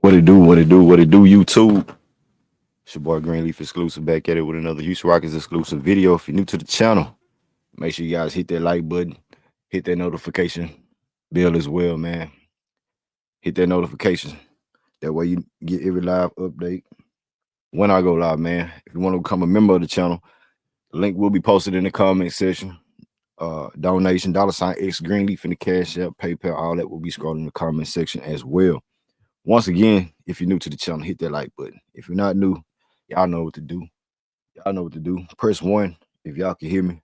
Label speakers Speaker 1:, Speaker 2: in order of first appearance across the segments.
Speaker 1: What it do, YouTube? It's your boy Greenleaf exclusive back at it with another Houston Rockets exclusive video. If you're new to the channel, make sure you guys hit that like button, hit that notification bell as well, man. Hit that notification. That way you get every live update when I go live, man. If you want to become a member of the channel, the link will be posted in the comment section. Donation, $X Greenleaf in the Cash App, PayPal, all that will be scrolled in the comment section as well. Once again, if you're new to the channel, hit that like button. If you're not new, y'all know what to do. Y'all know what to do. Press 1 if y'all can hear me.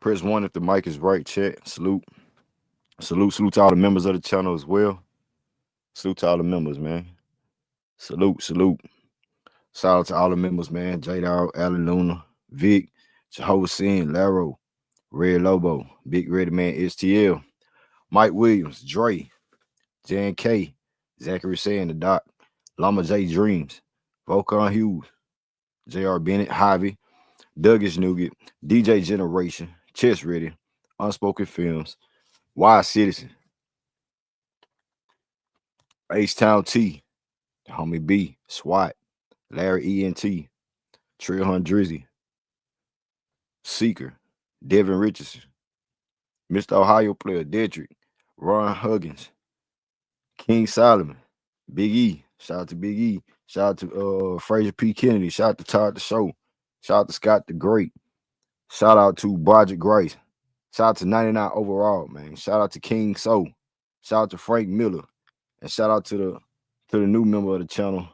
Speaker 1: Press 1 if the mic is right. Chat. Salute to all the members of the channel as well. Salute to all the members, man. Salute. Shout out to all the members, man. J-Dog, Allen Luna, Vic, Jehovah Sin, Laro, Red Lobo, Big Ready Man, STL, Mike Williams, Dre, Jan K, Zachary saying the Doc, Llama J Dreams, Volcon Hughes, JR Bennett, Javi, Douglas Nugget, DJ Generation, Chess Ready, Unspoken Films, Wise Citizen, H-Town T, Homie B, SWAT, Larry ENT, Trill Hunt Drizzy, Seeker, Devin Richardson, Mr. Ohio Player, Derik, Ron Huggins, King Solomon, Big E, shout out to Big E, shout out to Fraser P. Kennedy, shout out to Todd the Show, shout out to Scott the Great, shout out to Broderick Grace, shout out to 99 overall, man, shout out to King Soul, shout out to Frank Miller, and shout out to the new member of the channel,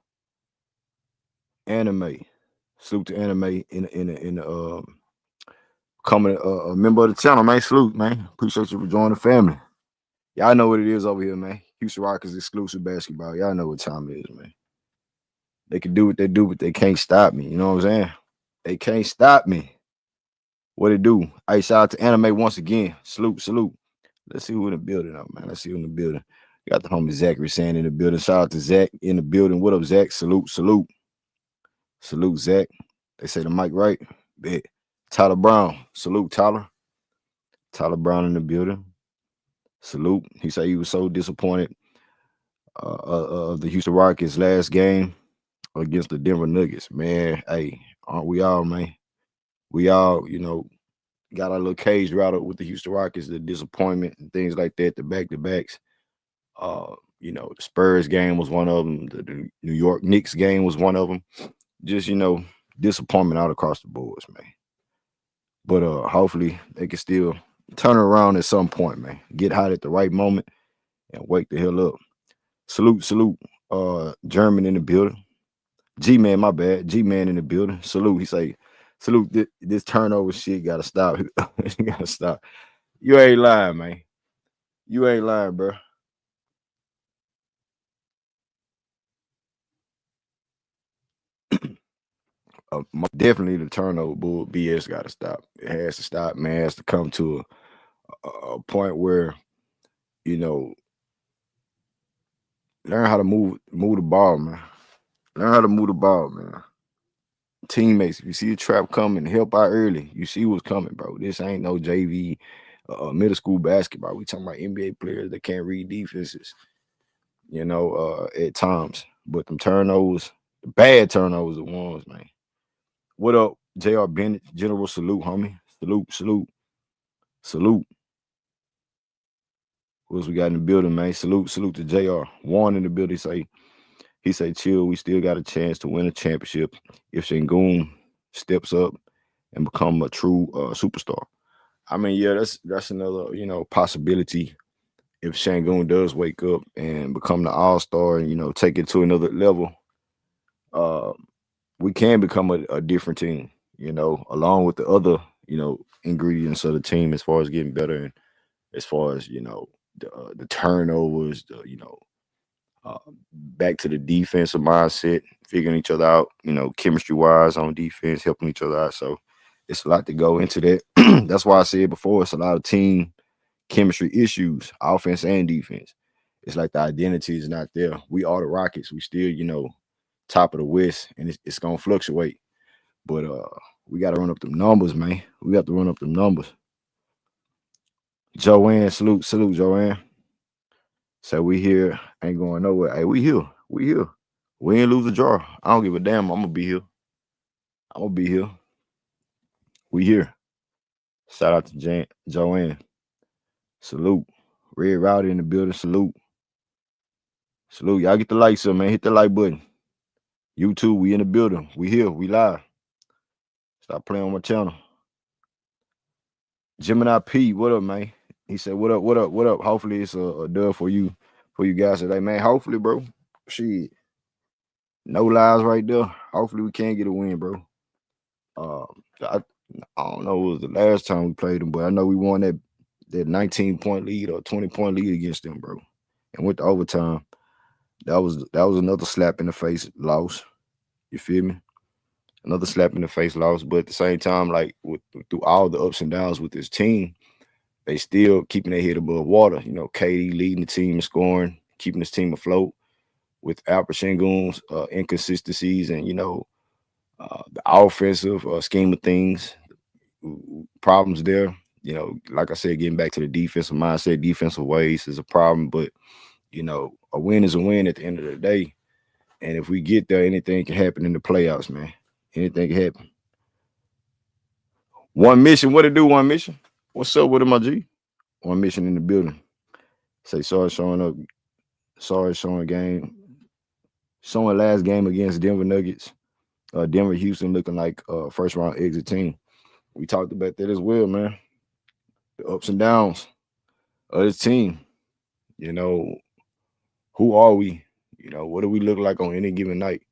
Speaker 1: Anime. Salute to Anime in the coming a member of the channel, man. Salute, man. Appreciate you for joining the family. Y'all know what it is over here, man. Houston Rockets exclusive basketball. Y'all know what time it is, man. They can do what they do, but they can't stop me. You know what I'm saying? They can't stop me. What it do? Hey, shout out to Anime once again. Salute. Let's see who in the building up, man. Let's see who in the building. Got the homie Zachary saying in the building. Shout out to Zach in the building. What up, Zach? Salute. Salute, Zach. They say the mic right. Bet. Tyler Brown. Salute, Tyler. Tyler Brown in the building. Salute. He said he was so disappointed of the Houston Rockets last game against the Denver Nuggets. Man, hey, aren't we all, man? We all, you know, got our little cage rattled with the Houston Rockets, the disappointment and things like that, the back-to-backs. You know, the Spurs game was one of them. The New York Knicks game was one of them. Just, you know, disappointment out across the boards, man. But hopefully they can still turn around at some point, man. Get hot at the right moment and wake the hell up. Salute. German in the building. G-Man, my bad. G-Man in the building. Salute. He say, salute, this turnover shit gotta stop. It gotta stop. You ain't lying, man. You ain't lying, bro. Definitely the turnover bull BS got to stop. It has to stop, man. It has to come to a point where, you know, learn how to move the ball, man. Learn how to move the ball, man. Teammates, if you see a trap coming, help out early. You see what's coming, bro. This ain't no JV middle school basketball. We talking about NBA players that can't read defenses, you know, at times. But them turnovers, the bad turnovers are the ones, man. What up, JR Bennett? General salute, homie. Salute. What else we got in the building, man? Salute to JR. Warren in the building. He say, chill, we still got a chance to win a championship if Sengun steps up and become a true superstar. I mean, yeah, that's another, you know, possibility if Sengun does wake up and become the all-star and, you know, take it to another level. We can become a different team, you know, along with the other, you know, ingredients of the team as far as getting better and as far as, you know, the turnovers, you know, back to the defensive mindset, figuring each other out, you know, chemistry-wise on defense, helping each other out. So it's a lot to go into that. That's why I said before, it's a lot of team chemistry issues, offense and defense. It's like the identity is not there. We are the Rockets. We still, you know, top of the West, and it's gonna fluctuate. But We got to run up them numbers, man. We got to run up them numbers. Joanne, salute, Joanne. So we here, ain't going nowhere. Hey, we here. We here. We ain't lose a draw. I don't give a damn. I'm gonna be here. We here. Shout out to Joanne. Salute. Red Rowdy in the building. Salute. Y'all get the likes up, man. Hit the like button. YouTube, we in the building. We here. We live. Stop playing on my channel. Gemini P, what up, man? He said, what up? Hopefully it's a dub for you guys today, man. Hopefully, bro. Shit. No lies right there. Hopefully we can get a win, bro. I don't know, it was the last time we played them, but I know we won that 19-point lead or 20-point lead against them, bro. And with the overtime, that was another slap in the face loss. You feel me? Another slap in the face loss. But at the same time, like through all the ups and downs with this team, they still keeping their head above water. You know, KD leading the team in scoring, keeping this team afloat with Alperen Sengun's inconsistencies and, you know, the offensive scheme of things, problems there. You know, like I said, getting back to the defensive mindset, defensive ways is a problem. But, you know, a win is a win at the end of the day. And if we get there, anything can happen in the playoffs, man. Anything can happen. One mission. What to do, One Mission? What's up with him, my G? One Mission in the building. Say sorry showing up. Sorry showing game. Showing last game against Denver Nuggets. Denver, Houston looking like first round exit team. We talked about that as well, man. The ups and downs of this team. You know, who are we? You know, what do we look like on any given night?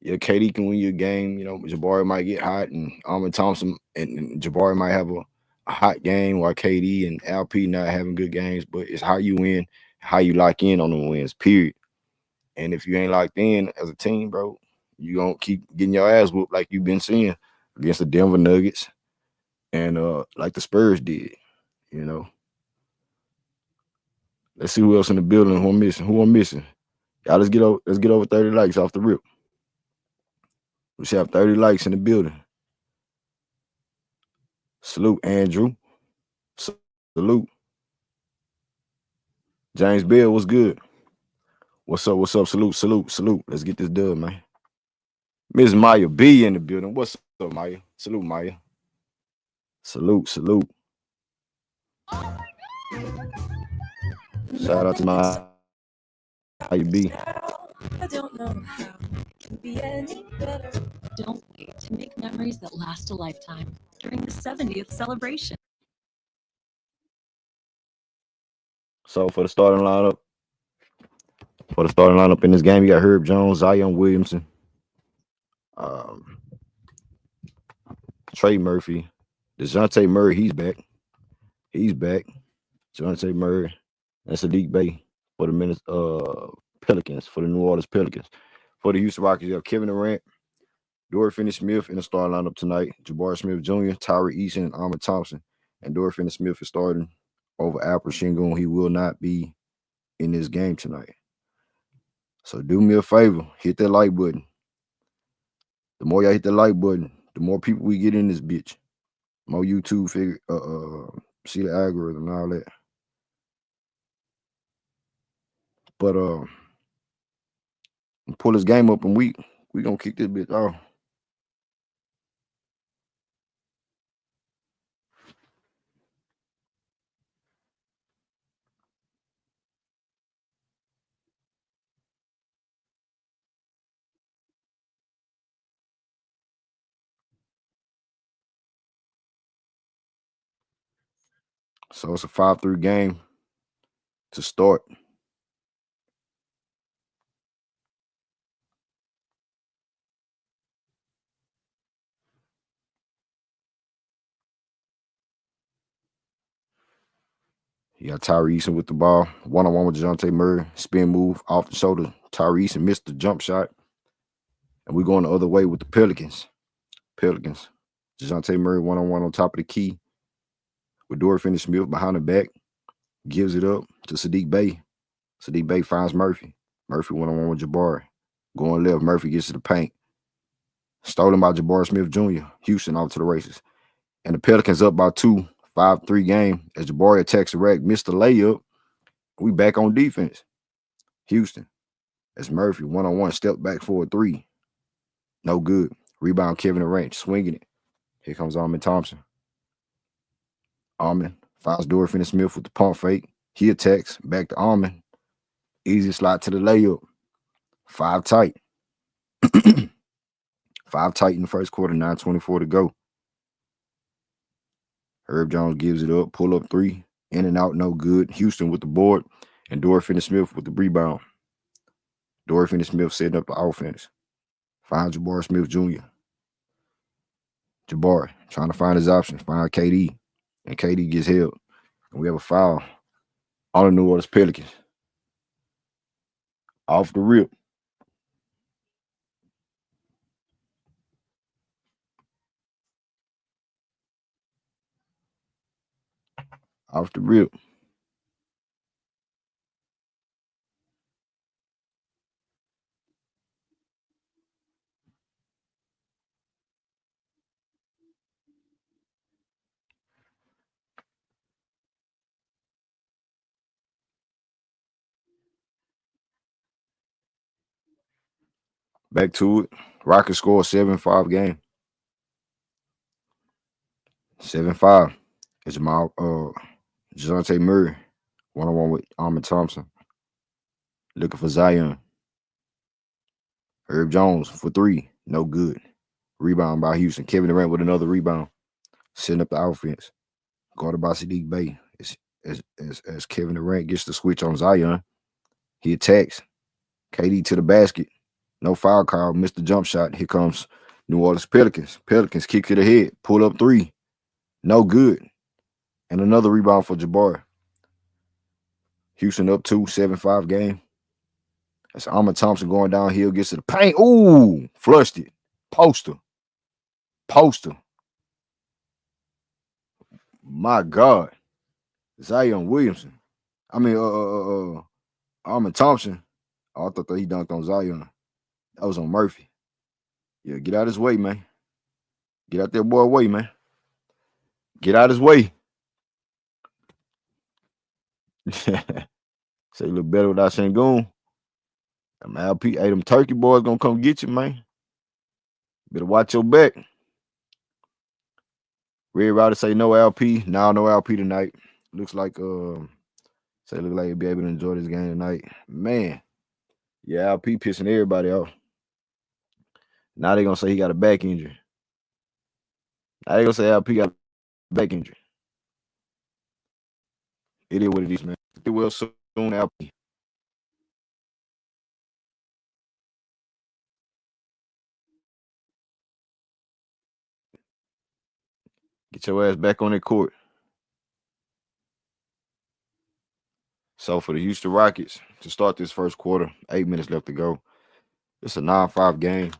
Speaker 1: Yeah, KD can win your game. You know, Jabari might get hot, and Amen Thompson and Jabari might have a hot game, while KD and LP not having good games. But it's how you win, how you lock in on the wins, period. And if you ain't locked in as a team, bro, you gonna keep getting your ass whooped like you've been seeing against the Denver Nuggets and like the Spurs did. You know. Let's see who else in the building. Who I'm missing? Y'all, let's get over 30 likes off the rip. We should have 30 likes in the building. Salute, Andrew. Salute. James Bell, what's good? What's up? Salute. Let's get this done, man. Miss Maya B in the building. What's up, Maya? Salute, Maya. Salute. Shout out to Maya B.
Speaker 2: I don't know how it can be any better. Don't wait to make memories that last a lifetime during the 70th celebration.
Speaker 1: So for the starting lineup in this game, you got Herbert Jones, Zion Williamson, Trey Murphy, Dejounte Murray. He's back. Dejounte Murray and Saddiq Bey for the Pelicans, for the New Orleans Pelicans. For the Houston Rockets, you have Kevin Durant, Dorian Finney-Smith in the starting lineup tonight. Jabari Smith Jr., Tari Eason, and Amen Thompson. And Dorian Finney-Smith is starting over Alperen Sengun. He will not be in this game tonight. So do me a favor, hit that like button. The more y'all hit the like button, the more people we get in this bitch. More YouTube figure see the algorithm and all that. But pull this game up and we gonna kick this bitch off. So it's a 5-3 game to start. You got Tari Eason with the ball. One-on-one with Dejounte Murray. Spin move off the shoulder. Tari Eason missed the jump shot. And we're going the other way with the Pelicans. Dejounte Murray one-on-one on top of the key with Dorian Finney-Smith behind the back. Gives it up to Saddiq Bey. Saddiq Bey finds Murphy. Murphy one-on-one with Jabari. Going left, Murphy gets to the paint. stolen by Jabari Smith Jr. Houston off to the races. And the Pelicans up by 2, 5-3 game as Jabari attacks the rack, missed the layup. We back on defense. Houston, as Murphy one-on-one step back for a 3. No good. Rebound Kevin Durant, swinging it. Here comes Amen Thompson. Amen fouls Dorian Finney-Smith with the pump fake. He attacks, back to Amen. Easy slide to the layup. 5 tight. 5 tight in the first quarter, 9:24 to go. Herb Jones gives it up, pull up 3, in and out, no good. Houston with the board, and Dorian Finney-Smith with the rebound. Dorian Finney-Smith setting up the offense. Finds Jabari Smith Jr. Jabari trying to find his options, find KD, and KD gets held. And we have a foul on the New Orleans Pelicans. Off the rip. Off the rip. Back to it. Rockets score a 7-5 game. 7-5. It's Dejounte Murray, one-on-one with Amen Thompson. Looking for Zion. Herb Jones for 3. No good. Rebound by Houston. Kevin Durant with another rebound. Setting up the offense. Guarded by Saddiq Bey. As Kevin Durant gets the switch on Zion. He attacks. KD to the basket. No foul call. Missed the jump shot. Here comes New Orleans Pelicans. Pelicans kick to the head. Pull up 3. No good. And another rebound for Jabari. Houston up 2, 7-5 game. That's Amen Thompson going downhill, gets to the paint. Ooh, flushed it. Poster. My God. Zion Williamson. Amen Thompson. Oh, I thought that he dunked on Zion. That was on Murphy. Yeah, get out his way, man. Get out that boy way, man. Get out his way. Say a little better without Sengun. Them LP, hey, them turkey boys gonna come get you, man. Better watch your back. Red Router say no LP. Now no LP tonight. Looks like look like he'll be able to enjoy this game tonight. Man. Yeah, LP pissing everybody off. Now they gonna say he got a back injury. Now they gonna say LP got a back injury. It is what it is, man. It will soon, LP. Get your ass back on that court. So for the Houston Rockets to start this first quarter, 8 minutes left to go. It's a 9-5 game.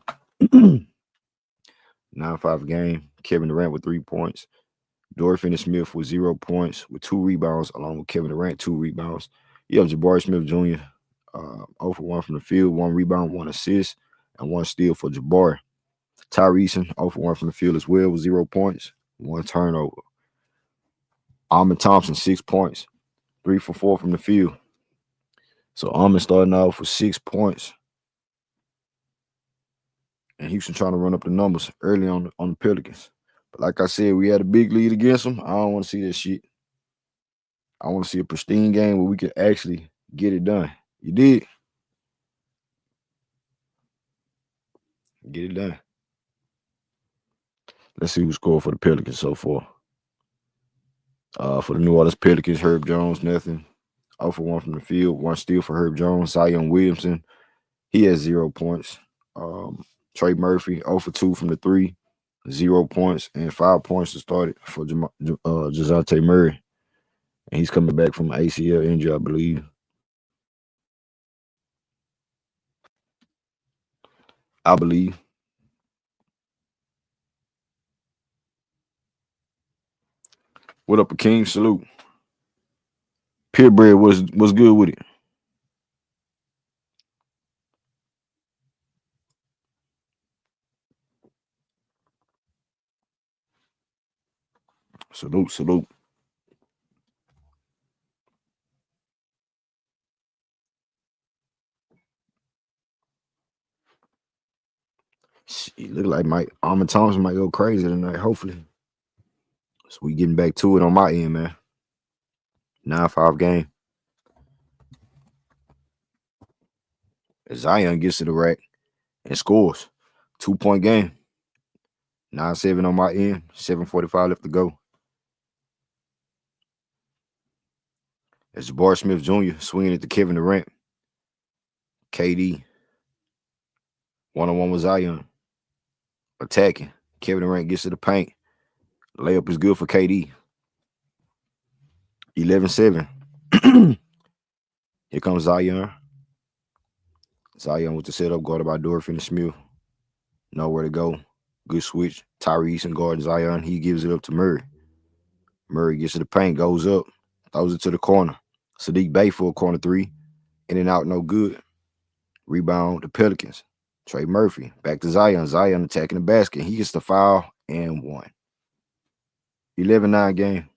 Speaker 1: 9-5 game. Kevin Durant with 3 points. Dorian Finney-Smith with 0 points with 2 rebounds, along with Kevin Durant, 2 rebounds. You have Jabari Smith Jr. 0 for 1 from the field, 1 rebound, 1 assist, and 1 steal for Jabari. Tari Eason 0 for 1 from the field as well with 0 points, 1 turnover. Amen Thompson, 6 points, 3 for 4 from the field. So Amen starting off with 6 points. And Houston trying to run up the numbers early on the Pelicans. But like I said, we had a big lead against them. I don't want to see that shit. I want to see a pristine game where we can actually get it done. You did. Get it done. Let's see who scored for the Pelicans so far. For the New Orleans Pelicans, Herb Jones, nothing. 0 for 1 from the field, 1 steal for Herb Jones. Zion Williamson, he has 0 points. Trey Murphy, 0 for 2 from the 3, 0 points, and 5 points to start it for Dejounte Murray. And he's coming back from ACL injury, I believe. What up, a king? Salute. Purebred was good with it. Salute, salute. It look like Amen Thompson might go crazy tonight, hopefully. So we getting back to it on my end, man. 9-5 game. As Zion gets to the rack and scores. 2-point game. 9-7 on my end. 7:45 left to go. As Jabari Smith Jr. swinging it to Kevin Durant. KD. 1-on-1 with Zion. Attacking. Kevin Durant gets to the paint. Layup is good for KD. 11-7. Here comes Zion. Zion with the setup guarded by Dorian Finney-Smith. Nowhere to go. Good switch. Tari Eason guards Zion. He gives it up to Murray. Murray gets to the paint, goes up, throws it to the corner. Saddiq Bey for a corner three. In and out, no good. Rebound, the Pelicans. Trey Murphy. Back to Zion. Zion attacking the basket. He gets the foul and one. 11-9 game.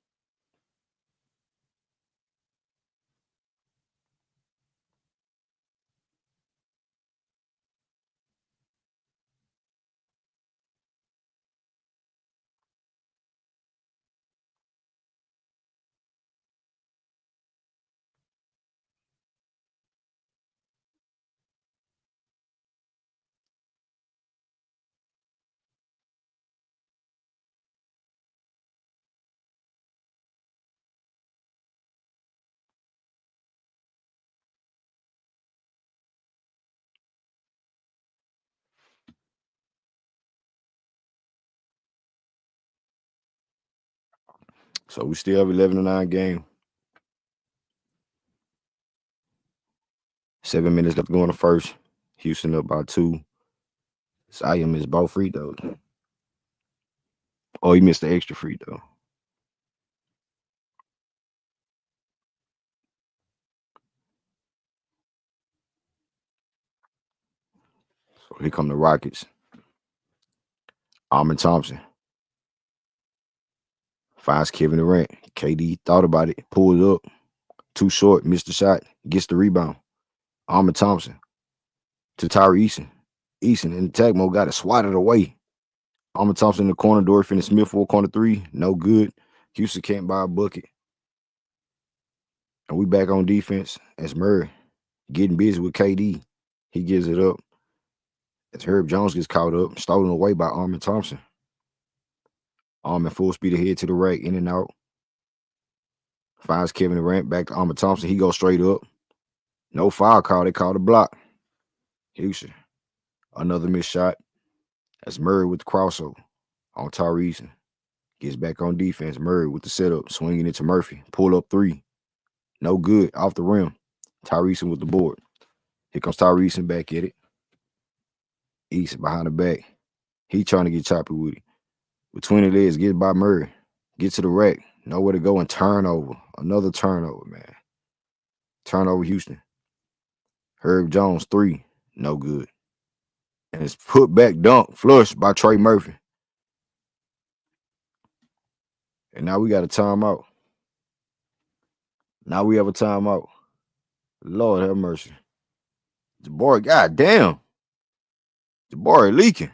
Speaker 1: So we still have 11-9 game. 7 minutes left to go in the first. Houston up by 2. Zion missed both free throws. Oh, he missed the extra free throw. So here come the Rockets. Amen Thompson. Finds Kevin Durant. KD thought about it. Pulled up. Too short. Missed the shot. Gets the rebound. Amen Thompson to Tari Eason. Eason in attack mode got it swatted away. Amen Thompson in the corner. Dorian Finney-Smith for a corner three. No good. Houston can't buy a bucket. And we back on defense as Murray getting busy with KD. He gives it up. As Herbert Jones gets caught up, stolen away by Amen Thompson. Amen full speed ahead to the rack, in and out. Finds Kevin Durant, back to Amen Thompson. He goes straight up. No foul call. They called a block. Houston. Another missed shot. That's Murray with the crossover on Tari Eason. Gets back on defense. Murray with the setup, swinging it to Murphy. Pull up three. No good. Off the rim. Tari Eason with the board. Here comes Tari Eason back at it. Eason behind the back. He trying to get choppy with it. Between the legs, get by Murray. Get to the rack. Nowhere to go and turnover. Another turnover, man. Turnover, Houston. Herb Jones, 3. No good. And it's put back dunk, flush by Trey Murphy. And now we got a timeout. Now we have a timeout. Lord have mercy. Jabari, goddamn. Jabari leaking.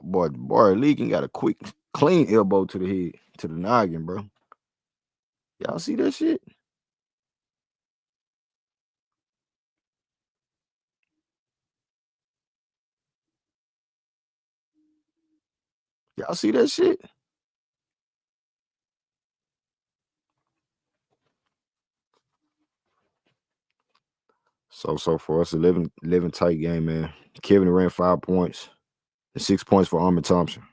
Speaker 1: Boy, Jabari leaking got a quick, clean elbow to the head, to the noggin, bro. Y'all see that shit? Y'all see that shit? So for us, 11 tight game, man. Kevin Durant 5 points and 6 points for Amen Thompson.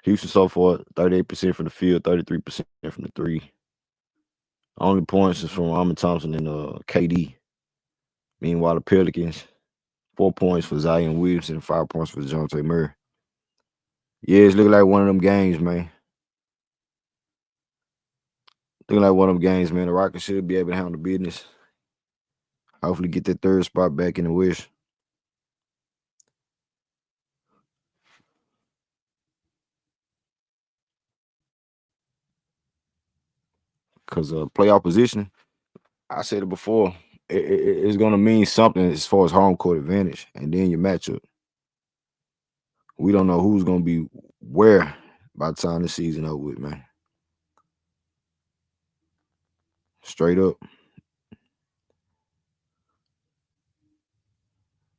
Speaker 1: Houston so far 38% from the field, 33% from the three. Only points is from Amen Thompson and KD. Meanwhile, the Pelicans, 4 points for Zion Williamson, 5 points for Dejounte Murray. Yeah, it's looking like one of them games, man. Looking like one of them games, man. The Rockets should be able to handle business. Hopefully get that third spot back in the West. Because playoff position, I said it before, it's going to mean something as far as home court advantage and then your matchup. We don't know who's going to be where by the time the season over with, man. Straight up.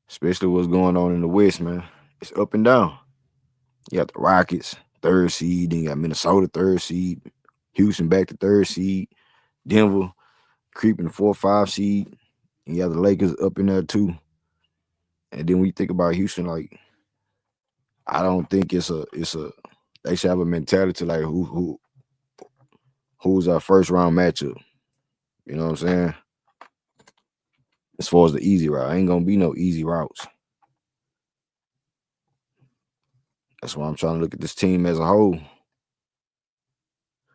Speaker 1: Especially what's going on in the West, man. It's up and down. You got the Rockets, 3rd seed. Then you got Minnesota, 3rd seed. Houston back to 3rd seed. Denver creeping the 4 or 5 seed. And you got the Lakers up in there too. And then when you think about Houston, like, I don't think it's a they should have a mentality like who's our first round matchup. You know what I'm saying? As far as the easy route, ain't gonna be no easy routes. That's why I'm trying to look at this team as a whole.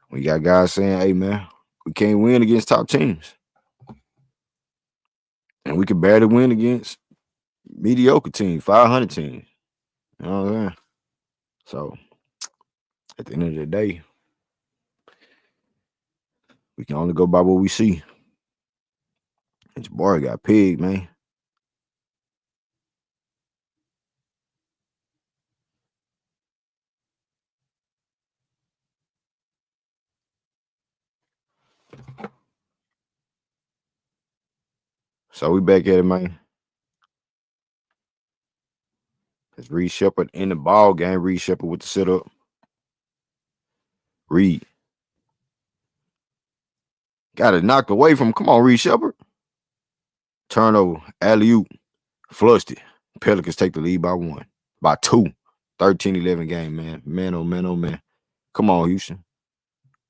Speaker 1: We got guys saying, hey man, we can't win against top teams. And we can barely win against mediocre teams, 500 teams. You know what I'm saying? So at the end of the day, we can only go by what we see. And Jabari got pegged, man. So we back at it, man. It's Reed Sheppard in the ball game. Reed Sheppard with the setup. Reed. Got it knocked away from him. Come on, Reed Sheppard. Turnover. Alley-oop. Flushed it. Pelicans take the lead by 1. By 2. 13-11 game, man. Man, oh, man, oh, man. Come on, Houston.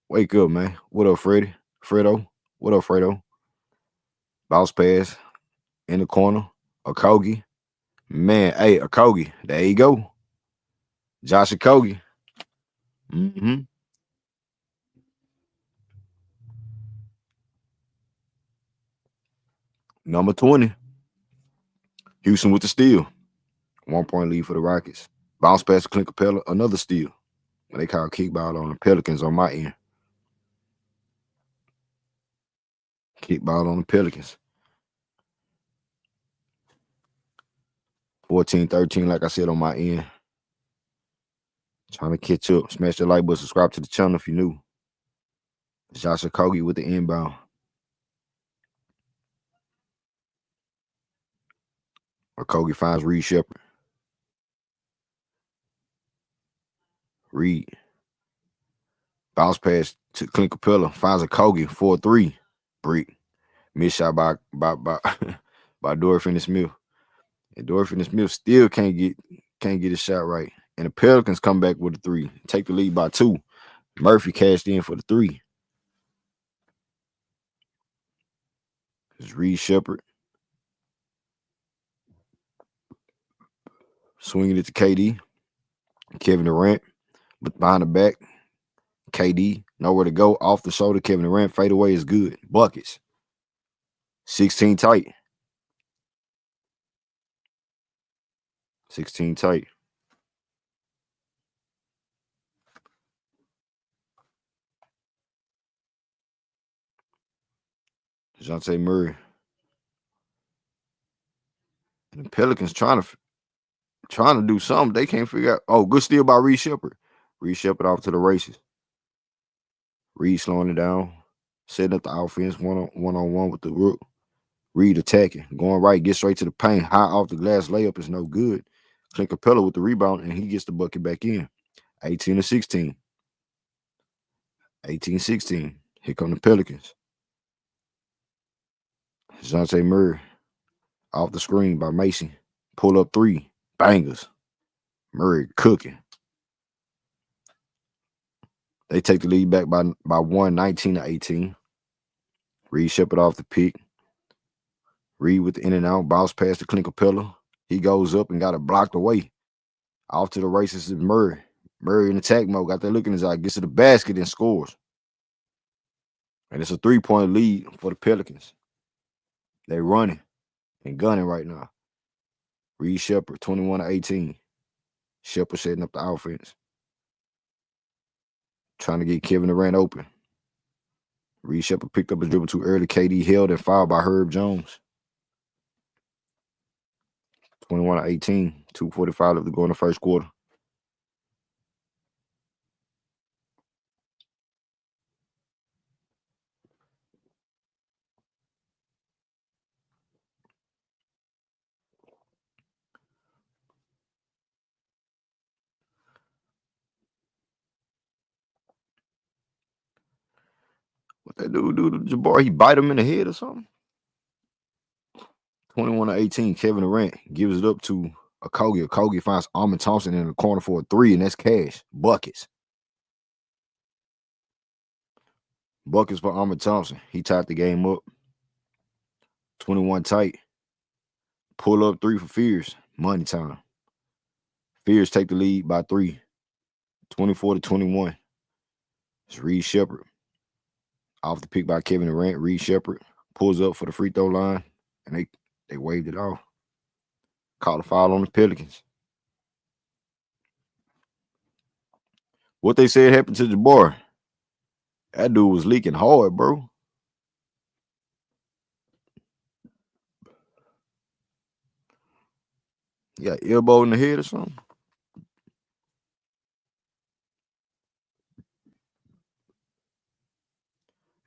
Speaker 1: Wake up, man. What up, Freddie? Fredo? What up, Fredo? Bounce pass. In the corner. Okogie. Man, hey, Okogie. There you go. Josh Okogie. Number 20. Houston with the steal. 1-point lead for the Rockets. Bounce pass to Clint Capela. Another steal. They call kickball on the Pelicans on my end. Kickball on the Pelicans. 14-13, like I said, on my end. Trying to catch up. Smash the like button. Subscribe to the channel if you're new. Josh Okogie with the inbound. Okogie finds Reed Sheppard. Reed. Bounce pass to Clint Capela. Finds Okogie for a 3. Break. Missed shot by Dorian Finney-Smith. And Dorian Finney-Smith still can't get his shot right. And the Pelicans come back with a 3. Take the lead by 2. Murphy cashed in for the 3. It's Reed Sheppard. Swinging it to KD. Kevin Durant. But behind the back. KD. Nowhere to go. Off the shoulder. Kevin Durant. Fade away is good. Buckets. 16 tight. 16 tight. Dejounte Murray. And the Pelicans trying to do something. They can't figure out. Oh, good steal by Reed Sheppard. Reed Sheppard off to the races. Reed slowing it down. Setting up the offense one-on-one with the rook. Reed attacking. Going right. Get straight to the paint. High off the glass layup is no good. Clint Capela with the rebound, and he gets the bucket back in. 18-16. 18-16. Here come the Pelicans. Dejounte Murray. Off the screen by Mason. Pull up 3. Bangers. Murray cooking. They take the lead back by 1, 19-18. Reed Sheppard off the pick. Reed with the in and out. Bounce pass to Clint Capela. He goes up and got it blocked away. Off to the races is Murray. Murray in attack mode. Got that look in his eye. Gets to the basket and scores. And it's a 3-point lead for the Pelicans. They running. and gunning right now. Reed Sheppard, 21-18. Sheppard setting up the offense. Trying to get Kevin Durant open. Reed Sheppard picked up his dribble too early. KD held and fouled by Herb Jones. 21-18. 2:45 left to go in the first quarter. What that dude do to Jabari? He bite him in the head or something? 21-18. Kevin Durant gives it up to Okogie. Okogie finds Amen Thompson in the corner for a 3, and that's cash. Buckets. Buckets for Amen Thompson. He tied the game up. 21 tight. Pull up 3 for Fears. Money time. Fears take the lead by 3. 24-21. It's Reed Sheppard. Off the pick by Kevin Durant. Reed Sheppard pulls up for the free throw line, and they waved it off. Called a foul on the Pelicans. What they said happened to Jabari? That dude was leaking hard, bro. He got elbow in the head or something.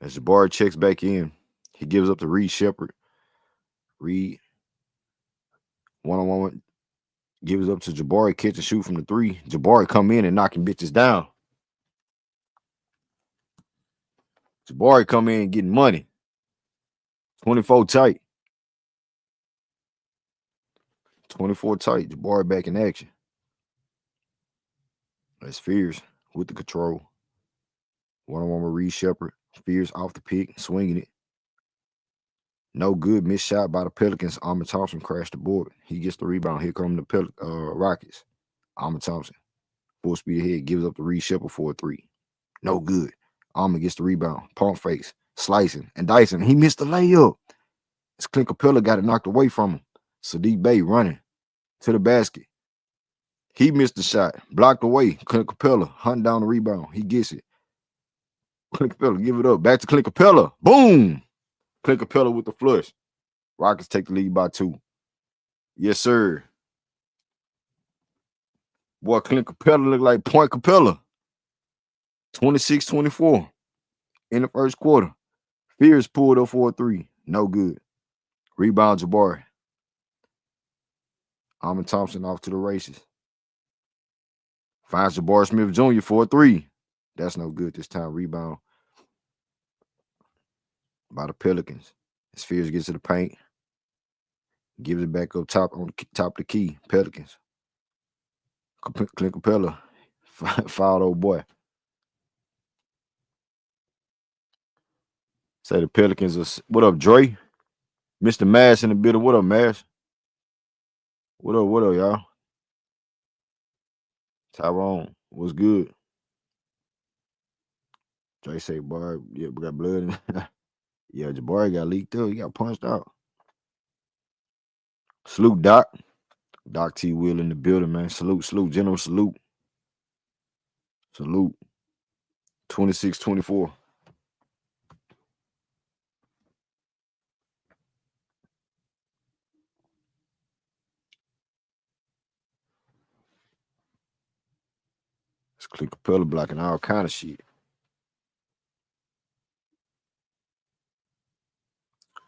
Speaker 1: As Jabari checks back in, he gives up to Reed Sheppard. Reed, one-on-one, gives up to Jabari, catch and shoot from the 3. Jabari come in and knocking bitches down. Jabari come in getting money. 24 tight. 24 tight. Jabari back in action. That's Fears with the control. One-on-one with Reed Sheppard. Fears off the pick, swinging it. No good. Missed shot by the Pelicans. Amen Thompson crashed the board. He gets the rebound. Here come the Rockets. Amen Thompson. Full speed ahead. Gives up to Reed Sheppard for a 3. No good. Amen gets the rebound. Pump fakes. Slicing and dicing. He missed the layup. As Clint Capela got it knocked away from him. Saddiq Bey running to the basket. He missed the shot. Blocked away. Clint Capela hunting down the rebound. He gets it. Clint Capela give it up. Back to Clint Capela. Boom. Clint Capela with the flush. Rockets take the lead by 2. Yes, sir. Boy, Clint Capela look like Point Capela. 26-24 in the first quarter. Fears pulled up for a 3. No good. Rebound Jabari. Amen Thompson off to the races. Finds Jabari Smith Jr. for a 3. That's no good this time. Rebound by the Pelicans. As Fears gets to the paint. Gives it back up top on the top of the key. Pelicans. Clint Capela. Fouled old boy. Say the Pelicans are. What up, Dre? Mr. Mash in the building. What up, Mash? What up, y'all? Tyrone, what's good? Dre say, boy, yeah, we got blood in yeah, Jabari got leaked up. He got punched out. Salute, Doc. Doc T. Will in the building, man. Salute, General salute. Salute. 26-24. It's Clint Capela blocking all kind of shit.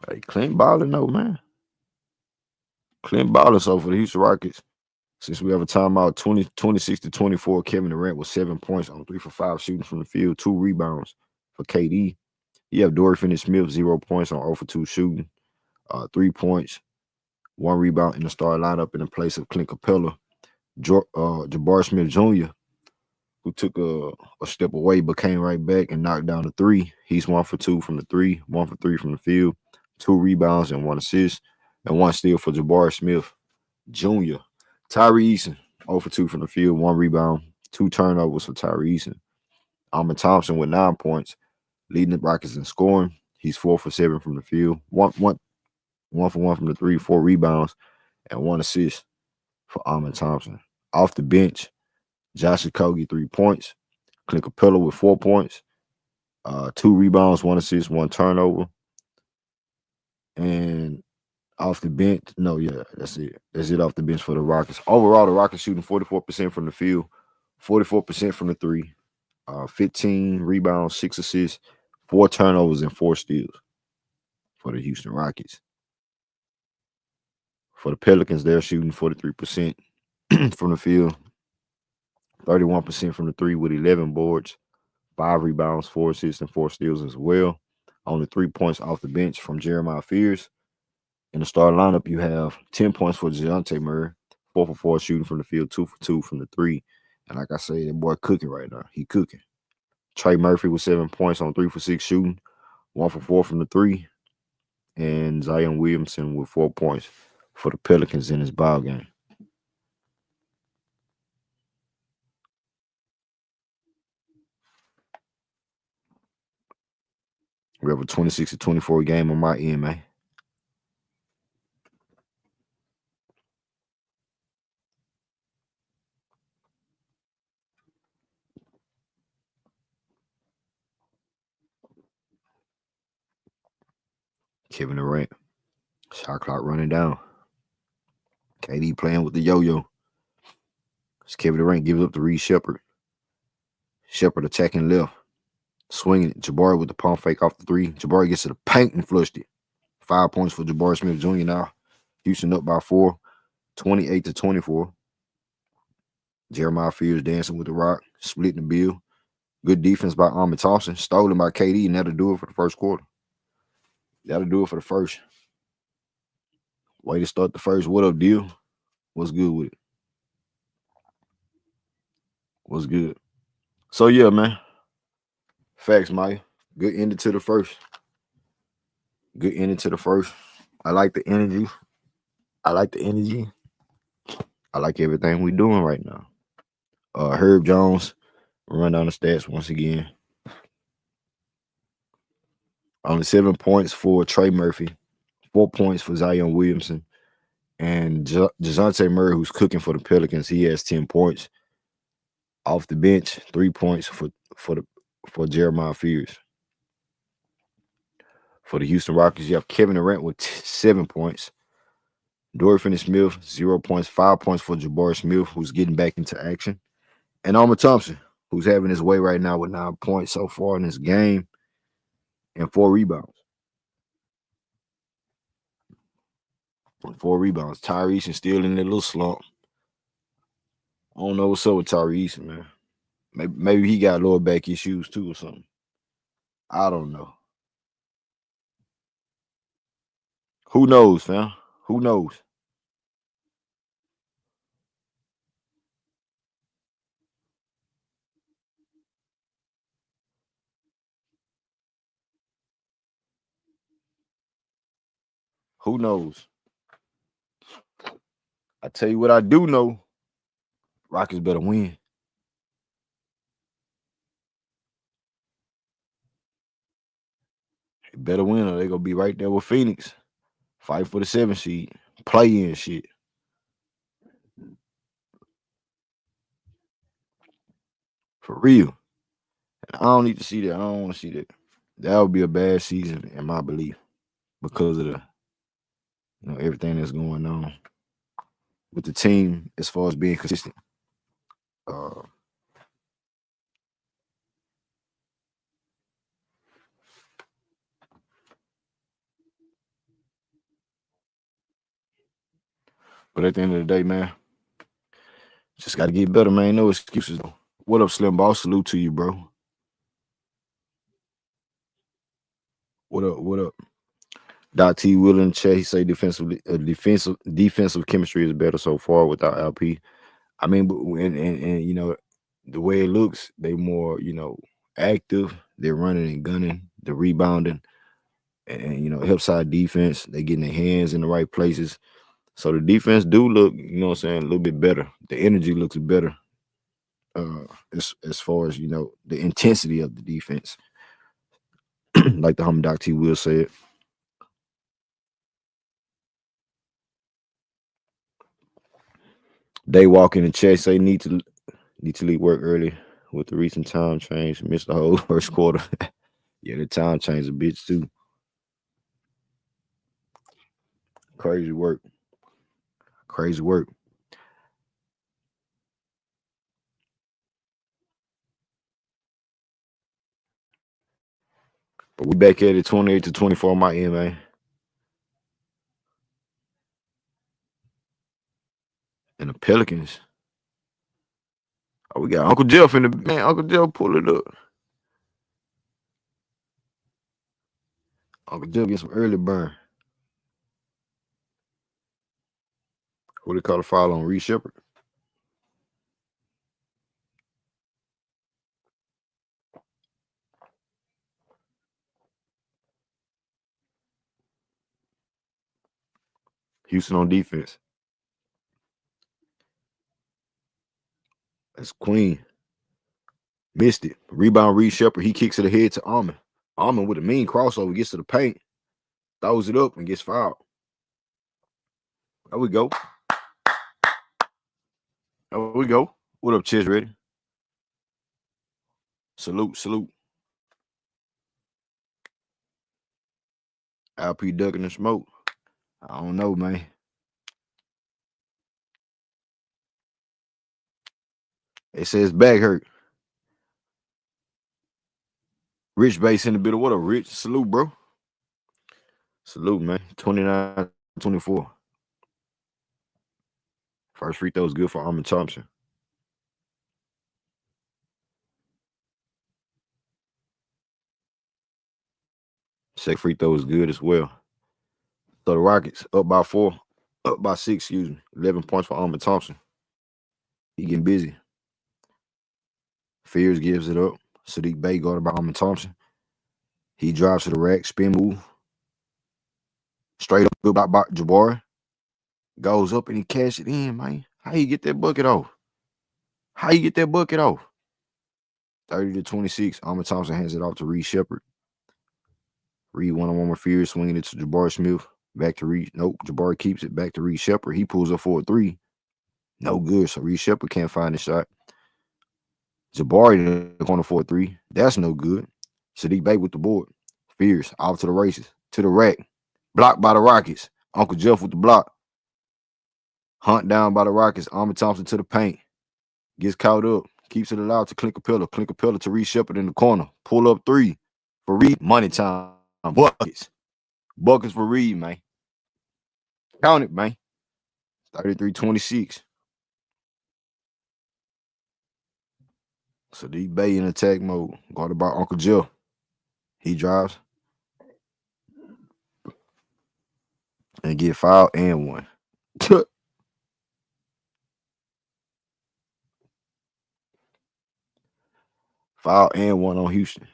Speaker 1: Hey, Clint balling though, man. Clint balling so for the Houston Rockets. Since we have a timeout, 26-24, Kevin Durant with 7 points on 3 for 5 shooting from the field, 2 rebounds for KD. You have Dorian Finney-Smith, 0 points on 0 for 2 shooting, 3 points, 1 rebound in the starting lineup in the place of Clint Capela. Jabari Smith Jr., who took a step away but came right back and knocked down the 3. He's 1 for 2 from the 3, 1 for 3 from the field, 2 rebounds and 1 assist, and 1 steal for Jabari Smith Jr. Tari Eason, 0 for 2 from the field, 1 rebound, 2 turnovers for Tari Eason. Amen Thompson with 9 points, leading the Rockets in scoring. He's 4 for 7 from the field, one 1 for 1 from the 3, 4 rebounds, and 1 assist for Amen Thompson. Off the bench, Josh Okogie, 3 points. Clint Capela with 4 points, 2 rebounds, 1 assist, 1 turnover. And off the bench, that's it. That's it off the bench for the Rockets. Overall, the Rockets shooting 44% from the field, 44% from the 3, 15 rebounds, 6 assists, 4 turnovers, and 4 steals for the Houston Rockets. For the Pelicans, they're shooting 43% from the field, 31% from the 3 with 11 boards, 5 rebounds, 4 assists, and 4 steals as well. Only 3 points off the bench from Jeremiah Fears. In the starting lineup, you have 10 points for Dejounte Murray, 4 for 4 shooting from the field, 2 for 2 from the 3. And like I say, that boy cooking right now. He cooking. Trey Murphy with 7 points on 3 for 6 shooting, 1 for 4 from the 3. And Zion Williamson with 4 points for the Pelicans in his ball game. We have a 26-24 game on my end, man. Kevin Durant. Shot clock running down. KD playing with the yo-yo. As Kevin Durant gives up to Reed Sheppard. Sheppard attacking left. Swinging it. Jabari with the pump fake off the 3. Jabari gets to the paint and flushed it. 5 points for Jabari Smith Jr. now. Houston up by 4. 28-24. Jeremiah Fears dancing with the rock. Splitting the bill. Good defense by Amen Thompson. Stolen by KD, and that'll do it for the first quarter. That'll do it for the first. Way to start the first. What up, deal? What's good with it? What's good? So, yeah, man. Facts, Mike. Good ending to the first. Good ending to the first. I like the energy. I like everything we're doing right now. Herb Jones, run down the stats once again. Only 7 points for Trey Murphy, 4 points for Zion Williamson, and Dejounte Murray, who's cooking for the Pelicans. He has 10 points. Off the bench, 3 points for Jeremiah Fears. For the Houston Rockets, you have Kevin Durant with 7 points. Dorian Finney-Smith, 0 points, 5 points for Jabari Smith, who's getting back into action. And Amen Thompson, who's having his way right now with 9 points so far in this game and 4 rebounds. 4 rebounds. Tari Eason still in that little slump. I don't know what's up with Tari Eason, man. Maybe he got lower back issues too or something. I don't know. Who knows, fam? Who knows? Who knows? I tell you what I do know. Rockets better win. They better win or they're going to be right there with Phoenix. Fight for the 7 seed. Play in shit. For real. I don't need to see that. I don't want to see that. That would be a bad season in my belief because of the everything that's going on with the team as far as being consistent. But at the end of the day, man, just got to get better, man. No excuses, though. What up, Slim Ball? Salute to you, bro. What up? What up? Dot T. Willing Che, he say defensive chemistry is better so far without LP. I mean, and the way it looks, they more active. They're running and gunning, they're rebounding, and help side defense. They getting their hands in the right places. So the defense do look, a little bit better. The energy looks better. As far as the intensity of the defense, like the homie Doc T. Will said. They walk in the chat say need to leave work early with the recent time change. Missed the whole first quarter. Yeah, the time change a bitch too. Crazy work. Crazy work. But we back at it 28-24 my end, man. And the Pelicans. Oh, we got Uncle Jeff in the man. Uncle Jeff pull it up. Uncle Jeff get some early burn. What they call a foul on Reed Sheppard? Houston on defense. That's Queen. Missed it. Rebound Reed Sheppard. He kicks it ahead to Amen. Amen with a mean crossover gets to the paint, throws it up, and gets fouled. There we go. There we go. What up, Chiz? Ready? Salute, salute. LP ducking the smoke. I don't know, man. It says back hurt. Rich base in the middle. What a Rich. Salute, bro. Salute, man. 29-24. First free throw is good for Amen Thompson. Second free throw is good as well. So the Rockets up by 6, excuse me. 11 points for Amen Thompson. He getting busy. Fears gives it up. Saddiq Bey guarded by Amen Thompson. He drives to the rack, spin move. Straight up, good by Jabari. Goes up and he cash it in, man. How you get that bucket off? 30-26. Amen Thompson hands it off to Reed Sheppard. Reed one-on-one with Fears, swinging it to Jabari Smith. Back to Reed. Nope. Jabari keeps it back to Reed Sheppard. He pulls up for a 3. No good. So Reed Sheppard can't find the shot. Jabari in the corner for a 3. That's no good. Saddiq Bey with the board. Fears off to the races. To the rack. Blocked by the Rockets. Uncle Jeff with the block. Hunt down by the Rockets. Amen Thompson to the paint. Gets caught up. Keeps it allowed to Clint Capela. Clint Capela to Reed Sheppard in the corner. Pull up 3 for Reed. Money time. Buckets. Buckets for Reed, man. Count it, man. 33-26. Saddiq Bey in attack mode. Guarded by Uncle Jeff. He drives. And get fouled and 1. Foul and 1 on Houston.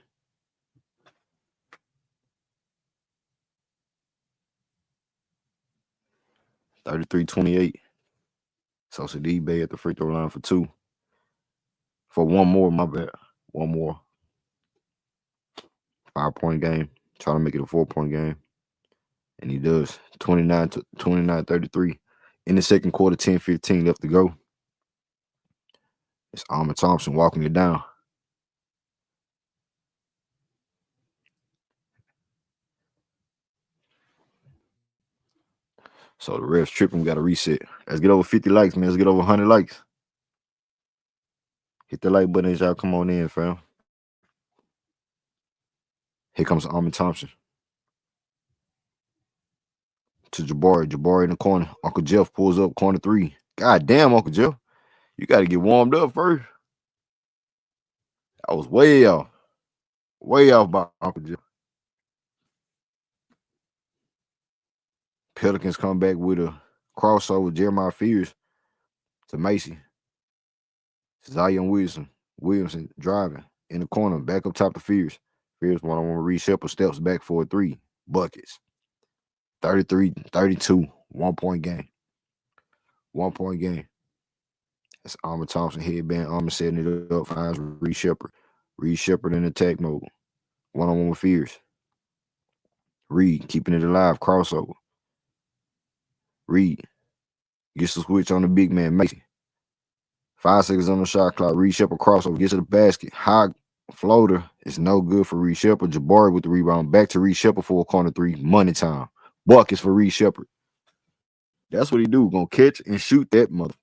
Speaker 1: $33-28. So Saddiq Bey at the free throw line for 2. For 1 more, my bad. 1 more. 5-point game. Trying to make it a 4-point game. And he does. 29-33. In the second quarter, 10-15 left to go. It's Amen Thompson walking it down. So the refs tripping. We got to reset. Let's get over 50 likes, man. Let's get over 100 likes. Hit the like button as y'all come on in, fam. Here comes Amen Thompson. To Jabari. Jabari in the corner. Uncle Jeff pulls up corner 3. God damn, Uncle Jeff. You got to get warmed up first. I was way off. Way off by Uncle Jeff. Pelicans come back with a crossover. Jeremiah Fears to Macy. Zion Williamson driving in the corner. Back up top to Fears. Fears one-on-one with Reed Sheppard. Steps back for a 3. Buckets. 33-32. 1-point game. 1-point game. That's Amen Thompson headband. Amen setting it up. Finds Reed Sheppard. Reed Sheppard in attack mode. One-on-one with Fears. Reed keeping it alive. Crossover. Reed gets the switch on the big man, Macy. 5 seconds on the shot clock. Reed Sheppard crossover, gets to the basket. High floater is no good for Reed Sheppard. Jabari with the rebound. Back to Reed Sheppard for a corner three. Money time. Buckets for Reed Sheppard. That's what he do. Gonna catch and shoot that mother.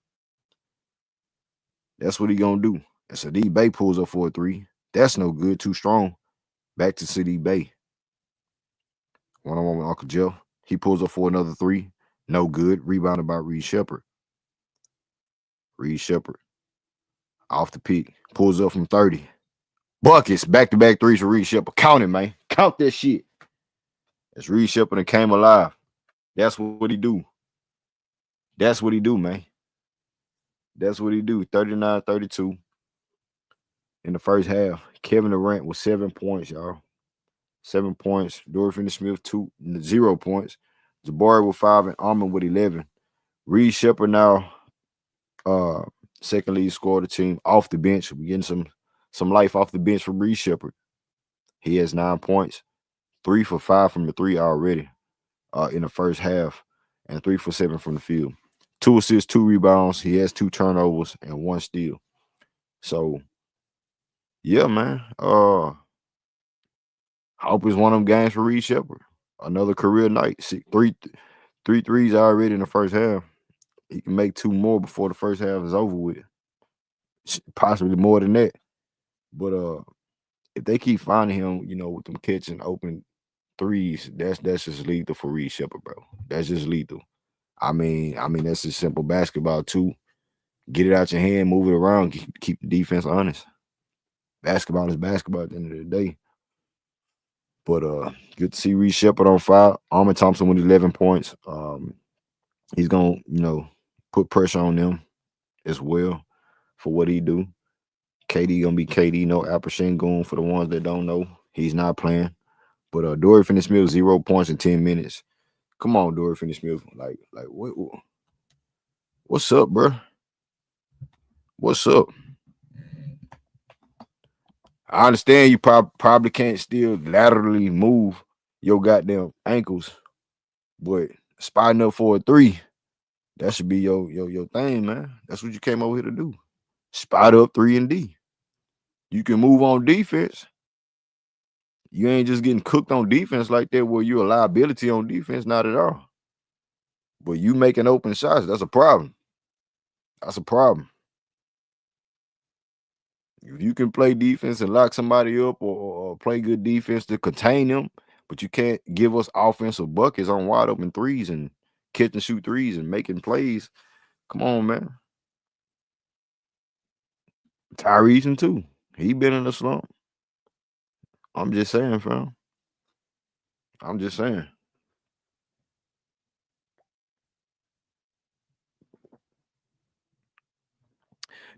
Speaker 1: That's what he gonna do. And Saddiq Bey pulls up for a three. That's no good. Too strong. Back to Saddiq Bey. One-on-one with Uncle Jeff. He pulls up for another three. No good. Rebounded by Reed Sheppard. Reed Sheppard. Off the peak. Pulls up from 30. Buckets. Back-to-back threes for Reed Sheppard. Count it, man. Count that shit. It's Reed Sheppard and came alive. That's what he do. That's what he do, man. That's what he do. 39-32 in the first half. Kevin Durant with 7 points, y'all. 7 points. Dorian Finney-Smith 0 points. Jabari with 5 and Amen with 11. Reed Sheppard now second lead scorer of the team off the bench. We're getting some life off the bench from Reed Sheppard. He has 9 points. 3 for 5 from the three already in the first half, and 3 for 7 from the field. 2 assists, 2 rebounds. He has 2 turnovers and 1 steal. So, yeah, man. I hope it's one of them games for Reed Sheppard. Another career night. 3 threes already in the first half. He can make 2 more before the first half is over with. Possibly more than that. But if they keep finding him, with them catching open threes, that's just lethal for Reed Sheppard, bro. That's just lethal. I mean, that's just simple basketball too. Get it out your hand, move it around, keep the defense honest. Basketball is basketball at the end of the day. But good to see Reed Sheppard on fire. Amen Thompson with 11 points. He's gonna, put pressure on them as well for what he do. KD gonna be KD. No Alperen Sengun for the ones that don't know. He's not playing. But Dorian Finney-Smith 0 points in 10 minutes. Come on, Dorian Finney-Smith. Like what's up, bro? What's up? I understand you probably can't still laterally move your goddamn ankles, but spotting up for a 3, that should be your thing, man. That's what you came over here to do. Spot up 3 and D. You can move on defense. You ain't just getting cooked on defense like that where you're a liability on defense, not at all. But you making open shots, that's a problem. That's a problem. If you can play defense and lock somebody up or play good defense to contain them, but you can't give us offensive buckets on wide open threes and catch and shoot threes and making plays, come on, man. Tari Eason too. He been in a slump. I'm just saying, fam. I'm just saying.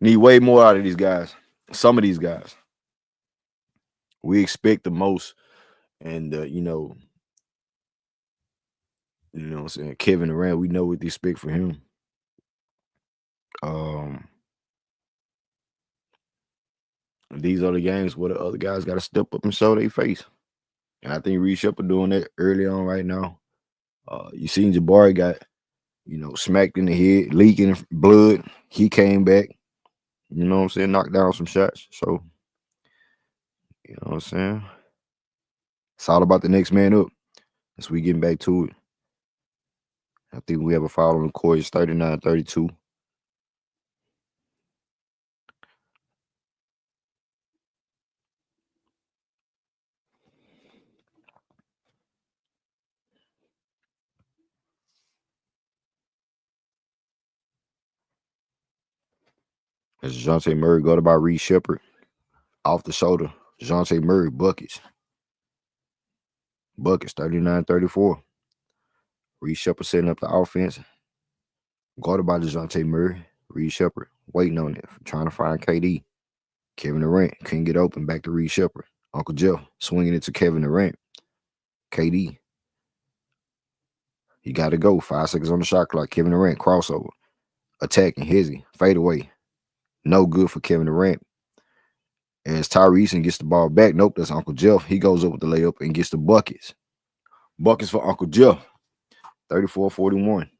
Speaker 1: Need way more out of these guys. Some of these guys. We expect the most. And, what I'm saying? Kevin Durant, we know what to expect for him. These are the games where the other guys got to step up and show their face. And I think Reed Sheppard doing that early on right now. You seen Jabari got, smacked in the head, leaking blood. He came back. You know what I'm saying? Knocked down some shots. So, you know what I'm saying? It's all about the next man up. As we getting back to it. I think we have a foul on the court. It's 39-32. As Dejounte Murray got by Reed Sheppard. Off the shoulder. Dejounte Murray buckets. Buckets 39-34. Reed Sheppard setting up the offense. Guarded by Dejounte Murray. Reed Sheppard waiting on it. Trying to find KD. Kevin Durant couldn't get open. Back to Reed Sheppard. Uncle Jeff swinging it to Kevin Durant. KD. He got to go. 5 seconds on the shot clock. Kevin Durant crossover. Attacking. Hezzy. Fade away. No good for Kevin Durant. As Tari Eason gets the ball back. Nope, that's Uncle Jeff. He goes up with the layup and gets the buckets. Buckets for Uncle Jeff. 34-41.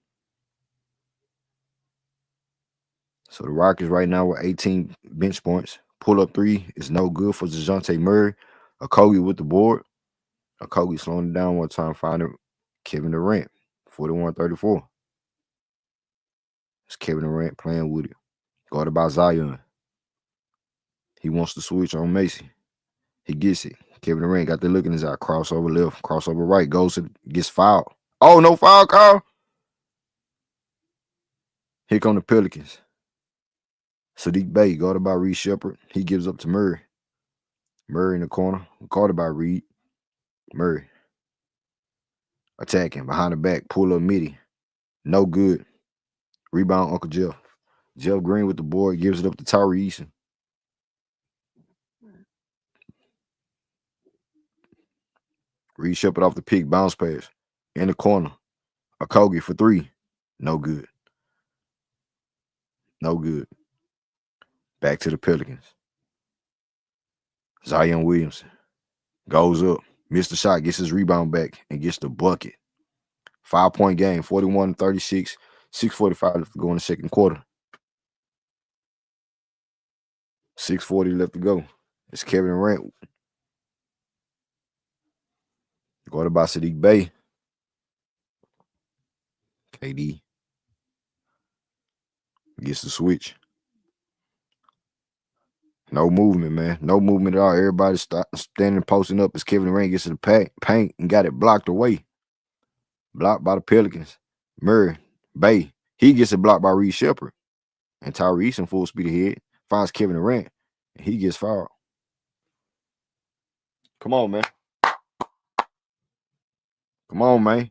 Speaker 1: So the Rockets right now with 18 bench points. Pull-up three is no good for Dejounte Murray. Okogie with the board. Okogie slowing it down one time, finding Kevin Durant, 41-34. It's Kevin Durant playing with it. Guarded by Zion. He wants to switch on Macy. He gets it. Kevin Durant got the look in his eye. Crossover left, crossover right. Gets fouled. Oh, no foul call. Here come the Pelicans. Saddiq Bey, guarded by Reed Sheppard. He gives up to Murray. Murray in the corner, guarded by Reed. Murray. Attacking, behind the back, pull up midi. No good. Rebound, Uncle Jeff. Jeff Green with the board, gives it up to Tari Eason. Reed Sheppard off the pick, bounce pass. In the corner. Okogie for three. No good. No good. Back to the Pelicans. Zion Williamson goes up. Missed the shot, gets his rebound back, and gets the bucket. 5-point game, 41-36. 6:45 left to go in the second quarter. 6:40 left to go. It's Kevin Durant. Guarded by Saddiq Bey. KD gets the switch. No movement, man. No movement at all. Everybody standing, posting up as Kevin Durant gets to the paint and got it blocked away. Blocked by the Pelicans. Murray, Bey. He gets it blocked by Reed Sheppard. And Tari Eason full speed ahead. Finds Kevin Durant. And he gets fouled. Come on, man. Come on, man.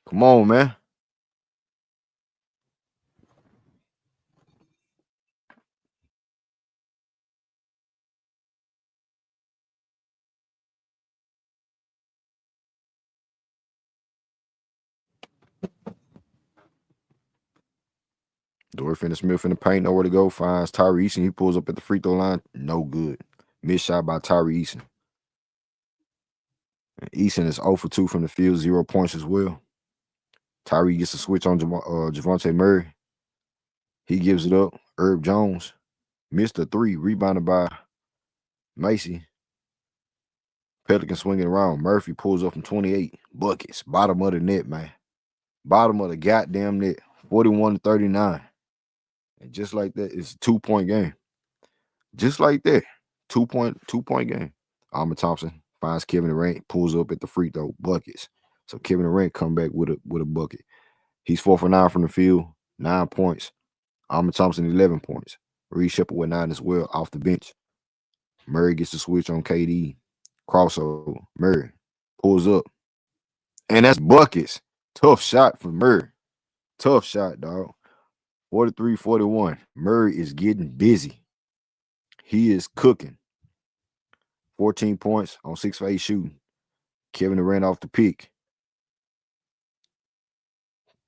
Speaker 1: Come on, man. Dorian Finney-Smith in the paint, nowhere to go. Finds Tari Eason. He pulls up at the free throw line. No good. Missed shot by Tari Eason. And Eason is 0 for 2 from the field, 0 points as well. Tyree gets a switch on Javonte Murray. He gives it up. Herbert Jones missed a three, rebounded by Macy. Pelicans swinging around. Murphy pulls up from 28. Buckets. Bottom of the net, man. Bottom of the goddamn net. 41-39. And just like that, it's a 2-point game. Just like that. 2-point game. Amen Thompson finds Kevin Durant, pulls up at the free throw. Buckets. So Kevin Durant come back with a bucket. He's 4 for 9 from the field, 9 points. Amen Thompson, 11 points. Reed Sheppard with 9 as well off the bench. Murray gets the switch on KD. Crossover. Murray pulls up. And that's buckets. Tough shot for Murray. Tough shot, dog. 43-41. Murray is getting busy. He is cooking. 14 points on 6 for 8 shooting. Kevin Durant off the pick.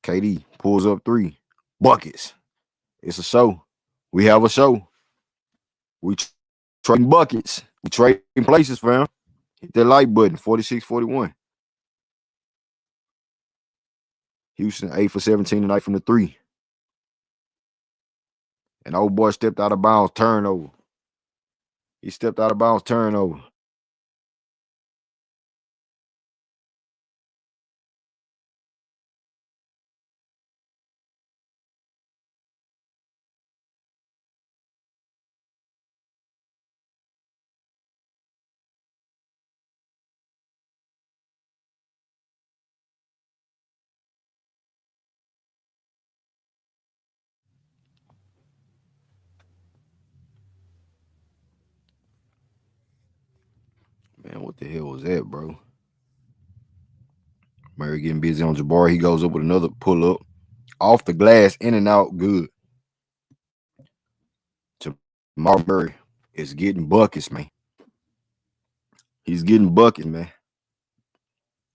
Speaker 1: KD pulls up 3. Buckets. It's a show. We have a show. We trading buckets. We trading places, fam. Hit that like button. 46-41. Houston 8 for 17 tonight from the 3. And old boy stepped out of bounds. Turnover. He stepped out of bounds. Turnover. Man, what the hell was that, bro? Murray getting busy on Jabari. He goes up with another pull-up. Off the glass, in and out, good. Jamal Murray is getting buckets, man. He's getting buckets, man.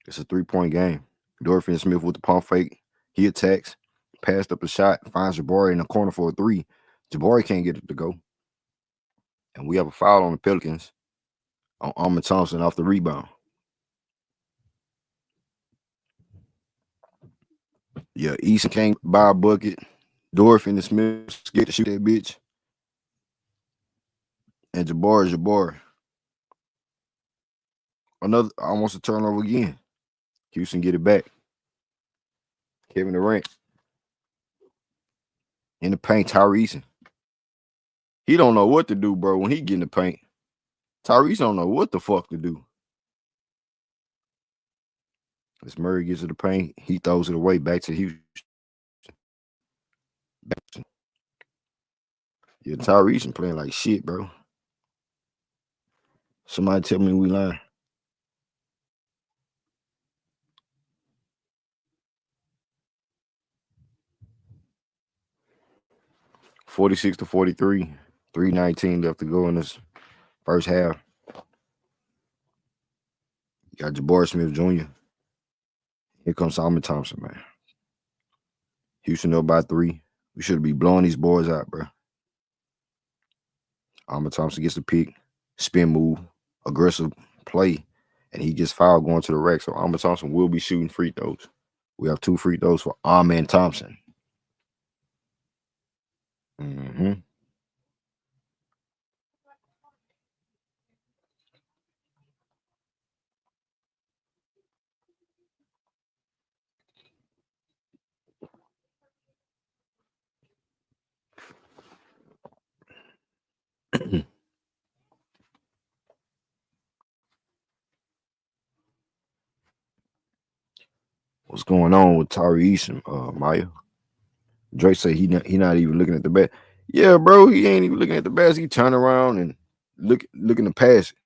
Speaker 1: It's a 3-point game. Dorian Finney-Smith with the pump fake. He attacks. Passed up a shot. Finds Jabari in the corner for a 3. Jabari can't get it to go. And we have a foul on the Pelicans on Amen Thompson off the rebound. Yeah, Eason can't buy a bucket. Dorian Finney-Smith scared to shoot that bitch. And Jabari. Another almost a turnover again. Houston get it back. Kevin Durant. In the paint, Tari Eason. He don't know what to do, bro, when he get in the paint. Tari Eason don't know what the fuck to do. As Murray gets to the paint, he throws it away back to Houston. Yeah, Tari Eason playing like shit, bro. Somebody tell me we lying. (46-43), 3:19 left to go in this first half. You got Jabari Smith Jr. Here comes Amen Thompson, man. Houston up by 3. We should be blowing these boys out, bro. Amen Thompson gets the pick, spin move, aggressive play, and he gets fouled going to the rack. So Amen Thompson will be shooting free throws. We have 2 free throws for Amen Thompson. What's going on with Tari Eason, Maya? Drake say he not even looking at the bat. Yeah, bro, he ain't even looking at the bats. He turn around and looking to pass it.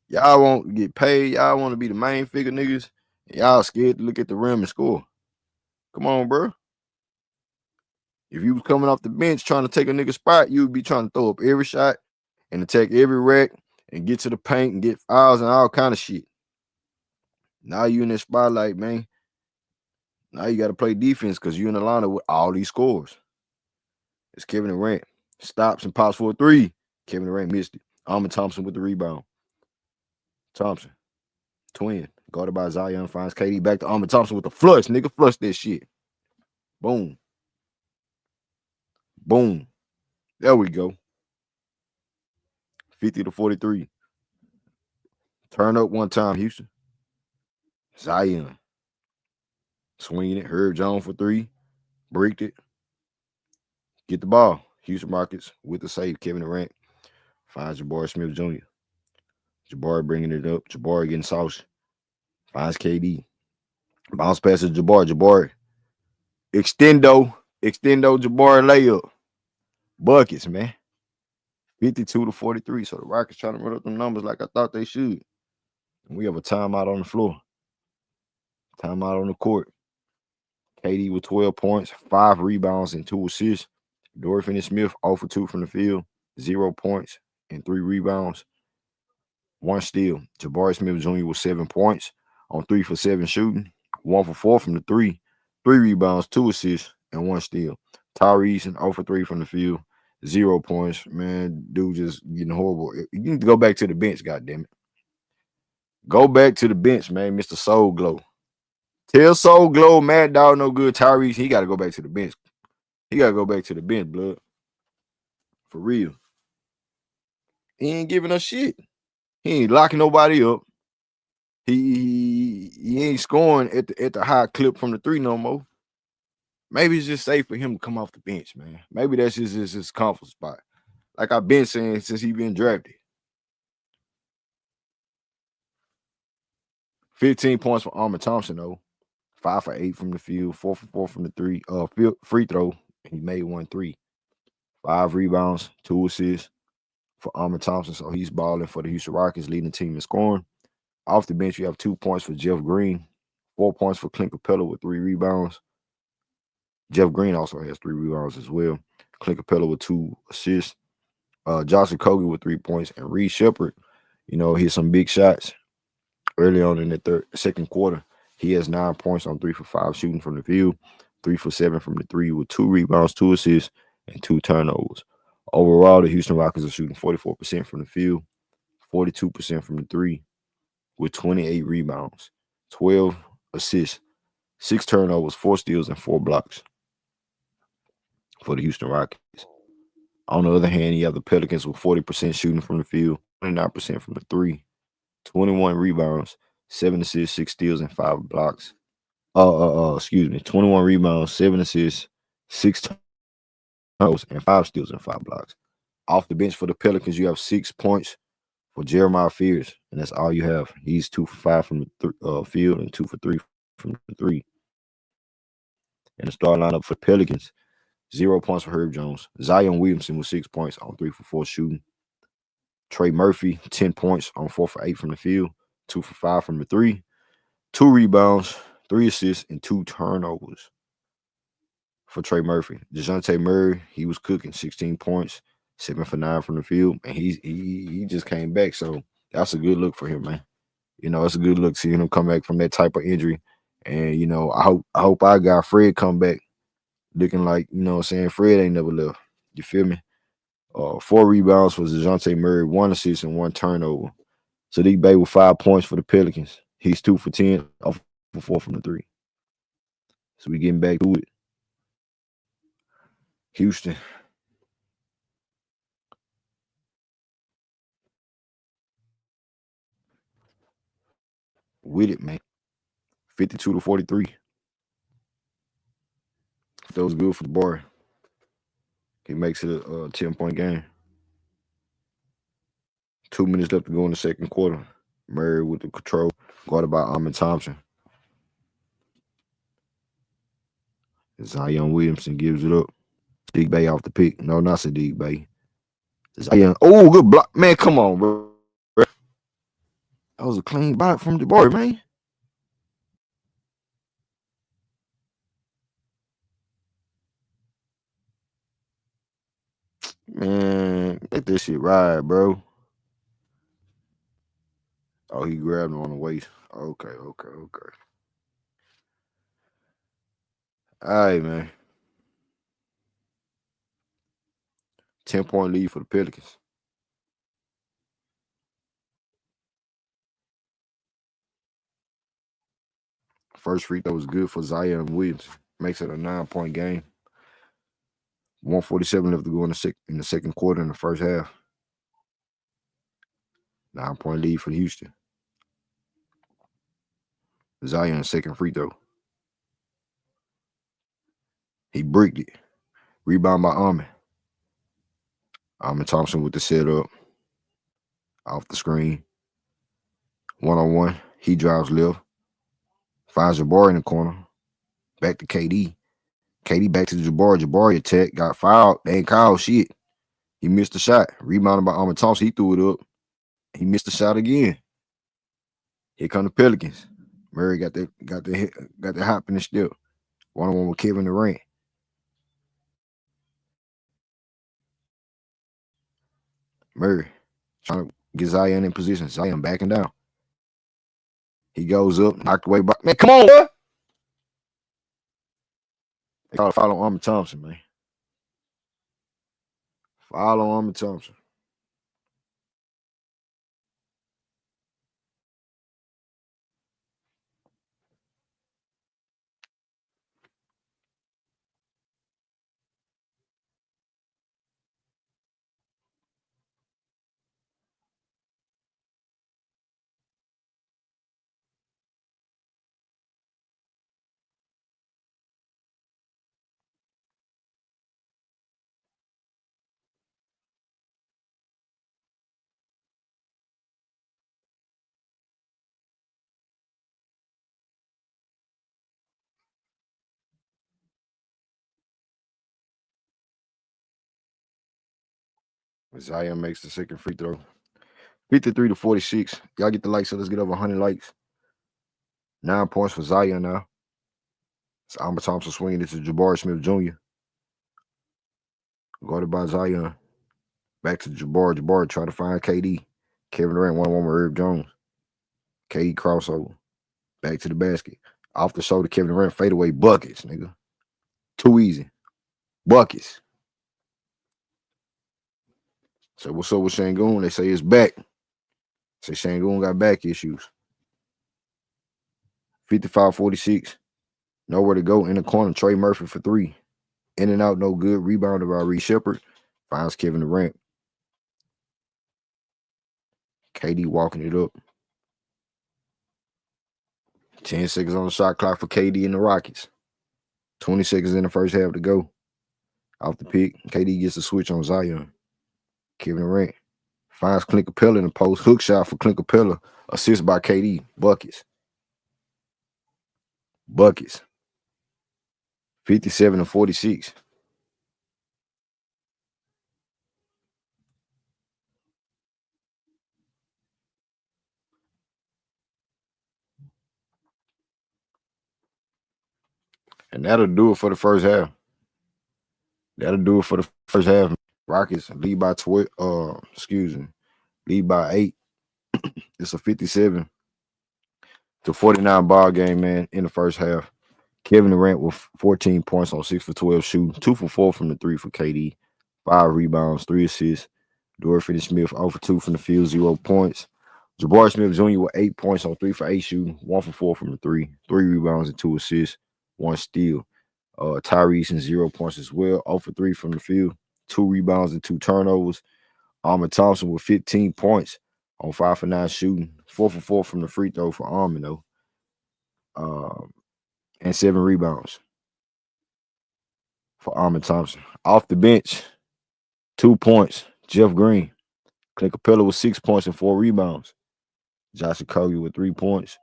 Speaker 1: Y'all won't get paid. Y'all want to be the main figure niggas. Y'all scared to look at the rim and score. Come on, bro. If you was coming off the bench trying to take a nigga spot, you would be trying to throw up every shot and attack every rack and get to the paint and get fouls and all kind of shit. Now you in the spotlight, man. Now you got to play defense because you in the lineup with all these scores. It's Kevin Durant. Stops and pops for a 3. Kevin Durant missed it. Amen Thompson with the rebound. Thompson. Twin. Guarded by Zion. Finds KD back to Amen Thompson with the flush. Nigga, flush that shit. Boom. Boom. There we go. 50-43. Turn up one time, Houston. Zion. Swinging it. Herb Jones for 3. Breaked it. Get the ball. Houston Rockets with the save. Kevin Durant finds Jabari Smith Jr. Jabari bringing it up. Jabari getting saucy. Finds KD. Bounce pass to Jabari. Jabari. Extendo. Jabari layup. Buckets, man. 52-43. So the Rockets trying to run up them numbers like I thought they should. And we have a timeout on the floor. Timeout on the court. KD with 12 points, 5 rebounds, and 2 assists. Dorian Finney-Smith 0 for 2 from the field, 0 points and 3 rebounds, 1 steal. Jabari Smith Jr. with 7 points on 3 for 7 shooting, 1 for 4 from the 3, 3 rebounds, 2 assists, and 1 steal. Tari Eason 0 for 3 from the field, 0 points. Man, dude just getting horrible. You need to go back to the bench, goddammit. Go back to the bench, man, Mr. Soul Glow. Tell Soul Glow, Mad Dog no good. Tari Eason, he got to go back to the bench. He got to go back to the bench, blood. For real. He ain't giving us shit. He ain't locking nobody up. He ain't scoring at the high clip from the 3 no more. Maybe it's just safe for him to come off the bench, man. Maybe that's just his comfort spot. Like I've been saying since he been drafted. 15 points for Amen Thompson, though. 5 for 8 from the field, 4 for 4 from the 3 free throw. He made 1 3. 5 rebounds, 2 assists for Amen Thompson. So he's balling for the Houston Rockets, leading the team in scoring. Off the bench, you have 2 points for Jeff Green, 4 points for Clint Capela with 3 rebounds. Jeff Green also has 3 rebounds as well. Clint Capela with 2 assists. Josh Okogie with 3 points. And Reed Sheppard, hit some big shots early on in the second quarter. He has 9 points on 3 for 5 shooting from the field, 3 for 7 from the 3 with 2 rebounds, 2 assists, and 2 turnovers. Overall, the Houston Rockets are shooting 44% from the field, 42% from the three, with 28 rebounds, 12 assists, 6 turnovers, 4 steals, and 4 blocks for the Houston Rockets. On the other hand, you have the Pelicans with 40% shooting from the field, 29% from the three, 21 rebounds, 7 assists, 6 steals, and 5 blocks. 21 rebounds, 7 assists, 6 turnovers, and 5 steals and 5 blocks. Off the bench for the Pelicans, you have 6 points for Jeremiah Fears, and that's all you have. He's 2 for 5 from the field and 2 for 3 from the three. And the starting lineup for the Pelicans, 0 points for Herb Jones. Zion Williamson with 6 points on 3 for 4 shooting. Trey Murphy, 10 points on 4 for 8 from the field, 2 for 5 from the three, 2 rebounds, 3 assists, and 2 turnovers for Trey Murphy. Dejounte Murray, he was cooking, 16 points, 7 for 9 from the field, and he just came back. So that's a good look for him, man. You know, it's a good look seeing him come back from that type of injury. And, you know, I hope our guy Fred come back looking like, you know what I'm saying, Fred ain't never left. You feel me? 4 rebounds for Dejounte Murray, 1 assist, and 1 turnover. Saddiq Bey with 5 points for the Pelicans. He's 2 for 10 off for 4 from the three. So we getting back to it. Houston. With it, man. 52-43. That was good for the boy. He makes it a 10-point game. 2 minutes left to go in the second quarter. Murray with the control, guarded by Amen Thompson. Zion Williamson gives it up. Saddiq Bey off the pick. No, not Saddiq Bey. Zion. Oh, good block. Man, come on, bro. That was a clean block from Jabari, man. Man, let this shit ride, bro. Oh, he grabbed him on the waist. Okay. All right, man. 10-point lead for the Pelicans. First free throw was good for Zion Williamson. Makes it a 9-point game. 1:47 left to go in the second quarter in the first half. 9-point lead for Houston. Zion second free throw. He bricked it. Rebound by Amen. Amen Thompson with the setup. Off the screen. 1-on-1. He drives left. Finds Jabari in the corner. Back to KD. KD back to Jabari. Jabari attack. Got fouled. They ain't called shit. He missed the shot. Rebounded by Amen Thompson. He threw it up. He missed the shot again. Here come the Pelicans. Murray got the hop in the step. 1-on-1 with Kevin Durant. Murray trying to get Zion in position. Zion backing down. He goes up, knocked away by man. Come on, boy. They call it foul on Amen Thompson, man. Foul on Amen Thompson. Zion makes the second free throw. 53-46. Y'all get the likes, so let's get over 100 likes. 9 points for Zion now. It's Amen Thompson swinging it to Jabari Smith Jr. Guarded by Zion. Back to Jabari. Jabari trying to find KD. Kevin Durant 1-on-1 with Herb Jones. KD crossover. Back to the basket. Off the shoulder, Kevin Durant fadeaway buckets, nigga. Too easy. Buckets. So what's up with Sengun? They say it's back. Say Sengun got back issues. 55-46. Nowhere to go in the corner. Trey Murphy for 3. In and out, no good. Rebounded by Reed Sheppard. Finds Kevin Durant. KD walking it up. 10 seconds on the shot clock for KD and the Rockets. 20 seconds in the first half to go. Off the pick, KD gets a switch on Zion. Kevin Durant finds Clint Capela in the post. Hook shot for Clint Capela. Assist by KD. Buckets. 57-46. And that'll do it for the first half. Rockets lead by 12. Lead by 8. It's a 57-49 ball game, man, in the first half. Kevin Durant with 14 points on 6 for 12 shooting, 2 for 4 from the 3 for KD, 5 rebounds, 3 assists. Dorian Finney-Smith 0 for 2 from the field, 0 points. Jabari Smith Jr. with 8 points on 3 for 8 shooting, 1 for 4 from the 3, 3 rebounds and 2 assists, 1 steal. Tari Eason 0 points as well, 0 for 3 from the field, 2 rebounds and 2 turnovers. Amen Thompson with 15 points on 5 for 9 shooting, 4 for 4 from the free throw for Amen though. And 7 rebounds for Amen Thompson. Off the bench, 2 points, Jeff Green. Clint Capela with 6 points and 4 rebounds. Josh Okogie with 3 points.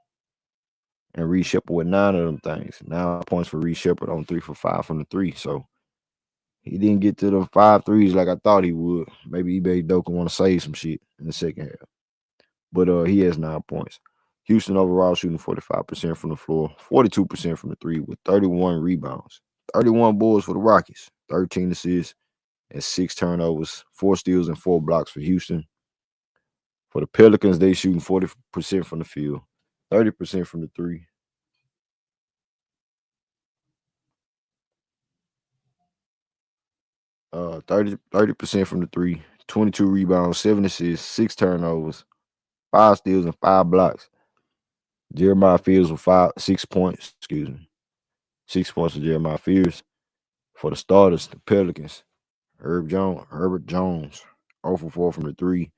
Speaker 1: And Reed Sheppard with 9 of them things. 9 points for Reed Sheppard on 3 for 5 from the 3. So he didn't get to the 5 threes like I thought he would. Maybe Ime Udoka want to save some shit in the second half. But he has 9 points. Houston overall shooting 45% from the floor, 42% from the 3 with 31 rebounds. 31 boards for the Rockets, 13 assists and 6 turnovers, 4 steals and 4 blocks for Houston. For the Pelicans, they shooting 40% from the field, 30% from the 3. Uh, 30% from the 3, 22 rebounds, 7 assists, 6 turnovers, 5 steals and 5 blocks. Jeremiah Fields with 6 points. 6 points for Jeremiah Fields. For the starters, the Pelicans, Herbert Jones, 0 for 4 from the 3,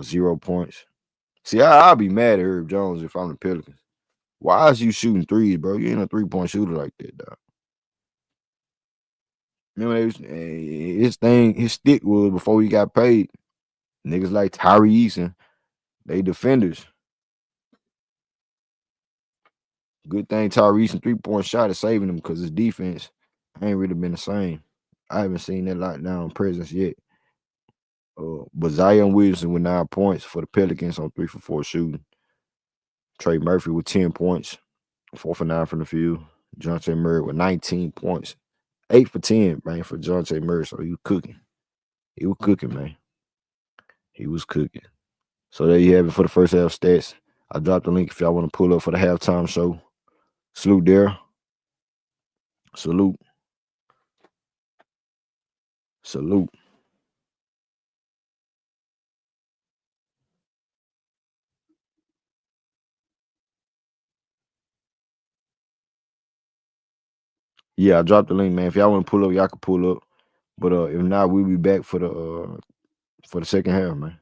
Speaker 1: 0 points. See, I'll be mad at Herbert Jones if I'm the Pelicans. Why is you shooting threes, bro? You ain't a 3-point shooter like that, dog. Remember, his stick was before he got paid. Niggas like Tari Eason, they defenders. Good thing Tari Eason 3-point shot is saving him because his defense ain't really been the same. I haven't seen that lockdown presence yet. But Zion Williamson with 9 points for the Pelicans on 3 for 4 shooting. Trey Murphy with 10 points, 4 for 9 from the field. Dejounte Murray with 19 points, 8 for 10, man, for Dejounte Murray. So he was cooking. He was cooking, man. He was cooking. So there you have it for the first half stats. I dropped the link if y'all want to pull up for the halftime show. Salute there. Salute. Yeah, I dropped the link, man. If y'all want to pull up, y'all can pull up. But if not, we'll be back for the second half, man.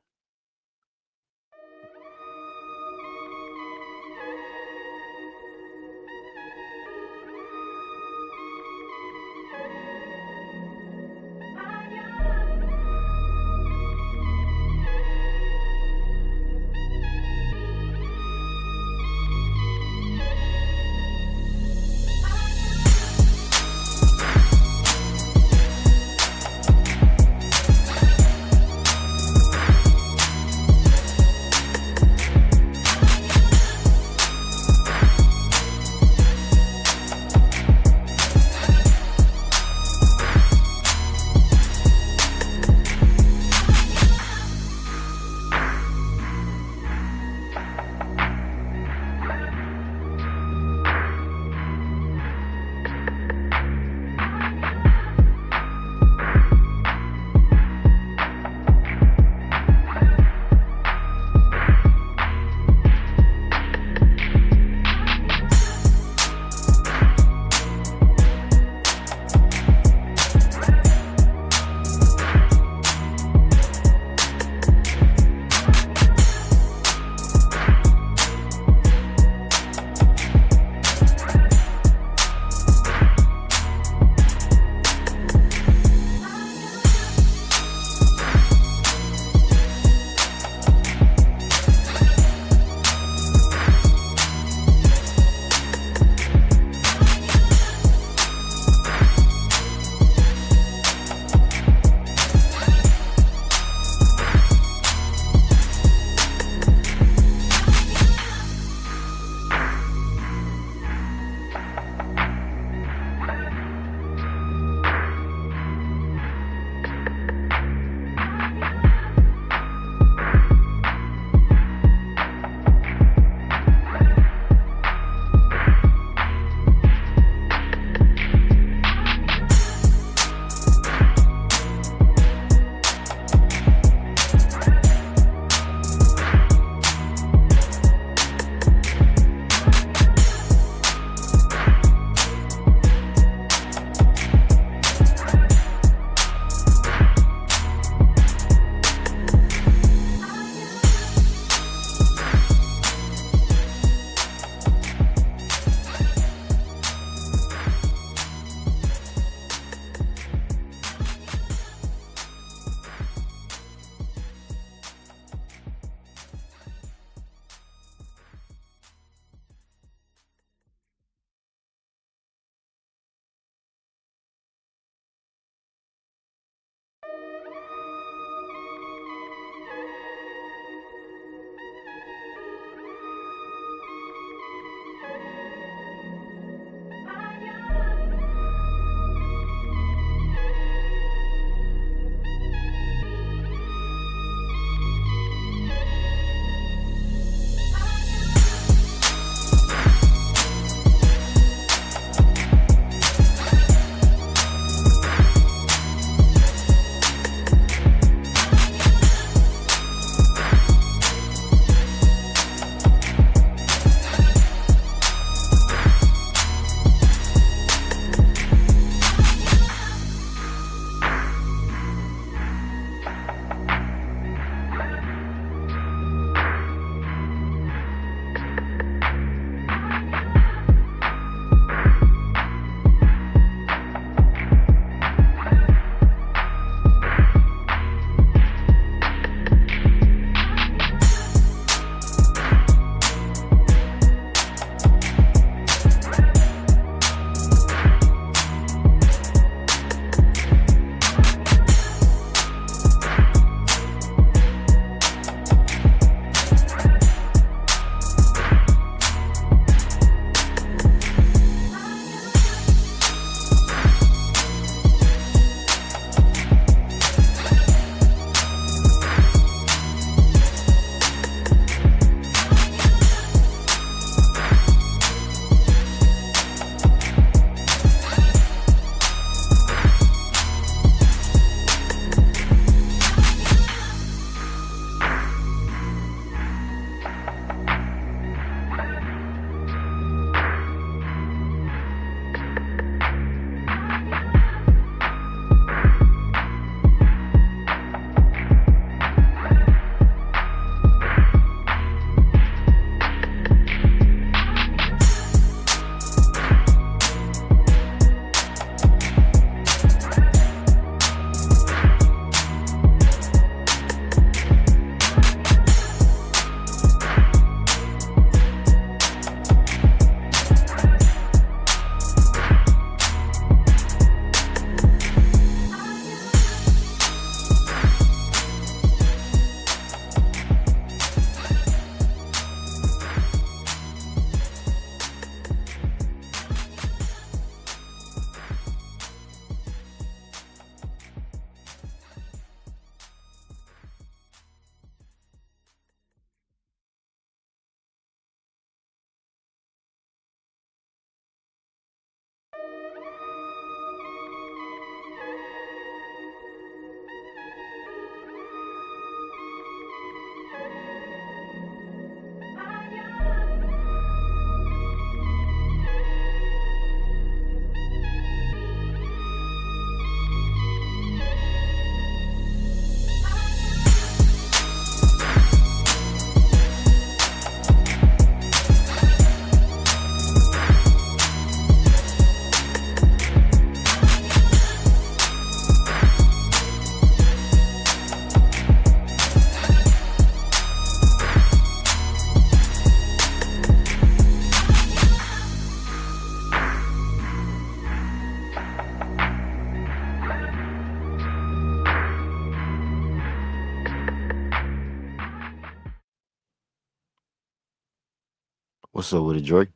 Speaker 1: What's up with it, Drake?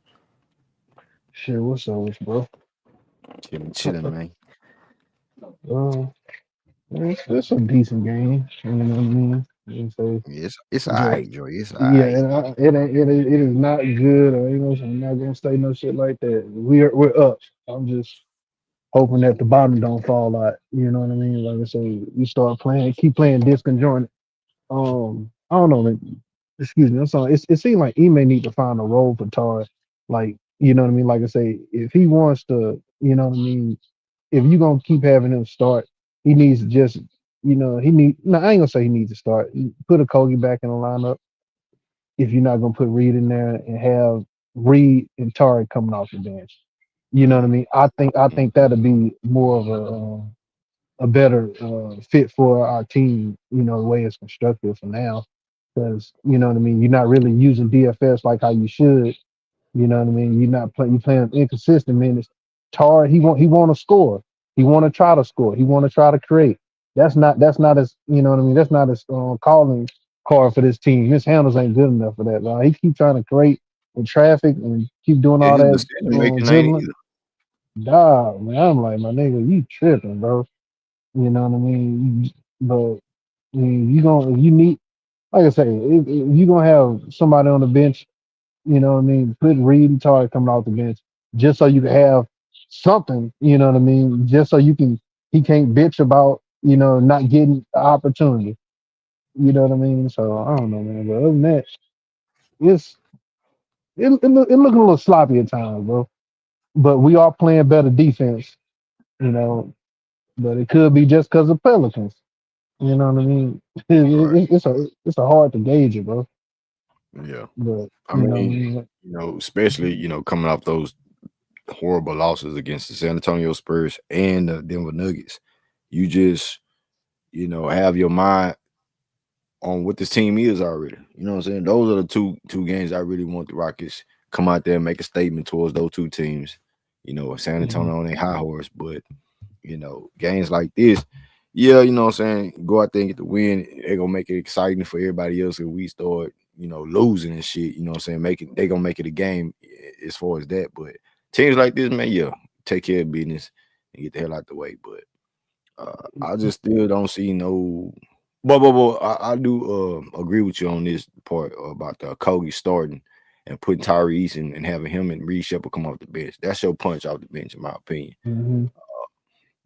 Speaker 3: Shit, what's up, bro?
Speaker 1: Chilling, man.
Speaker 3: Uh, it's a decent game. You know what I mean? And so,
Speaker 1: It's
Speaker 3: so
Speaker 1: alright, Joy. It's
Speaker 3: yeah,
Speaker 1: alright.
Speaker 3: it is not good. Or you know, so I'm not gonna say no shit like that. We're up. I'm just hoping that the bottom don't fall out. You know what I mean? Like I say, you start playing, keep playing disconjointed. I don't know. Man. Excuse me. I'm sorry. It seems like he may need to find a role for Tar. Like, you know what I mean? Like I say, if he wants to, you know what I mean? If you're gonna keep having him start, he needs to just, he need. No, I ain't gonna say he needs to start. Put a Kogi back in the lineup if you're not gonna put Reed in there and have Reed and Tari coming off the bench. You know what I mean? I think that'd be more of a better fit for our team. You know, the way it's constructed for now, because you know what I mean. You're not really using DFS like how you should. You know what I mean? You're not playing. You playing inconsistent minutes. Tar, he want to score. He want to try to score. He want to try to create. That's not as you know what I mean. That's not as calling card for this team. His handles ain't good enough for that. He keep trying to create in traffic and keep doing
Speaker 1: Yeah,
Speaker 3: all
Speaker 1: his
Speaker 3: that
Speaker 1: decision making ain't
Speaker 3: dribbling.
Speaker 1: either.
Speaker 3: Dog, man, I'm like my nigga, you tripping, bro. You know what I mean? But I mean, you need like I say, if you gonna have somebody on the bench, you know what I mean, put Reed and Tari coming off the bench just so you can have something, you know what I mean, just so you can he can't bitch about, not getting the opportunity. You know what I mean? So I don't know, man. But other than that, it's it looking a little sloppy at times, bro. But we are playing better defense, you know. But it could be just because of Pelicans. You know what I mean?
Speaker 1: Right.
Speaker 3: It's a hard to gauge it, bro.
Speaker 1: Yeah.
Speaker 3: But
Speaker 1: I mean, especially, coming off those horrible losses against the San Antonio Spurs and the Denver Nuggets, you just, have your mind on what this team is already. You know what I'm saying? Those are the two games I really want the Rockets come out there and make a statement towards those two teams. San
Speaker 3: Mhm.
Speaker 1: Antonio on their high horse, but games like this, yeah, you know what I'm saying, go out there and get the win. They're gonna make it exciting for everybody else if we start, losing and shit, you know what I'm saying, they gonna make it a game as far as that. But teams like this, man, yeah, take care of business and get the hell out the way. But I just still don't see no. But I do agree with you on this part about the Okogie starting and putting Tari Eason and having him and Reed Sheppard come off the bench. That's your punch off the bench, in my opinion.
Speaker 3: Mhm.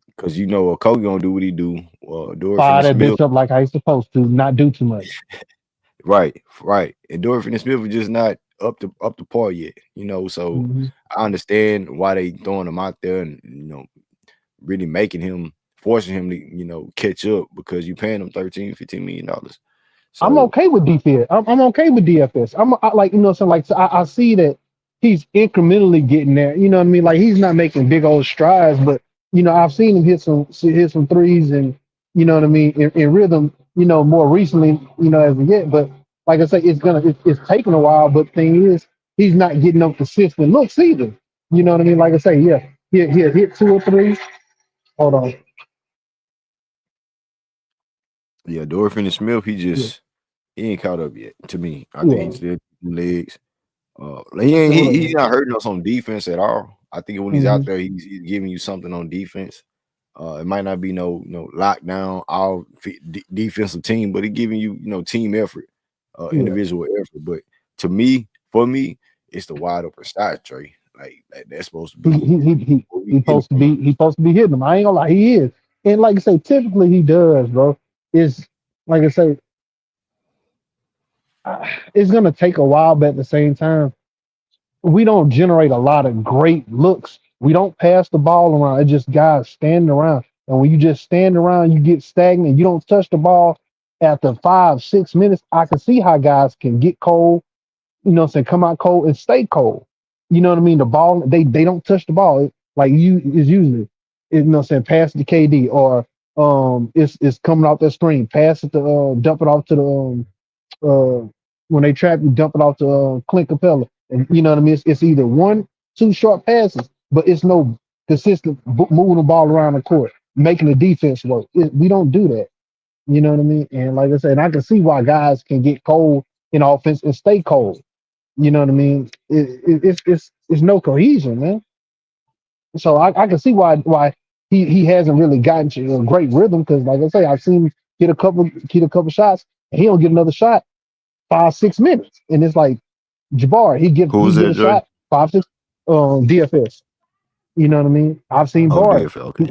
Speaker 1: Because Okogie gonna do what he do. Dorian
Speaker 3: Fire that
Speaker 1: Finney-Smith,
Speaker 3: bitch up like I supposed to, not do too much.
Speaker 1: right. And Dorian Finney-Smith is just not up to par yet. So
Speaker 3: Hmm.
Speaker 1: I understand why they throwing him out there and really forcing him to catch up because you paying him $13-15 million.
Speaker 3: I'm
Speaker 1: So
Speaker 3: okay with DFS. I'm okay with DFS. Like so like so I see that he's incrementally getting there. You know what I mean? Like he's not making big old strides, but I've seen him hit some threes and you know what I mean in rhythm. More recently, as we get. But like I say, it's taking a while. But the thing is, he's not getting up consistent looks either. You know what I mean? Like I say, yeah, he hit two or three. Hold on.
Speaker 1: yeah, Dorian Finney-Smith,
Speaker 3: Yeah.
Speaker 1: he ain't caught up yet to me. I think he's
Speaker 3: Yeah.
Speaker 1: still legs. He ain't
Speaker 3: Hold
Speaker 1: he's
Speaker 3: on.
Speaker 1: not hurting us on defense at all. I think when he's out
Speaker 3: Hmm.
Speaker 1: there, he's giving you something on defense. It might not be no lockdown all defensive team, but he giving you team effort,
Speaker 3: Yeah.
Speaker 1: individual effort. But for me, it's the wide open shot, Trey. Like that's supposed to
Speaker 3: He
Speaker 1: be
Speaker 3: he he he
Speaker 1: what we
Speaker 3: he
Speaker 1: getting
Speaker 3: supposed to
Speaker 1: from him.
Speaker 3: be hitting them. I ain't gonna lie, he is. And like I say, typically he does, bro. It's like I say, it's gonna take a while, but at the same time, we don't generate a lot of great looks. We don't pass the ball around. It's just guys standing around. And when you just stand around, you get stagnant. You don't touch the ball after 5, 6 minutes. I can see how guys can get cold, come out cold and stay cold. You know what I mean? The ball, they don't touch the ball. Like is usually, pass it to KD or it's coming off that screen, pass it to dump it off to the when they trap you, dump it off to Clint Capela. And you know what I mean? It's either one, two short passes, but it's no consistent moving the ball around the court, making the defense work. We don't do that. You know what I mean? And like I said, I can see why guys can get cold in offense and stay cold. You know what I mean? It's no cohesion, man. So I can see why he hasn't really gotten to a great rhythm because, like I say, I've seen him get a couple shots, and he don't get another shot 5-6 minutes, and it's like Jabari,
Speaker 1: Who
Speaker 3: he
Speaker 1: was
Speaker 3: get
Speaker 1: that,
Speaker 3: a
Speaker 1: Dre?
Speaker 3: shot 5-6 DFS. You know what I mean? I've seen
Speaker 1: Oh,
Speaker 3: Bard.
Speaker 1: DFL. Okay.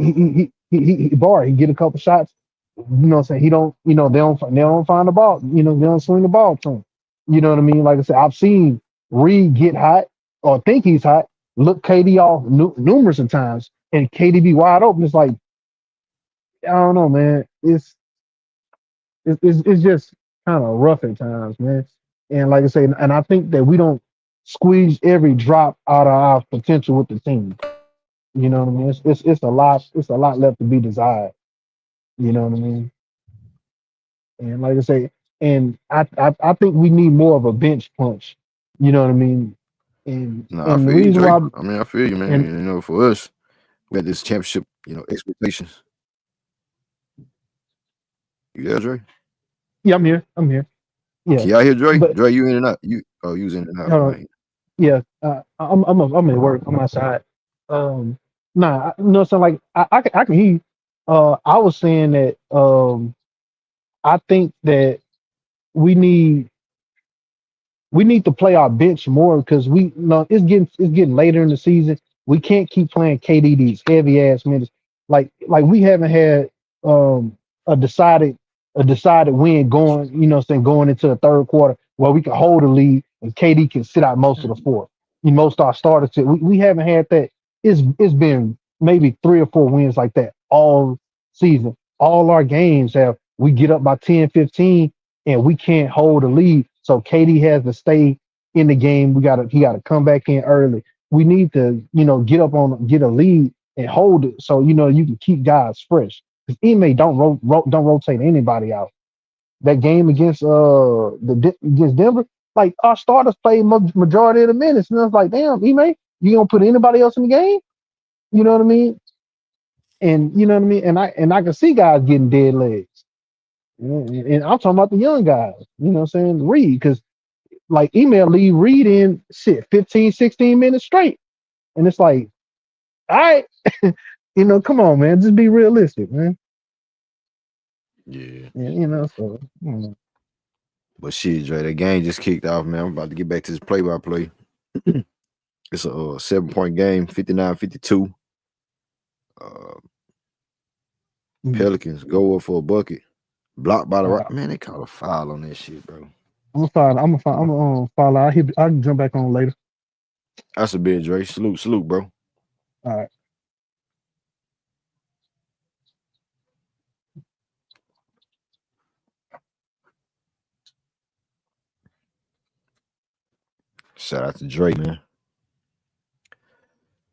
Speaker 3: Bard. He get a couple shots. You know what I'm saying? He don't. You know they don't find the ball. You know they don't swing the ball to him. You know what I mean? Like I said, I've seen Reed get hot or think he's hot. Look KD off numerous of times, and KD be wide open. It's like I don't know, man. It's just kind of rough at times, man. And like I say, and I think that we don't squeeze every drop out of our potential with the team. You know what I mean? It's a lot left to be desired. You know what I mean? And like I say, and I think we need more of a bench punch. You know what I mean?
Speaker 1: No, I
Speaker 3: And the
Speaker 1: feel you,
Speaker 3: reason
Speaker 1: Dre.
Speaker 3: why
Speaker 1: I mean, I feel you, man.
Speaker 3: and
Speaker 1: You know, for us, we had this championship, expectations. You there, Dre?
Speaker 3: yeah, I'm here. Yeah,
Speaker 1: Can y'all hear Dre?
Speaker 3: but
Speaker 1: Dre, you in and out. You was in and out,
Speaker 3: uh,
Speaker 1: man.
Speaker 3: yeah, I'm at work. I'm outside. Nah, you know, so like I can hear you. I was saying that I think that we need we need to play our bench more because it's getting later in the season. We can't keep playing KD these heavy ass minutes. Like we haven't had um a decided win going, you know what I'm saying, going into the third quarter where we can hold a lead and KD can sit out most of the fourth. Most of our starters we haven't had that. It's been maybe 3 or 4 wins like that all season. All our games have we get up by 10, 15 and we can't hold a lead. So KD has to stay in the game. He gotta come back in early. We need to, get a lead and hold it so you can keep guys fresh. Because Ime don't rotate anybody out. That game against against Denver, like our starters played majority of the minutes, and I was like, damn, Ime, you don't put anybody else in the game? You know what I mean? And you know what I mean? And I can see guys getting dead legs. And I'm talking about the young guys, you know what I'm saying? Reed, because like email leave Reed in 15, 16 minutes straight. And it's like, all right, come on, man. Just be realistic, man.
Speaker 1: Yeah.
Speaker 3: So
Speaker 1: But shit, Dre, that game just kicked off, man. I'm about to get back to this play-by-play. It's a 7-point game, 59-52. Pelicans go up for a bucket. Blocked by the right. Man, they caught a foul on that shit, bro.
Speaker 3: I'm gonna follow. I can jump back on later.
Speaker 1: That's a bit, Dre. Salute, bro.
Speaker 3: All right.
Speaker 1: Shout out to Dre, man.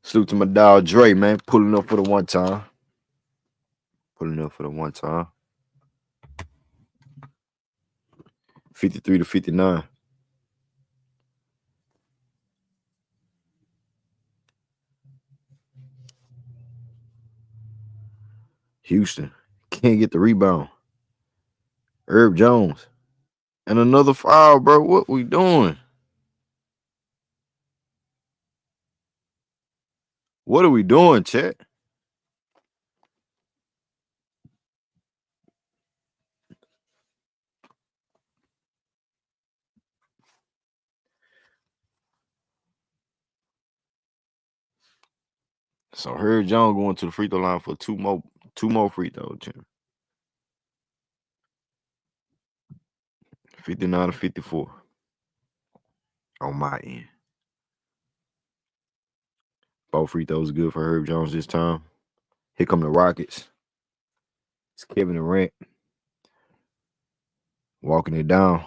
Speaker 1: Salute to my dog Dre, man. Pulling up for the one time. 53-59. Houston can't get the rebound. Herbert Jones. And another foul, bro. What we doing? What are we doing, chat? So Herbert Jones going to the free throw line for two more free throws, Jim. 59-54 on my end. Both free throws good for Herbert Jones this time. Here come the Rockets. It's Kevin Durant walking it down.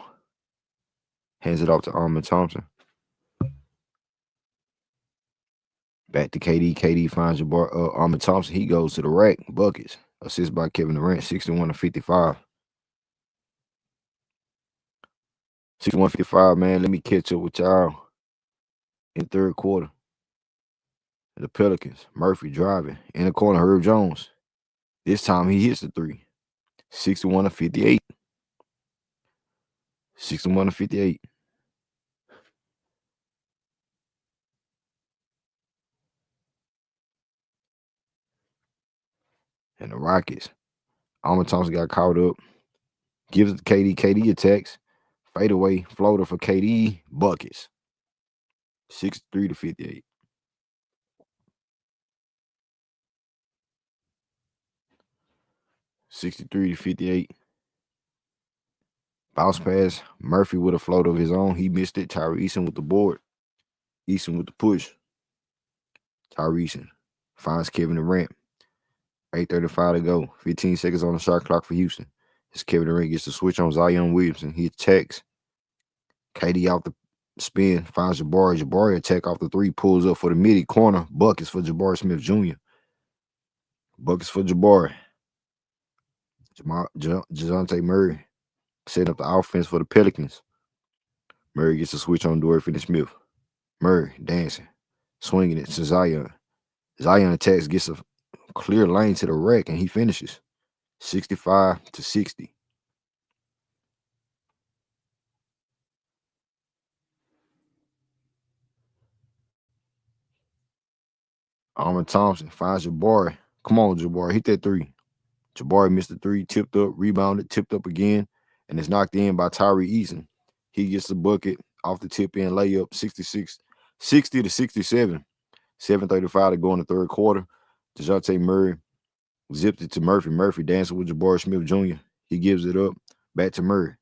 Speaker 1: Hands it off to Amen Thompson. Back to KD. KD finds Amen Thompson. He goes to the rack. Buckets. Assist by Kevin Durant. 61-55. 61-55, man. Let me catch up with y'all in third quarter. The Pelicans. Murphy driving. In the corner, Herb Jones. This time he hits the three. 61-58. 61-58. And the Rockets. Amen Thompson got caught up. Gives it to KD. KD attacks. Fadeaway floater for KD. Buckets. 63-58. (63-58). Bounce pass. Murphy with a float of his own. He missed it. Tari Eason with the board. Eason with the push. Tari Eason finds Kevin Durant. 8:35 to go. 15 seconds on the shot clock for Houston. As Kevin Durant gets the switch on Zion Williamson. He attacks. KD out the spin. Finds Jabari. Jabari attack off the three. Pulls up for the midi corner. Buckets for Jabari Smith Jr. Buckets for Jabari. Dejounte Murray setting up the offense for the Pelicans. Murray gets a switch on Dorian Finney-Smith. Murray dancing. Swinging it to Zion. Zion attacks, gets a clear lane to the rack, and he finishes 65-60. Amen Thompson finds Jabari. Come on, Jabari. Hit that three. Jabari missed the three, tipped up, rebounded, tipped up again, and it's knocked in by Tari Eason. He gets the bucket off the tip-in layup, 60-67. 7:35 to go in the third quarter. Dejounte Murray zipped it to Murphy. Murphy dancing with Jabari Smith Jr. He gives it up back to Murray.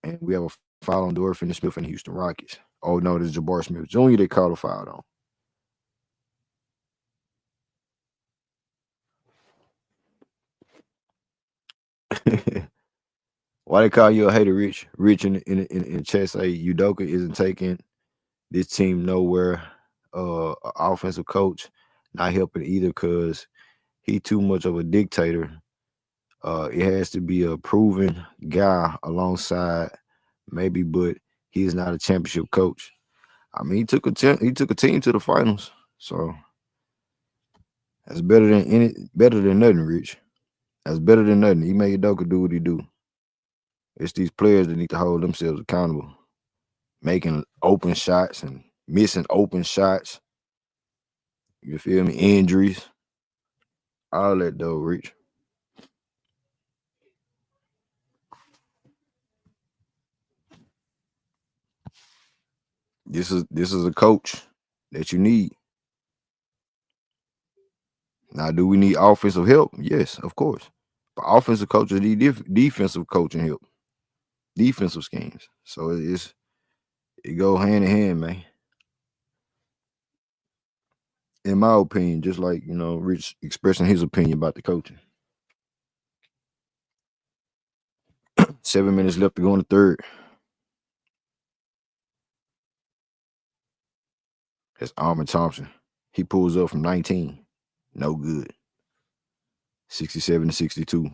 Speaker 1: And we have a foul on Dorian Finney-Smith and the Houston Rockets. Oh, no, this is Jabari Smith Jr. they called a foul on. Why they call you a hater, Rich? Rich in the chat say Udoka isn't taking this team nowhere. Offensive coach not helping either because he too much of a dictator. It has to be a proven guy alongside maybe, but he is not a championship coach. I mean, he took a team to the finals, so that's better than nothing, Rich. That's better than nothing. Ime Udoka do what he do. It's these players that need to hold themselves accountable, making open shots and missing open shots. You feel me? Injuries. All that though, Rich. This is a coach that you need. Now, do we need offensive help? Yes, of course. But offensive coaches need defensive coaching help, defensive schemes. So it go hand in hand, man. In my opinion, just like, Rich expressing his opinion about the coaching. 7 minutes left to go in the third. That's Amen Thompson. He pulls up from 19. No good. 67-62.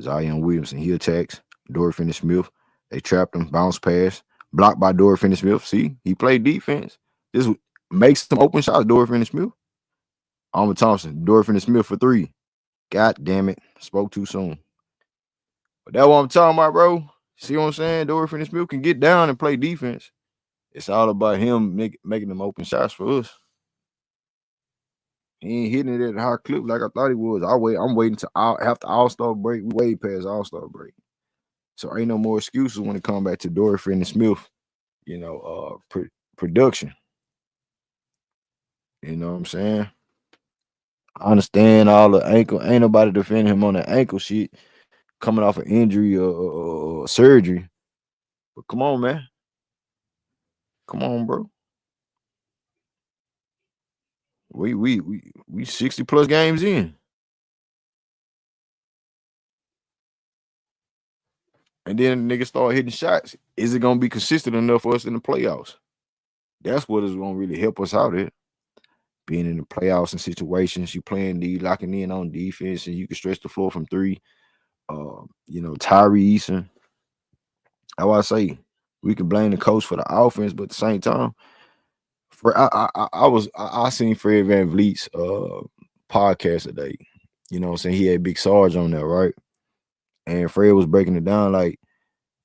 Speaker 1: Zion Williamson. He attacks. Dorian Finney-Smith. They trapped him. Bounce pass. Blocked by Dorian Finney-Smith. See, he played defense. This makes some open shots. Dorian Finney-Smith. Amen Thompson. Dorian Finney-Smith for three. God damn it. Spoke too soon. But that's what I'm talking about, bro. See what I'm saying? Dorian Finney-Smith can get down and play defense. It's all about him making them open shots for us. He ain't hitting it at a high clip like I thought he was. I'm waiting to after All-Star break. We way past All-Star break. So ain't no more excuses when it comes back to Dorian Finney-Smith, production. You know what I'm saying? I understand all the ankle. Ain't nobody defending him on the ankle shit coming off an injury or surgery. But come on, man. Come on, bro. We 60 plus games in. And then niggas start hitting shots. Is it gonna be consistent enough for us in the playoffs? That's what is gonna really help us out here. Being in the playoffs and situations, you playing locking in on defense, and you can stretch the floor from three. Tari Eason. How I say, we can blame the coach for the offense, but at the same time, I seen Fred VanVleet's podcast today. You know what I'm saying? He had Big Sarge on there, right? And Fred was breaking it down like,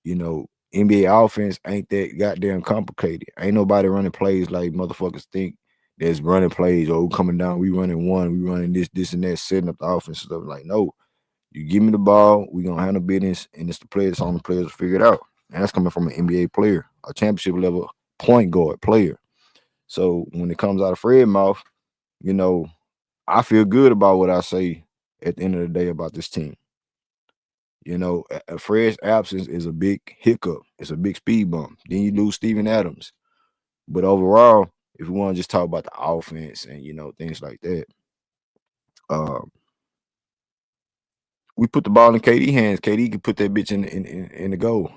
Speaker 1: NBA offense ain't that goddamn complicated. Ain't nobody running plays like motherfuckers think that's running plays or coming down. We running one, we running this, and that, setting up the offense and stuff. Like, no, you give me the ball, we gonna handle business, and it's the players on the players to figure it out. And that's coming from an NBA player, a championship level point guard player. So when it comes out of Fred's mouth, you know, I feel good about what I say at the end of the day about this team. You know, Fred's absence is a big hiccup. It's a big speed bump. Then you lose Steven Adams. But overall, if we want to just talk about the offense and, you know, things like that, we put the ball in KD hands. KD can put that bitch in the goal.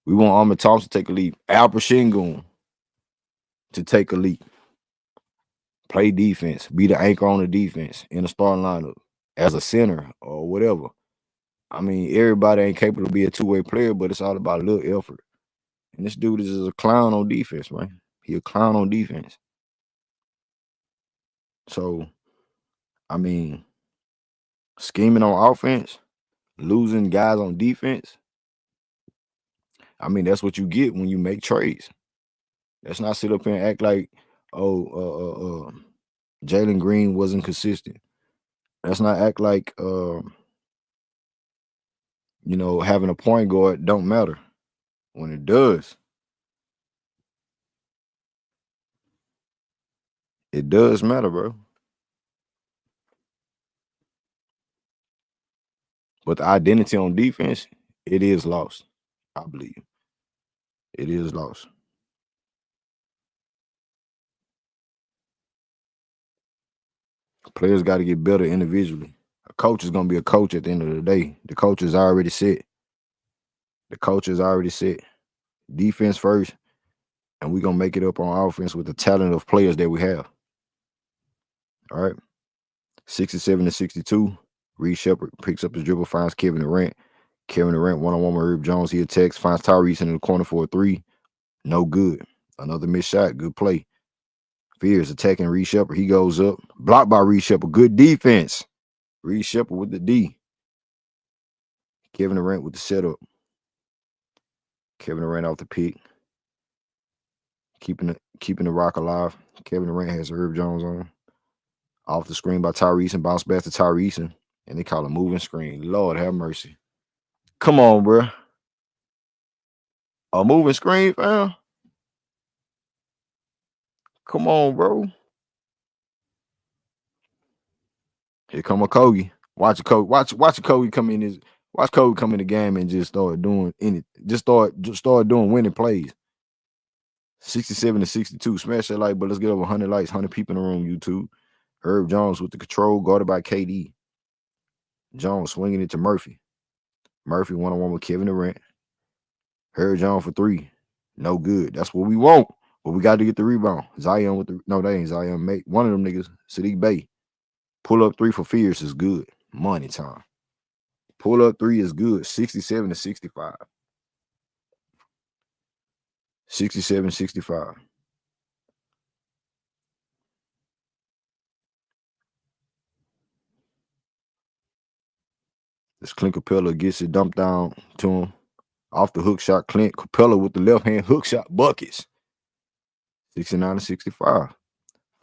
Speaker 1: We want Amen Thompson to take a leap. Alperen Sengun to take a leap. Play defense. Be the anchor on the defense in the starting lineup as a center or whatever. I mean, everybody ain't capable to be a two-way player, but it's all about a little effort. And this dude is a clown on defense, man. He a clown on defense. So, I mean, scheming on offense, losing guys on defense, I mean, that's what you get when you make trades. Let's not sit up here and act like, Jalen Green wasn't consistent. Let's not act like, you know, having a point guard don't matter when it does. It does matter, bro. But the identity on defense, it is lost. I believe it is lost. Players got to get better individually. A coach is going to be a coach at the end of the day. The coach is already set. The coach is already set. Defense first, and we're going to make it up on offense with the talent of players that we have. All right. 67-62. Reed Sheppard picks up his dribble, finds Kevin Durant. Kevin Durant one-on-one with Herb Jones. He attacks, finds Tari Eason in the corner for a three. No good. Another missed shot. Good play. Fears attacking Reed Sheppard. He goes up. Blocked by Reed Sheppard. Good defense. Reed Sheppard with the D. Kevin Durant with the setup. Kevin Durant off the pick. Keeping the rock alive. Kevin Durant has Herb Jones on him. Off the screen by Tari Eason. Bounce back to Tari Eason. And they call it moving screen. Lord have mercy. Come on, bro. A moving screen, fam? Come on, bro. Here come Okogie. Watch Okogie come in his. Watch Kobe come in the game and just start doing anything. Just start doing winning plays. 67-62. Smash that like, but let's get over 100 likes, 100 people in the room, YouTube. Herb Jones with the control, guarded by KD. Jones swinging it to Murphy. Murphy one-on-one with Kevin Durant. Herb Jones for three. No good. That's what we want. But we got to get the rebound. Zion with the. No, that ain't Zion. Mate, one of them niggas, Saddiq Bey. Pull up three for Fierce is good. Money time. Pull up three is good. 67-65. 67-65. This Clint Capela gets it dumped down to him. Off the hook shot. Clint Capela with the left hand hook shot buckets. 69-65.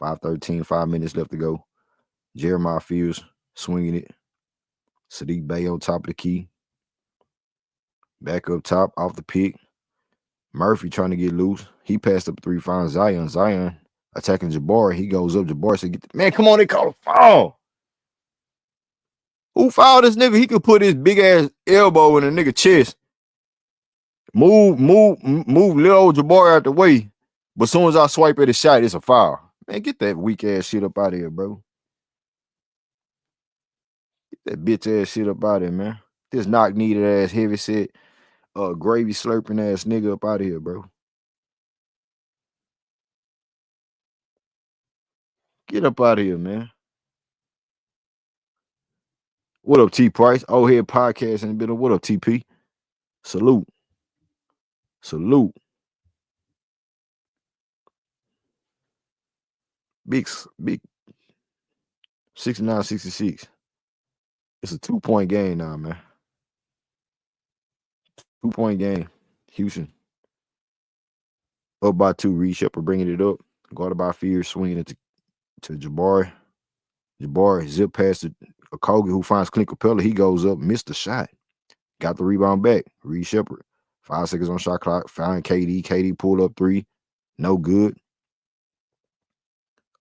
Speaker 1: 5:13, 5 minutes left to go. Jeremiah Fields swinging it. Saddiq Bey on top of the key. Back up top, off the pick. Murphy trying to get loose. He passed up three, finds Zion. Zion attacking Jabari. He goes up. Jabari said, man, come on, they call a foul. Who fouled this nigga? He could put his big ass elbow in a nigga chest. Move little old Jabari out the way. But as soon as I swipe at his shot, it's a foul. Man, get that weak ass shit up out of here, bro. Get that bitch ass shit up out of here, man. This knock needed ass heavy set, gravy slurping ass nigga up out of here, bro. Get up out of here, man. What up, T Price? Old Head Podcast in the middle. What up, TP? Salute. Big 69-66. It's a 2-point game now, man. 2-point game. Houston. Up by 2. Reed Sheppard bringing it up. Guarded by Fears, swinging it to Jabari. Jabari zip past to Okogie, who finds Clint Capela. He goes up, missed the shot. Got the rebound back. Reed Sheppard. 5 seconds on shot clock. Found KD. KD pulled up 3. No good.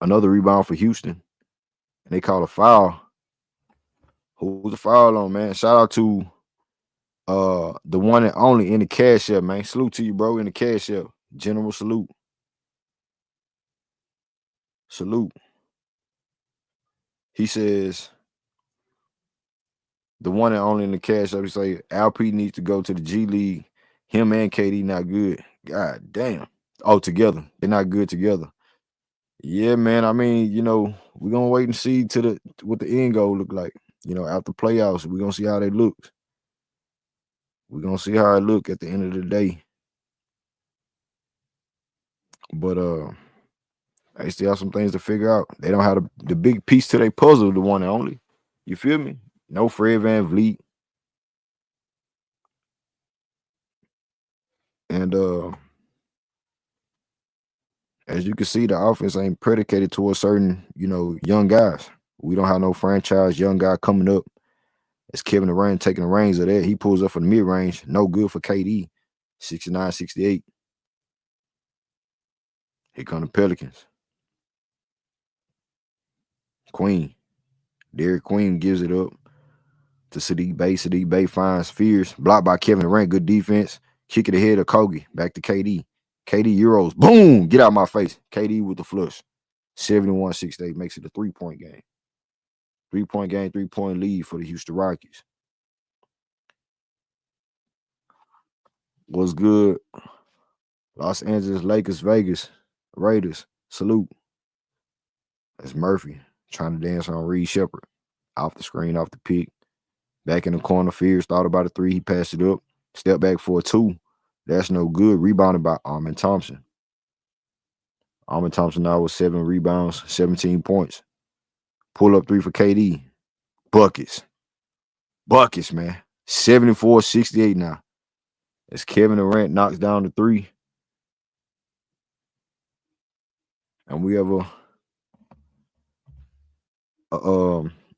Speaker 1: Another rebound for Houston. And they call a foul. Who's the foul on, man? Shout out to the one and only in the Cash App, man. Salute to you, bro, in the Cash App. General salute. Salute. He says, the one and only in the Cash App, he say, Alp needs to go to the G League. Him and KD not good. God damn. Oh, together. They're not good together. Yeah, man. I mean, we're gonna wait and see what the end goal look like. After playoffs, we're gonna see how they look. We're gonna see how it look at the end of the day. But they still have some things to figure out. They don't have the big piece to their puzzle, the one and only. You feel me? No Fred VanVleet. And as you can see, the offense ain't predicated towards certain, young guys. We don't have no franchise young guy coming up. It's Kevin Durant taking the reins of that. He pulls up for the mid-range. No good for KD. 69, 68. Here come the Pelicans. Queen. Derik Queen gives it up to Saddiq Bey. Saddiq Bey finds Fears. Blocked by Kevin Durant. Good defense. Kick it ahead of Okogie. Back to KD. KD Euros. Boom! Get out my face. KD with the flush. 71-68 makes it a 3-point game. 3-point game, 3-point lead for the Houston Rockets. What's good? Los Angeles Lakers, Vegas, Raiders. Salute. That's Murphy trying to dance on Reed Sheppard. Off the screen, off the pick. Back in the corner, Fears thought about a 3. He passed it up. Step back for a 2. That's no good. Rebounded by Amen Thompson. Amen Thompson now with 7 rebounds, 17 points. Pull up 3 for KD. Buckets. Buckets, man. 74-68 now. As Kevin Durant knocks down the 3. And we have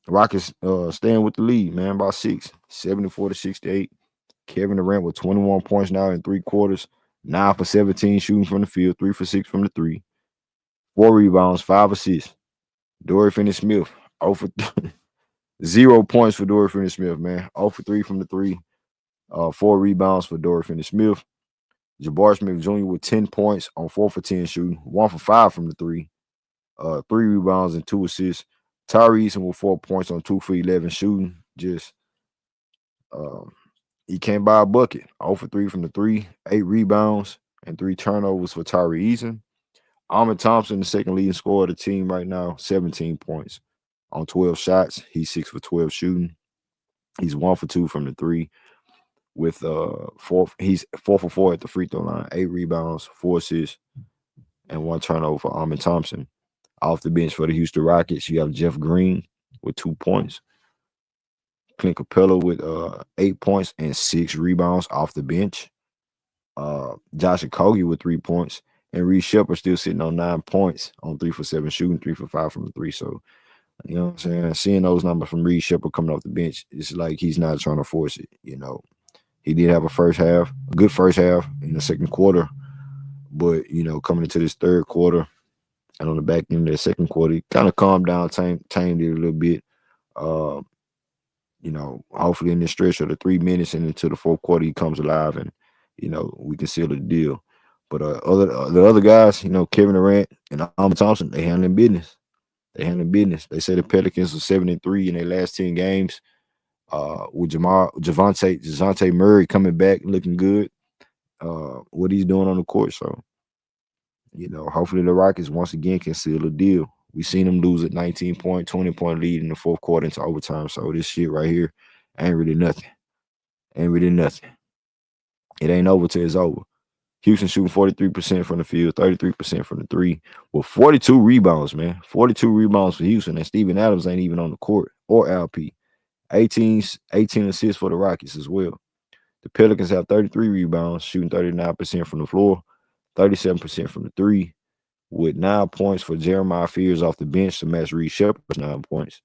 Speaker 1: Rockets staying with the lead, man, by 6. 74-68. Kevin Durant with 21 points now in 3 quarters. 9 for 17 shooting from the field. 3 for 6 from the 3. 4 rebounds, 5 assists. Dorian Finney-Smith, 0 for 0 points for Dorian Finney-Smith, man. 0 for 3 from the 3. 4 rebounds for Dorian Finney-Smith. Jabari Smith Jr. with 10 points on 4 for 10 shooting. 1 for 5 from the 3. 3 rebounds and 2 assists. Tari Eason with 4 points on 2 for 11 shooting. Just he can't buy a bucket. 0 for 3 from the 3. 8 rebounds and 3 turnovers for Tari Eason. Amen Thompson, the second leading scorer of the team right now, 17 points on 12 shots. He's 6 for 12 shooting. He's 1 for 2 from the 3 with 4. He's 4 for 4 at the free throw line. 8 rebounds, 4 assists, and 1 turnover for Amen Thompson. Off the bench for the Houston Rockets, you have Jeff Green with 2 points. Clint Capela with 8 points and 6 rebounds off the bench. Josh Okogie with 3 points. And Reed Sheppard still sitting on 9 points on 3 for 7 shooting, 3 for 5 from the 3. So, you know what I'm saying? Seeing those numbers from Reed Sheppard coming off the bench, it's like he's not trying to force it, He did have a good first half in the second quarter. But, coming into this third quarter and on the back end of the second quarter, he kind of calmed down, tamed it a little bit. Hopefully in this stretch of the 3 minutes and into the fourth quarter, he comes alive and, we can seal the deal. But the other guys, Kevin Durant and Amen Thompson, they handling business. They say the Pelicans are 7-3 in their last 10 games. With Dejounte Murray coming back, looking good. What he's doing on the court. So, hopefully the Rockets once again can seal the deal. We seen them lose at 19-point, 20-point lead in the fourth quarter into overtime. So this shit right here ain't really nothing. It ain't over till it's over. Houston shooting 43% from the field, 33% from the 3, with 42 rebounds, man. 42 rebounds for Houston, and Steven Adams ain't even on the court, or LP. 18 assists for the Rockets as well. The Pelicans have 33 rebounds, shooting 39% from the floor, 37% from the 3, with 9 points for Jeremiah Fears off the bench to match Reed Sheppard's 9 points.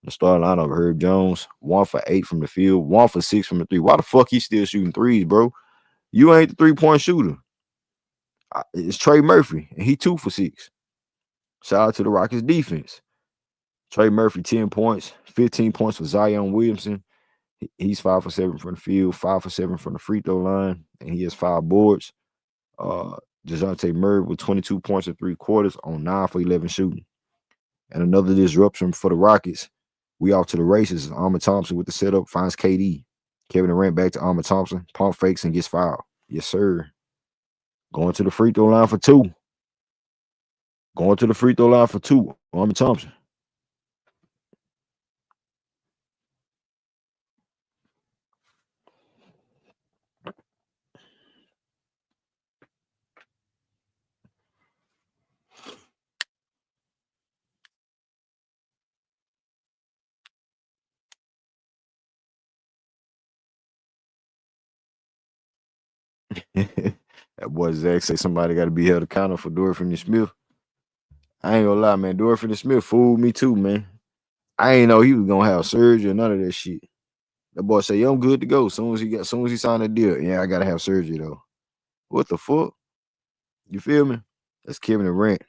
Speaker 1: The starting lineup, Herb Jones, 1 for 8 from the field, 1 for 6 from the three. Why the fuck he still shooting threes, bro? You ain't the 3-point shooter. It's Trey Murphy, and he 2 for 6. Shout out to the Rockets defense. Trey Murphy, 10 points, 15 points for Zion Williamson. He's 5 for 7 from the field, 5 for 7 from the free throw line, and he has 5 boards. Dejounte Murray with 22 points and 3 quarters on 9 for 11 shooting. And another disruption for the Rockets. We off to the races. Amen Thompson with the setup finds KD. Kevin Durant back to Amen Thompson, pump fakes and gets fouled. Yes, sir. Going to the free throw line for 2. Going to the free throw line for 2. Amen Thompson. That boy Zach say somebody got to be held accountable for Dorian Finney-Smith. I ain't gonna lie, man. Dorian Finney-Smith fooled me too, man. I ain't know he was gonna have surgery or none of that shit. That boy say, "Yeah, I'm good to go." As soon as he signed that deal, yeah, I gotta have surgery though. What the fuck? You feel me? That's Kevin Durant.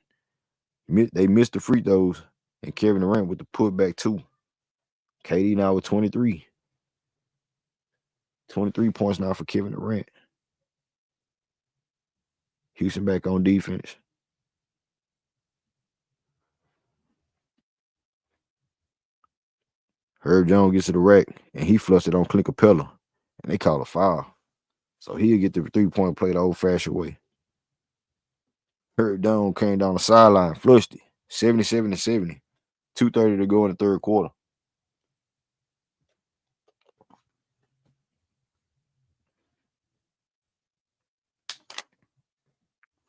Speaker 1: They missed the free throws, and Kevin Durant with the putback too. KD now with 23. 23 points now for Kevin Durant. Houston back on defense. Herb Jones gets to the rack, and he flushed it on Clint Capela, and they call a foul. So he'll get the 3-point play the old-fashioned way. Herb Jones came down the sideline, flushed it, 77-70. 2:30 to go in the third quarter.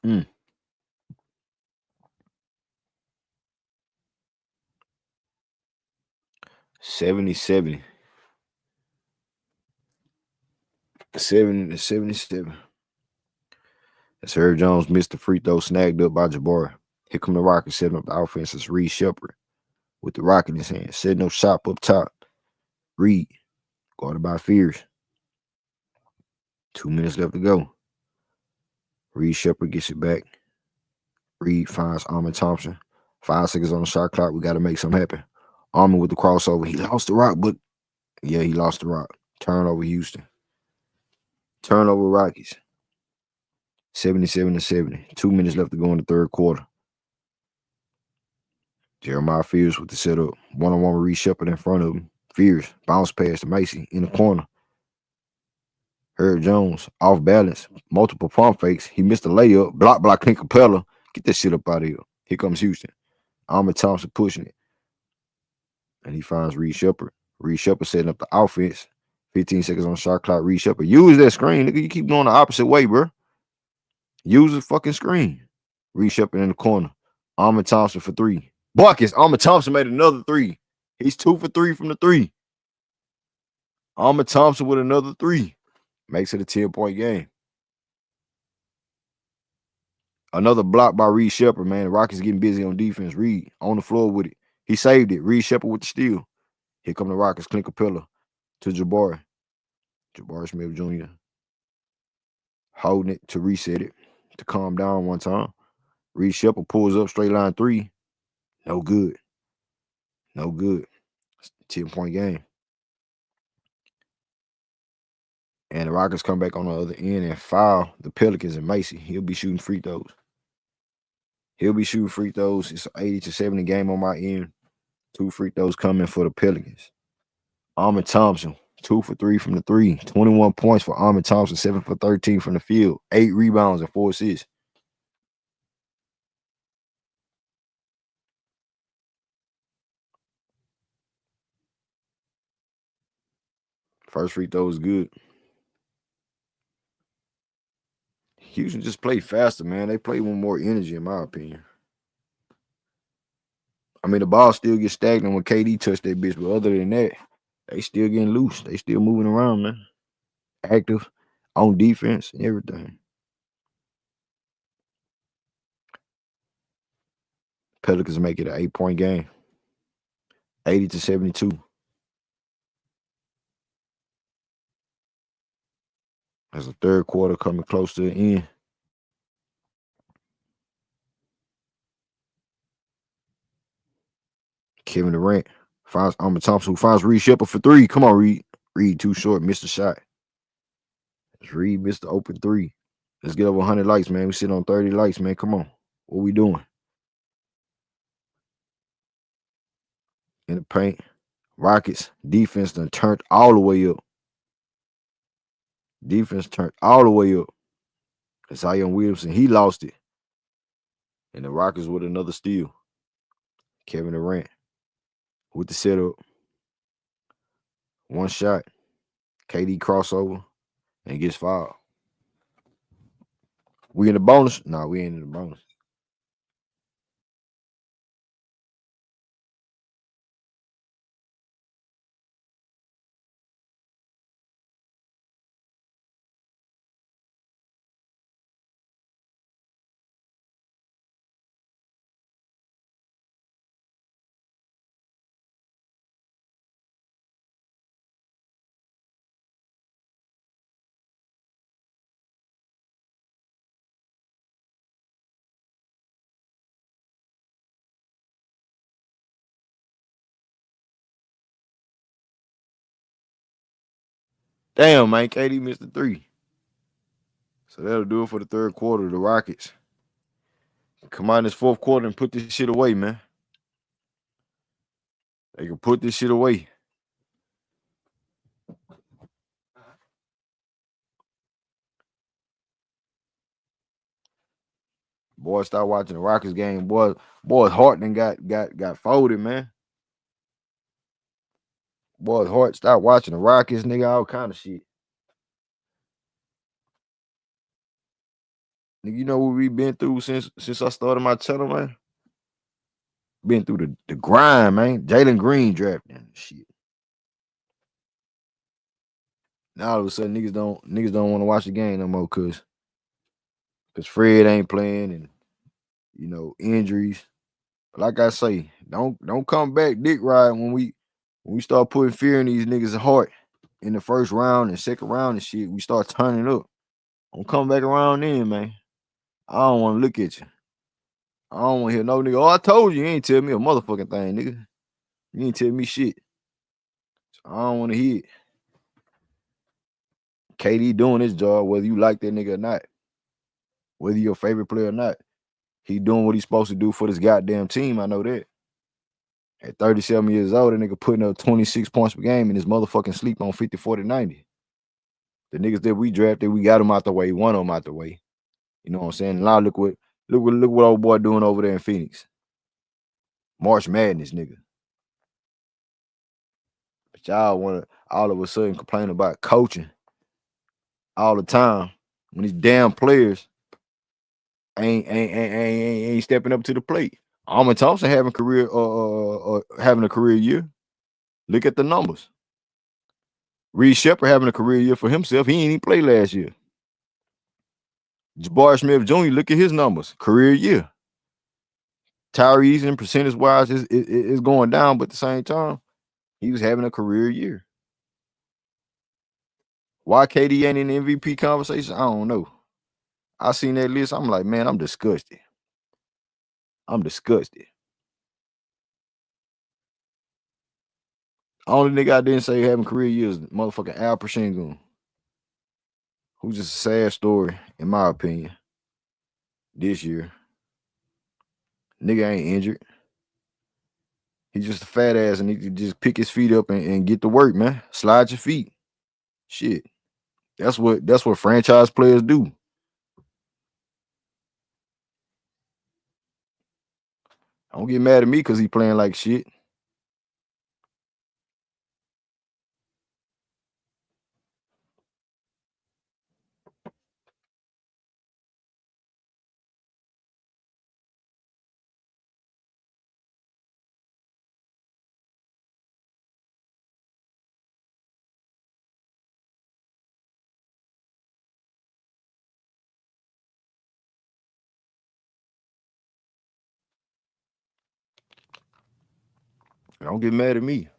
Speaker 1: Mm. 70-70. 70-77. As Herb Jones missed the free throw, snagged up by Jabari. Here come the Rockets setting up the offense as Reed Sheppard with the rock in his hand, setting up shop up top. Reed, guarded by Fears. 2 minutes left to go. Reed Sheppard gets it back. Reed finds Amen Thompson. 5 seconds on the shot clock. We got to make something happen. Amen with the crossover. He lost the rock, but yeah, he lost the rock. Turnover Houston. Turnover Rockets. 77-70. 2 minutes left to go in the third quarter. Jeremiah Fears with the setup. One-on-one with Reed Sheppard in front of him. Fears bounce pass to Macy in the corner. Herb Jones off balance. Multiple pump fakes. He missed the layup. Block Clint Capela. Get that shit up out of here. Here comes Houston. Amen Thompson pushing it. And he finds Reed Sheppard. Reed Sheppard setting up the offense. 15 seconds on the shot clock. Reed Sheppard. Use that screen. Nigga, you keep going the opposite way, bro. Use the fucking screen. Reed Sheppard in the corner. Amen Thompson for 3. Buckets. Amen Thompson made another 3. He's 2 for 3 from the 3. Amen Thompson with another 3. Makes it a 10-point game. Another block by Reed Sheppard, man. The Rockets getting busy on defense. Reed on the floor with it. He saved it. Reed Sheppard with the steal. Here come the Rockets. Clint Capela to Jabari. Jabari Smith Jr. holding it to reset it, to calm down one time. Reed Sheppard pulls up straight line 3. No good. No good. 10-point game. And the Rockets come back on the other end and foul the Pelicans and Macy. He'll be shooting free throws. It's an 80-70 game on my end. 2 free throws coming for the Pelicans. Amen Thompson, 2 for 3 from the 3. 21 points for Amen Thompson, 7 for 13 from the field. 8 rebounds and 4 assists. First free throw is good. Houston just played faster, man. They play with more energy, in my opinion. I mean, the ball still gets stagnant when KD touched that bitch, but other than that, they still getting loose. They still moving around, man. Active, on defense, and everything. Pelicans make it an 8-point game. 80-72. As the third quarter coming close to the end. Kevin Durant finds Amen Thompson, who finds Reed Sheppard for 3. Come on, Reed. Reed too short, missed the shot. Reed missed the open 3. Let's get over 100 likes, man. We sit on 30 likes, man. Come on. What we doing? In the paint. Rockets defense done turned all the way up. Defense turned all the way up. Zion Williamson, he lost it. And the Rockets with another steal. Kevin Durant with the setup. One shot. KD crossover and gets fouled. We in the bonus? No, we ain't in the bonus. Damn, man, KD missed the 3. So that'll do it for the third quarter. The Rockets come out in this fourth quarter and put this shit away, man. They can put this shit away. Boy, start watching the Rockets game. Boy, heart then got folded, man. Boy's heart start watching the Rockets, nigga, all kind of shit. Nigga, you know what we been through since I started my channel, man? Been through the grind, man. Jalen Green drafting shit. Now all of a sudden niggas don't want to watch the game no more cause Fred ain't playing and you know injuries. But like I say, don't come back dick ride when we start putting fear in these niggas' heart in the first round and second round and shit. We start turning up. Don't come back around then, man. I don't want to look at you. I don't want to hear no nigga. Oh, I told you ain't tell me a motherfucking thing, nigga. You ain't tell me shit. So I don't want to hear it. KD doing his job, whether you like that nigga or not. Whether you're your favorite player or not. He doing what he's supposed to do for this goddamn team. I know that. At 37 years old, that nigga putting up 26 points per game in his motherfucking sleep on 50, 40, 90. The niggas that we drafted, we got them out the way, one of them out the way. You know what I'm saying? Now look what old boy doing over there in Phoenix. March Madness, nigga. But y'all want to all of a sudden complain about coaching all the time when these damn players ain't stepping up to the plate. Amen Thompson having a career year. Look at the numbers. Reed Sheppard having a career year for himself. He ain't even played last year. Jabari Smith Jr., look at his numbers. Career year. Tari Eason, percentage-wise, is going down, but at the same time, he was having a career year. Why KD ain't in the MVP conversation? I don't know. I seen that list. I'm like, man, I'm disgusted. Only nigga I didn't say having career years, motherfucking Alperen Sengun, who's just a sad story, in my opinion, this year. Nigga ain't injured. He's just a fat ass and he can just pick his feet up and get to work, man. Slide your feet. Shit. That's what franchise players do. Don't get mad at me because he playing like shit. Don't get mad at me.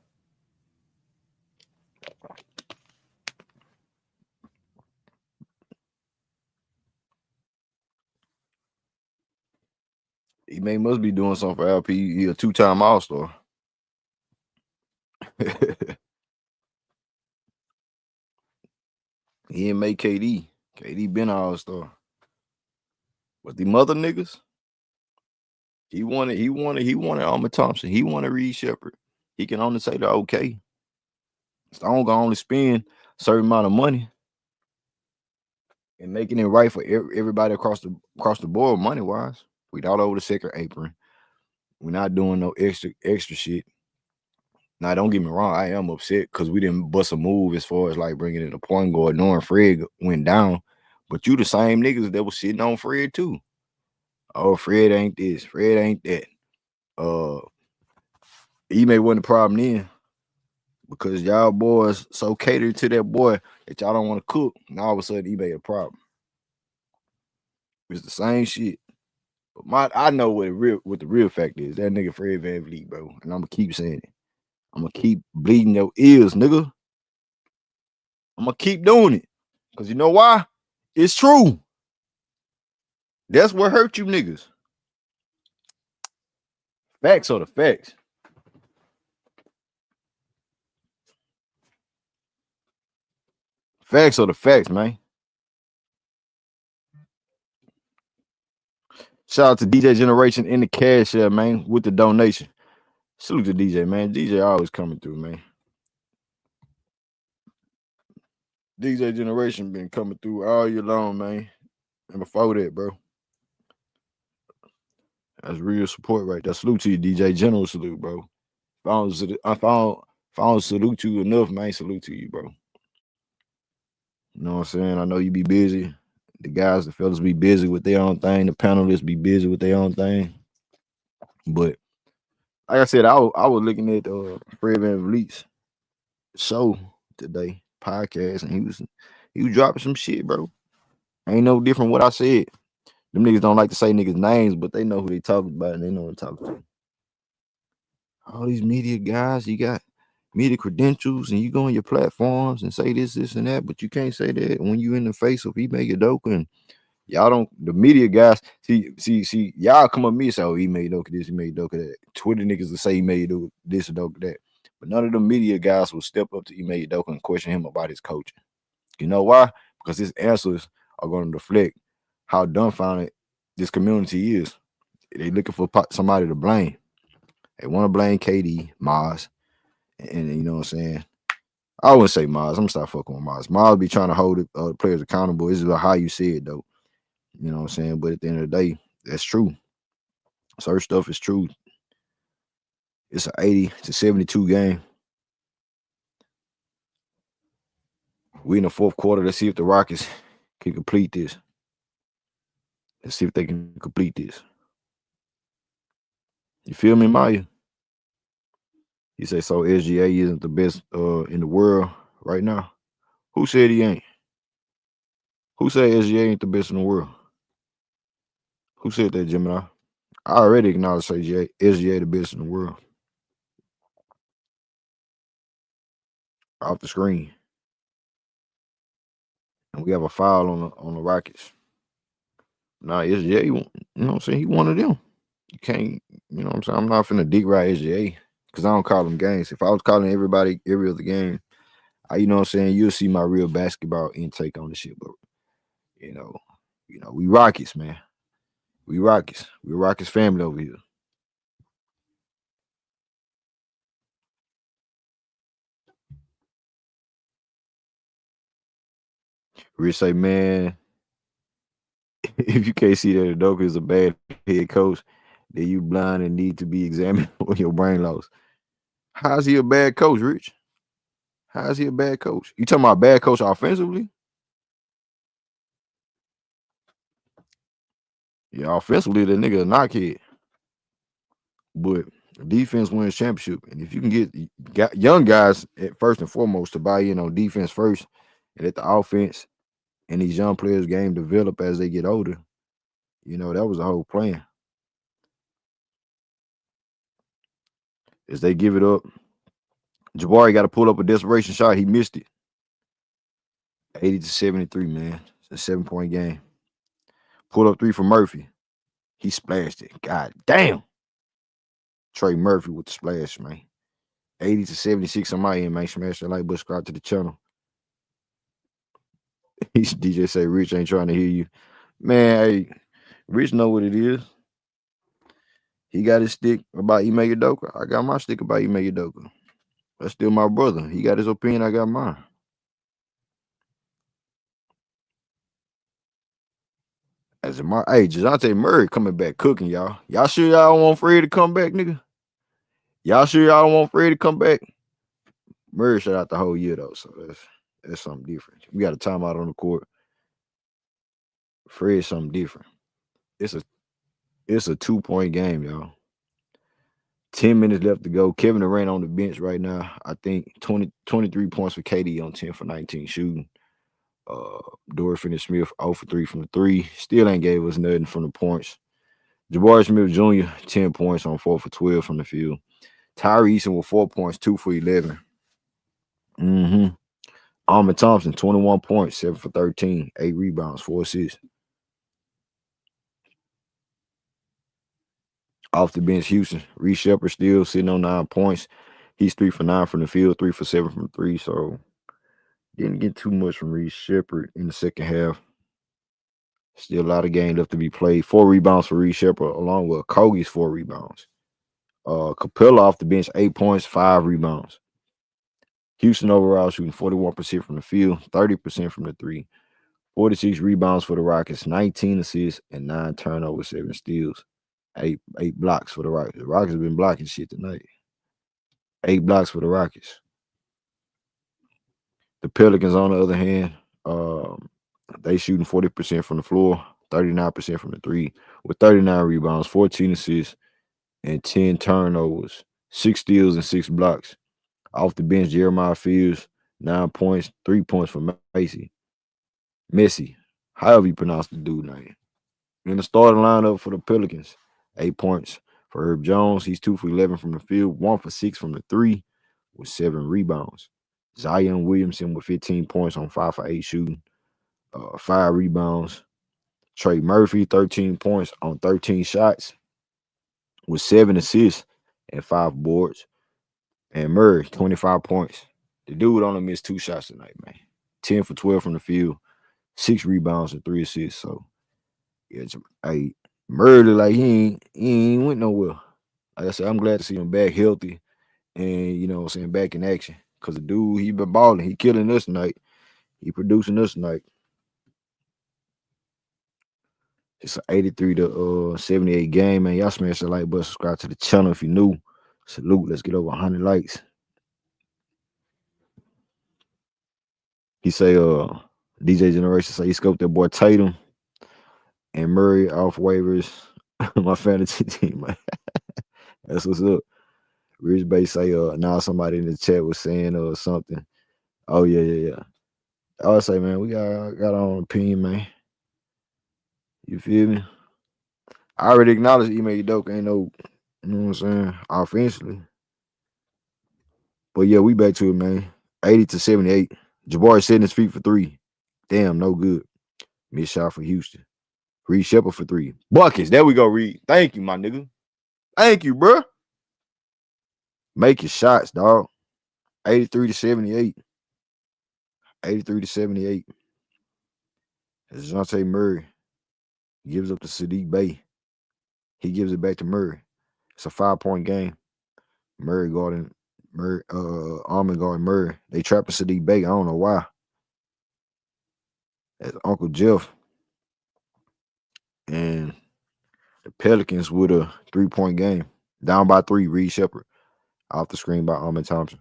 Speaker 1: Ime must be doing something for LP. He a 2-time All-Star. He ain't make KD. KD been an All-Star. But the mother niggas, he wanted Amen Thompson. He wanted Reed Sheppard. He can only say that okay. Stone gonna only spend a certain amount of money and making it right for everybody across the board money wise. We all over the second apron. We're not doing no extra shit. Now, don't get me wrong, I am upset because we didn't bust a move as far as like bringing in a point guard, knowing Fred went down. But you the same niggas that was sitting on Fred too. Oh, Fred ain't this, Fred ain't that. Ime wasn't the problem then because y'all boys so catered to that boy that y'all don't want to cook. Now all of a sudden Ime a problem. It's the same shit. But I know what the real fact is. That nigga Fred VanVleet, bro. And I'm gonna keep saying it. I'm gonna keep bleeding your ears, nigga. I'm gonna keep doing it. Cause you know why? It's true. That's what hurt you niggas. Facts are the facts. Facts are the facts, man. Shout out to DJ Generation in the cash share, man, with the donation. Salute to DJ, man. DJ always coming through, man. DJ Generation been coming through all year long, man. And before that, bro. That's real support right there. Salute to you, DJ. General salute, bro. If I don't salute you enough, man, salute to you, bro. You know what I'm saying? I know you be busy. The fellas be busy with their own thing. The panelists be busy with their own thing. But like I said, I was looking at Fred VanVleet's show today, podcast, and he was dropping some shit, bro. Ain't no different what I said. Them niggas don't like to say niggas' names, but they know who they talking about and they know what I'm talking to. All these media guys, you got media credentials and you go on your platforms and say this, and that, but you can't say that when you in the face of Ime Udoka and y'all don't, the media guys, see, y'all come up to me and say, oh, Ime Udoka this, Ime Udoka that. Twitter niggas will say Ime Udoka this, Udoka that. But none of the media guys will step up to Ime Udoka and question him about his coaching. You know why? Because his answers are going to reflect how dumbfounded this community is. They looking for somebody to blame. They want to blame KD, Maz, and you know what I'm saying? I wouldn't say Maz. I'm gonna start fucking with Maz. Maz be trying to hold the players accountable. This is how you say it, though. You know what I'm saying? But at the end of the day, that's true. Certain stuff is true. It's an 80 to 72 game. We in the fourth quarter. Let's see if the Rockets can complete this. Let's see if they can complete this. You feel me, Maya? You say so SGA isn't the best in the world right now? Who said he ain't? Who said SGA ain't the best in the world? Who said that, Gemini? I already acknowledged SGA the best in the world. Off the screen. And we have a foul on the Rockets. Now SGA, you know what I'm saying? He one of them. You can't, you know what I'm saying? I'm not finna dick ride SGA because I don't call them games. If I was calling everybody every other game, you know what I'm saying, you'll see my real basketball intake on the shit. But you know, we Rockets, man. We Rockets. We're Rockets family over here. We say, man, if you can't see that Udoka is a bad head coach, then you blind and need to be examined for your brain loss. How's he a bad coach, Rich? How's he a bad coach? You talking about bad coach offensively? Yeah, offensively, that nigga a knockhead. But defense wins championship. And if you can get young guys at first and foremost to buy in on defense first and let the offense and these young players' game develop as they get older, you know, that was the whole plan. as they give it up. Jabari got to pull up a desperation shot. He missed it. 80-73, man. It's a 7-point game. Pull up 3 for Murphy. He splashed it. God damn. Trey Murphy with the splash, man. 80-76 on my end, man. Smash that like, subscribe to the channel. DJ say Rich ain't trying to hear you. Man, hey, Rich know what it is. He got his stick about Ime Udoka. I got my stick about Ime Udoka. That's still my brother. He got his opinion. I got mine. As in my Dejounte Murray coming back cooking, y'all. Y'all sure y'all don't want Fred to come back, nigga? Y'all sure y'all don't want Fred to come back? Murray shut out the whole year though, so that's something different. We got a timeout on the court. Fred's something different. It's a 2-point game, y'all. 10 minutes left to go. Kevin Durant on the bench right now. I think 23 points for KD on 10 for 19 shooting. Dorian Finney-Smith 0 for 3 from the 3. Still ain't gave us nothing from the points. Jabari Smith Jr. 10 points on 4 for 12 from the field. Tari Eason with 4 points, 2 for 11. Amen Thompson 21 points, 7 for 13, 8 rebounds, 4 assists. Off the bench, Houston. Reed Sheppard still sitting on 9 points. He's 3 for 9 from the field, 3 for 7 from 3. So didn't get too much from Reed Sheppard in the second half. Still a lot of game left to be played. 4 rebounds for Reed Sheppard, along with Okogie's 4 rebounds. Capela off the bench, 8 points, 5 rebounds. Houston overall shooting 41% from the field, 30% from the 3. 46 rebounds for the Rockets, 19 assists, and 9 turnovers, 7 steals. 8 blocks for the Rockets. The Rockets have been blocking shit tonight. 8 blocks for the Rockets. The Pelicans, on the other hand, they shooting 40% from the floor, 39% from the 3, with 39 rebounds, 14 assists, and 10 turnovers, 6 steals and 6 blocks. Off the bench, Jeremiah Fields, 9 points, 3 points for Messi, however you pronounce the dude name. In the starting lineup for the Pelicans, 8 points for Herbert Jones. He's 2 for 11 from the field, 1 for 6 from the 3, with 7 rebounds. Zion Williamson with 15 points on 5 for 8 shooting, 5 rebounds. Trey Murphy, 13 points on 13 shots, with 7 assists and 5 boards. And Murray, 25 points. The dude only missed 2 shots tonight, man. 10 for 12 from the field, 6 rebounds and 3 assists. So, yeah, Murray look like he ain't went nowhere. Like I said, I'm glad to see him back healthy and, you know what I'm saying, back in action. Because the dude, he been balling. He killing us tonight. He producing us tonight. It's an 83-78 game, man. Y'all smash the like button, subscribe to the channel if you're new. Salute. Let's get over 100 likes. He say, DJ Generation say he scoped that boy Tatum and Murray off waivers. My fantasy team, man. That's what's up. Rich Bay say, now somebody in the chat was saying something. Oh, yeah. I would say, man, we got our own opinion, man. You feel me? I already acknowledged Ime Udoka ain't no, you know what I'm saying, offensively. But yeah, we back to it, man. 80-78. Jabari setting his feet for 3. Damn, no good. Missed shot for Houston. Reed Sheppard for 3. Buckets. There we go, Reed. Thank you, my nigga. Thank you, bro. Make your shots, dog. 83-78. 83-78. Dejounte Murray gives up to Saddiq Bey. He gives it back to Murray. It's a 5-point game. Murray guarding Murray, Almond guarding Murray. They trapping Saddiq Bey. I don't know why. That's Uncle Jeff. And the Pelicans with a 3-point game. Down by 3, Reed Sheppard. Off the screen by Amen Thompson.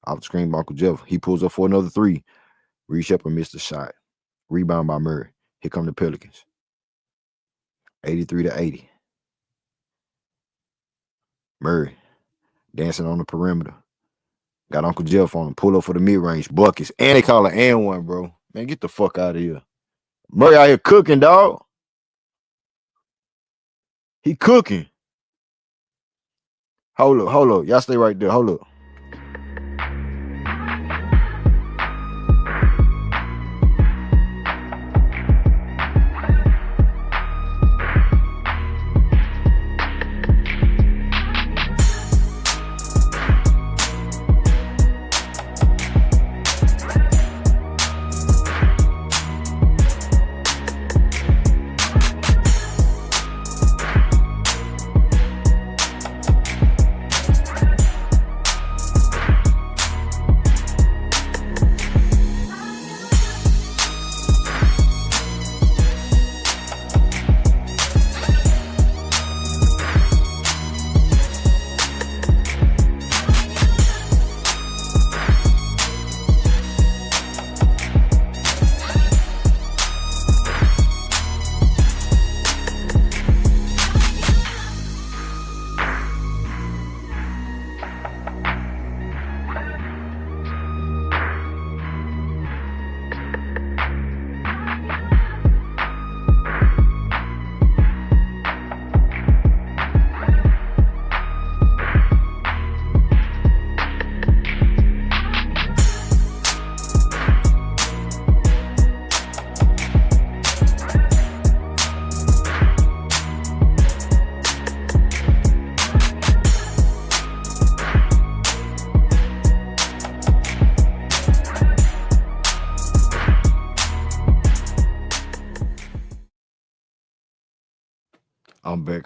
Speaker 1: Off the screen by Uncle Jeff. He pulls up for another 3. Reed Sheppard missed the shot. Rebound by Murray. Here come the Pelicans. 83-80. Murray dancing on the perimeter. Got Uncle Jeff on him. Pull up for the mid-range. Buckets. And they call it and one, bro. Man, get the fuck out of here. Murray out here cooking, dog. He cooking. Hold up. Y'all stay right there. Hold up.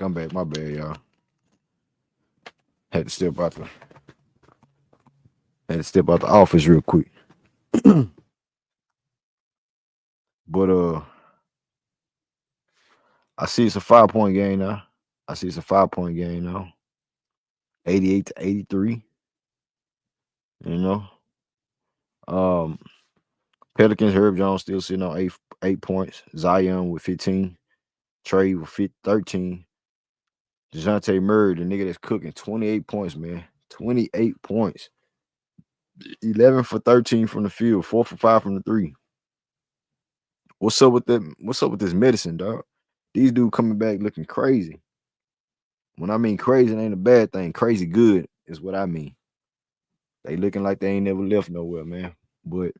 Speaker 1: I'm back. My bad, y'all. Had to step out the office real quick. But I see it's a 5-point game now. 88-83. You know. Pelicans, Herbert Jones still sitting on 8 points. Zion with 15. Trey with 13. Dejounte Murray, the nigga that's cooking, 28 points, man. 28 points. 11 for 13 from the field, 4 for 5 from the 3. What's up with them? What's up with this medicine, dog? These dudes coming back looking crazy. When I mean crazy, it ain't a bad thing. Crazy good is what I mean. They looking like they ain't never left nowhere, man. But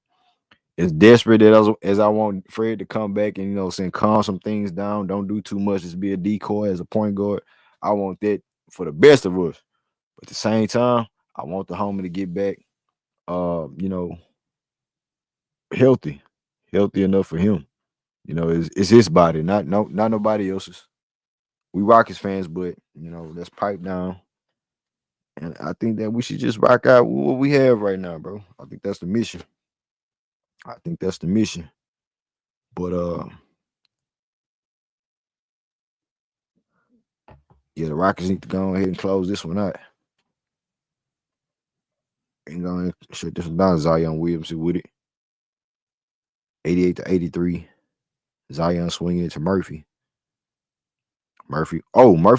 Speaker 1: as desperate as I want Fred to come back and, calm some things down, don't do too much, just be a decoy as a point guard. I want that for the best of us. But at the same time, I want the homie to get back, healthy enough for him. It's his body, not nobody else's. We Rockets fans, but let's pipe down. And I think that we should just rock out what we have right now, bro. I think that's the mission. But the Rockets need to go ahead and close this one out. And go ahead and shut this one down. Zion Williamson with it. 88-83. Zion swinging it to Murphy. Murphy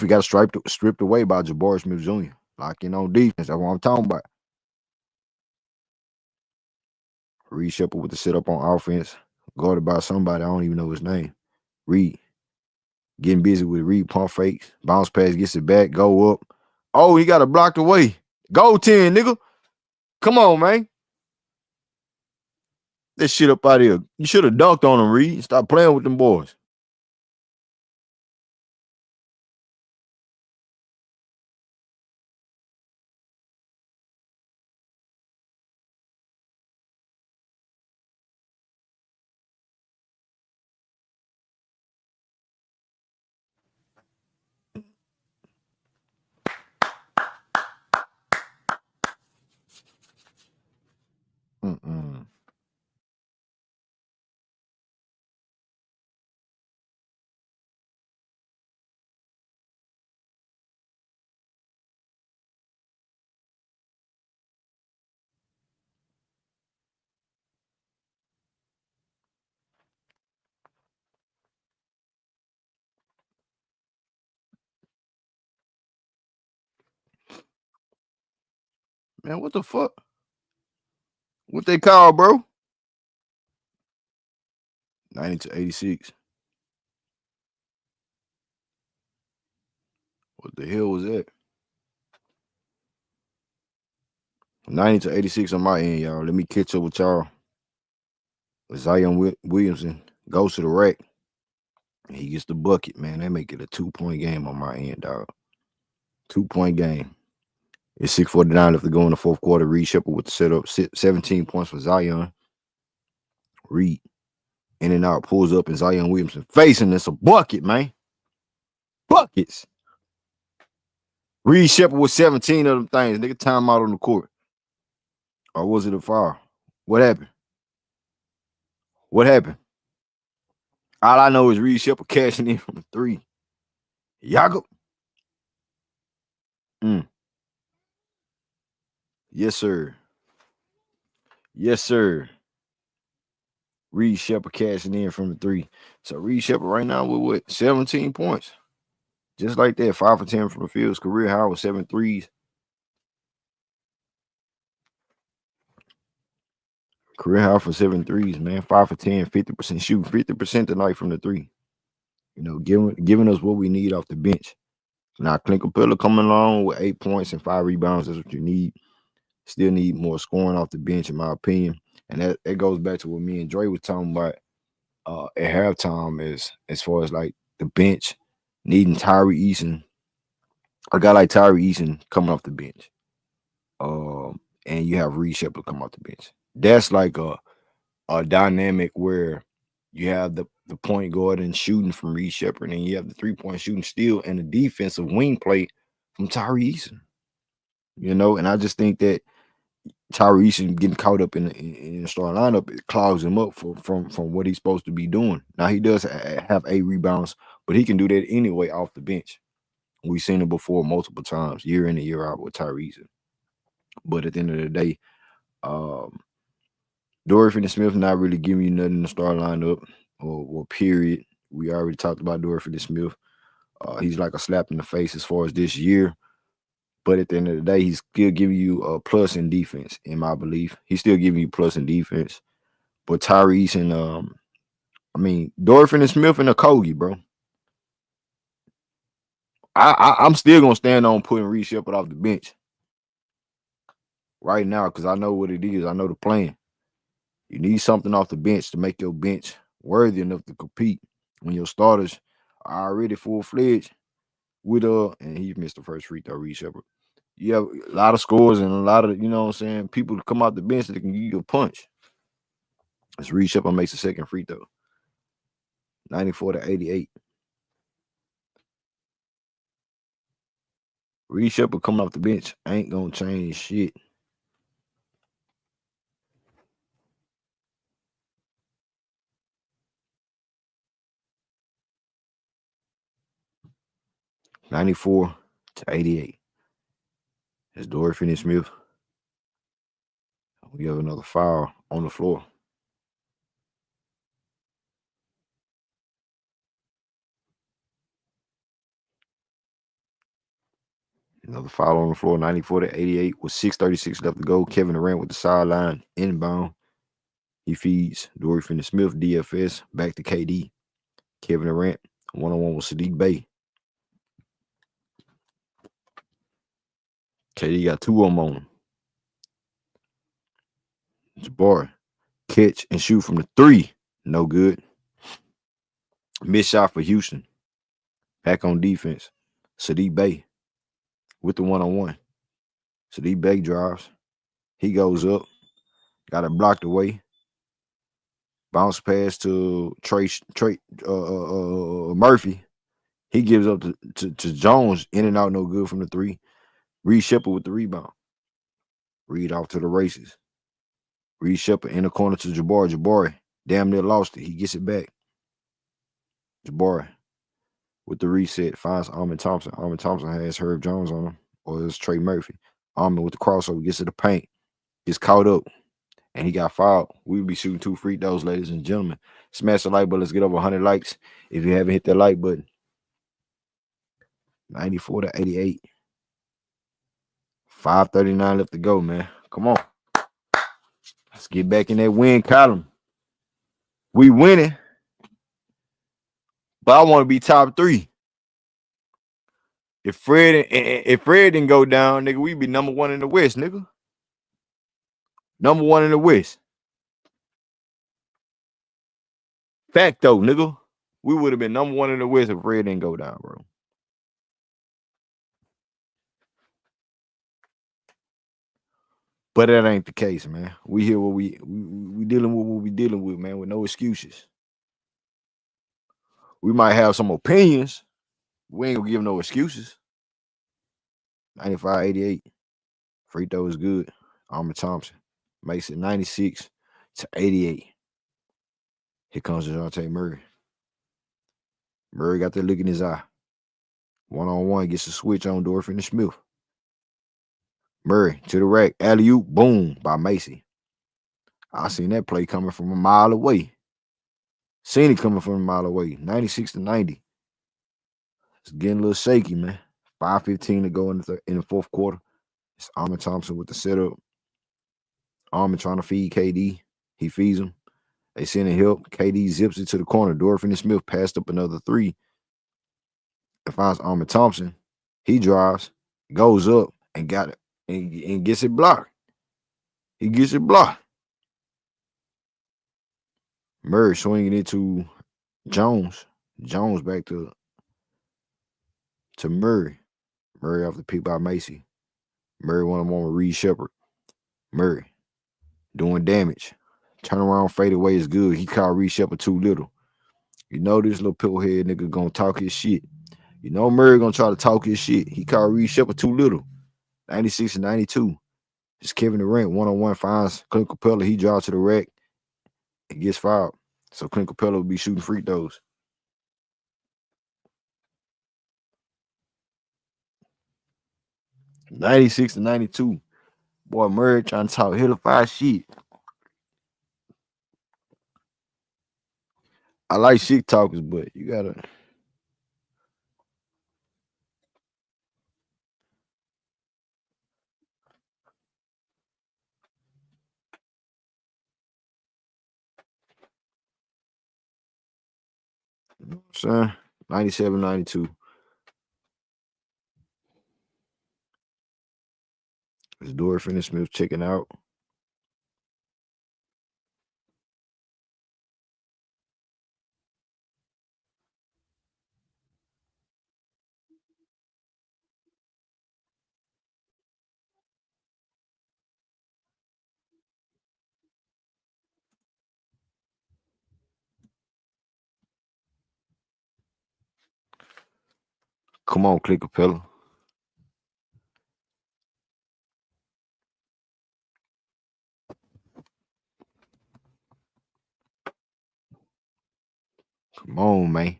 Speaker 1: got stripped away by Jabari Smith Jr. Locking on defense. That's what I'm talking about. Reed Sheppard with the setup on offense. Guarded by somebody. I don't even know his name. Reed. Getting busy with Reed pump fakes. Bounce pass, gets it back. Go up. Oh, he got it blocked away. Go 10, nigga. Come on, man. That shit up out here. You should have dunked on him, Reed. Stop playing with them boys. Mm-mm. Man, what the fuck? What they call, bro? 90-86. What the hell was that? 90-86 on my end, y'all. Let me catch up with y'all. Zion Williamson goes to the rack. He gets the bucket, man. They make it a 2-point game on my end, dog. 2-point game. It's 6:49 left to go in the fourth quarter. Reed Sheppard with the setup. 17 points for Zion. Reed in and out, pulls up, and Zion Williamson facing. It's a bucket, man. Buckets. Reed Sheppard with 17 of them things. Nigga, timeout on the court. Or was it a foul? What happened? What happened? All I know is Reed Sheppard cashing in from the 3. Yago. Yes, sir. Yes, sir. Reed Sheppard cashing in from the 3. So Reed Sheppard right now with what? 17 points. Just like that. 5 for 10 from the field. His career high with 7 threes. Career high for 7 threes, man. 5 for 10, 50% shooting, 50% tonight from the 3. You know, giving us what we need off the bench. Now, Clint Capela coming along with 8 points and 5 rebounds. That's what you need. Still need more scoring off the bench, in my opinion. And that goes back to what me and Dre was talking about at halftime, is as far as like the bench needing Tari Eason, a guy like Tari Eason coming off the bench. And you have Reed Sheppard come off the bench. That's like a dynamic where you have the point guard and shooting from Reed Sheppard, and you have the 3-point shooting still and the defensive wing play from Tari Eason. You know, and I just think that Tari Eason getting caught up in the starting lineup, it clogs him up from what he's supposed to be doing. Now, he does have 8 rebounds, but he can do that anyway off the bench. We've seen it before multiple times, year in and year out with Tari Eason. But at the end of the day, Dorian Finney-Smith not really giving you nothing in the starting lineup or period. We already talked about Dorian Finney-Smith. He's like a slap in the face as far as this year. But at the end of the day, he's still giving you a plus in defense, in my belief. He's still giving you plus in defense. But Tari Eason, Dorian Finney-Smith and Okogie, bro. I'm still going to stand on putting Reed Sheppard off the bench right now because I know what it is. I know the plan. You need something off the bench to make your bench worthy enough to compete when your starters are already full-fledged with and he missed the first free throw, Reed Sheppard. You have a lot of scores and a lot of, you know what I'm saying, people to come out the bench that can give you a punch. As Reed Sheppard makes the second free throw. 94-88. Reed Sheppard coming off the bench ain't gonna change shit. (94-88). It's Dorian Finney-Smith. We have another foul on the floor. Another foul on the floor, 94-88 with 6:36 left to go. Kevin Durant with the sideline inbound. He feeds Dorian Finney-Smith, DFS, back to KD. Kevin Durant, one-on-one with Saddiq Bey. KD got 2 of them on him. Jabari, catch and shoot from the 3. No good. Missed shot for Houston. Back on defense. Saddiq Bey with the one-on-one. Saddiq Bey drives. He goes up. Got it blocked away. Bounce pass to Trey Murphy. He gives up to Jones. In and out, no good from the 3. Reed Sheppard with the rebound. Reed off to the races. Reed Sheppard in the corner to Jabari. Jabari damn near lost it. He gets it back. Jabari with the reset finds Amen Thompson. Amen Thompson has Herbert Jones on him, or it's Trey Murphy. Amen with the crossover gets to the paint, gets caught up, and he got fouled. We'll be shooting 2 free throws, ladies and gentlemen. Smash the like button. Let's get over 100 likes. If you haven't hit that like button. 94-88. 5:39 left to go, man. Come on. Let's get back in that win column. We winning. But I want to be top 3. If Fred didn't go down, nigga, we'd be number 1 in the West, nigga. Number 1 in the West. Facto, nigga. We would have been number 1 in the West if Fred didn't go down, bro. But that ain't the case, man. We hear what we dealing with what we dealing with, man, with no excuses. We might have some opinions. We ain't gonna give no excuses. 95-88. Free throw is good. Amen Thompson makes it 96-88. Here comes Dejounte Murray. Murray got that look in his eye. 1-on-1 gets a switch on Dorian Finney-Smith. Murray to the rack. Alley-oop, boom, by Macy. I seen that play coming from a mile away. Seen it coming from a mile away. 96-90. It's getting a little shaky, man. 5:15 to go in the fourth quarter. It's Amen Thompson with the setup. Amen trying to feed KD. He feeds him. They send a help. KD zips it to the corner. Dorian Finney-Smith passed up another 3. It finds Amen Thompson. He drives, goes up, and got it, and gets it blocked. He gets it blocked. Murray swinging it to Jones. Jones back to Murray. Murray off the pick by Macy. Murray 1-on-1 with Reed Sheppard. Murray doing damage. Turnaround fadeaway is good. He called Reed Sheppard too little. You know this little pill-head nigga gonna talk his shit. You know Murray gonna try to talk his shit. He called Reed Sheppard too little. 96-92. It's Kevin Durant 1-on-1 finds Clint Capela. He drives to the rack. It gets fouled. So Clint Capela will be shooting free throws. $96-92. Boy, Murray trying to talk hillify shit. I like shit talkers, but you gotta. You know what I'm saying? 97-92. It's Dorian Finney-Smith checking out. Come on, Clint Capela. Come on, man.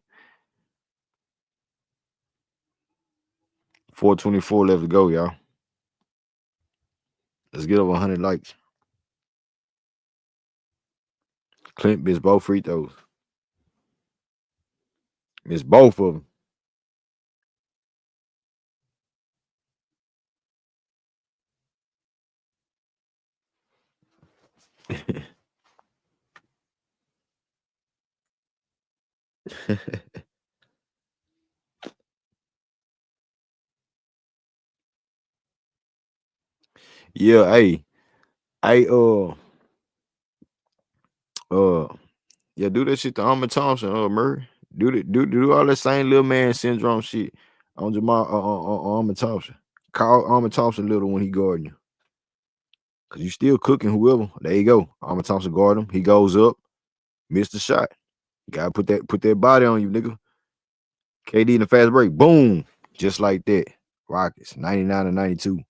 Speaker 1: 4:24 left to go, y'all. Let's get over 100 likes. Clint missed both free throws. Missed both of them. Yeah, hey, yeah, do that shit to Amen Thompson, Murray. Do all that same little man syndrome shit on Amen Thompson. Call Amen Thompson little when he guarding you. Cause you still cooking whoever. There you go. Amen Thompson guard him. He goes up, missed the shot. You gotta put that body on you, nigga. KD in the fast break. Boom. Just like that. Rockets. 99-92.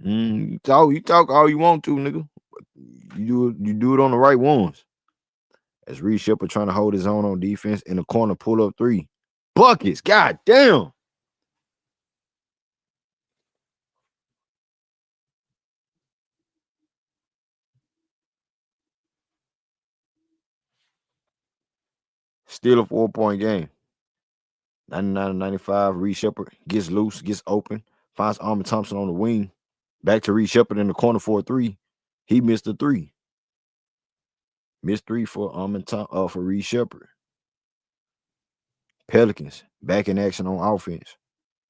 Speaker 1: You talk all you want to, nigga. You do it on the right ones. As Reed Sheppard trying to hold his own on defense in the corner, pull up 3. Buckets. God damn. Still a 4-point game. 99-95. Reed Sheppard gets loose, gets open, finds Amen Thompson on the wing. Back to Reed Sheppard in the corner for a 3. He missed a 3. Missed 3 for for Reed Sheppard. Pelicans back in action on offense.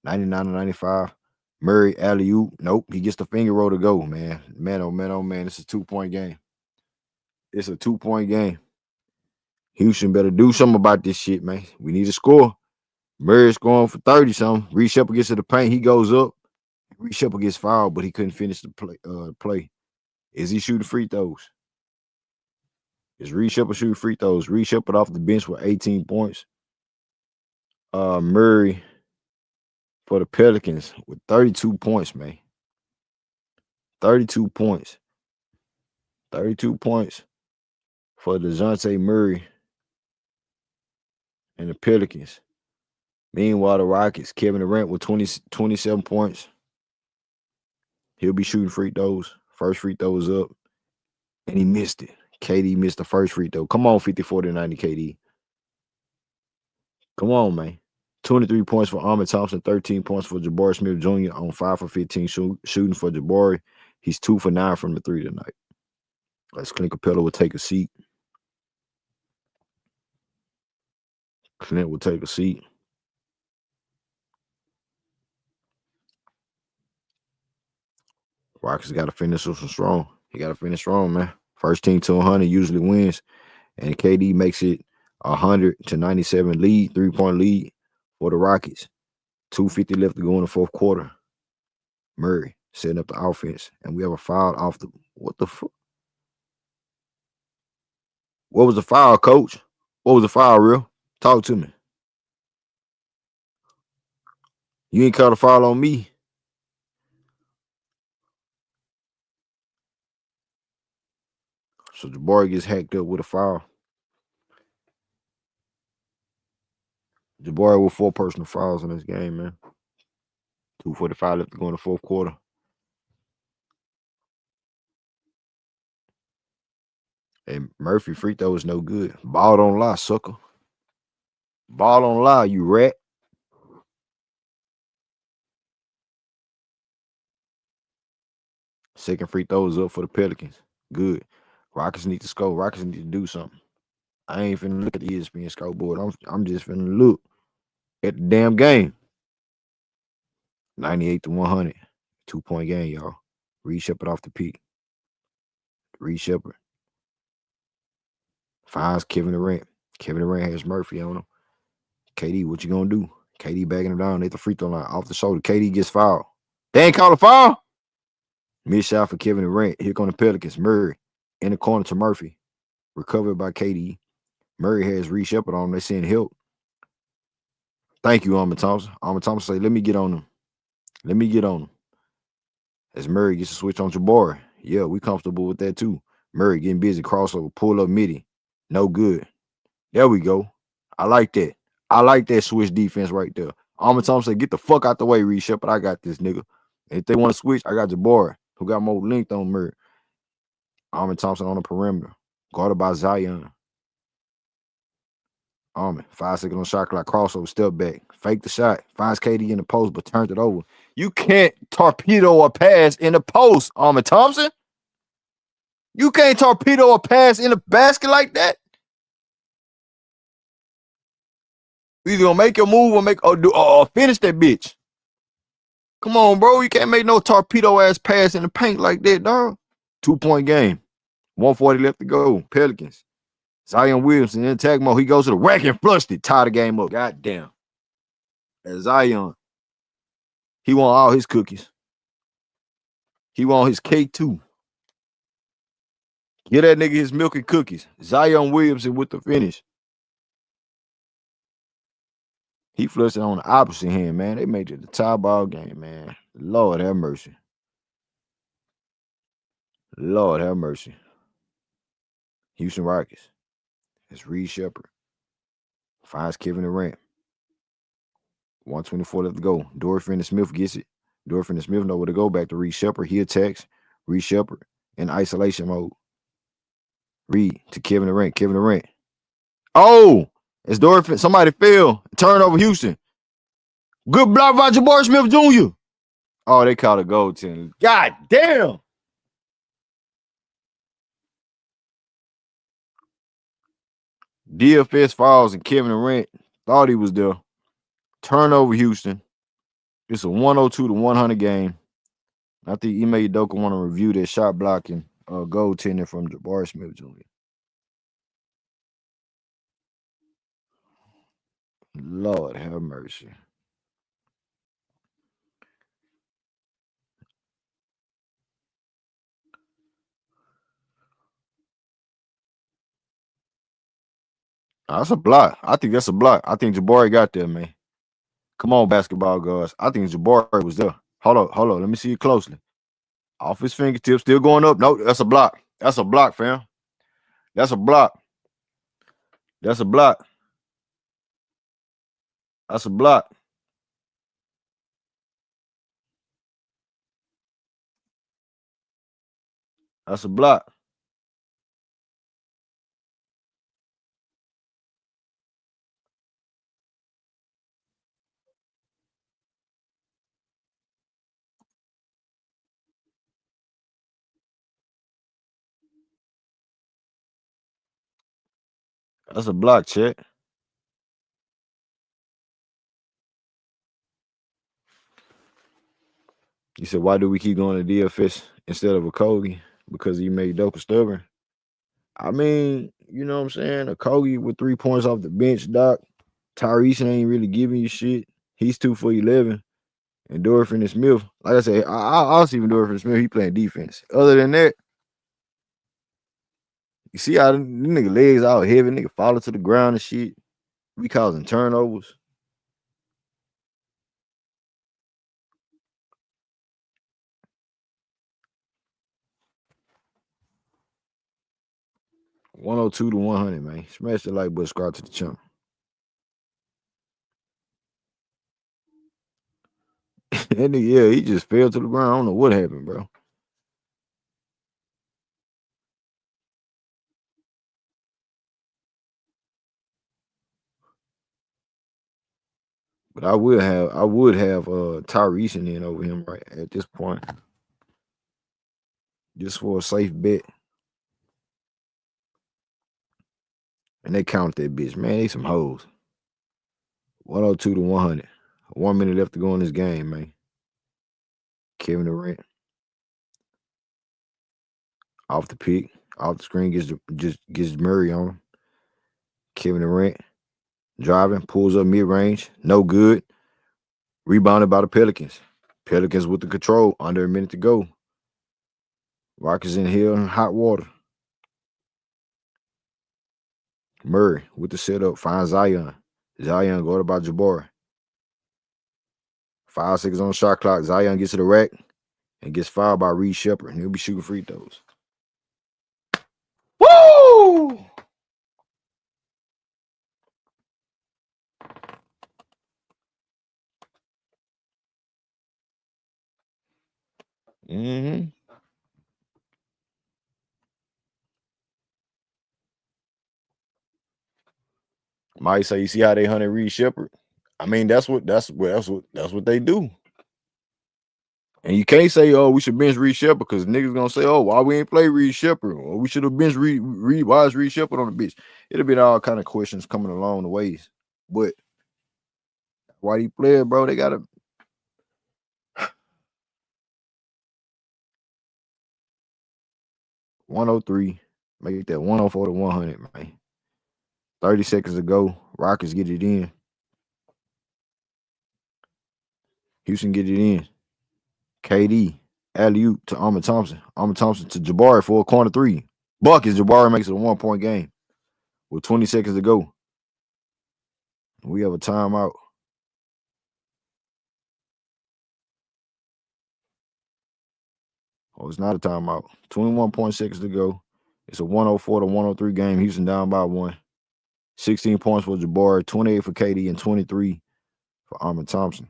Speaker 1: 99-95. Murray, alley-oop. Nope. He gets the finger roll to go, man. Man, oh, man, oh, man. It's a 2-point game. It's a 2-point game. Houston better do something about this shit, man. We need to score. Murray's going for 30-something. Reed Sheppard gets to the paint. He goes up. Reed Sheppard gets fouled, but he couldn't finish the play. Is he shooting free throws? Is Reed Sheppard shooting free throws? Reed Sheppard off the bench with 18 points. Murray for the Pelicans with 32 points, man. 32 points. 32 points for Dejounte Murray and the Pelicans. Meanwhile, the Rockets, Kevin Durant with 27 points. He'll be shooting free throws. First free throw was up, and he missed it. KD missed the first free throw. Come on, 50-40-90, KD. Come on, man. 23 points for Amen Thompson, 13 points for Jabari Smith Jr. on 5 for 15 shooting for Jabari. He's 2 for 9 from the 3 tonight. As Clint Capela will take a seat. Clint will take a seat. Rockets got to finish this one strong. He got to finish strong, man. First team to 100 usually wins. And KD makes it 100-97 lead, 3-point lead for the Rockets. 2:50 left to go in the fourth quarter. Murray setting up the offense. And we have a foul off the... What the fuck? What was the foul, coach? What was the foul, real? Talk to me. You ain't called a foul on me. So Jabari gets hacked up with a foul. Jabari with 4 personal fouls in this game, man. 2:45 left to go in the fourth quarter. And Murphy free throw is no good. Ball don't lie, sucker. Ball don't lie, you rat. Second free throw is up for the Pelicans. Good. Rockets need to score. Rockets need to do something. I ain't finna look at the ESPN scoreboard. I'm just finna look at the damn game. 98-100. 2-point game, y'all. Reed Sheppard off the peak. Reed Sheppard finds Kevin Durant. Kevin Durant has Murphy on him. KD, what you gonna do? KD backing him down at the free throw line off the shoulder. KD gets fouled. They ain't called a foul. Mid shot for Kevin Durant. Here come the Pelicans. Murray in the corner to Murphy. Recovered by KD. Murray has Reed Sheppard on him. They send help. Thank you, Amen Thompson. Amen Thompson say, let me get on him. Let me get on him. As Murray gets a switch on Jabari. Yeah, we comfortable with that too. Murray getting busy. Crossover. Pull up midi. No good. There we go. I like that. I like that switch defense right there. Amen Thompson say, get the fuck out the way, Reed Sheppard. I got this, nigga. And if they want to switch, I got Jabari, who got more length on Murray. Amen Thompson on the perimeter. Guarded by Zion. Amen. 5 seconds on shot clock. Crossover. Step back. Fake the shot. Finds KD in the post, but turns it over. You can't torpedo a pass in the post, Amen Thompson. You can't torpedo a pass in the basket like that. You either gonna make your move or finish that bitch. Come on, bro. You can't make no torpedo ass pass in the paint like that, dog. 2-point game. 140 left to go. Pelicans. Zion Williamson in attack mode. He goes to the rack and flushed it. Tie the game up. Goddamn. As Zion. He want all his cookies. He want his cake too. Get that nigga his milk and cookies. Zion Williamson with the finish. He flushed it on the opposite hand, man. They made it a tie ball game, man. Lord have mercy. Lord have mercy. Houston Rockets. It's Reed Sheppard. Finds Kevin Durant. 124 left to go. Dorian Finney-Smith gets it. Dorian Finney-Smith know where to go. Back to Reed Sheppard. He attacks Reed Sheppard in isolation mode. Reed to Kevin Durant. Kevin Durant. Oh! It's Dorian. Somebody fell. Turnover Houston. Good block by Jabari Smith Jr. Oh, they called a goaltender. God damn! DFS falls and Kevin Durant thought he was there. Turnover Houston. It's a 102 to 100 game. I think Ime Udoka want to review that shot blocking goaltending from Jabari Smith Jr. Lord have mercy. That's a block. I think that's a block. I think Jabari got there, man. Come on, basketball guys. I think Jabari was there. Hold on. Let me see it closely. Off his fingertips, still going up. No, that's a block. That's a block, fam. That's a block. That's a block. That's a block. That's a block. That's a block, check. You said, why do we keep going to DFS instead of Okogie? Because he made Udoka stubborn. I mean, you know what I'm saying? Okogie with 3 points off the bench, Doc. Tari Eason ain't really giving you shit. He's 2 for 11. And Dorian Finney-Smith, like I said, I'll see even Dorian Finney-Smith, he playing defense. Other than that, you see how them nigga legs out heavy, nigga falling to the ground and shit. We causing turnovers. $102 to $100, man. Smash the like button, subscribe to the channel. And yeah, he just fell to the ground. I don't know what happened, bro. But I would have Tari Eason in over him right at this point. Just for a safe bet. And they count that bitch. Man, they some hoes. 102 to 100. 1 minute left to go in this game, man. Kevin Durant. Off the pick. Off the screen, gets Murray on him. Kevin Durant. Driving. Pulls up mid-range. No good. Rebounded by the Pelicans. Pelicans with the control. Under a minute to go. Rockets in here in hot water. Murray with the setup. Finds Zion. Zion guarded by Jabari. 5 seconds on the shot clock. Zion gets to the rack and gets fouled by Reed Sheppard. And he'll be shooting free throws. Woo! Mm-hmm. Might say, you see how they hunted Reed Sheppard? I mean, that's what they do. And you can't say, oh, we should bench Reed Sheppard because niggas gonna say, oh, why we ain't play Reed Sheppard? Or we should have benched Reed. Why is Reed Sheppard on the bench? It'll be all kind of questions coming along the ways. But why do you play it, bro? They gotta 103. Make that 104 to 100, man. 30 seconds to go. Rockets get it in. Houston get it in. KD, alley-oop to Amen Thompson. Amen Thompson to Jabari for a corner 3. Buckets. Jabari makes it a 1-point game with 20 seconds to go. We have a timeout. Oh, it's not a timeout. 21.6 to go. It's a 104 to 103 game. Houston down by 1. 16 points for Jabari, 28 for KD, and 23 for Amen Thompson.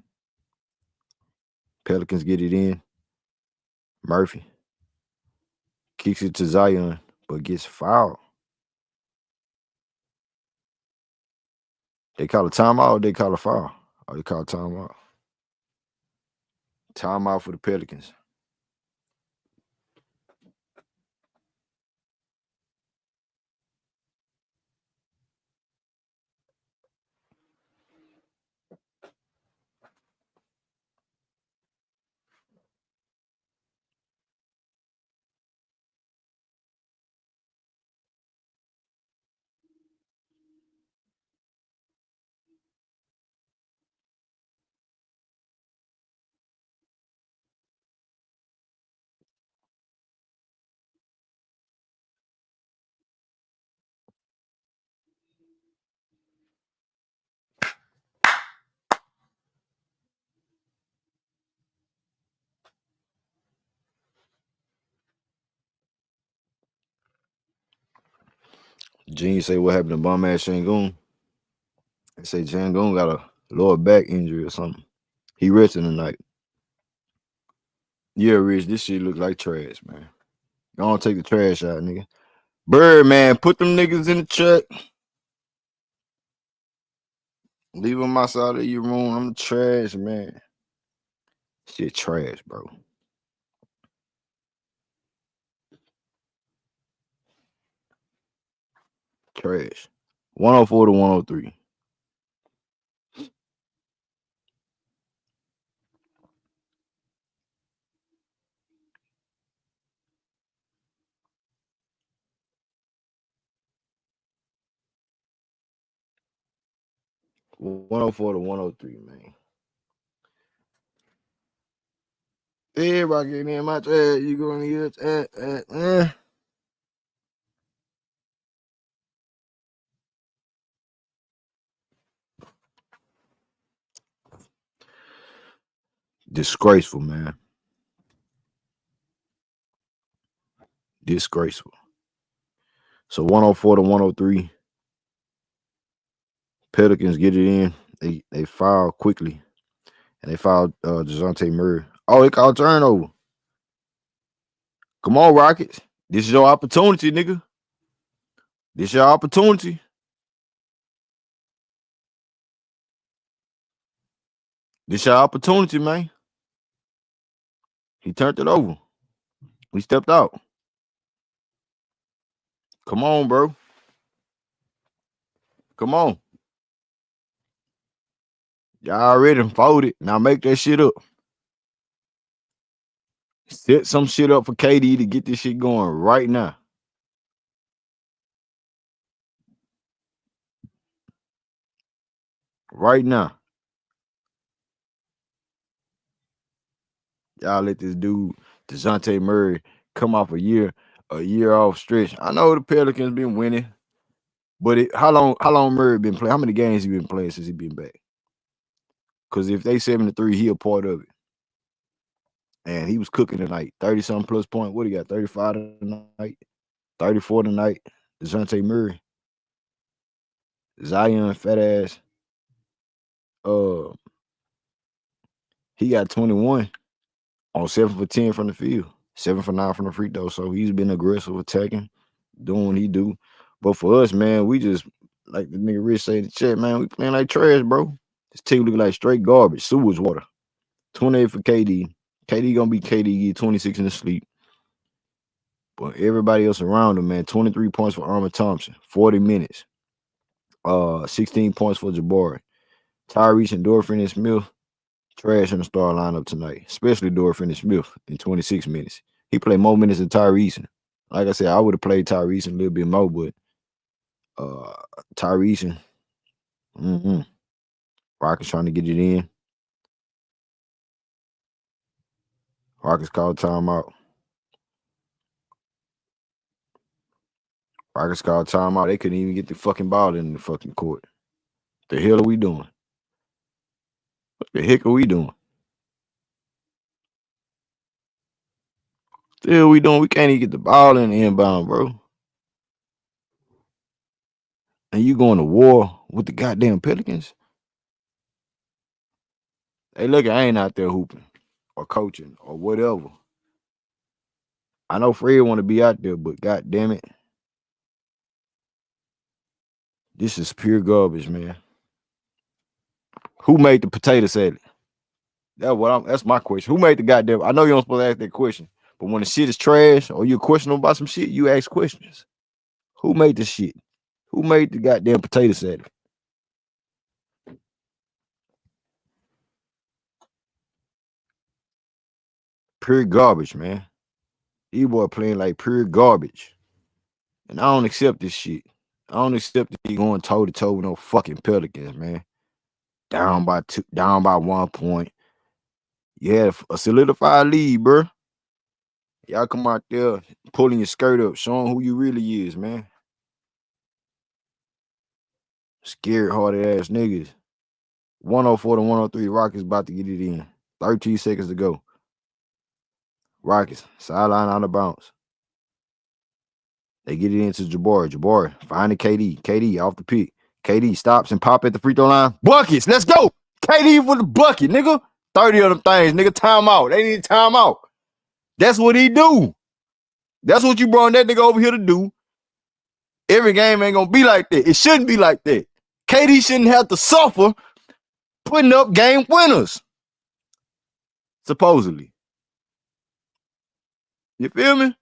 Speaker 1: Pelicans get it in. Murphy kicks it to Zion, but gets fouled. They call a timeout or they call a foul? Oh, they call a timeout. Timeout for the Pelicans. Gene say what happened to bum ass Sengun. They say Sengun got a lower back injury or something. He resting tonight. Yeah, Rich, this shit look like trash, man. Don't take the trash out, nigga. Bird, man, put them niggas in the truck. Leave them outside of your room. I'm the trash, man. Shit trash, bro. Trash. 104 to 103. $104 to 103, man. Everybody getting in my trash. You going to get Disgraceful, man. Disgraceful. So 104 to 103. Pelicans get it in. They foul quickly. And they fouled Dejounte Murray. Oh, they called turnover. Come on, Rockets. This is your opportunity, nigga. This your opportunity. This your opportunity, man. He turned it over. We stepped out. Come on, bro. Come on. Y'all already folded. Now make that shit up. Set some shit up for KD to get this shit going right now. Right now. Y'all let this dude, Dejounte Murray, come off a year off stretch. I know the Pelicans been winning, but how long Murray been playing? How many games he been playing since he been back? Because if they 7-3, he a part of it. And he was cooking tonight. 30-something plus point. What he got? 35 tonight, 34 tonight. Dejounte Murray. Zion, fat ass. He got 21 on 7 for 10 from the field, 7 for 9 from the free throw. So he's been aggressive attacking, doing what he do. But for us, man, we just, like the nigga Rich say in the chat, man, we playing like trash, bro. This team look like straight garbage, sewage water. 28 for KD. KD gonna be KD, get 26 in the sleep. But everybody else around him, man, 23 points for Amen Thompson, 40 minutes. 16 points for Jabari. Tari Eason, Dorian Finney-Smith, trash in the star lineup tonight, especially Dorian Finney-Smith in 26 minutes. He played more minutes than Tari Eason. Like I said, I would have played Tari Eason a little bit more, but Tari Eason, Rockets trying to get it in. Rockets called timeout. Rockets called timeout. They couldn't even get the fucking ball in the fucking court. The hell are we doing? What the heck are we doing? The hell we doing? We can't even get the ball in the inbound, bro. And you going to war with the goddamn Pelicans? Hey, look, I ain't out there hooping or coaching or whatever. I know Fred want to be out there, but god damn it. This is pure garbage, man. Who made the potato salad? That's my question. Who made the goddamn? I know you don't supposed to ask that question, but when the shit is trash or you're questionable about some shit, you ask questions. Who made the shit? Who made the goddamn potato salad? Pure garbage, man. These boy playing like pure garbage. And I don't accept this shit. I don't accept that he going toe to toe with no fucking Pelicans, man. Down by 1 point. You had a solidified lead, bro. Y'all come out there pulling your skirt up, showing who you really is, man. Scared hearted ass niggas. 104 to 103. Rockets about to get it in. 13 seconds to go. Rockets, sideline out of bounds. They get it into Jabari. Jabari finding KD. KD off the pick. KD stops and pop at the free throw line. Buckets. Let's go. KD with the bucket, nigga. 30 of them things, nigga. Timeout. They need timeout. That's what he do. That's what you brought that nigga over here to do. Every game ain't gonna be like that. It shouldn't be like that. KD shouldn't have to suffer putting up game winners. Supposedly. You feel me?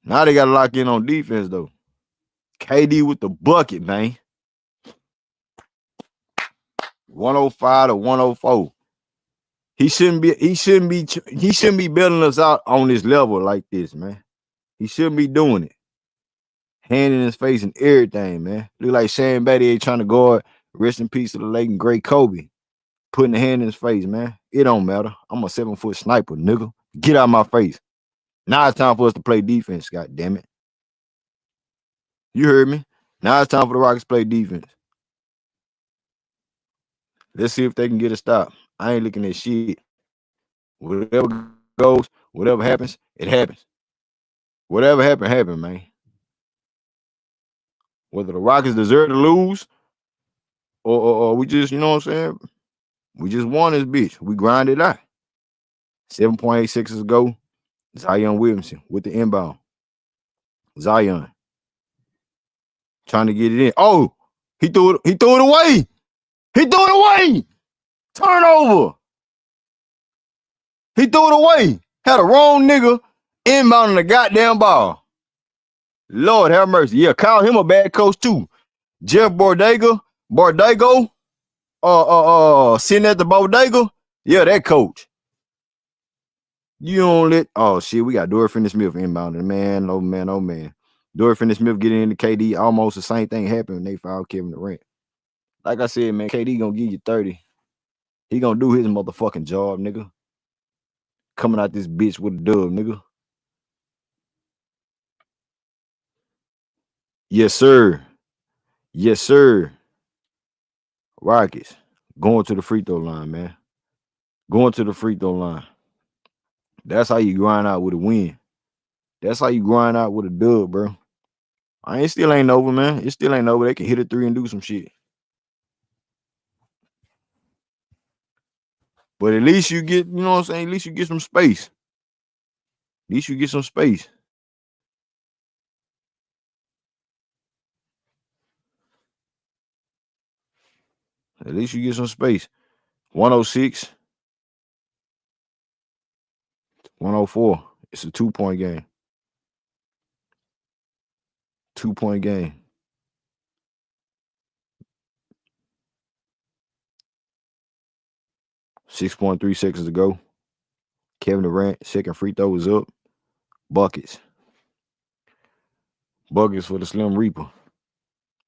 Speaker 1: Now they got to lock in on defense, though. KD with the bucket, man. 105 to 104. He shouldn't be building us out on this level like this, man. He shouldn't be doing it. Hand in his face and everything, man. Look like Shane Battier trying to guard. Rest in peace to the late and great Kobe. Putting the hand in his face, man. It don't matter. I'm a 7-foot sniper, nigga. Get out of my face. Now it's time for us to play defense, god damn it. You heard me. Now it's time for the Rockets to play defense. Let's see if they can get a stop. I ain't looking at shit. Whatever goes, whatever happens, it happens. Whatever happened, man. Whether the Rockets deserve to lose or we just, you know what I'm saying? We just won this bitch. We grinded out. 7.8 seconds ago, Zion Williamson with the inbound. Zion trying to get it in. Oh, he threw it away. He threw it away. Turnover. He threw it away. Had a wrong nigga inbounding the goddamn ball. Lord have mercy. Yeah, call him a bad coach too. Jeff Borrego, sitting at the bodega. Yeah, that coach. You don't let. Oh shit, we got Dorian Finney-Smith inbounding. Man, oh man. Dorian Finney-Smith getting into KD. Almost the same thing happened when they fouled Kevin Durant. Like I said, man, KD gonna give you 30. He gonna do his motherfucking job, nigga. Coming out this bitch with a dub, nigga. Yes, sir. Yes, sir. Rockets going to the free throw line, man. Going to the free throw line. That's how you grind out with a win. That's how you grind out with a dub, bro. It still ain't over, man. It still ain't over. They can hit a three and do some shit. But at least you get, you know what I'm saying? At least you get some space. At least you get some space. At least you get some space. 106. 104. It's a 2-point game. 2-point game. 6.3 seconds to go. Kevin Durant, second free throw is up. Buckets. Buckets for the Slim Reaper.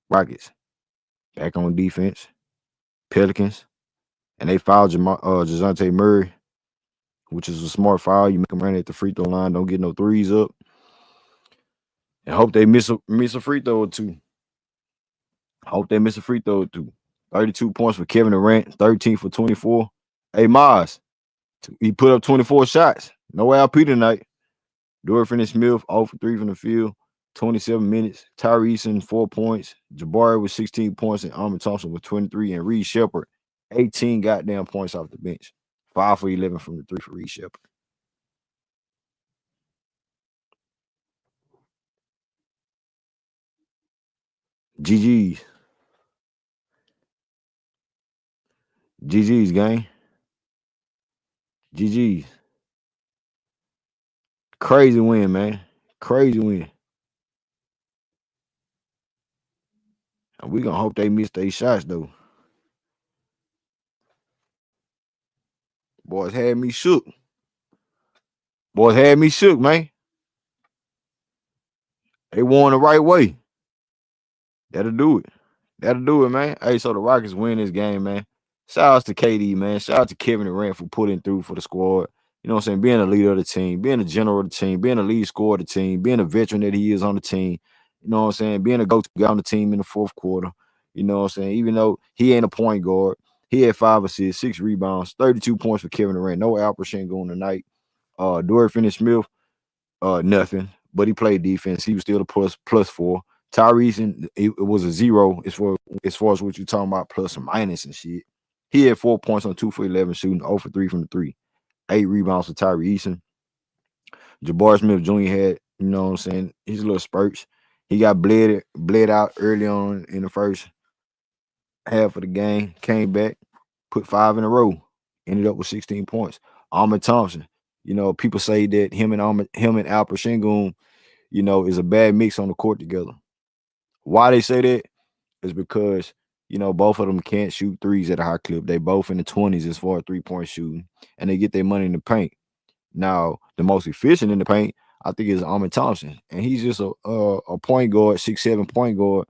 Speaker 1: Rockets. Back on defense. Pelicans. And they fouled Dejounte Murray, which is a smart foul. You make them run at the free throw line. Don't get no threes up. And hope they miss a free throw or two. Hope they miss a free throw or two. 32 points for Kevin Durant. 13 for 24. Hey, Maz. He put up 24 shots. No LP tonight. Dorian Finney-Smith, 0 for 3 from the field. 27 minutes. Tari Eason, 4 points. Jabari with 16 points. And Amen Thompson with 23. And Reed Sheppard, 18 goddamn points off the bench. 5 for 11 from the 3 for Reed Sheppard. GG's. GG's, gang. GG's. Crazy win, man. Crazy win. And we gonna hope they miss their shots, though. Boys had me shook. Boys had me shook, man. They won the right way. That'll do it. That'll do it, man. Hey, so the Rockets win this game, man. Shout out to KD, man. Shout out to Kevin Durant for putting through for the squad. You know what I'm saying? Being a leader of the team, being a general of the team, being a lead scorer of the team, being a veteran that he is on the team. You know what I'm saying? Being a go-to guy on the team in the fourth quarter. You know what I'm saying? Even though he ain't a point guard, he had 5 assists, 6 rebounds, 32 points for Kevin Durant. No Alperen Sengun tonight. Dorian Finney-Smith, nothing, but he played defense. He was still a +4. Tari Eason, it was a 0 as far as what you're talking about, plus or minus and shit. He had 4 points on 2 for 11 shooting, 0 for 3 from the 3. 8 rebounds for Tari Eason. Jabari Smith Jr. had, you know what I'm saying, his little spurts. He got bled out early on in the first half of the game, came back, put 5 in a row, ended up with 16 points. Amen Thompson, you know, people say that him and Alperen Sengun, you know, is a bad mix on the court together. Why they say that is because, you know, both of them can't shoot threes at a high clip. They both in the 20s as far as 3-point shooting, and they get their money in the paint. Now, the most efficient in the paint, I think, is Amen Thompson, and he's just a point guard, 6'7" point guard,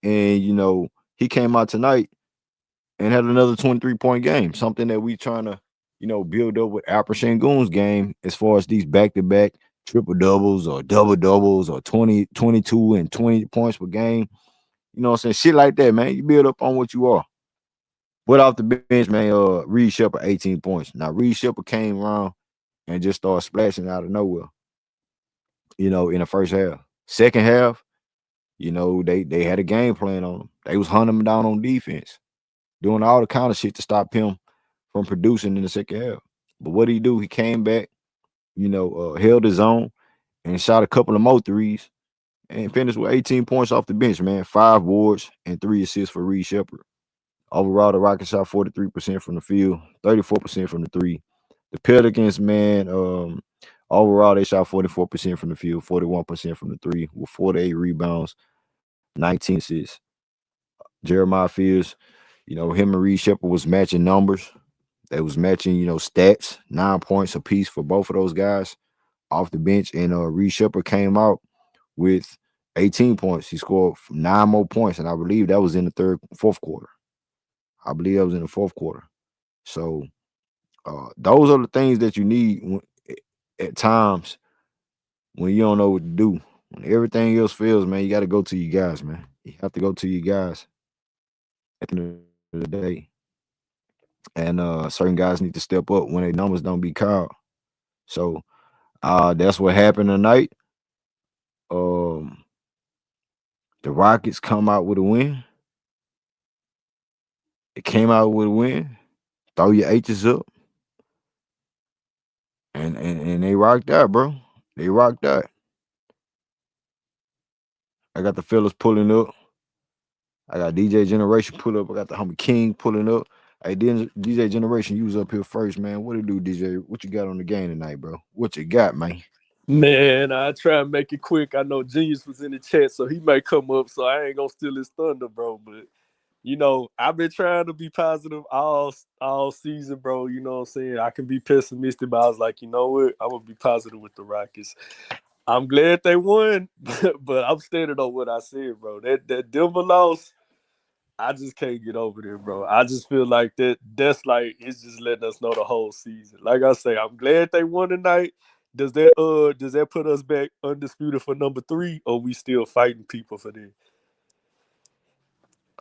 Speaker 1: and you know he came out tonight and had another 23-point game, something that we trying to, you know, build up with Alperen Sengun's game as far as these back-to-back triple doubles or double doubles or 20, 22 and 20 points per game. You know what I'm saying? Shit like that, man. You build up on what you are. But off the bench, man, Reed Sheppard 18 points. Now Reed Sheppard came around and just started splashing out of nowhere, you know, in the first half. Second half, you know, they had a game plan on him. They was hunting him down on defense, doing all the kind of shit to stop him from producing in the second half. But what did he do? He came back, you know, held his own and shot a couple of more threes and finished with 18 points off the bench, man. 5 boards and 3 assists for Reed Sheppard. Overall, the Rockets shot 43% from the field, 34% from the 3. The Pelicans, man, overall they shot 44% from the field, 41% from the 3, with 48 rebounds, 19 assists. Jeremiah Fields, you know, him and Reed Sheppard was matching numbers. They was matching, you know, stats, 9 points apiece for both of those guys off the bench. And Reed Sheppard came out with 18 points. He scored 9 more points, and I believe that was in the fourth quarter. I believe that was in the fourth quarter. So those are the things that you need at times when you don't know what to do. When everything else fails, man, you got to go to your guys, man. You have to go to your guys at the end of the day. And certain guys need to step up when their numbers don't be called. So that's what happened tonight. The Rockets come out with a win. It came out with a win. Throw your H's up. And they rocked out, bro. They rocked out. I got the fellas pulling up. I got DJ Generation pull up. I got the homie King pulling up. Hey, DJ Generation, you was up here first, man. What it do, DJ? What you got on the game tonight, bro? What you got, man?
Speaker 4: Man, I try and make it quick. I know Genius was in the chat, so he might come up, so I ain't gonna steal his thunder, bro. But you know, I've been trying to be positive all season, bro. You know what I'm saying? I can be pessimistic, but I was like, you know what? I'm gonna be positive with the Rockets. I'm glad they won, but I'm standing on what I said, bro. That Denver loss, I just can't get over there, bro. I just feel like that's like it's just letting us know the whole season. Like I say, I'm glad they won tonight. Does that put us back undisputed for number 3, or we still fighting people for that?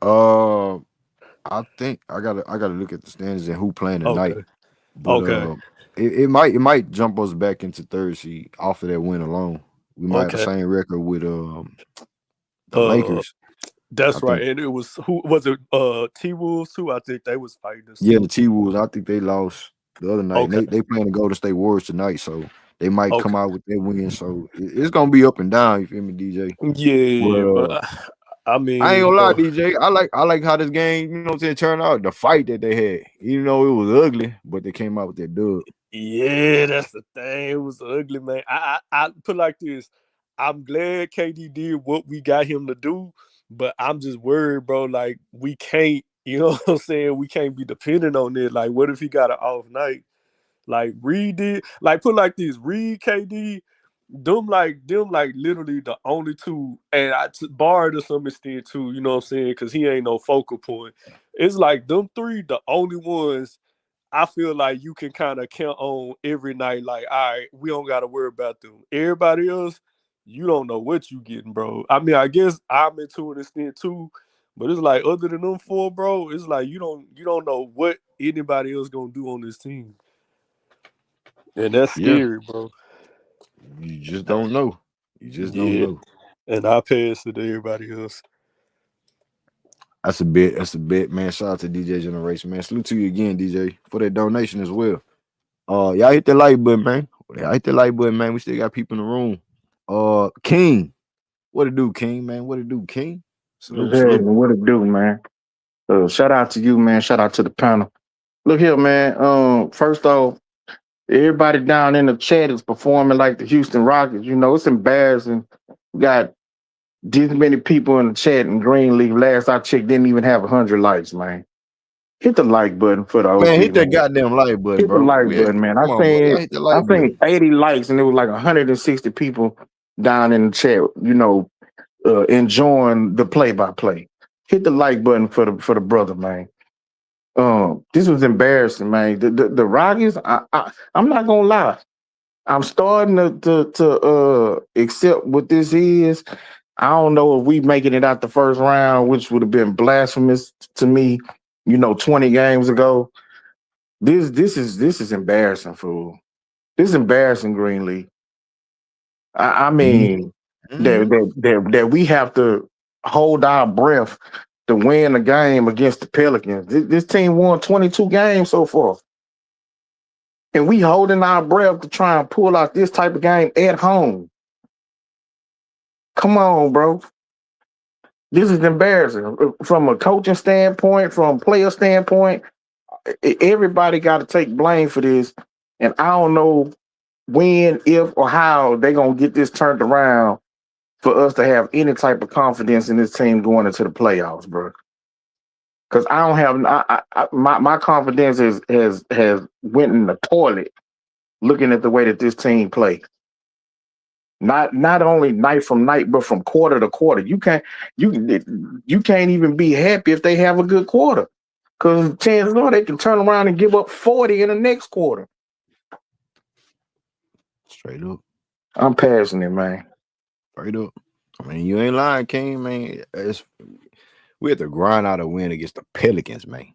Speaker 1: I think I gotta look at the standings and who playing tonight.
Speaker 4: Okay.
Speaker 1: But
Speaker 4: Okay.
Speaker 1: it might jump us back into 3rd seed off of that win alone. We might have the
Speaker 4: Okay.
Speaker 1: same record with the Lakers.
Speaker 4: That's
Speaker 1: I
Speaker 4: right.
Speaker 1: think.
Speaker 4: And it was who was it? T-Wolves too. I think they was fighting us.
Speaker 1: Yeah,
Speaker 4: Too.
Speaker 1: the T-Wolves. I think they lost the other night.
Speaker 4: Okay.
Speaker 1: And they playing the Golden State Warriors tonight, so they might come
Speaker 4: Okay.
Speaker 1: out with their win. So it's gonna be up and down. You feel me, DJ?
Speaker 4: Yeah,
Speaker 1: But
Speaker 4: but I
Speaker 1: I ain't
Speaker 4: mean,
Speaker 1: gonna lie,
Speaker 4: bro.
Speaker 1: DJ. I like how this game, you know what I'm saying, turned out. The fight that they had, even though it was ugly, but they came out with that dub.
Speaker 4: Yeah, that's the thing. It was ugly, man. I put like this. I'm glad KD did what we got him to do, but I'm just worried, bro. Like we can't, you know what I'm saying? We can't be dependent on it. Like, what if he got an off night? Like Reed did. Like put like this. Reed, KD, them literally the only two, and Bar to some extent too. You know what I'm saying? Because he ain't no focal point. It's like them 3, the only ones. I feel like you can kind of count on every night. Like, all right, we don't got to worry about them. Everybody else, you don't know what you getting, bro. I mean, I guess I'm into an extent too, but it's like other than them 4, bro, it's like you don't know what anybody else gonna do on this team, and that's
Speaker 1: Yeah,
Speaker 4: scary, bro.
Speaker 1: You just don't know. You just don't
Speaker 4: Yeah.
Speaker 1: know.
Speaker 4: And I pass it to everybody else.
Speaker 1: That's a bit. That's a bit, man. Shout out to DJ Generation, man. Salute to you again, DJ, for that donation as well. Y'all hit the like button, man. Y'all hit the like button, man. We still got people in the room. King, what it do, King, man? What it do, King? Salute,
Speaker 5: Hey,
Speaker 1: salute.
Speaker 5: what it do, man? Shout out to you, man. Shout out to the panel. Look here, man. First off, everybody down in the chat is performing like the Houston Rockets. You know, it's embarrassing. We got this many people in the chat in Green League. Last I checked, didn't even have 100 likes, man. Hit the like button for the OG,
Speaker 1: Man, hit that
Speaker 5: man.
Speaker 1: goddamn like button,
Speaker 5: Hit the
Speaker 1: bro.
Speaker 5: like button, man.
Speaker 1: Come on, bro. Y'all hit the
Speaker 5: I
Speaker 1: like button.
Speaker 5: think 80 likes, and it was like 160 people down in the chat. You know, enjoying the play-by-play. Hit the like button for the brother, man. This was embarrassing, man. The Rockets, I'm not gonna lie. I'm starting to accept what this is. I don't know if we making it out the first round, which would have been blasphemous to me, 20 games ago. This is embarrassing, fool. This is embarrassing, Greenlee. I mean, that we have to hold our breath to win the game against the Pelicans. This team won 22 games so far. And we holding our breath to try and pull out this type of game at home. Come on, bro. This is embarrassing. From a coaching standpoint, from a player standpoint, everybody got to take blame for this. And I don't know when, if, or how they're going to get this turned around for us to have any type of confidence in this team going into the playoffs, bro. Because I don't have my confidence has went in the toilet looking at the way that this team plays. Not only night from night, but from quarter to quarter. You can't even be happy if they have a good quarter, because chances are they can turn around and give up 40 in the next quarter.
Speaker 1: Straight up.
Speaker 5: I'm passionate, man.
Speaker 1: Straight up. I mean, you ain't lying, King, man. We had to grind out a win against the Pelicans, man.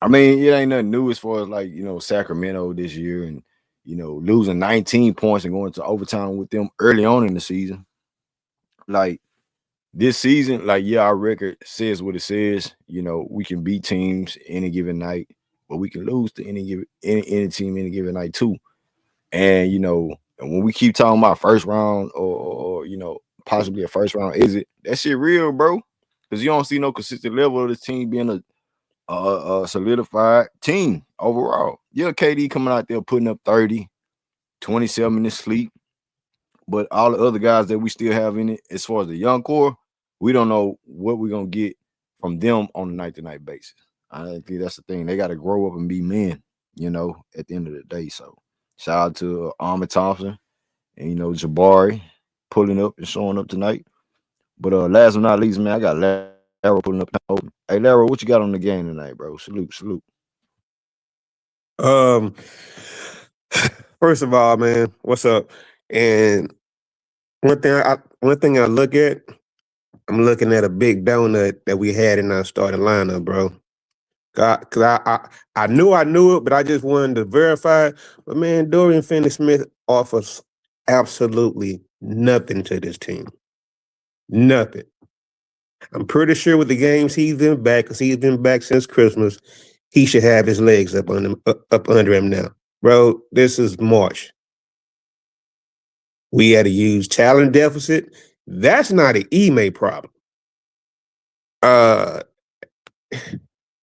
Speaker 1: I mean, it ain't nothing new as far as like, Sacramento this year and, losing 19 points and going to overtime with them early on in the season. Like this season, our record says what it says. We can beat teams any given night, but we can lose to any team any given night too. And, when we keep talking about first round or possibly a first round exit, that shit real, bro. Because you don't see no consistent level of this team being a solidified team overall. Yeah, KD coming out there putting up 30, 27 in his sleep. But all the other guys that we still have in it, as far as the young core, we don't know what we're going to get from them on a night-to-night basis. I think that's the thing. They got to grow up and be men, at the end of the day. So shout out to Amen Thompson and, Jabari pulling up and showing up tonight. But last but not least, man, I got Larry pulling up. Hey, Larry, what you got on the game tonight, bro? Salute.
Speaker 6: First of all, man, what's up? And one thing I look at, I'm looking at a big donut that we had in our starting lineup, bro. Cause I knew it, but I just wanted to verify. But man, Dorian Finney-Smith offers absolutely nothing to this team. Nothing. I'm pretty sure with the games he's been back, because he's been back since Christmas, he should have his legs up under him now. Bro, this is March. We had a huge talent deficit. That's not an Ime problem. And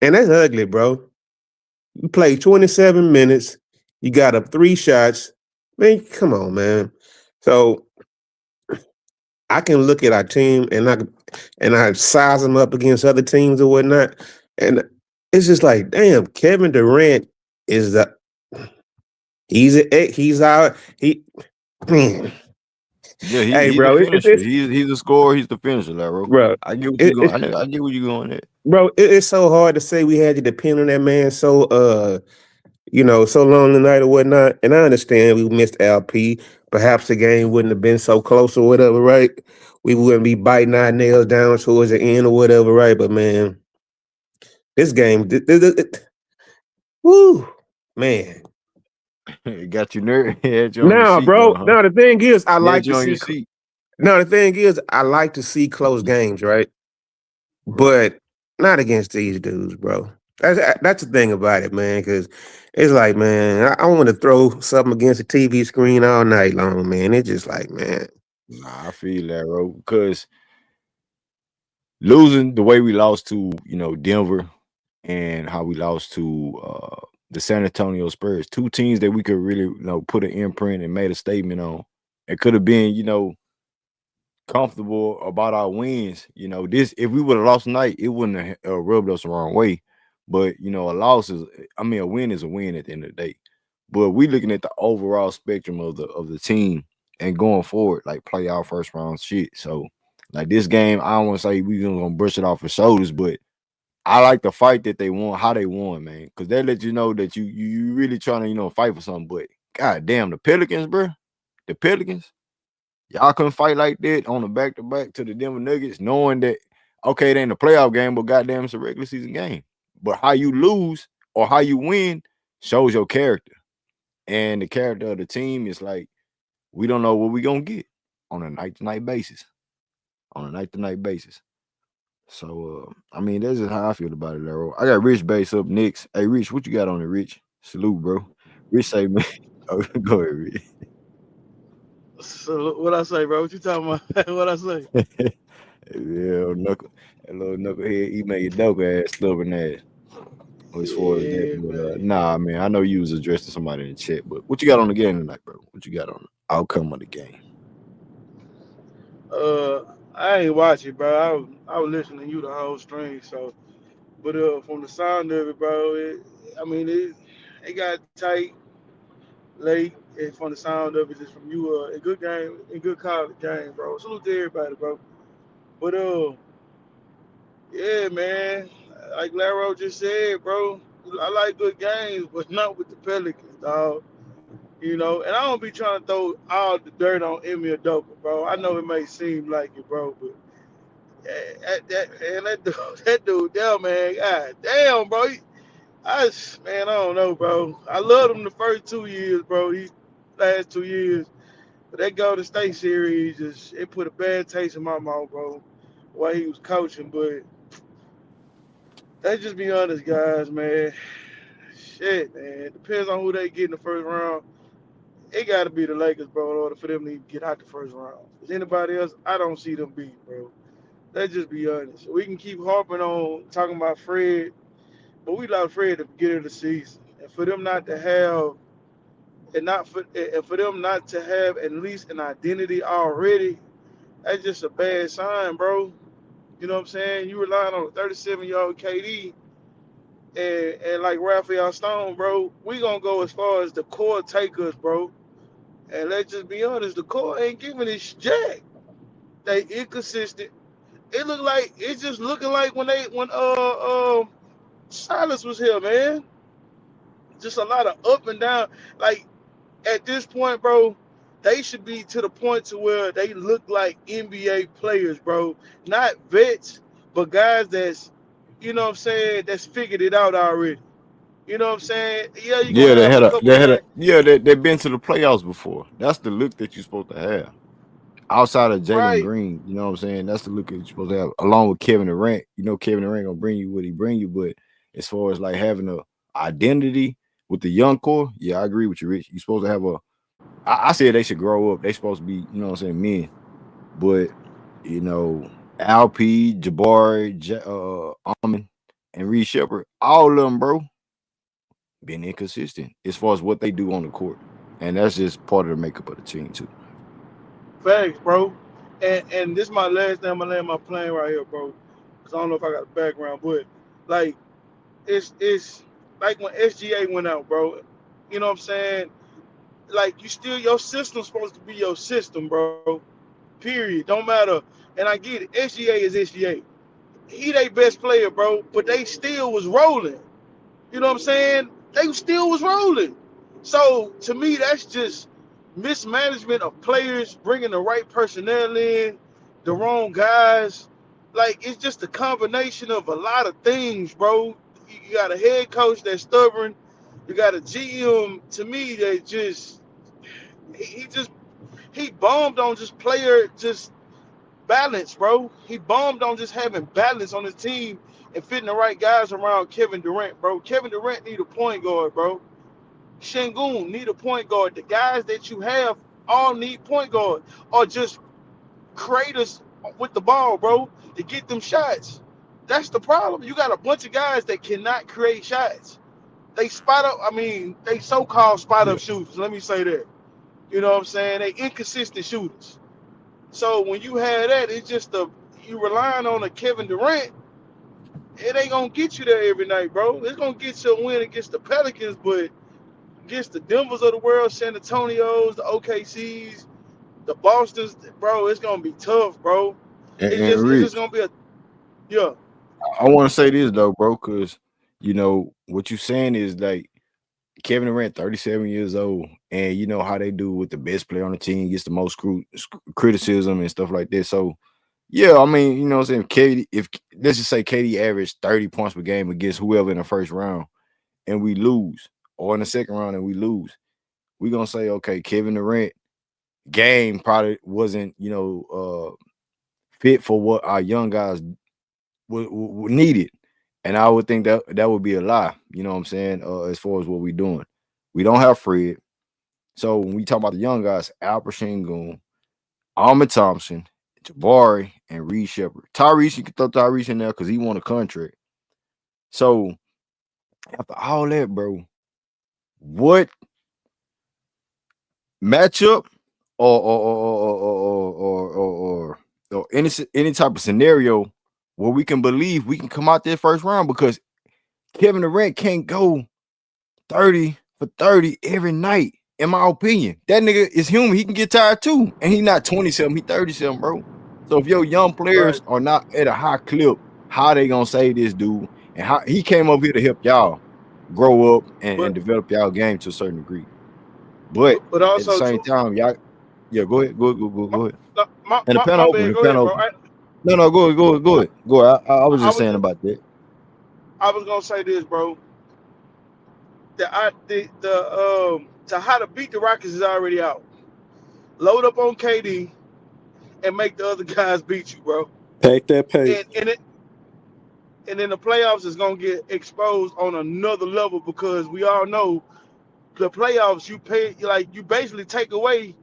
Speaker 6: that's ugly, bro. You played 27 minutes. You got up 3 shots. Man, come on, man. So I can look at our team and I size them up against other teams or whatnot. And it's just like, damn, Kevin Durant is man.
Speaker 1: Yeah,
Speaker 6: Hey,
Speaker 1: he's
Speaker 6: bro,
Speaker 1: the finisher. He's the scorer. He's the finisher, bro.
Speaker 6: Bro,
Speaker 1: I get what you're going. I get where you're going at.
Speaker 6: Bro, it's so hard to say we had to depend on that man so long tonight or whatnot. And I understand we missed LP. Perhaps the game wouldn't have been so close or whatever, right? We wouldn't be biting our nails down towards the end or whatever, right? But man, this game, woo, man.
Speaker 1: It got you nervous. It had you on your
Speaker 6: Now,
Speaker 1: seat,
Speaker 6: bro.
Speaker 1: though, huh?
Speaker 6: Now the thing is, I
Speaker 1: It had
Speaker 6: like to
Speaker 1: you on your
Speaker 6: see.
Speaker 1: seat.
Speaker 6: Now the thing is, I like to see close games, right?
Speaker 1: Right.
Speaker 6: But not against these dudes, bro. That's the thing about it, man. Because it's like, man, I want to throw something against the TV screen all night long, man. It's just like, man,
Speaker 1: Nah, I feel that, bro. Because losing the way we lost to, Denver and how we lost to the San Antonio Spurs, two teams that we could really, put an imprint and made a statement on. It could have been, comfortable about our wins. This if we would have lost tonight, it wouldn't have rubbed us the wrong way. But a win is a win at the end of the day. But we looking at the overall spectrum of the team and going forward, like play our first round shit. So like this game, I don't want to say we gonna brush it off our shoulders, but I like the fight that they won, how they won, man. Cause they let you know that you really trying to, fight for something. But god damn, the Pelicans, bro. The Pelicans. Y'all couldn't fight like that on the back-to-back to the Denver Nuggets, knowing that, okay, it ain't a playoff game, but goddamn, it's a regular season game. But how you lose or how you win shows your character. And the character of the team is like, we don't know what we're going to get on a night-to-night basis. On a night-to-night basis. So, that's just how I feel about it, Laro. I got Rich Bass up next. Hey, Rich, what you got on it, Rich? Salute, bro. Rich say, man. Oh, go ahead, Rich.
Speaker 7: So what I say, bro? What you talking about? What I say?
Speaker 1: Yeah, little knucklehead, Ime Udoka ass, stubborn ass. As far as that,
Speaker 7: Yeah,
Speaker 1: but
Speaker 7: man.
Speaker 1: nah, man, I know you was addressing somebody in the chat, but what you got on the game tonight, bro? What you got on the outcome of the game?
Speaker 7: I ain't watch it, bro. I was listening to you the whole stream. So, but from the sound of it, bro, it got tight late. And from the sound of it, just from you, a good game, a good college game, bro. Salute to everybody, bro. But yeah, man. Like Laro just said, bro. I like good games, but not with the Pelicans, dog. And I don't be trying to throw all the dirt on Ime Udoka, bro. I know it may seem like it, bro, but that dude, damn, man, god damn, bro. Man, I don't know, bro. I loved him the first 2 years, bro. These last 2 years, but that Golden State series it put a bad taste in my mouth, bro. While he was coaching, but let's just be honest, guys, man. Shit, man. It depends on who they get in the first round. It got to be the Lakers, bro, in order for them to get out the first round. Is anybody else? I don't see them beat, bro. Let's just be honest. We can keep harping on talking about Fred, but we lost Fred at the beginning of the season. And for them not to have, and for them not to have at least an identity already, that's just a bad sign, bro. You know what I'm saying? You relying on a 37-year-old KD and like Raphael Stone, bro. We gonna go as far as the core take us, bro. And let's just be honest, the core ain't giving this jack. They inconsistent. It's just looking like when Silas was here, man. Just a lot of up and down. Like at this point, bro, they should be to the point to where they look like NBA players, bro. Not vets, but guys you know what I'm saying, that's figured it out already. You know what I'm saying? Yeah, you're
Speaker 1: Yeah,
Speaker 7: gonna have a couple games.
Speaker 1: they've been to the playoffs before. That's the look that you're supposed to have. Outside of Jalen
Speaker 7: Right.
Speaker 1: Green, you know what I'm saying? That's the look that you're supposed to have, along with Kevin Durant. Kevin Durant gonna bring you what he bring you, but as far as like having a identity with the young core, yeah, I agree with you, Rich. You're supposed to have I said they should grow up. They supposed to be, what I'm saying, men. But Alp, Jabari, Amen, and Reed Sheppard, all of them, bro, been inconsistent as far as what they do on the court. And that's just part of the makeup of the team too.
Speaker 7: Facts, bro. And this is my last thing. I'm gonna land my plane right here, bro. Cause I don't know if I got a background, but like it's like when SGA went out, bro. You know what I'm saying? Like your system's supposed to be your system, bro. Period. Don't matter. And I get it. SGA is SGA. He their best player, bro. But they still was rolling. You know what I'm saying? They still was rolling. So to me, that's just mismanagement of players, bringing the right personnel in, the wrong guys. Like it's just a combination of a lot of things, bro. You got a head coach that's stubborn. You got a GM to me that just he bombed on just player just balance, bro. He bombed on just having balance on his team and fitting the right guys around Kevin Durant, bro. Kevin Durant need a point guard, bro. Sengun need a point guard. The guys that you have all need point guard or just creators with the ball, bro, to get them shots. That's the problem. You got a bunch of guys that cannot create shots. They spot up. I mean, they so-called spot up shooters. Let me say that. You know what I'm saying? They inconsistent shooters. So when you have that, it's just you relying on a Kevin Durant. It ain't gonna get you there every night, bro. It's gonna get you a win against the Pelicans, but against the Denvers of the world, San Antonios, the OKCs, the Bostons, bro, it's gonna be tough, bro.
Speaker 1: And
Speaker 7: It's just
Speaker 1: Rich,
Speaker 7: gonna be yeah.
Speaker 1: I want to say this though, bro, because you know what you're saying is like Kevin Durant, 37 years old, and you know how they do with the best player on the team gets the most criticism and stuff like that. So, yeah, I mean, you know what I'm saying? KD, if let's just say KD averaged 30 points per game against whoever in the first round, and we lose, or in the second round and we lose, we're gonna say, okay, Kevin Durant game probably wasn't, fit for what our young guys needed. And I would think that would be a lie, you know what I'm saying, as far as what we're doing. We don't have Fred. So when we talk about the young guys, Alperen Sengun, Amen Thompson, Jabari, and Reed Sheppard. Tyrese, you can throw Tyrese in there because he won a contract. So after all that, bro, what matchup or any type of scenario where we can believe we can come out there first round, because Kevin Durant can't go 30 for 30 every night, in my opinion. That nigga is human. He can get tired too. And he not 27, he 37, bro. So if your young players are not at a high clip, how they gonna save this dude? And how he came up here to help y'all grow up and develop y'all game to a certain degree. But
Speaker 7: also
Speaker 1: at the same time, y'all, yeah, go ahead. Go ahead. And the pen
Speaker 7: My
Speaker 1: open.
Speaker 7: bad,
Speaker 1: The
Speaker 7: go
Speaker 1: pen
Speaker 7: ahead, bro.
Speaker 1: open. No, go ahead. I was just saying about that.
Speaker 7: I was gonna say this, bro. To how to beat the Rockets is already out. Load up on KD and make the other guys beat you, bro.
Speaker 4: Pack that pace.
Speaker 7: And then the playoffs is gonna get exposed on another level, because we all know the playoffs you basically take away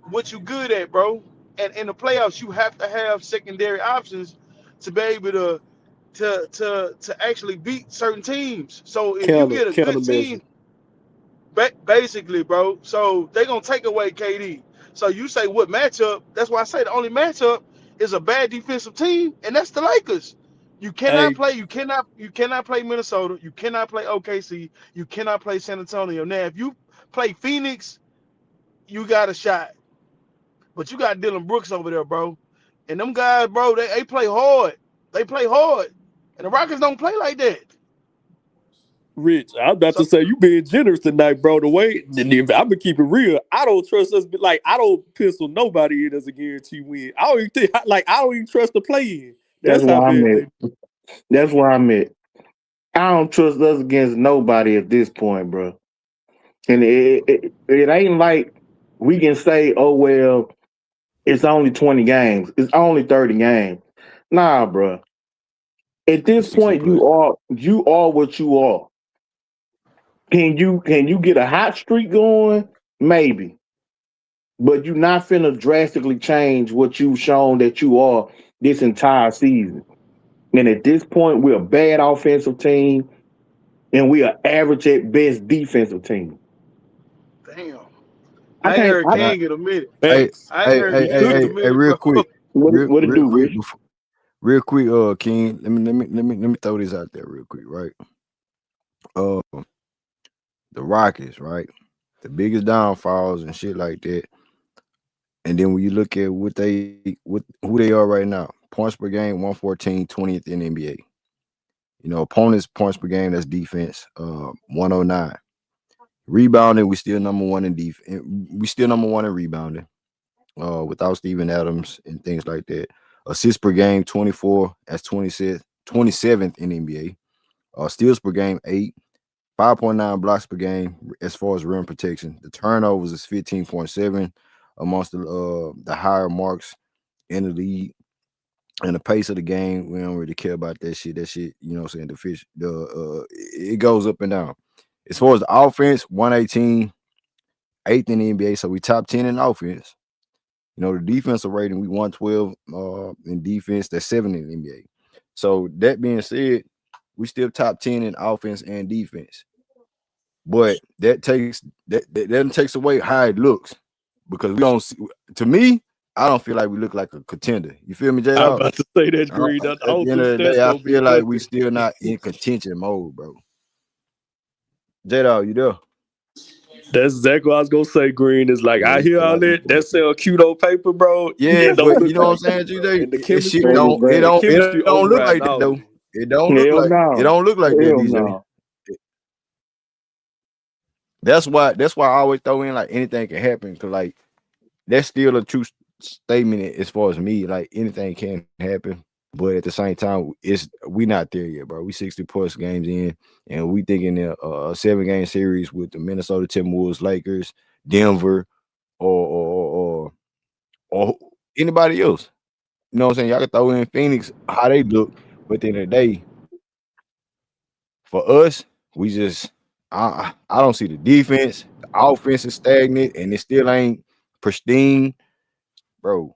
Speaker 7: what you good at, bro. And in the playoffs you have to have secondary options to be able to actually beat certain teams. So if you get a good team, basically, bro, so they're gonna take away KD. So you say what matchup? That's why I say the only matchup is a bad defensive team, and that's the Lakers. You cannot play. You cannot play Minnesota. You cannot play OKC. You cannot play San Antonio. Now, if you play Phoenix, you got a shot. But you got Dylan Brooks over there, bro. And them guys, bro, they play hard. They play hard. And the Rockets don't play like that.
Speaker 4: Rich, I'm about to say you being generous tonight, bro. The way I'm gonna keep it real. I don't trust us. Like, I don't pencil nobody in as a guarantee win. I don't even think, I don't even trust the play in.
Speaker 5: That's where I'm at. That's where I'm at. I don't trust us against nobody at this point, bro. And it ain't like we can say, oh well, it's only 20 games. It's only 30 games. Nah, bro. At this point, you are what you are. Can you get a hot streak going? Maybe. But you're not finna drastically change what you've shown that you are this entire season. And at this point, we're a bad offensive team, and we are average at best defensive team.
Speaker 7: Damn. I ain't heard King in a minute.
Speaker 1: Hey, real quick.
Speaker 5: What it do, Rich?
Speaker 1: Real quick, King. Let me throw this out there real quick, right? The Rockets, right? The biggest downfalls and shit like that. And then when you look at who they are right now, points per game, 114, 20th in the NBA. You know, opponents' points per game, that's defense, 109. Rebounding, we still number one in defense. We still number one in rebounding, without Steven Adams and things like that. Assists per game, 24. That's 27th in the NBA. Steals per game, 8. 5.9 blocks per game as far as rim protection. The turnovers is 15.7 amongst the higher marks in the league. And the pace of the game, we don't really care about that shit. That shit, you know what I'm saying? It goes up and down. As far as the offense, 118, 8th in the NBA. So we top 10 in offense. You know, the defensive rating, we 112 in defense. That's 7th in the NBA. So that being said, we still top 10 in offense and defense. But that takes away how it looks. Because we don't see, to me, I don't feel like we look like a contender. You feel me, J
Speaker 4: I'm
Speaker 1: Dog?
Speaker 4: about to say that, Green. I
Speaker 1: At
Speaker 4: don't
Speaker 1: the end of
Speaker 4: think
Speaker 1: the
Speaker 4: that's
Speaker 1: day, I
Speaker 4: gonna be
Speaker 1: feel like we
Speaker 4: nothing.
Speaker 1: still not in contention mode, bro. J Dog, you there?
Speaker 4: That's exactly what I was gonna say, Green. Is like,
Speaker 1: Yeah,
Speaker 4: I
Speaker 1: we
Speaker 4: hear
Speaker 1: feel
Speaker 4: all
Speaker 1: like we
Speaker 4: that. That sound cute on paper, bro.
Speaker 1: Yeah,
Speaker 4: It don't
Speaker 1: but you
Speaker 4: look
Speaker 1: know what I'm
Speaker 4: like
Speaker 1: saying,
Speaker 4: it, bro.
Speaker 1: GJ?
Speaker 4: And the
Speaker 1: It shit
Speaker 4: chemistry,
Speaker 5: Baby,
Speaker 1: don't it
Speaker 5: baby.
Speaker 1: don't it
Speaker 4: chemistry
Speaker 1: don't look like
Speaker 4: overriding
Speaker 1: that
Speaker 4: all
Speaker 1: though.
Speaker 4: of it.
Speaker 1: It don't look
Speaker 5: Hell
Speaker 1: like
Speaker 5: no.
Speaker 1: it don't look like that,
Speaker 5: Hell
Speaker 1: DJ.
Speaker 5: no.
Speaker 1: That's why I always throw in like anything can happen, because like that's still a true statement as far as me. Like anything can happen, but at the same time, we not there yet, bro. We 60 plus games in, and we thinking a 7-game series with the Minnesota Timberwolves, Lakers, Denver, or anybody else. You know what I'm saying? Y'all can throw in Phoenix, how they look, but at the end of the day, for us, we just I don't see the defense. The offense is stagnant, and it still ain't pristine, bro.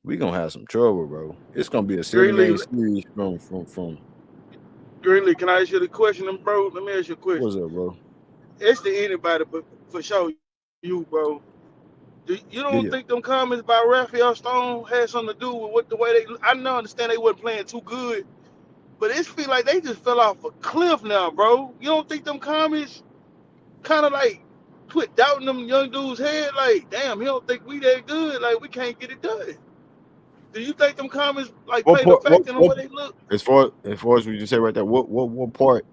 Speaker 1: We gonna have some trouble, bro. It's gonna be a 7-game
Speaker 7: Greenlee,
Speaker 1: series from.
Speaker 7: Greenlee, can I ask you the question, bro? Let me ask you a question.
Speaker 1: What's up, bro?
Speaker 7: It's to anybody, but for sure, you, bro. You
Speaker 1: Yeah,
Speaker 7: don't
Speaker 1: yeah.
Speaker 7: think them comments by Raphael Stone had something to do with what the way they? I know, understand they wasn't playing too good, but it feel like they just fell off a cliff now, bro. You don't think them comments kind of like put doubt in them young dudes' head? Like, damn, he don't think we that good. Like, we can't get it done. Do you think them comments like
Speaker 1: What
Speaker 7: played a
Speaker 1: part?
Speaker 7: factor in the way they look?
Speaker 1: As far as we just say right there, what part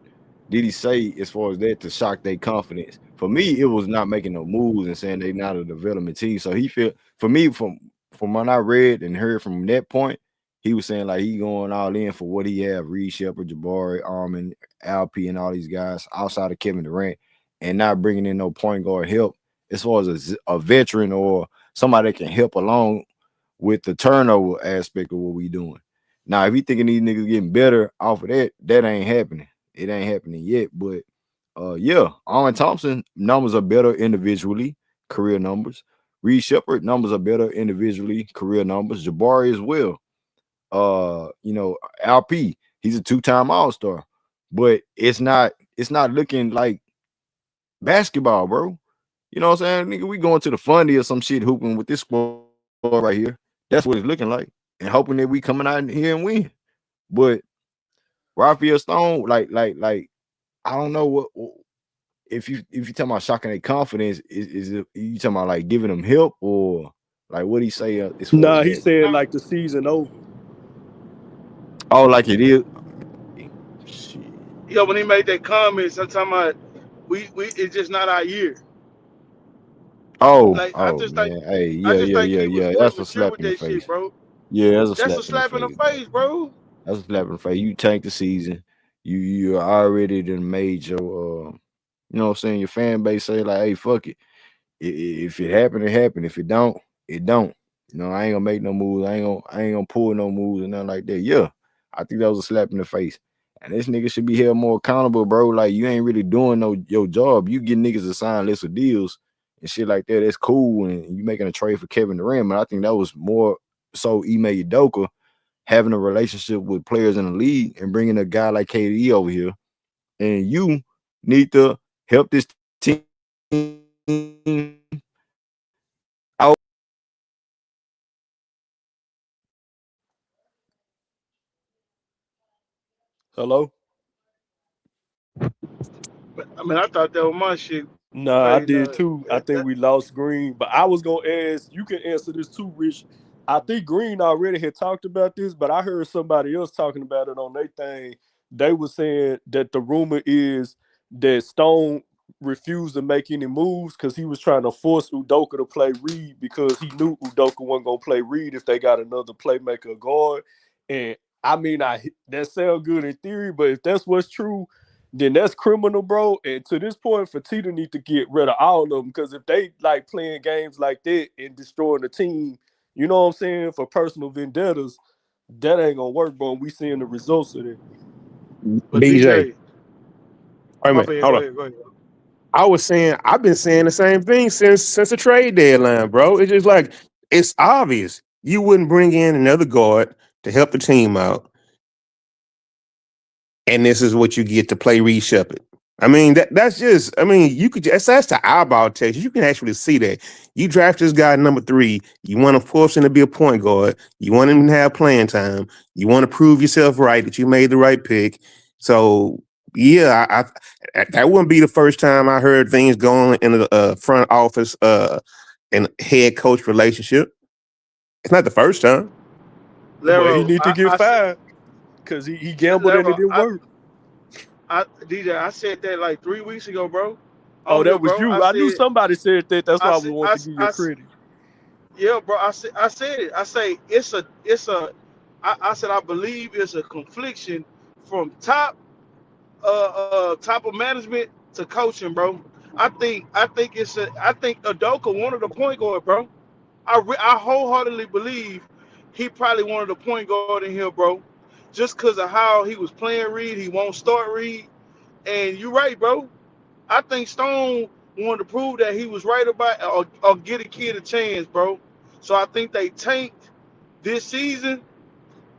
Speaker 1: did he say as far as that to shock their confidence? For me, it was not making no moves and saying they not a development team. So he feel, for me, from what I read and heard from that point, he was saying like he going all in for what he have: Reed Sheppard, Jabari, Armin, Alp, and all these guys outside of Kevin Durant, and not bringing in no point guard help as far as a veteran or somebody that can help along with the turnover aspect of what we doing. Now, if you thinking these niggas getting better off of that, that ain't happening. It ain't happening yet. But yeah, Amen Thompson numbers are better individually, career numbers. Reed Sheppard numbers are better individually, career numbers. Jabari as well. LP, he's a 2-time All-Star. But it's not looking like basketball, bro. You know what I'm saying? Nigga, we going to the fundy or some shit hooping with this squad right here. That's what it's looking like. And hoping that we coming out here and win. But Raphael Stone, like, I don't know what if you talking about shocking their confidence, is it you talking about like giving them help, or like what he say as far as
Speaker 4: Nah, he
Speaker 1: that?
Speaker 4: said
Speaker 7: Nah,
Speaker 4: like the season over.
Speaker 1: Oh, like it is. Shit.
Speaker 7: yeah, when he made that comment, sometime we it's just not our year. Like
Speaker 1: Oh man. Hey,
Speaker 7: I
Speaker 1: yeah,
Speaker 7: just
Speaker 1: yeah,
Speaker 7: think
Speaker 1: yeah,
Speaker 7: he was
Speaker 1: yeah.
Speaker 7: more
Speaker 1: That's a
Speaker 7: mature
Speaker 1: slap
Speaker 7: with
Speaker 1: in the
Speaker 7: that shit,
Speaker 1: face.
Speaker 7: bro.
Speaker 1: Yeah, that's a
Speaker 7: That's a
Speaker 1: slap in the
Speaker 7: slap in the
Speaker 1: face, bro.
Speaker 7: face, bro.
Speaker 1: That's a slap in the face. You tank the season. You already done made your you know what I'm saying, your fan base say like, hey, fuck it. If it happen, it happen. If it don't, it don't. You know, I ain't gonna make no moves. I ain't gonna pull no moves and nothing like that. Yeah, I think that was a slap in the face. And this nigga should be held more accountable, bro. Like you ain't really doing your job. You get niggas to sign lists of deals and shit like that. That's cool. And you making a trade for Kevin Durant. But I think that was more so Ime Udoka having a relationship with players in the league and bringing a guy like KD over here. And you need to help this team out.
Speaker 4: Hello?
Speaker 7: But, I mean, I thought that was my shit.
Speaker 4: Nah, I
Speaker 7: Hey,
Speaker 4: did
Speaker 7: no,
Speaker 4: too. I think we lost Green, but I was gonna ask. You can answer this too, Rich. I think Green already had talked about this, but I heard somebody else talking about it on their thing. They were saying that the rumor is that Stone refused to make any moves because he was trying to force Udoka to play Reed because he knew Udoka wasn't gonna play Reed if they got another playmaker guard. And I mean, that sounds good in theory, but if that's what's true, then that's criminal, bro. And to this point, Fertitta need to get rid of all of them, because if they like playing games like that and destroying the team, you know what I'm saying, for personal vendettas, that ain't gonna work, bro. We seeing the results of it.
Speaker 7: But
Speaker 5: DJ.
Speaker 7: DJ,
Speaker 5: Wait a
Speaker 7: my
Speaker 5: minute,
Speaker 7: bad.
Speaker 5: hold on.
Speaker 7: Go ahead.
Speaker 6: I was saying, I've been saying the same thing since the trade deadline, bro. It's just like, it's obvious you wouldn't bring in another guard to help the team out, and this is what you get to play Reed Sheppard. I mean, that's just, I mean, you could just, that's the eyeball test. You can actually see that. You draft this guy number 3. You want to force him to be a point guard. You want him to have playing time. You want to prove yourself right, that you made the right pick. So, yeah, I that wouldn't be the first time I heard things going in the front office and head coach relationship. It's not the first time.
Speaker 4: Well, he
Speaker 7: Lero,
Speaker 4: need to get
Speaker 7: I said,
Speaker 4: fired because he gambled and it
Speaker 7: Lero,
Speaker 4: didn't work.
Speaker 7: DJ, I said that like 3 weeks ago, bro.
Speaker 4: Oh,
Speaker 7: On here,
Speaker 4: that was
Speaker 7: bro.
Speaker 4: you. I knew somebody said that. That's
Speaker 7: I
Speaker 4: why we
Speaker 7: said,
Speaker 4: want to give you credit.
Speaker 7: yeah, bro. I said it. I say I said I believe it's a confliction from top of management to coaching, bro. I think Udoka wanted a point guard, bro. I wholeheartedly believe he probably wanted a point guard in here, bro. Just because of how he was playing Reed, he won't start Reed. And you're right, bro. I think Stone wanted to prove that he was right about or get a kid a chance, bro. So I think they tanked this season,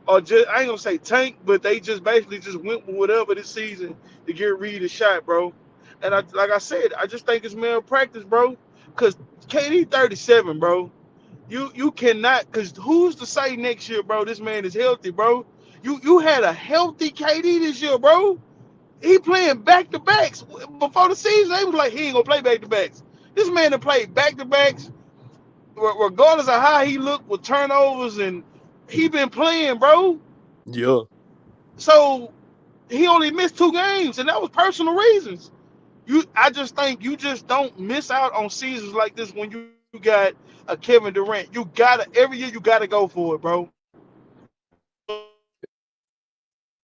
Speaker 7: or just I ain't gonna say tank, but they just basically just went with whatever this season to get Reed a shot, bro. And like I said, I just think it's malpractice, bro. Cause KD 37, bro. You cannot, cause who's to say next year, bro? This man is healthy, bro. You had a healthy KD this year, bro. He playing back to backs before the season. They was like he ain't gonna play back to backs. This man that played back to backs, regardless of how he looked with turnovers, and he been playing, bro.
Speaker 4: Yeah.
Speaker 7: So he only missed 2 games, and that was personal reasons. I just think you just don't miss out on seasons like this when you got a Kevin Durant. You gotta every year you gotta go for it, bro.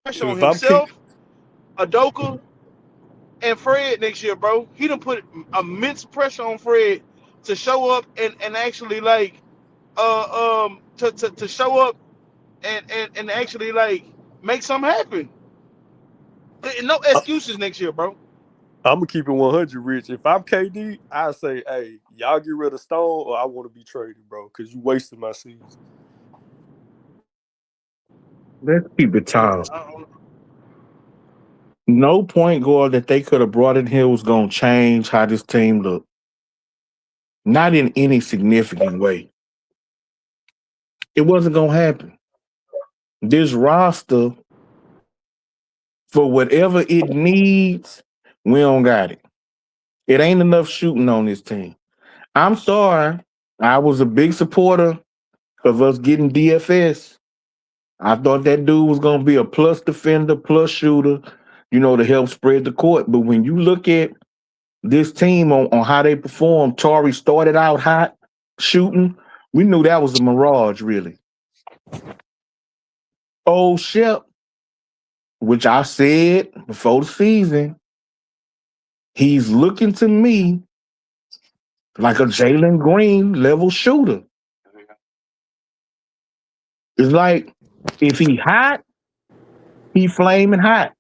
Speaker 7: Pressure on
Speaker 4: If I'm keep,
Speaker 7: himself, Udoka, and Fred next year, bro. He done put immense pressure on Fred to show up and actually like to show up and actually like make something happen. No excuses next year, bro.
Speaker 4: I'm gonna keep it 100, Rich. If I'm KD, I say, hey, y'all get rid of Stone, or I want to be traded, bro, because you wasted my season.
Speaker 5: Let's keep it
Speaker 7: And
Speaker 5: tall. No point guard that they could have brought in here was going to change how this team looked. Not in any significant way. It wasn't going to happen. This roster, for whatever it needs, we don't got it. It ain't enough shooting on this team. I'm sorry. I was a big supporter of us getting DFS. I thought that dude was going to be a plus defender, plus shooter, to help spread the court. But when you look at this team on how they performed, Tari started out hot shooting. We knew that was a mirage, really. Old Shep, which I said before the season, he's looking to me like a Jalen Green level shooter. It's like if he hot, he flaming hot.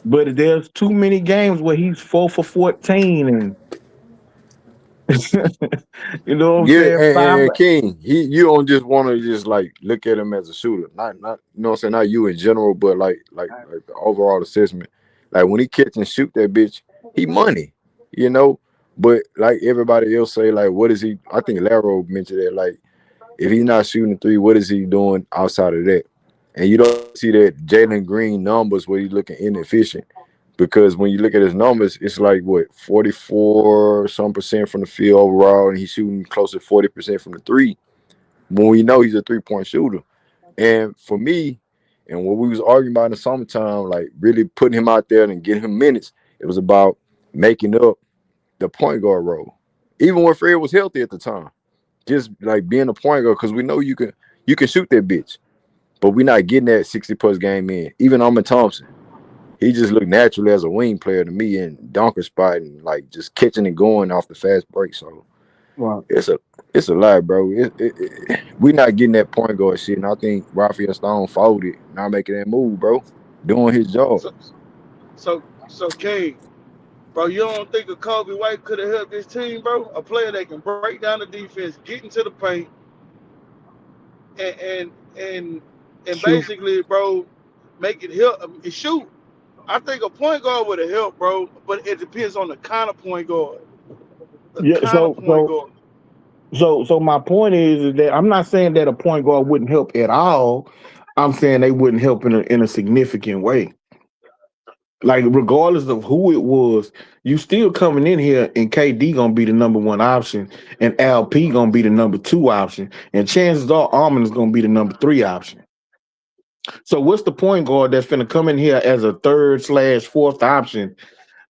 Speaker 5: But there's too many games where he's 4 for 14 and you know what I'm
Speaker 1: Yeah,
Speaker 5: saying?
Speaker 1: and King, you don't just want to just like look at him as a shooter, not you know what I'm saying, not you in general, but like the overall assessment. Like when he catch and shoot that bitch, he money, you know. But like everybody else say, like what is he? I think Laro mentioned that, like if he's not shooting 3, what is he doing outside of that? And you don't see that Jalen Green numbers where he's looking inefficient. Because when you look at his numbers, it's like what 44 some percent from the field overall, and he's shooting close to 40% from the 3. When we know he's a 3-point shooter, and for me, and what we was arguing about in the summertime, like really putting him out there and getting him minutes, it was about making up the point guard role. Even when Fred was healthy at the time, just like being a point guard, because we know you can shoot that bitch, but we're not getting that 60+ game in. Even Amen Thompson. he just looked naturally as a wing player to me in dunker spot and like just catching and going off the fast break. So
Speaker 5: Right.
Speaker 1: it's a lot, bro. We not getting that point guard shit, and I think Raphael Stone folded, not making that move, bro. Doing his job.
Speaker 7: So King, bro, you don't think a Kobe White could have helped this team, bro? A player that can break down the defense, get into the paint, and and and, and
Speaker 5: Sure.
Speaker 7: basically, bro, make it help shoot. I think a point guard would have helped, bro, but it depends on the kind of point guard. The
Speaker 5: Yeah.
Speaker 7: kind of
Speaker 5: So
Speaker 7: point
Speaker 5: so
Speaker 7: guard.
Speaker 5: so my point is that I'm not saying that a point guard wouldn't help at all. I'm saying they wouldn't help in a significant way. Like regardless of who it was, you still coming in here and KD gonna be the number one option, and LP gonna be the number two option, and chances are Armin is gonna be the number three option. So what's the point guard that's finna come in here as a third/fourth option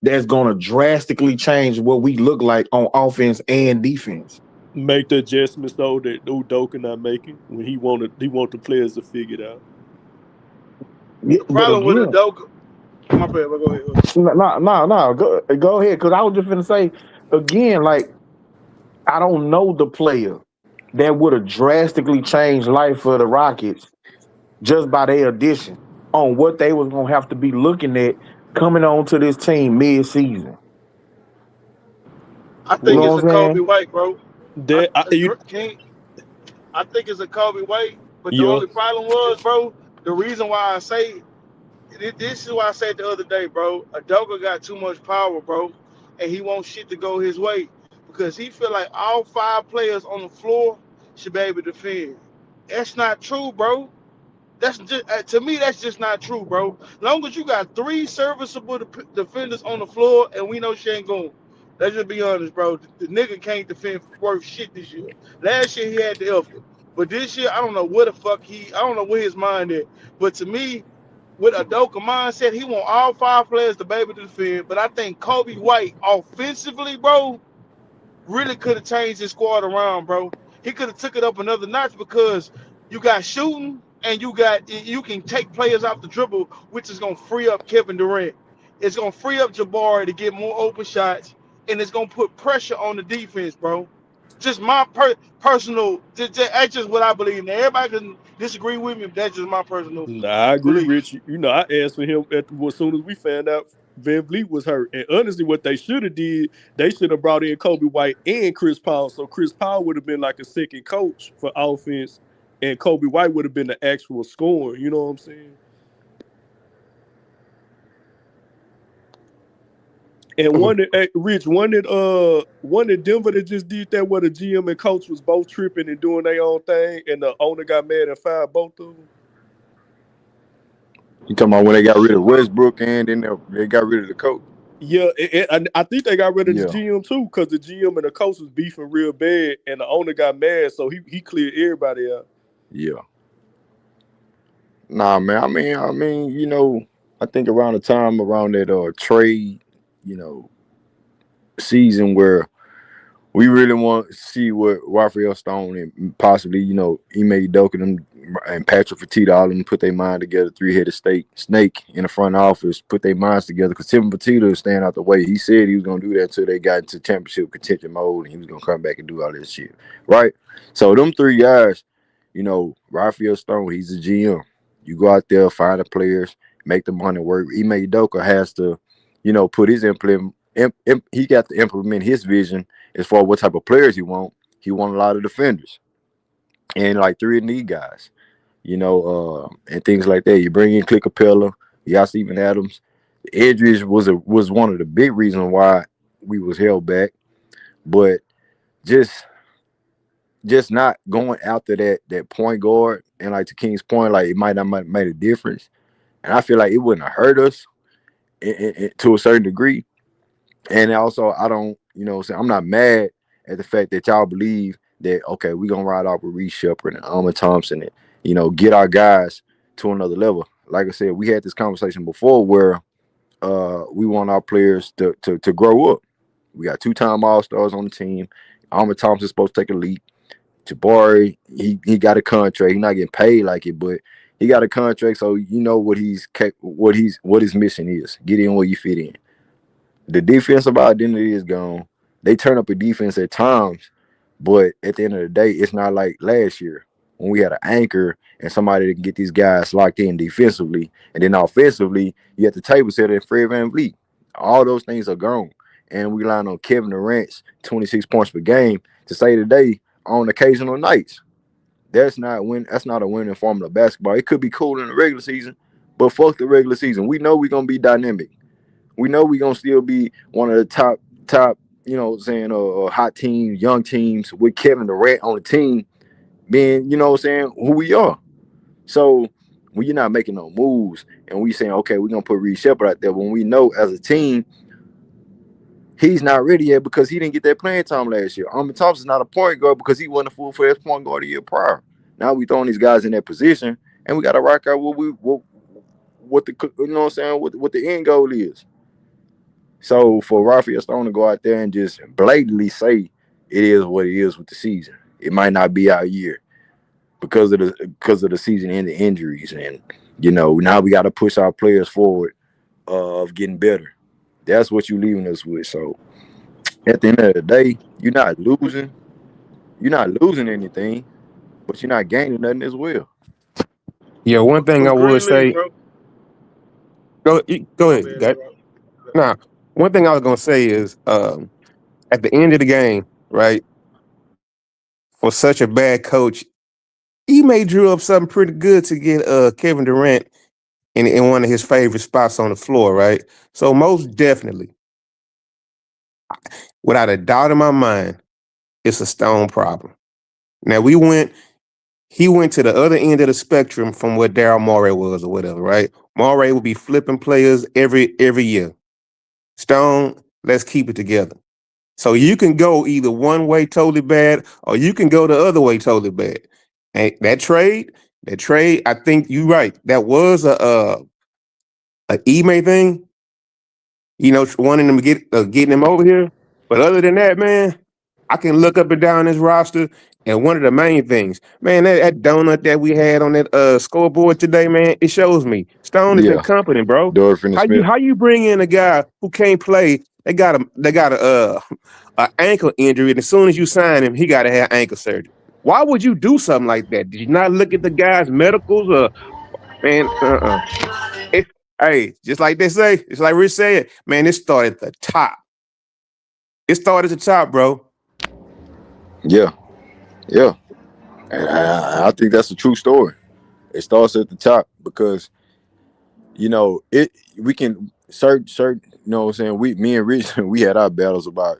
Speaker 5: that's gonna drastically change what we look like on offense and defense?
Speaker 4: Make the adjustments though that Udoka not making when he want the players to figure it out.
Speaker 5: Yeah,
Speaker 7: The
Speaker 5: but
Speaker 7: problem with
Speaker 5: again,
Speaker 7: Udoka, my bad, but go ahead.
Speaker 5: no, go ahead, because I was just gonna say again, like I don't know the player that would have drastically changed life for the Rockets just by their addition on what they was gonna have to be looking at coming on to this team mid-season.
Speaker 7: I
Speaker 5: You
Speaker 7: think
Speaker 5: know
Speaker 7: it's
Speaker 5: what
Speaker 7: a
Speaker 5: I'm
Speaker 7: Kobe
Speaker 5: saying?
Speaker 7: White, bro.
Speaker 4: That
Speaker 7: King, I think it's a Kobe White, but the
Speaker 4: yeah,
Speaker 7: only problem was, bro, the reason why I say this is why I said the other day, bro. Udoka got too much power, bro, and he wants shit to go his way because he feel like all 5 players on the floor should be able to defend. That's not true, bro. That's just to me. That's just not true, bro. Long as you got 3 serviceable defenders on the floor, and we know Sengun. Let's just be honest, bro. The nigga can't defend worth shit this year. Last year he had the effort, but this year I don't know what the fuck I don't know where his mind is. But to me, with a Udoka mindset, he want all 5 players to be able to defend. But I think Kobe White offensively, bro, really could have changed his squad around, bro. He could have took it up another notch because you got shooting and you can take players off the dribble, which is gonna free up Kevin Durant. It's gonna free up Jabari to get more open shots, and it's gonna put pressure on the defense, bro. Just my personal, that's just what I believe. Now everybody can disagree with me, but that's just my personal
Speaker 4: nah, I agree,
Speaker 7: belief.
Speaker 4: Rich. You know, I asked for him as soon as we found out VanVleet was hurt. And honestly, what they should have did, they should have brought in Kobe White and Chris Paul. So Chris Paul would have been like a second coach for offense, and Kobe White would have been the actual scorer. You know what I'm saying? And Rich, one that Denver that just did that where the GM and coach was both tripping and doing their own thing, and the owner got mad and fired both of them.
Speaker 1: You talking about when they got rid of Westbrook and then they got rid of the coach?
Speaker 4: Yeah, I think they got rid of the
Speaker 1: Yeah,
Speaker 4: GM too because the GM and the coach was beefing real bad, and the owner got mad, so he cleared everybody out.
Speaker 1: yeah. Nah, man. You know, I think around the time around that trade, you know, season where we really want to see what Raphael Stone and possibly, you know, Ime Udoka and Patrick Fertitta all of them put their mind together, 3-headed snake in the front office, put their minds together because Tim Fertitta is staying out the way. He said he was going to do that until they got into championship contention mode and he was going to come back and do all this shit, right? So them 3 guys, you know, Raphael Stone, he's a GM. You go out there, find the players, make the money work. Ime Udoka has to, you know, put his he got to implement his vision as far as what type of players he want. He want a lot of defenders and like 3 of these guys, you know, and things like that. You bring in Clint Capela, you got Steven Adams. The injuries was one of the big reasons why we was held back, but just not going after that point guard and like to King's point, like it might not made a difference, and I feel like it wouldn't have hurt us to a certain degree. And also, I don't, you know, I'm not mad at the fact that y'all believe that, okay, we're going to ride off with Reed Sheppard and Amen Thompson and, you know, get our guys to another level. Like I said, we had this conversation before where we want our players to grow up. We got 2-time All-Stars on the team. Amen Thompson's supposed to take a leap. Jabari, he got a contract. He's not getting paid like it, but He got a contract, so you know what his mission is. Get in where you fit in. The defensive identity is gone. They turn up a defense at times, but at the end of the day, it's not like last year when we had an anchor and somebody that can get these guys locked in defensively, and then offensively, you have the table set at Fred VanVleet. All those things are gone, and we rely on Kevin Durant's 26 points per game to say today on occasional nights. That's not a winning formula of basketball. It could be cool in the regular season, but fuck the regular season. We know we're gonna be dynamic. We know we're gonna still be one of the top, hot teams, young teams with Kevin Durant on the team being, who we are. So when you're not making no moves and we saying, okay, we're gonna put Reed Sheppard out there when we know as a team he's not ready yet because he didn't get that playing time last year. Amen Thompson's not a point guard because he wasn't a full-fledged point guard the year prior. Now we throwing these guys in that position and we gotta rock out what the end goal is. So for Rafael Stone to go out there and just blatantly say it is what it is with the season, it might not be our year because of the season and the injuries, and now we got to push our players forward of getting better. That's what you're leaving us with. So at the end of the day, you're not losing anything, but you're not gaining nothing as well.
Speaker 6: Yeah, one thing I would say.
Speaker 7: Bro.
Speaker 6: Go ahead. Nah, one thing I was gonna say is, at the end of the game, right? For such a bad coach, he may drew up something pretty good to get Kevin Durant in one of his favorite spots on the floor, right? So most definitely, without a doubt in my mind, it's a Stone problem. Now he went to the other end of the spectrum from what Daryl Morey was or whatever, right? Morey would be flipping players every year. Stone, let's keep it together. So you can go either one way totally bad, or you can go the other way totally bad. And that trade, I think you're right. That was a Ime thing, wanting them getting him over here. But other than that, man, I can look up and down this roster, and one of the main things, man, that donut that we had on that scoreboard today, man, it shows me Stone is
Speaker 1: Yeah,
Speaker 6: incompetent, bro.
Speaker 1: Dorian Finney-Smith.
Speaker 6: How you bring in a guy who can't play? They got a ankle injury, and as soon as you sign him, he got to have ankle surgery. Why would you do something like that? Did you not look at the guy's medicals? Man, Hey, just like they say, just like Rich said, man, it started at the top. It started at the top, bro.
Speaker 1: Yeah. And I think that's a true story. It starts at the top because we can certain me and Rich, we had our battles about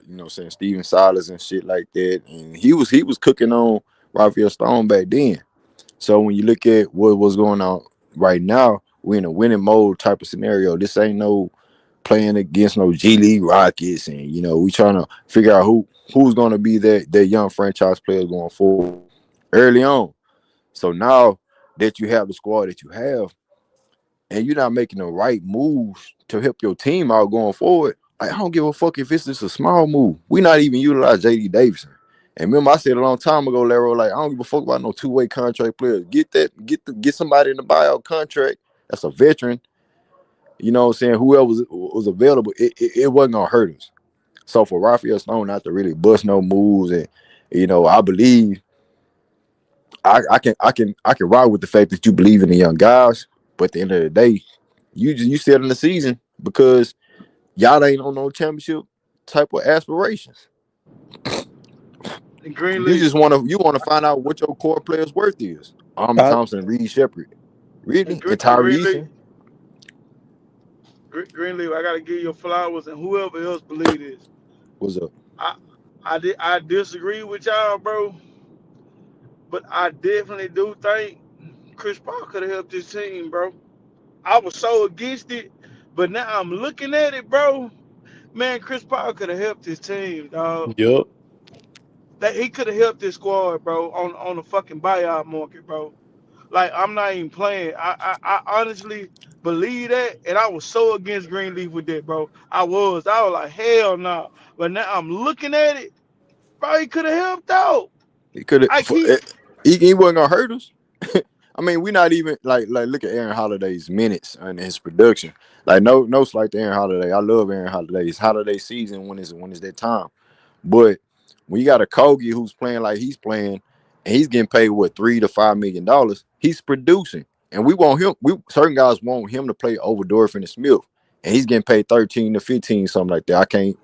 Speaker 1: Steven Silas and shit like that, and he was cooking on Rafael Stone back then. So when you look at what was going on right now, we're in a winning mode type of scenario. This ain't no playing against no G League Rockets, and we trying to figure out who's going to be that young franchise player going forward early on. So now that you have the squad that you have, and you're not making the right moves to help your team out going forward, I don't give a fuck if it's just a small move. We not even utilize JD Davidson. And remember, I said a long time ago, Larry, I don't give a fuck about no two-way contract players. Get somebody in the buyout contract that's a veteran. You know what I'm saying? Whoever was available, it wasn't gonna hurt us. So for Rafael Stone not to really bust no moves, and I believe I can ride with the fact that you believe in the young guys, but at the end of the day, you still in the season because y'all ain't on no championship type of aspirations. You just want to find out what your core players' worth is. Amen Thompson, Reed Sheppard, really, and Tari Eason.
Speaker 7: Greenleaf, I gotta give you flowers and whoever else believe this.
Speaker 1: What's up?
Speaker 7: I disagree with y'all, bro, but I definitely do think Chris Paul could have helped his team, bro. I was so against it, but now I'm looking at it, bro. Man, Chris Paul could have helped his team, dog.
Speaker 4: Yep.
Speaker 7: That he could have helped his squad, bro, on the fucking buyout market, bro. Like, I'm not even playing. I honestly believe that, and I was so against Greenleaf with that, bro. I was like, hell no. But now I'm looking at it, bro. He could have helped out.
Speaker 1: He could have. He wasn't gonna hurt us. I mean, we're not even like look at Aaron Holiday's minutes and his production. Like no slight to Aaron Holiday. I love Aaron Holiday. It's holiday season when is that time. But when you got a Okogie who's playing like he's playing, and he's getting paid what $3 to $5 million, he's producing, and we want him. Certain guys want him to play over Dorian Finney-Smith, and he's getting paid 13 to 15, something like that. I can't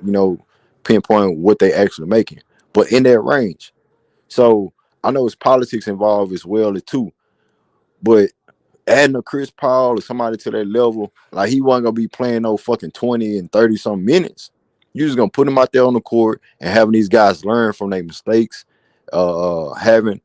Speaker 1: pinpoint what they actually making, but in that range. So I know it's politics involved as well too, but adding a Chris Paul or somebody to that level, like he wasn't gonna be playing no fucking 20 and 30 some minutes. You're just gonna put him out there on the court and having these guys learn from their mistakes, having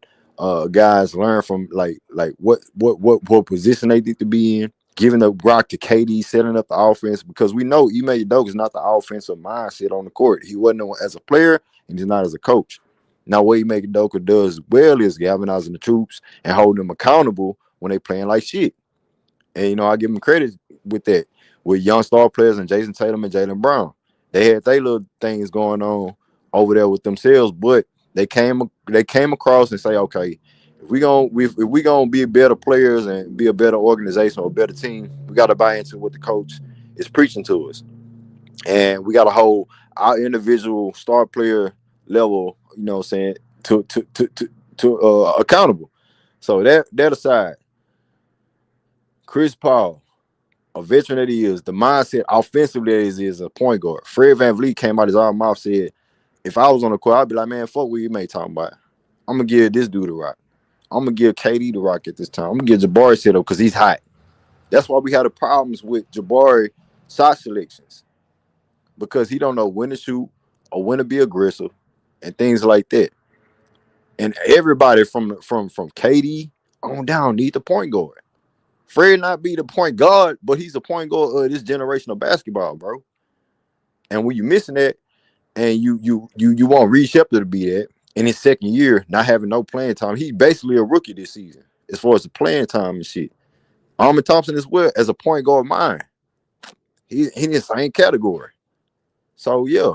Speaker 1: guys learn from like what position they need to be in, giving the rock to KD, setting up the offense, because we know Ime Udoka is not the offensive mindset on the court. He wasn't as a player, and he's not as a coach. Now, what Ime Udoka does well is galvanizing the troops and holding them accountable when they playing like shit. And, I give them credit with that. With young star players and Jason Tatum and Jaylen Brown. They had their little things going on over there with themselves, but they came across and say, okay, if we gonna be better players and be a better organization or a better team, we got to buy into what the coach is preaching to us. And we got to hold our individual star player level, to accountable. So that aside, Chris Paul, a veteran that he is, the mindset offensively that he is a point guard. Fred VanVleet came out his own mouth, said, if I was on the court, I'd be like, man, fuck what you may talking about. I'm going to give this dude the rock. I'm going to give KD the rock at this time. I'm going to give Jabari set up because he's hot. That's why we had the problems with Jabari shot selections, because he don't know when to shoot or when to be aggressive and things like that. And everybody from KD on down need the point guard. Fred not be the point guard, but he's the point guard of this generation of basketball, bro. And when you missing that, and you want Reed Sheppard to be that in his second year, not having no playing time, he's basically a rookie this season as far as the playing time and shit. Amen Thompson as well as a point guard mine. He in the same category. So yeah,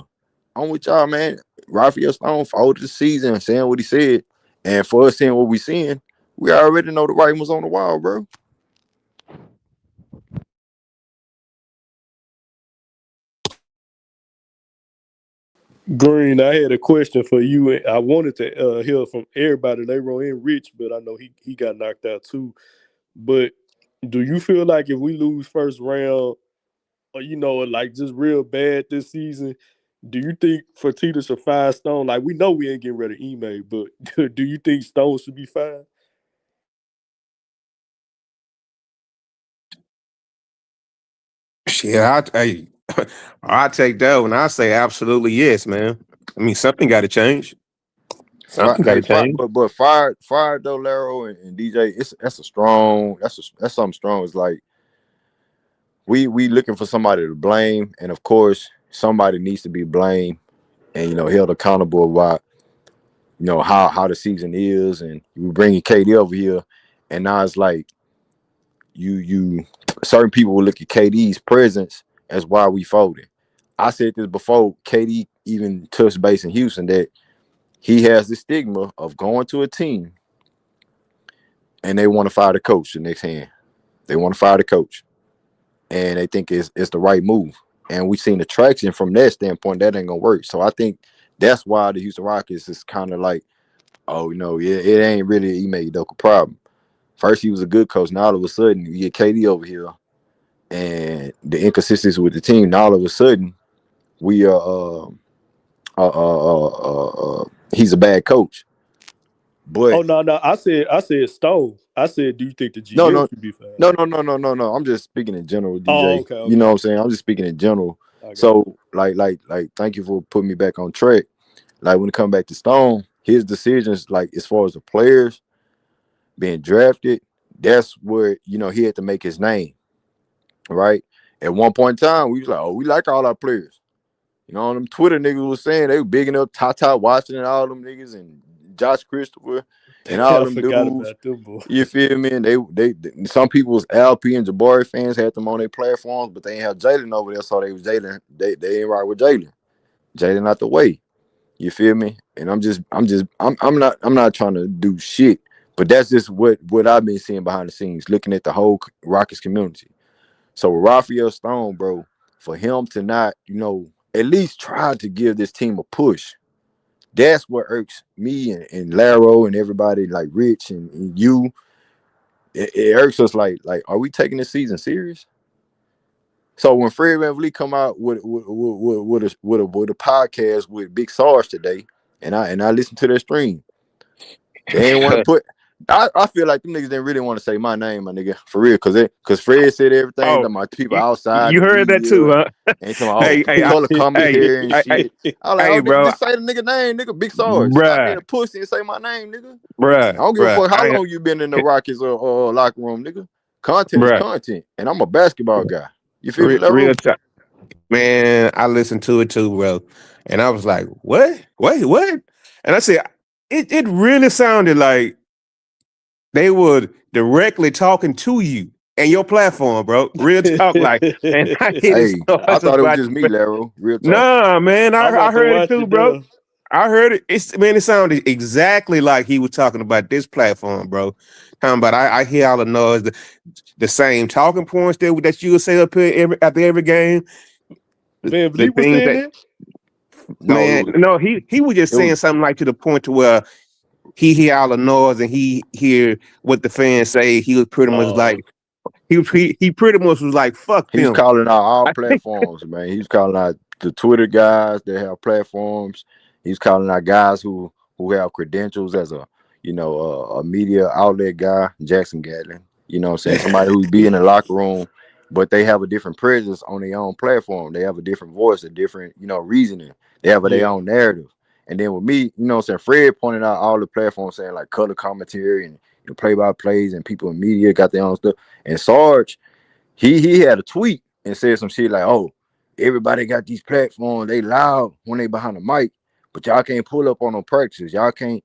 Speaker 1: I'm with y'all, man. Raphael Stone folded the season saying what he said, and for us seeing what we seeing, we already know the writing was on the wall, bro.
Speaker 4: Green, I had a question for you. I wanted to hear from everybody. They wrote in Rich, but I know he got knocked out too. But do you feel like if we lose first round, or like just real bad this season, do you think Fertitta should fire Stone? Like, we know we ain't getting rid of Ime, but do you think Stone should be fired?
Speaker 6: Shit, I take that one. I say absolutely yes, man. I mean, something got to change. Something got to change.
Speaker 1: But fired though, Laro and DJ. That's something strong. It's like we looking for somebody to blame, and of course somebody needs to be blamed and held accountable about how the season is, and we bringing KD over here, and now it's like you certain people will look at KD's presence as why we folded. I said this before KD even touched base in Houston, that he has the stigma of going to a team and they want to fire the coach the next hand. They want to fire the coach, and they think it's the right move. And we've seen the traction from that standpoint. That ain't gonna work. So I think that's why the Houston Rockets is kind of like, oh no, yeah, it ain't really Ime Udoka problem. First he was a good coach. Now all of a sudden you get KD over here, and the inconsistency with the team. Now all of a sudden we are he's a bad coach. But
Speaker 4: no, I said Stone. I said, do you think the GM should be fired?
Speaker 1: No. I'm just speaking in general, DJ.
Speaker 4: Oh, okay.
Speaker 1: You know what I'm saying? I'm just speaking in general. So like, thank you for putting me back on track. Like when it comes back to Stone, his decisions, like as far as the players being drafted, that's where he had to make his name. Right? At one point in time, we was like, oh, we like all our players. Them Twitter niggas was saying they were bigging up Tata Washington and all them niggas and Josh Christopher and all them dudes. You feel me? And they some people's LP and Jabari fans had them on their platforms, but they ain't have Jalen over there, so they was Jalen. They ain't right with Jalen. Jalen not the way. You feel me? And I'm not trying to do shit But that's just what I've been seeing behind the scenes, looking at the whole Rockets community. So with Raphael Stone, bro, for him to not, at least try to give this team a push, that's what irks me and Laro and everybody like Rich and you. It irks us like, are we taking this season serious? So when Fred VanVleet come out with a podcast with Big Sarge today, and I listened to their stream, they ain't want to put. I feel like them niggas didn't really want to say my name, my nigga, for real, cause Fred said everything
Speaker 6: Oh,
Speaker 1: that my people outside
Speaker 6: you
Speaker 1: the
Speaker 6: heard that too,
Speaker 1: media
Speaker 6: huh?
Speaker 1: and talking
Speaker 6: Hey,
Speaker 1: color commentary and
Speaker 6: hey,
Speaker 1: shit. I was like,
Speaker 6: hey,
Speaker 1: oh, nigga,
Speaker 6: bro,
Speaker 1: just say the nigga name, nigga, Big Sarge. Stop being
Speaker 6: bruh,
Speaker 1: a pussy and say my name, nigga. I
Speaker 6: bruh,
Speaker 1: don't give a
Speaker 6: bruh,
Speaker 1: fuck how long you been in the Rockets or locker room, nigga. Content is
Speaker 6: bruh,
Speaker 1: content, and I'm a basketball guy. You feel me,
Speaker 6: real
Speaker 1: Laro?
Speaker 6: time. Man, I listened to it too, bro. And I was like, what? Wait, what? And I said, it really sounded like they were directly talking to you and your platform, bro. Real talk, like, and I didn't
Speaker 1: Hey,
Speaker 6: know
Speaker 1: I
Speaker 6: us
Speaker 1: thought it was
Speaker 6: about
Speaker 1: just me, Laro. Real talk.
Speaker 6: Nah, man,
Speaker 4: I'm
Speaker 6: I
Speaker 4: about to
Speaker 6: heard it
Speaker 4: watch
Speaker 6: too,
Speaker 4: it
Speaker 6: bro.
Speaker 4: though.
Speaker 6: I heard it. It sounded exactly like he was talking about this platform, bro. Talking about I hear all the noise, the same talking points that you would say up here after every game. The
Speaker 4: VanVleet was
Speaker 6: things
Speaker 4: saying
Speaker 6: that,
Speaker 4: that.
Speaker 1: No,
Speaker 6: man, no, he was just
Speaker 1: it was
Speaker 6: saying something like to the point to where he hear all the noise and he hear what the fans say. He was pretty much
Speaker 4: Uh,
Speaker 6: like he pretty much was like, fuck
Speaker 1: He's
Speaker 6: them.
Speaker 1: calling out all platforms, man. He's calling out the Twitter guys that have platforms. He's calling out guys who have credentials as a media outlet guy, Jackson Gatlin. You know what I'm saying? Somebody who's be in the locker room, but they have a different presence on their own platform. They have a different voice, a different, reasoning. They have their
Speaker 4: yeah.
Speaker 1: own narrative. And then with me, you know what I'm saying, Fred pointed out all the platforms saying like color commentary and play-by-plays and people in media got their own stuff. And Sarge, he had a tweet and said some shit like, "Oh, everybody got these platforms. They loud when they behind the mic, but y'all can't pull up on no practices. Y'all can't,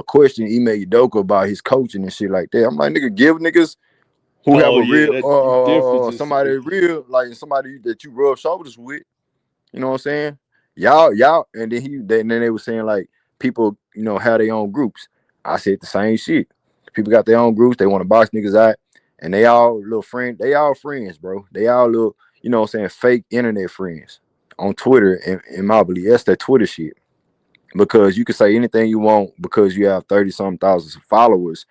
Speaker 1: question Ime Udoka about his coaching and shit like that." I'm like, nigga, give niggas who have
Speaker 4: Oh
Speaker 1: a
Speaker 4: yeah,
Speaker 1: real,
Speaker 4: that you definitely just
Speaker 1: somebody real, like somebody that you rub shoulders with. You know what I'm saying? Y'all, and then they were saying like people, have their own groups. I said the same shit. People got their own groups. They want to box niggas out, and they all little friend. They all friends, bro. They all little, fake internet friends on Twitter. And in my belief, that's that Twitter shit. Because you can say anything you want because you have 30-something thousands of followers,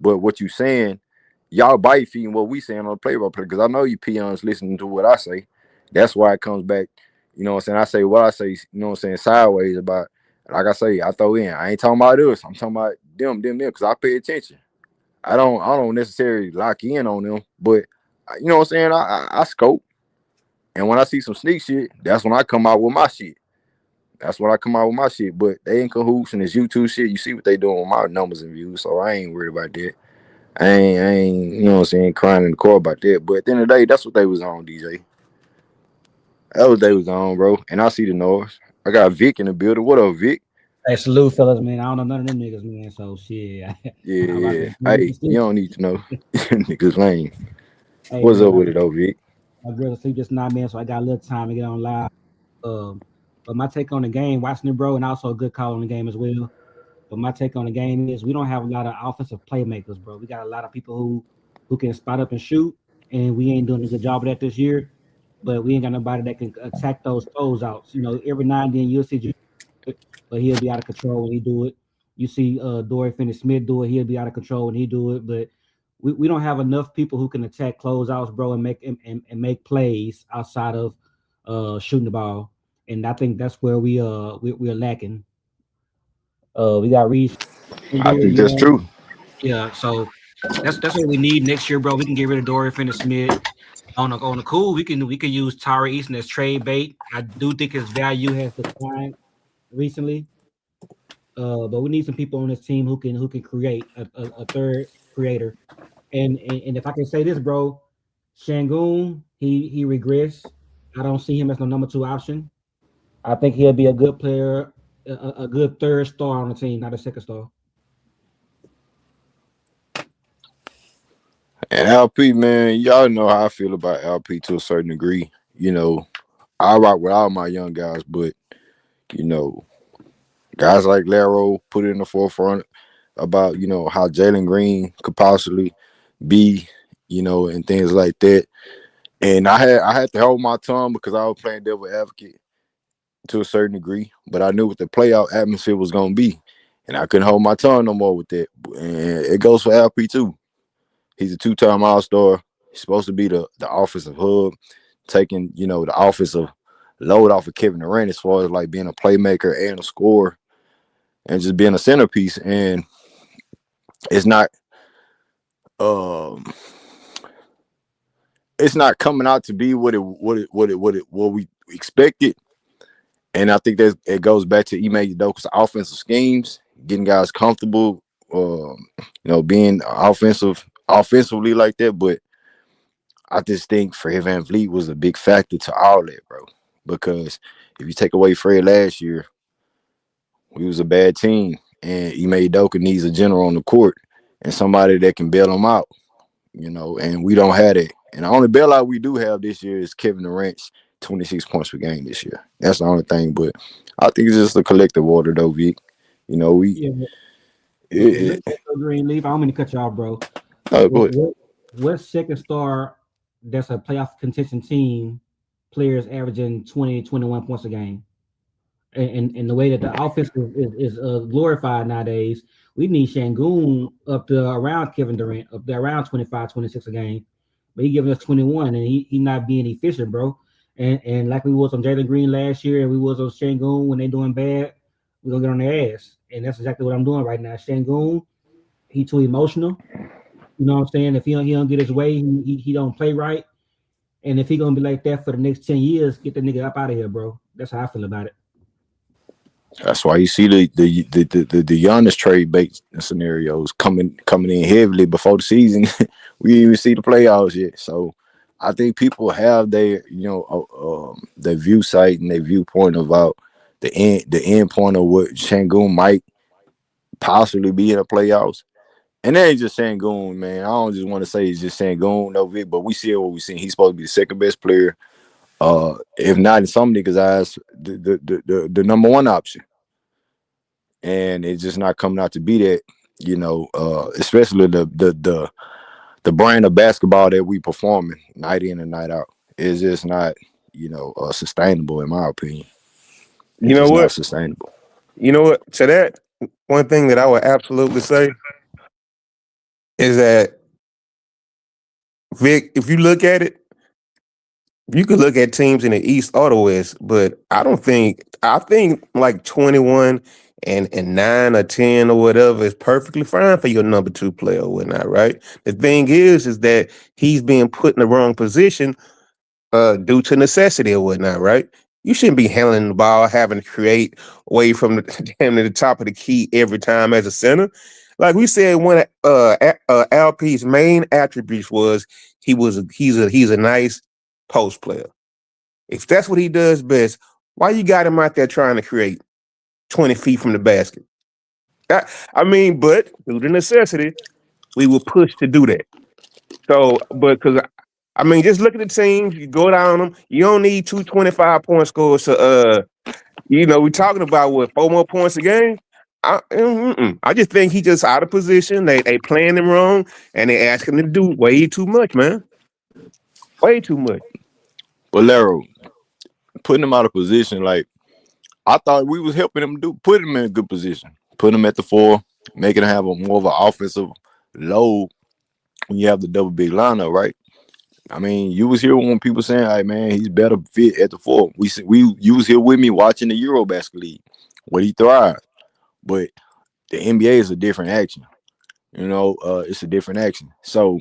Speaker 1: but what you saying, y'all bite feeding what we saying on the play-by-play. Because I know you peons listening to what I say. That's why it comes back. You know what I'm saying? I say what I say, sideways about. Like I say, I throw in. I ain't talking about us. I'm talking about them, because I pay attention. I don't necessarily lock in on them, but you know what I'm saying? I scope. And when I see some sneak shit, that's when I come out with my shit. That's when I come out with my shit. But they in cahoots and it's YouTube shit. You see what they doing with my numbers and views, so I ain't worried about that. I ain't, you know what I'm saying, crying in the car about that. But at the end of the day, that's what they was on, DJ. That was they was on, bro. And I see the noise. I got Vic in the building. What up, Vic?
Speaker 8: Hey, salute, fellas, man. I don't know none of them niggas, man. So shit,
Speaker 1: Yeah,
Speaker 8: I'm about
Speaker 1: yeah.
Speaker 8: to
Speaker 1: Hey,
Speaker 8: sleep.
Speaker 1: you don't need to know. Niggas lame.
Speaker 8: Hey,
Speaker 1: What's
Speaker 8: man,
Speaker 1: up with it, though, Vic?
Speaker 8: my girl asleep just now, man. So I got a little time to get on live. But my take on the game, watching it, bro, and also a good call on the game as well. But my take on the game is we don't have a lot of offensive playmakers, bro. We got a lot of people who can spot up and shoot, and we ain't doing a good job of that this year. But we ain't got nobody that can attack those closeouts. You know, every now and then you'll see, but he'll be out of control when he do it. You see, Dorian Finney-Smith do it. He'll be out of control when he do it. But we don't have enough people who can attack closeouts, bro, and make plays outside of shooting the ball. And I think that's where we're lacking. We got Reed
Speaker 1: I
Speaker 8: Sheppard,
Speaker 1: think that's true.
Speaker 8: yeah. So that's what we need next year, bro. We can get rid of Dorian Finney-Smith. On the cool, we can use Tari Eason as trade bait. I do think his value has declined recently. But we need some people on this team who can create a third creator. And if I can say this, bro, Sengun, he regressed. I don't see him as no number two option. I think he'll be a good player, a good third star on the team, not a second star.
Speaker 1: And LP, man, y'all know how I feel about LP to a certain degree. I rock with all my young guys, but, you know, guys like Laro put it in the forefront. about, how Jalen Green could possibly be, and things like that. And I had to hold my tongue because I was playing devil advocate to a certain degree, but I knew what the playoff atmosphere was going to be, and I couldn't hold my tongue no more with that. And it goes for LP too. He's a 2-time All-Star. He's supposed to be the offensive hub, taking, the offensive load off of Kevin Durant as far as like being a playmaker and a scorer and just being a centerpiece. And it's not coming out to be what we expected. And I think that it goes back to Ime Udoka's offensive schemes, getting guys comfortable, being offensively like that. But I just think Fred VanVleet was a big factor to all that, bro. Because if you take away Fred last year, we was a bad team, and Ime Udoka needs a general on the court and somebody that can bail him out, and we don't have it. And the only bailout we do have this year is Kevin Durant's 26 points per game this year. That's the only thing. But I think it's just a collective order, though, Vic.
Speaker 8: Greenleaf, I don't mean to cut you off, bro. What second star that's a playoff contention team players averaging 20, 21 points a game? And the way that the offense is glorified nowadays, we need Sengun up to around Kevin Durant, up there around 25, 26 a game. But he giving us 21, and he not being efficient, bro. And like we was on Jalen Green last year, and we was on Sengun when they doing bad, we're going to get on their ass. And that's exactly what I'm doing right now. Sengun, he too emotional. You know what I'm saying? If he don't get his way, he don't play right. And if he going to be like that for the next 10 years, get the nigga up out of here, bro. That's how I feel about it.
Speaker 1: That's why you see the Giannis trade bait scenarios coming in heavily before the season. We didn't even see the playoffs yet. So I think people have their their view site and their viewpoint about the end point of what Sengun might possibly be in the playoffs. And that ain't just Sengun, man. I don't just want to say it's just Sengun, no Vic, but we see what we see. He's supposed to be the second best player. If not in some niggas' eyes, the number one option. And it's just not coming out to be that, especially the brand of basketball that we performing night in and night out is just not, sustainable in my opinion.
Speaker 6: You know what?
Speaker 1: Not sustainable.
Speaker 6: You know what? To that, one thing that I would absolutely say is that, Vic, if you look at it, you could look at teams in the East or the West, but I think like 21 and 9 or 10 or whatever is perfectly fine for your number 2 player or whatnot, right? The thing is that he's being put in the wrong position due to necessity or whatnot, right? You shouldn't be handling the ball, having to create away from the top of the key every time as a center. Like we said, one of LP's main attributes was he's a nice post player. If that's what he does best, why you got him out there trying to create 20 feet from the basket? But due to necessity, we were pushed to do that. So, because just look at the teams, you go down them, you don't need 2 25-point scores to we're talking about 4 more points a game. I just think he just out of position. They playing him wrong, and they ask him to do way too much, man. Way too much.
Speaker 1: Bolero, putting him out of position, like I thought we was helping him put him in a good position, put him at the 4, making him have more of an offensive load when you have the double big lineup, right? You was here when people saying, "Hey man, he's better fit at the 4." You was here with me watching the Eurobasket League, where he thrived. But the NBA is a different action. It's a different action. So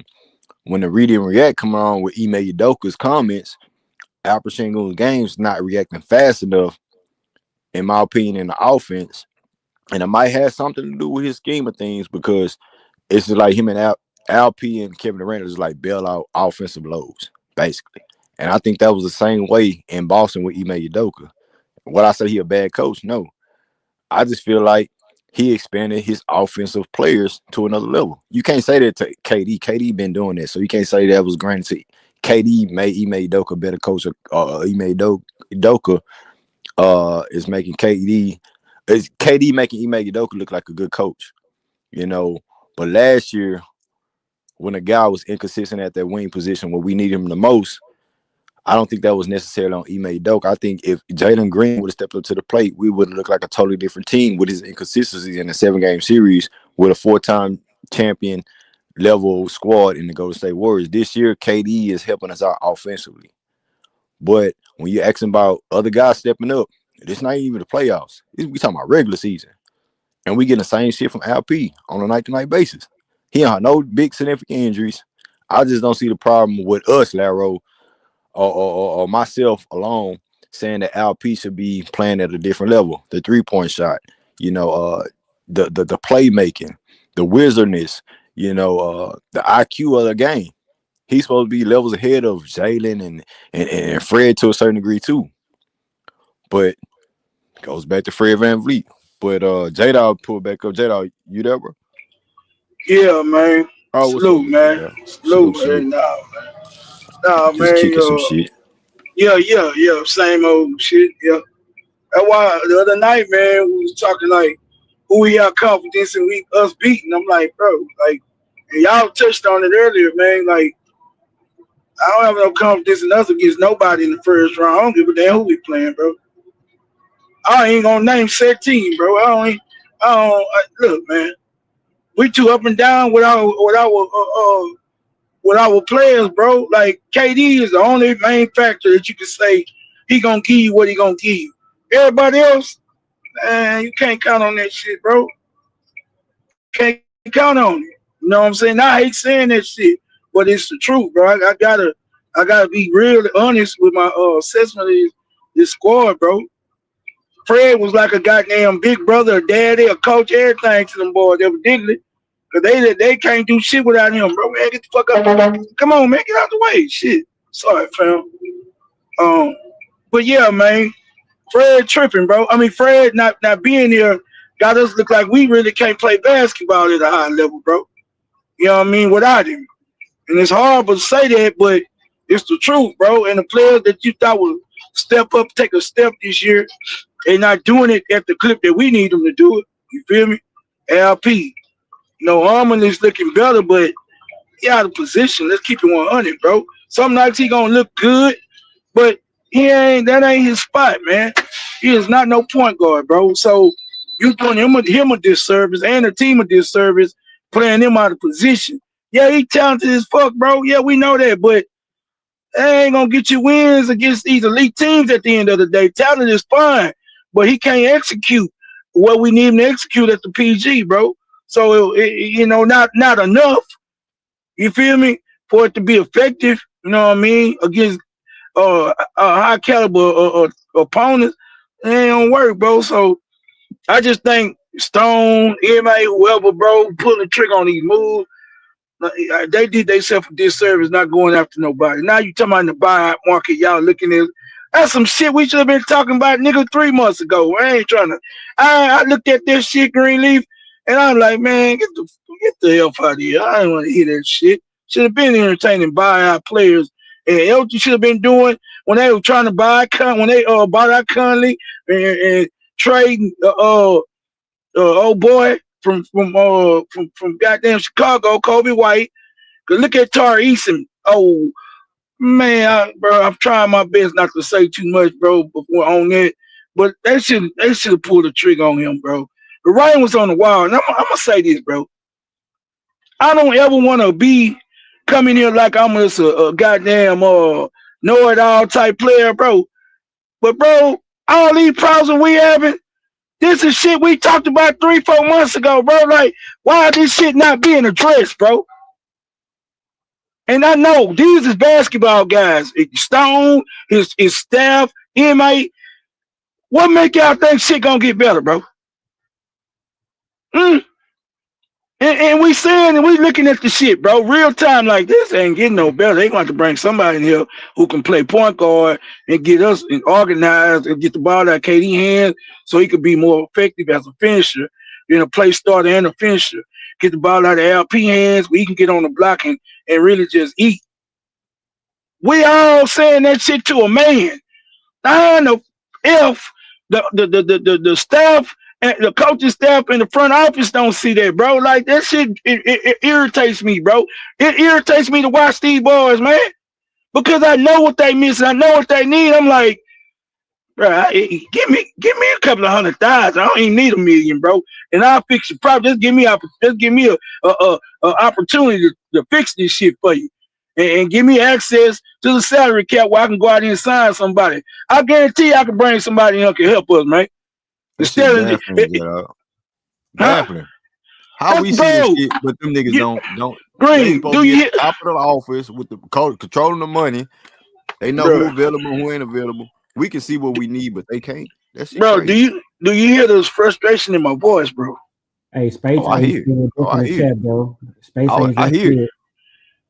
Speaker 1: when the Read and React come on with Ime Udoka's comments, Alperen Sengun's game's not reacting fast enough, in my opinion, in the offense. And it might have something to do with his scheme of things, because it's just like him and Alp and Kevin Durant is like bail out offensive loads, basically. And I think that was the same way in Boston with Ime Udoka. What I say he a bad coach? No. I just feel like he expanded his offensive players to another level. You can't say that to KD. KD been doing that, so you can't say that was granted to KD. Made Ime Udoka a better coach. Ime Udoka is making KD. Is KD making Ime Udoka look like a good coach? you know. But last year, when a guy was inconsistent at that wing position where we need him the most, I don't think that was necessarily on Ime Udoka. I think if Jalen Green would have stepped up to the plate, we would have looked like a totally different team with his inconsistencies in a 7-game series with a 4-time champion level squad in the Golden State Warriors. This year, KD is helping us out offensively. But when you're asking about other guys stepping up, it's not even the playoffs. We talking about regular season. And we getting the same shit from LP on a night-to-night basis. He don't have no big significant injuries. I just don't see the problem with us, Laro, or myself alone, saying that LP should be playing at a different level. The 3-point shot, you know, the playmaking, the wizardness, you know, the IQ of the game. He's supposed to be levels ahead of Jalen and Fred to a certain degree too. But goes back to Fred VanVleet. But J-Dog pulled back up. J-Dog, you there, bro?
Speaker 7: Yeah, man.
Speaker 1: Oh, what's
Speaker 7: Salute,
Speaker 1: up,
Speaker 7: man.
Speaker 1: J-Dog?
Speaker 7: Salute,
Speaker 1: Salute.
Speaker 7: man. Nah,
Speaker 1: Just
Speaker 7: man.
Speaker 1: kicking some shit.
Speaker 7: Yeah. Same old shit. Yeah. That's why the other night, man, we was talking like who we have confidence in us beating. I'm like, bro, like, and y'all touched on it earlier, man. Like, I don't have no confidence in us against nobody in the first round. I don't give a damn who we playing, bro. I ain't gonna name set team, bro. Look, man. We too up and down with our players, bro. Like KD is the only main factor that you can say he gonna give you what he gonna give you. Everybody else, man, you can't count on that shit, bro. Can't count on it. You know what I'm saying? I hate saying that shit, but it's the truth, bro. I gotta be real honest with my assessment of this squad, bro. Fred was like a goddamn big brother, a daddy, a coach, everything to them boys, evidently. Because they can't do shit without him, bro. Man, get the fuck up. Come on, man, get out the way. Shit. Sorry, fam. But yeah, man. Fred tripping, bro. I mean, Fred not being here got us look like we really can't play basketball at a high level, bro. You know what I mean? Without him. And it's horrible to say that, but it's the truth, bro. And the players that you thought would step up, take a step this year, they're not doing it at the clip that we need them to do it. You feel me? LP. You know, Armand is looking better, but he out of position. Let's keep it 100, bro. Some nights he gonna look good, but that ain't his spot, man. He is not no point guard, bro. So you doing him a disservice and the team a disservice, playing him out of position. Yeah, he talented as fuck, bro. Yeah, we know that, but they ain't gonna get you wins against these elite teams at the end of the day. Talent is fine, but he can't execute what we need him to execute at the PG, bro. So you know, not enough. You feel me? For it to be effective, you know what I mean, against high caliber opponents, it ain't gonna work, bro. So I just think Stone, Ime, whoever, bro, pulling the trigger on these moves, they did themselves a disservice not going after nobody. Now you talking about the buyout market, y'all looking at. That's some shit we should have been talking about, nigga, 3 months ago. I ain't trying to. I looked at this shit, Greenleaf, and I'm like, man, get the hell out of here. I didn't want to hear that shit. Should have been entertaining buyout players. And that's what you should have been doing when they were trying to buy when they bought out Conley and trading old boy from goddamn Chicago, Kobe White. Cause look at Tari Eason. Oh man, bro, I'm trying my best not to say too much, bro, before on that. But they should have pulled the trigger on him, bro. The writing was on the wall. And I'm gonna say this, bro. I don't ever want to be coming here like I'm just a goddamn know-it-all type player, bro. But bro, all these problems we having, this is shit we talked about 3-4 months ago, bro. Like, why is this shit not being addressed, bro? And I know these is basketball guys. Stone, his staff, Ime. What make y'all think shit gonna get better, bro? And we saying, and we looking at the shit, bro. Real time, like this ain't getting no better. They going to bring somebody in here who can play point guard and get us organized and get the ball out of KD hands so he could be more effective as a finisher, you know, play starter and a finisher. Get the ball out of LP hands where he can get on the block and really just eat. We all saying that shit to a man. I don't know if the staff and the coaching staff and the front office don't see that, bro. Like that shit, it irritates me, bro. It irritates me to watch these boys, man, because I know what they miss and I know what they need. I'm like, bro, give me a couple of 100,000. I don't even need $1 million, bro, and I'll fix your problem. Just give me a opportunity to fix this shit for you, and give me access to the salary cap where I can go out there and sign somebody. I guarantee I can bring somebody in who can help us, man. Instead of
Speaker 1: baffling. How we see this shit, but them niggas don't.
Speaker 7: Green, do you hear?
Speaker 1: Top of the office with the controlling the money. They know who available, who ain't available. We can see what we need, but they can't. That shit
Speaker 7: bro,
Speaker 1: crazy.
Speaker 7: do you hear this frustration in my voice, bro?
Speaker 8: Hey, Space,
Speaker 1: I hear it.
Speaker 8: Bro. Space,
Speaker 1: I hear it.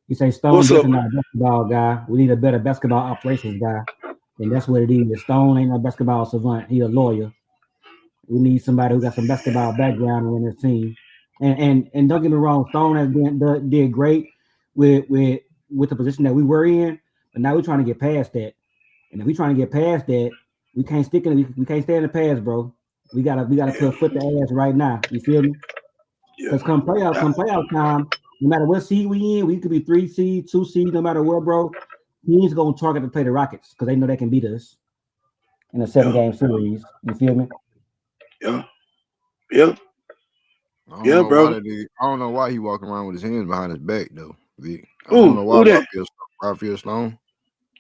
Speaker 8: He say Stone is not a basketball guy. We need a better basketball operations guy, and that's what it is. Stone ain't no basketball savant. He a lawyer. We need somebody who got some basketball background in his team. And don't get me wrong, Stone has did great with the position that we were in, but now we're trying to get past that. And if we're trying to get past that, we can't stay in the past, bro. We gotta put a foot to ass right now. You feel me? Because come playoff time, no matter what seed we in, we could be 3 seed, 2 seed, no matter what, bro. He's gonna target to play the Rockets because they know they can beat us in a 7-game series. You feel me?
Speaker 7: Yeah, bro.
Speaker 1: I don't know why he walking around with his hands behind his back though. I don't know why Rafael Stone.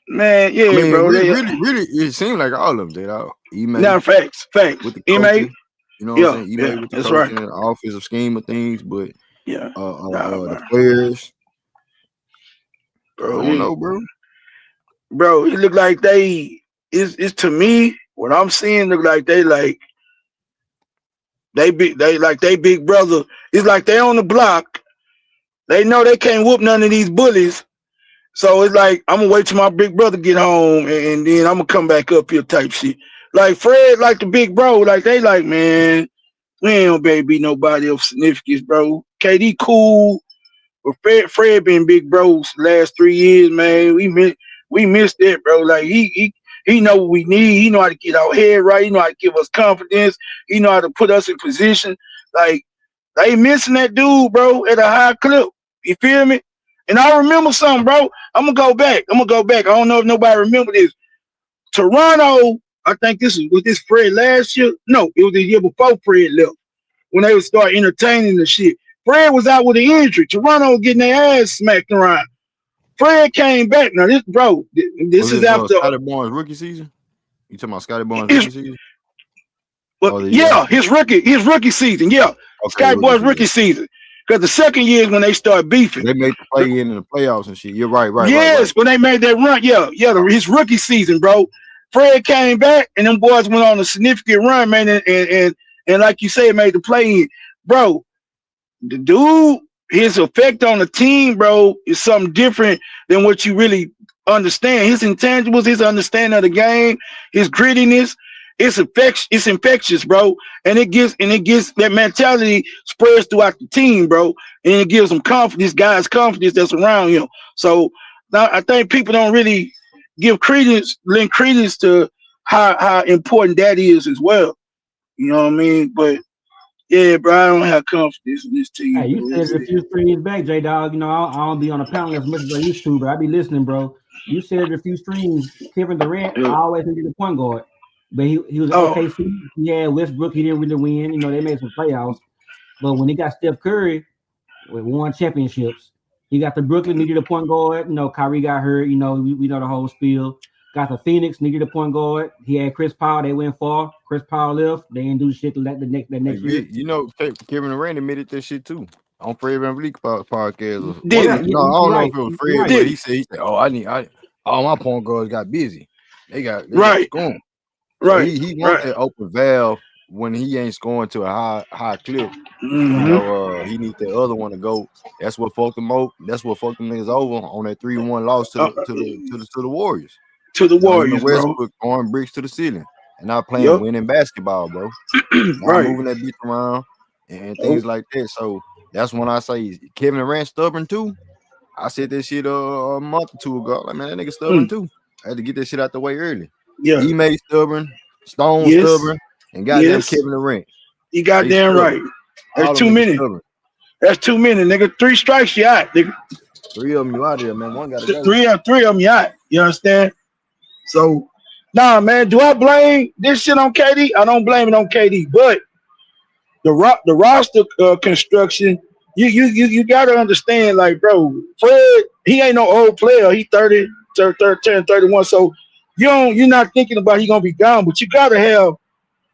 Speaker 7: Man, yeah, I mean, bro.
Speaker 1: Really, it seemed like all of them did. Ime,
Speaker 7: now, facts.
Speaker 1: With the coaching, you know what I'm saying?
Speaker 7: Ime
Speaker 1: with the
Speaker 7: that's
Speaker 1: coaching
Speaker 7: right.
Speaker 1: and the offensive scheme of things, but
Speaker 7: the
Speaker 1: players,
Speaker 7: bro.
Speaker 1: I don't know, bro.
Speaker 7: Bro, it look like it's to me what I'm seeing look like they big brother. It's like they on the block. They know they can't whoop none of these bullies. So it's like I'm gonna wait till my big brother get home and then I'm gonna come back up here type shit. Like Fred, like the big bro, like they like, man, we ain't gonna beat nobody of significance, bro. KD cool, but Fred been big bros the last 3 years, man. We missed that, bro. Like he know what we need. He know how to get our head right. He know how to give us confidence. He know how to put us in position. Like they missing that dude, bro, at a high clip. You feel me? And I remember something, bro. I'm gonna go back. I don't know if nobody remember this. Toronto, I think this was this Fred last year. No, it was the year before Fred left. When they would start entertaining the shit. Fred was out with an injury. Toronto was getting their ass smacked around. Fred came back. Now this, bro, this is after
Speaker 1: Scottie Barnes rookie season. You talking about Scottie Barnes rookie season?
Speaker 7: Well, yeah, his rookie season. Yeah, okay, Scottie Barnes rookie season. Because the second year is when they start beefing.
Speaker 1: They made the play in the playoffs and shit. You're right.
Speaker 7: Yes, when they made that run. Yeah, his rookie season, bro. Fred came back and them boys went on a significant run, man. And like you say, made the play in. Bro, the dude, his effect on the team, bro, is something different than what you really understand. His intangibles, his understanding of the game, his grittiness, it's infectious, bro. And it gives that mentality spreads throughout the team, bro. And it gives them confidence, guys confidence that's around him. So now I think people don't really lend credence to how important that is as well. You know what I mean? But yeah, bro, I don't have confidence in this team.
Speaker 8: Hey, you said a few streams back, J Dog. You know, I don't be on the panel as much as I used to, but I be listening, bro. You said a few streams. Kevin Durant always needed a point guard, but he was okay. He had Westbrook. He didn't really win. You know, they made some playoffs, but when he got Steph Curry, we won championships. He got the Brooklyn, needed a point guard. You know, Kyrie got hurt. You know, we know the whole spiel. Got the Phoenix, needed a point guard. He had Chris Paul. They went far. Chris Paul left. They didn't do shit the next year.
Speaker 1: You know, Kevin Durant admitted that shit too on Fred VanVleet podcast.
Speaker 7: I
Speaker 1: don't know if it was Fred, but he said, "Oh, all my point guards got busy. They got scoring.
Speaker 7: Right.
Speaker 1: So he wants that open valve when he ain't scoring to a high clip.
Speaker 7: Mm-hmm.
Speaker 1: You know, he needs the other one to go. That's what fucked them over. That's what fucked them niggas over on that 3-1 loss to the Warriors.
Speaker 7: To the Warriors,
Speaker 1: Westbrook throwing bricks to the ceiling and not playing winning basketball, bro. Not moving that bitch around and things like that. So that's when I say Kevin Durant stubborn too. I said that shit a month or two ago. Like, man, that nigga stubborn too. I had to get that shit out the way early.
Speaker 7: Yeah,
Speaker 1: he made stubborn, Stone stubborn, and goddamn Kevin Durant.
Speaker 7: You goddamn right. That's too many. That's too many, nigga. 3 strikes, you out, nigga.
Speaker 1: 3 of them you out there, man. One got to go.
Speaker 7: Three of them you out. You understand? So, nah, man. Do I blame this shit on KD? I don't blame it on KD, but the roster construction, you got to understand, like, bro, Fred, he ain't no old player. He 30, 31. So you're not thinking about he gonna be gone, but you gotta have.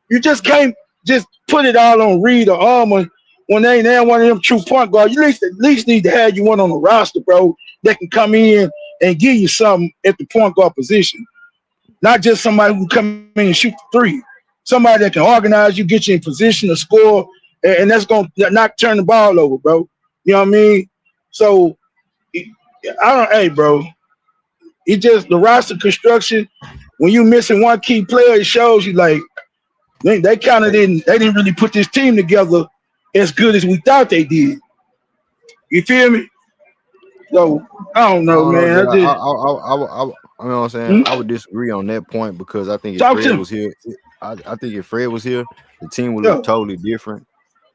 Speaker 7: You just can't just put it all on Reed or Armor when they ain't one of them true point guards. You at least need to have you one on the roster, bro, that can come in and give you something at the point guard position. Not just somebody who come in and shoot the 3. Somebody that can organize you, get you in position to score, and that's gonna not turn the ball over, bro. You know what I mean? So hey, bro. It just the roster construction. When you missing one key player, it shows you like they kind of didn't really put this team together as good as we thought they did. You feel me? So I don't know, man.
Speaker 1: You know what I'm saying? I would disagree on that point because I think if Fred was here, I think if Fred was here, the team would look totally different.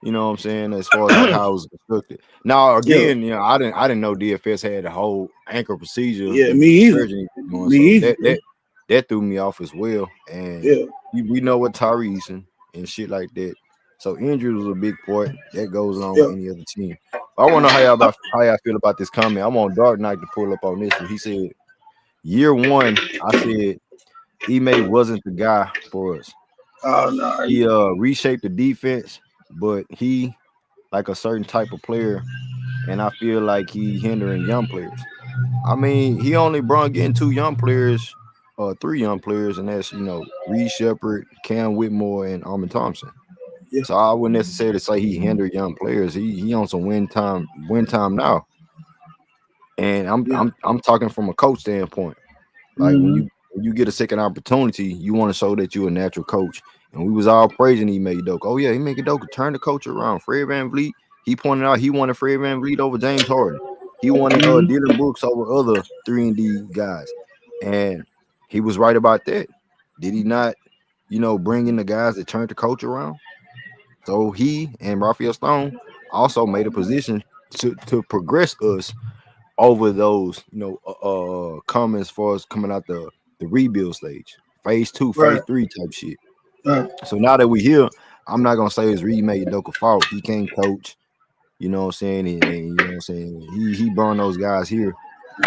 Speaker 1: You know what I'm saying? As far as like how it was constructed. Now again, you know, I didn't know DFS had a whole ankle procedure.
Speaker 7: Yeah, me either.
Speaker 1: That threw me off as well. And we know what Tari Eason and shit like that. So injury was a big part that goes on with any other team. I want to know how y'all feel about this comment. I want Dark Knight to pull up on this one. He said, year 1, I said Ime wasn't the guy for us.
Speaker 7: Oh no,
Speaker 1: he reshaped the defense, but he like a certain type of player, and I feel like he hindering young players. I mean, he only brought in 2 young players, 3 young players, and that's Reed Sheppard, Cam Whitmore, and Amen Thompson. Yeah. So I wouldn't necessarily say he hindered young players. He on some win time now. And I'm talking from a coach standpoint. Like when you get a second opportunity, you want to show that you're a natural coach. And we was all praising Ime Udoka. Oh yeah, Ime Udoka turned the coach around. Fred VanVleet, he pointed out he wanted Fred VanVleet over James Harden. He wanted Dylan Brooks over other 3-and-D guys. And he was right about that. Did he not, bring in the guys that turned the coach around? So he and Raphael Stone also made a position to progress us over those, comments for us coming out the rebuild stage, phase 2, phase 3 type shit. So now that we're here, I'm not gonna say it's Ime Udoka's fault. He can't coach, you know what I'm saying, and you know what I'm saying. He burned those guys here.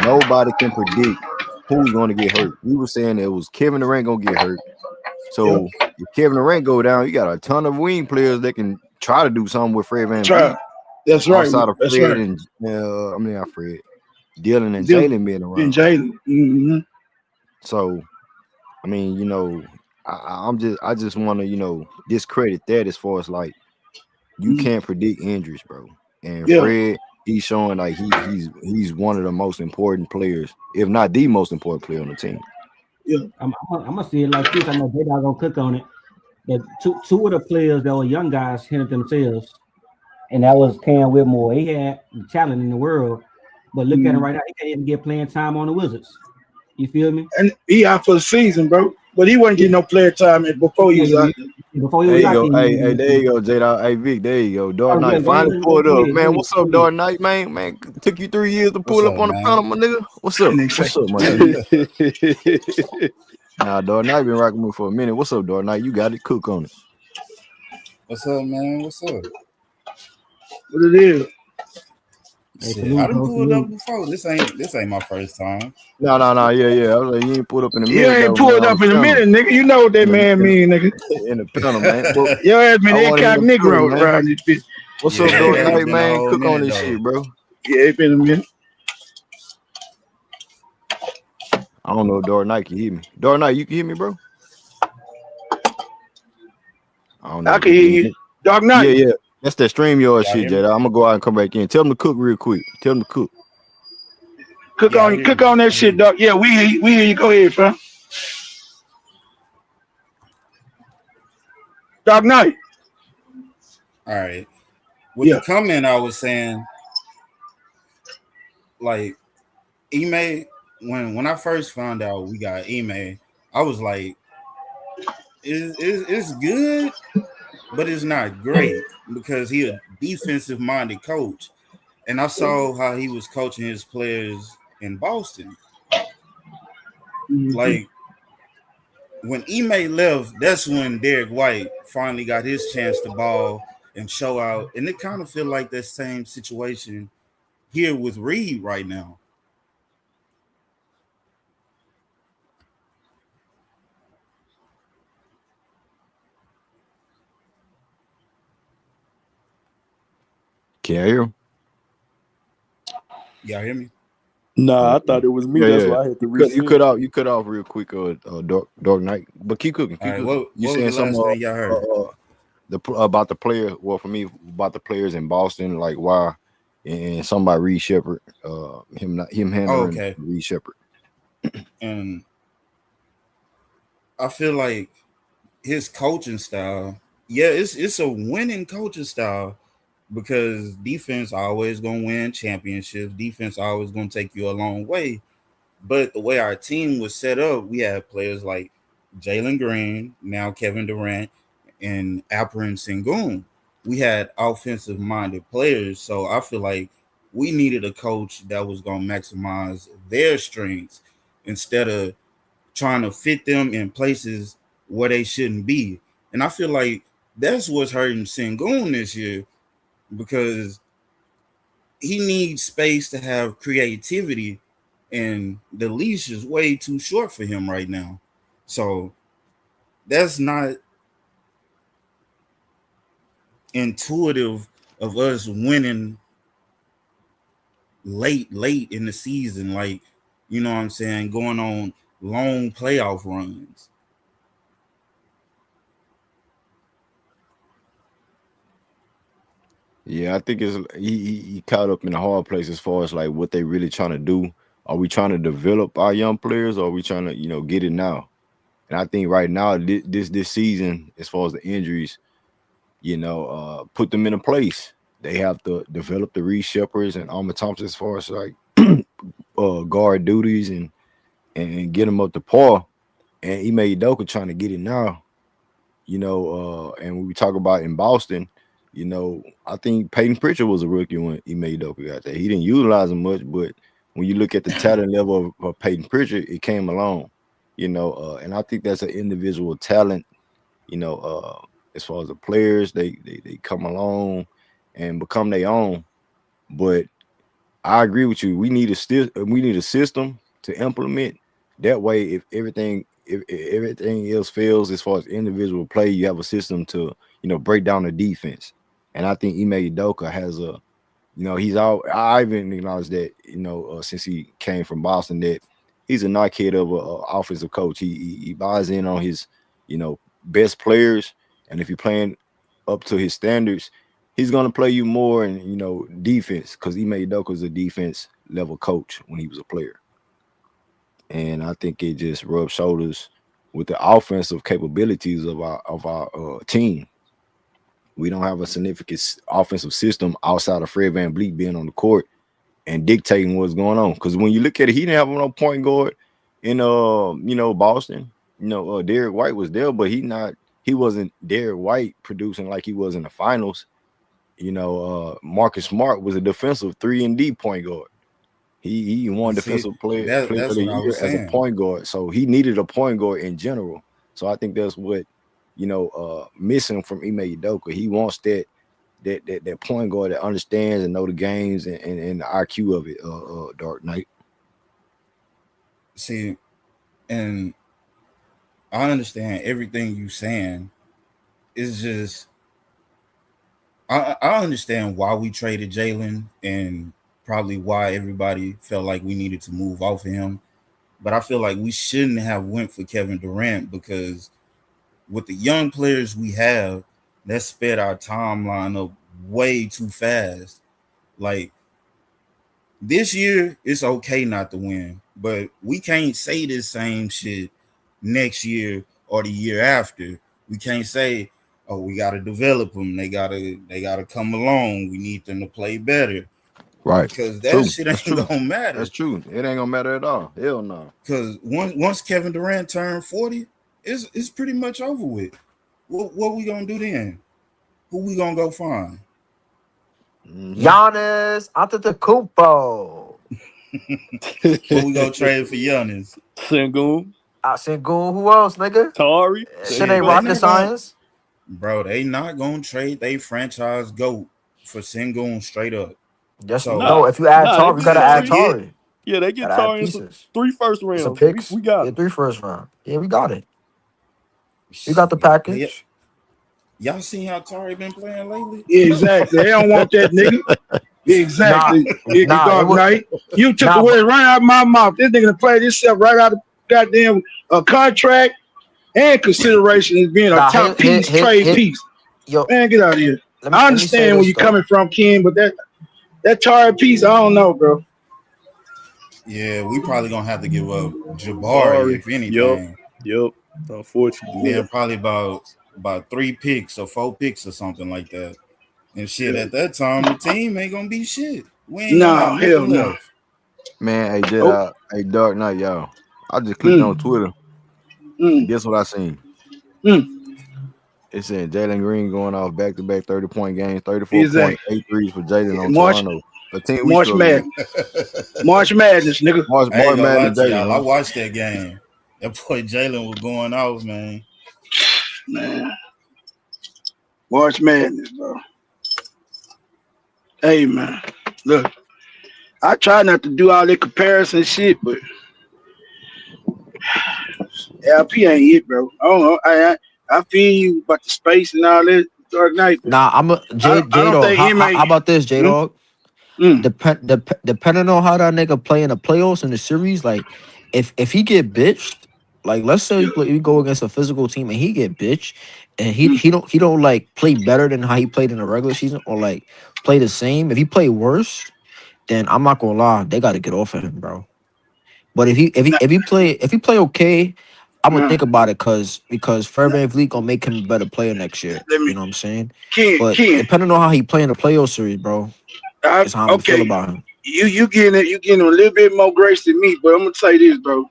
Speaker 1: Nobody can predict who's gonna get hurt. We were saying it was Kevin Durant gonna get hurt. So if Kevin Durant go down, you got a ton of wing players that can try to do something with Fred VanVleet.
Speaker 7: That's right.
Speaker 1: Outside of Fred and not Fred, Dylan and Jalen being around.
Speaker 7: And Jalen.
Speaker 1: So, I mean, I just want to, discredit that as far as like you can't predict injuries, bro. And Fred, he's showing like he's one of the most important players, if not the most important player on the team.
Speaker 8: Yeah, I'm gonna say it like this. I know they're not gonna cook on it. But two of the players that were young guys hindered themselves, and that was Cam Whitmore. He had the talent in the world, but look at him right now. He can't even get playing time on the Wizards. You feel me?
Speaker 7: And he out for the season, bro. But he wasn't getting no player time before he was out there.
Speaker 8: Before he was out there.
Speaker 1: Hey, there you go, JD. Hey, Vic, there you go. Dark Knight finally pulled up. Man, what's up, Dark Knight, man? Man, took you 3 years to pull up on the panel, my nigga. What's up? What's up, my nigga? Nah, Dark Knight been rocking me for a minute. What's up, Dark Knight? You got it. Cook on it.
Speaker 9: What's up, man? What's up?
Speaker 7: What it is?
Speaker 9: Shit, I done pulled up before. This ain't my first time.
Speaker 1: No, yeah. I was like, you ain't pulled up in a minute.
Speaker 7: You ain't pulled up in a minute, nigga. You know what that man mean, nigga.
Speaker 1: In the panel, man.
Speaker 7: Your ass been incognito around this bitch.
Speaker 1: What's up, Dark Knight, man? Cook on this shit, bro.
Speaker 7: Yeah, it been a minute.
Speaker 1: I don't know if Dark Knight can hear me. Dark Knight, you can hear me, bro? I don't know.
Speaker 7: I can hear you. Dark Knight.
Speaker 1: Yeah. That's that StreamYard shit, Jada. I'm gonna go out and come back in. Tell them to cook real quick. Tell them to cook.
Speaker 7: Cook on that shit, dog. Yeah, we hear you. Go ahead, fam. Dark Knight.
Speaker 9: All right. With the comment I was saying, like Ime, when I first found out we got Ime, I was like, it's good. but it's not great because he a defensive minded coach. And I saw how he was coaching his players in Boston. Like when Ime left, that's when Derik White finally got his chance to ball and show out. And it kind of feel like that same situation here with Reed right now.
Speaker 1: Can you hear him?
Speaker 9: Y'all hear me?
Speaker 4: Nah, I thought it was me. That's why I had to reset.
Speaker 1: You cut off real quick, Dark Knight. But keep cooking.
Speaker 9: All right,
Speaker 1: cooking.
Speaker 9: what was the last thing y'all heard?
Speaker 1: About the player. Well, for me, about the players in Boston, like why, and something about Reed Sheppard. Him handling Reed Sheppard.
Speaker 9: And I feel like his coaching style, it's a winning coaching style because defense always gonna win championships. Defense always gonna take you a long way. But the way our team was set up, we had players like Jalen Green, now Kevin Durant, and Alperen Sengun. We had offensive-minded players, so I feel like we needed a coach that was going to maximize their strengths instead of trying to fit them in places where they shouldn't be. And I feel like that's what's hurting Sengun this year because he needs space to have creativity, and the leash is way too short for him right now. So that's not intuitive of us winning late in the season, like, you know what I'm saying, going on long playoff runs.
Speaker 1: Yeah, I think he caught up in the hard place as far as like what they really trying to do. Are we trying to develop our young players, or are we trying to get it now? And I think right now this season, as far as the injuries, put them in a place. They have to develop the Reed Sheppards and Amen Thompson as far as like guard duties and get them up to par. And Ime Udoka trying to get it now. And when we talk about in Boston, I think Peyton Pritchard was a rookie when Ime Udoka got there. He didn't utilize him much, but when you look at the talent level of Peyton Pritchard, it came along. And I think that's an individual talent. As far as the players, they come along and become their own. But I agree with you. We need a system to implement. That way, if everything else fails as far as individual play, you have a system to break down the defense. And I think Ime Udoka has I even acknowledge that since he came from Boston that he's a knockhead of an offensive coach. He buys in on his best players, and if you're playing up to his standards, he's gonna play you more in defense because Ime Udoka was a defense level coach when he was a player. And I think it just rubs shoulders with the offensive capabilities of our team. We don't have a significant offensive system outside of Fred VanVleet being on the court and dictating what's going on. Because when you look at it, he didn't have no point guard in Boston. Derik White was there, but he wasn't Derik White producing like he was in the finals. Marcus Smart was a defensive 3-and-D point guard. He won defensive player of the year as a point guard. So he needed a point guard in general. So I think that's what missing from Ime Udoka. He wants that point guard that understands and know the games and the IQ of it. Dark Knight.
Speaker 9: See, and I understand everything you're saying. It's just I understand why we traded Jalen and probably why everybody felt like we needed to move off of him. But I feel like we shouldn't have went for Kevin Durant because with the young players we have, that sped our timeline up way too fast. Like this year, it's okay not to win, but we can't say this same shit next year or the year after. We can't say, "Oh, we got to develop them. They gotta come along. We need them to play better."
Speaker 1: Right.
Speaker 9: Because that shit ain't gonna matter.
Speaker 1: That's true. It ain't gonna matter at all. Hell no.
Speaker 9: Because once Kevin Durant turned 40, it's pretty much over with. What we gonna do then? Who we gonna go find?
Speaker 10: Giannis Antetokounmpo.
Speaker 9: What we gonna trade for Giannis?
Speaker 4: Sengun,
Speaker 10: Sengun. Who else, nigga?
Speaker 4: Tari.
Speaker 10: Shit ain't rocket science.
Speaker 9: Bro, they not gonna trade they franchise GOAT for Sengun straight up.
Speaker 10: Yes,
Speaker 9: So,
Speaker 10: no. If you add Tari, you gotta add Tari.
Speaker 4: Yeah, they get Tari in 3 first rounds.
Speaker 10: Some picks.
Speaker 4: We got
Speaker 10: 3 first round. Yeah, we got it. We got the package.
Speaker 9: Y'all seen how Tari been playing lately?
Speaker 7: Yeah, exactly. They don't want that nigga. Exactly. Dark Knight. You took the words right out of my mouth. This nigga played himself right out of goddamn contract and consideration as being a top piece, trade piece.
Speaker 10: Yo,
Speaker 7: man, get out of here. I understand where you're coming from, Ken, but that Tari piece, I don't know, bro.
Speaker 9: Yeah, we probably gonna have to give up Jabari if anything.
Speaker 4: Yep. Unfortunately.
Speaker 9: Then probably about 3 picks or 4 picks or something like that. And shit, at that time, the team ain't gonna be shit.
Speaker 7: No, hell no.
Speaker 1: Man, hey, Dark Knight, y'all. I just clicked on Twitter. Guess what I seen? It said Jalen Green going off back-to-back 30-point games, 34.8 threes for Jalen on Toronto.
Speaker 7: March Madness. March Madness, nigga.
Speaker 9: March Madness. I watched that game. That boy Jalen was going off, man.
Speaker 7: March Madness, bro. Hey, man. Look, I try not to do all that comparison shit, but LP ain't it, bro. I don't know. I feel you about the space and all that. Dark Knight.
Speaker 10: Nah, I'm a J-Dog. How about this, J-Dog? Depending on how that nigga play in the playoffs in the series, like if he get bitched, like let's say we go against a physical team and he get bitched and he don't like play better than how he played in the regular season or like play the same. If he play worse, then I'm not gonna lie, they gotta get off of him, bro. But if he play okay, I'm gonna think about it because Fred VanVleet gonna make him a better player next year. You know what I'm saying? But depending on how he play in the playoff series, bro, that's how I feel about him.
Speaker 7: You getting a little bit more grace than me, but I'm gonna tell you this, bro.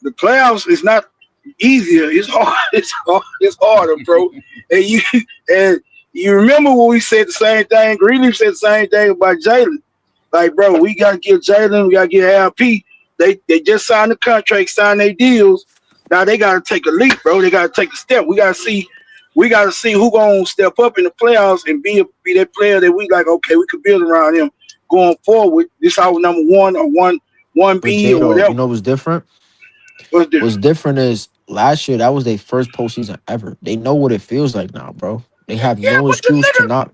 Speaker 7: The playoffs is not easier. It's hard. It's harder, bro. and you remember when we said the same thing? Greeley said the same thing about Jalen. Like, bro, we gotta give Jalen, we gotta give LP. They just signed the contract, signed their deals. Now they gotta take a leap, bro. They gotta take a step. We gotta see who gonna step up in the playoffs and be that player that we like. Okay, we could build around him going forward. This our number 1 or 1B or whatever.
Speaker 10: You know what's different?
Speaker 7: What's different?
Speaker 10: What's different is last year that was their first postseason ever. They know what it feels like now, bro. They have no excuse to not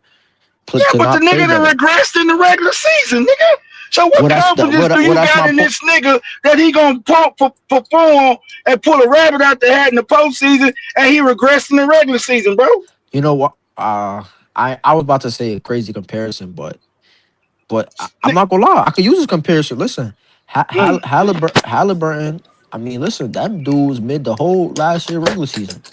Speaker 10: play.
Speaker 7: But the nigga that regressed in the regular season, nigga. So what confidence do you got in this nigga that he gonna perform and pull a rabbit out the hat in the postseason and he regressed in the regular season, bro?
Speaker 10: You know what? I was about to say a crazy comparison, but I'm not gonna lie. I could use this comparison. Listen, Halliburton. I mean, listen, that dude was mid the whole last year regular season,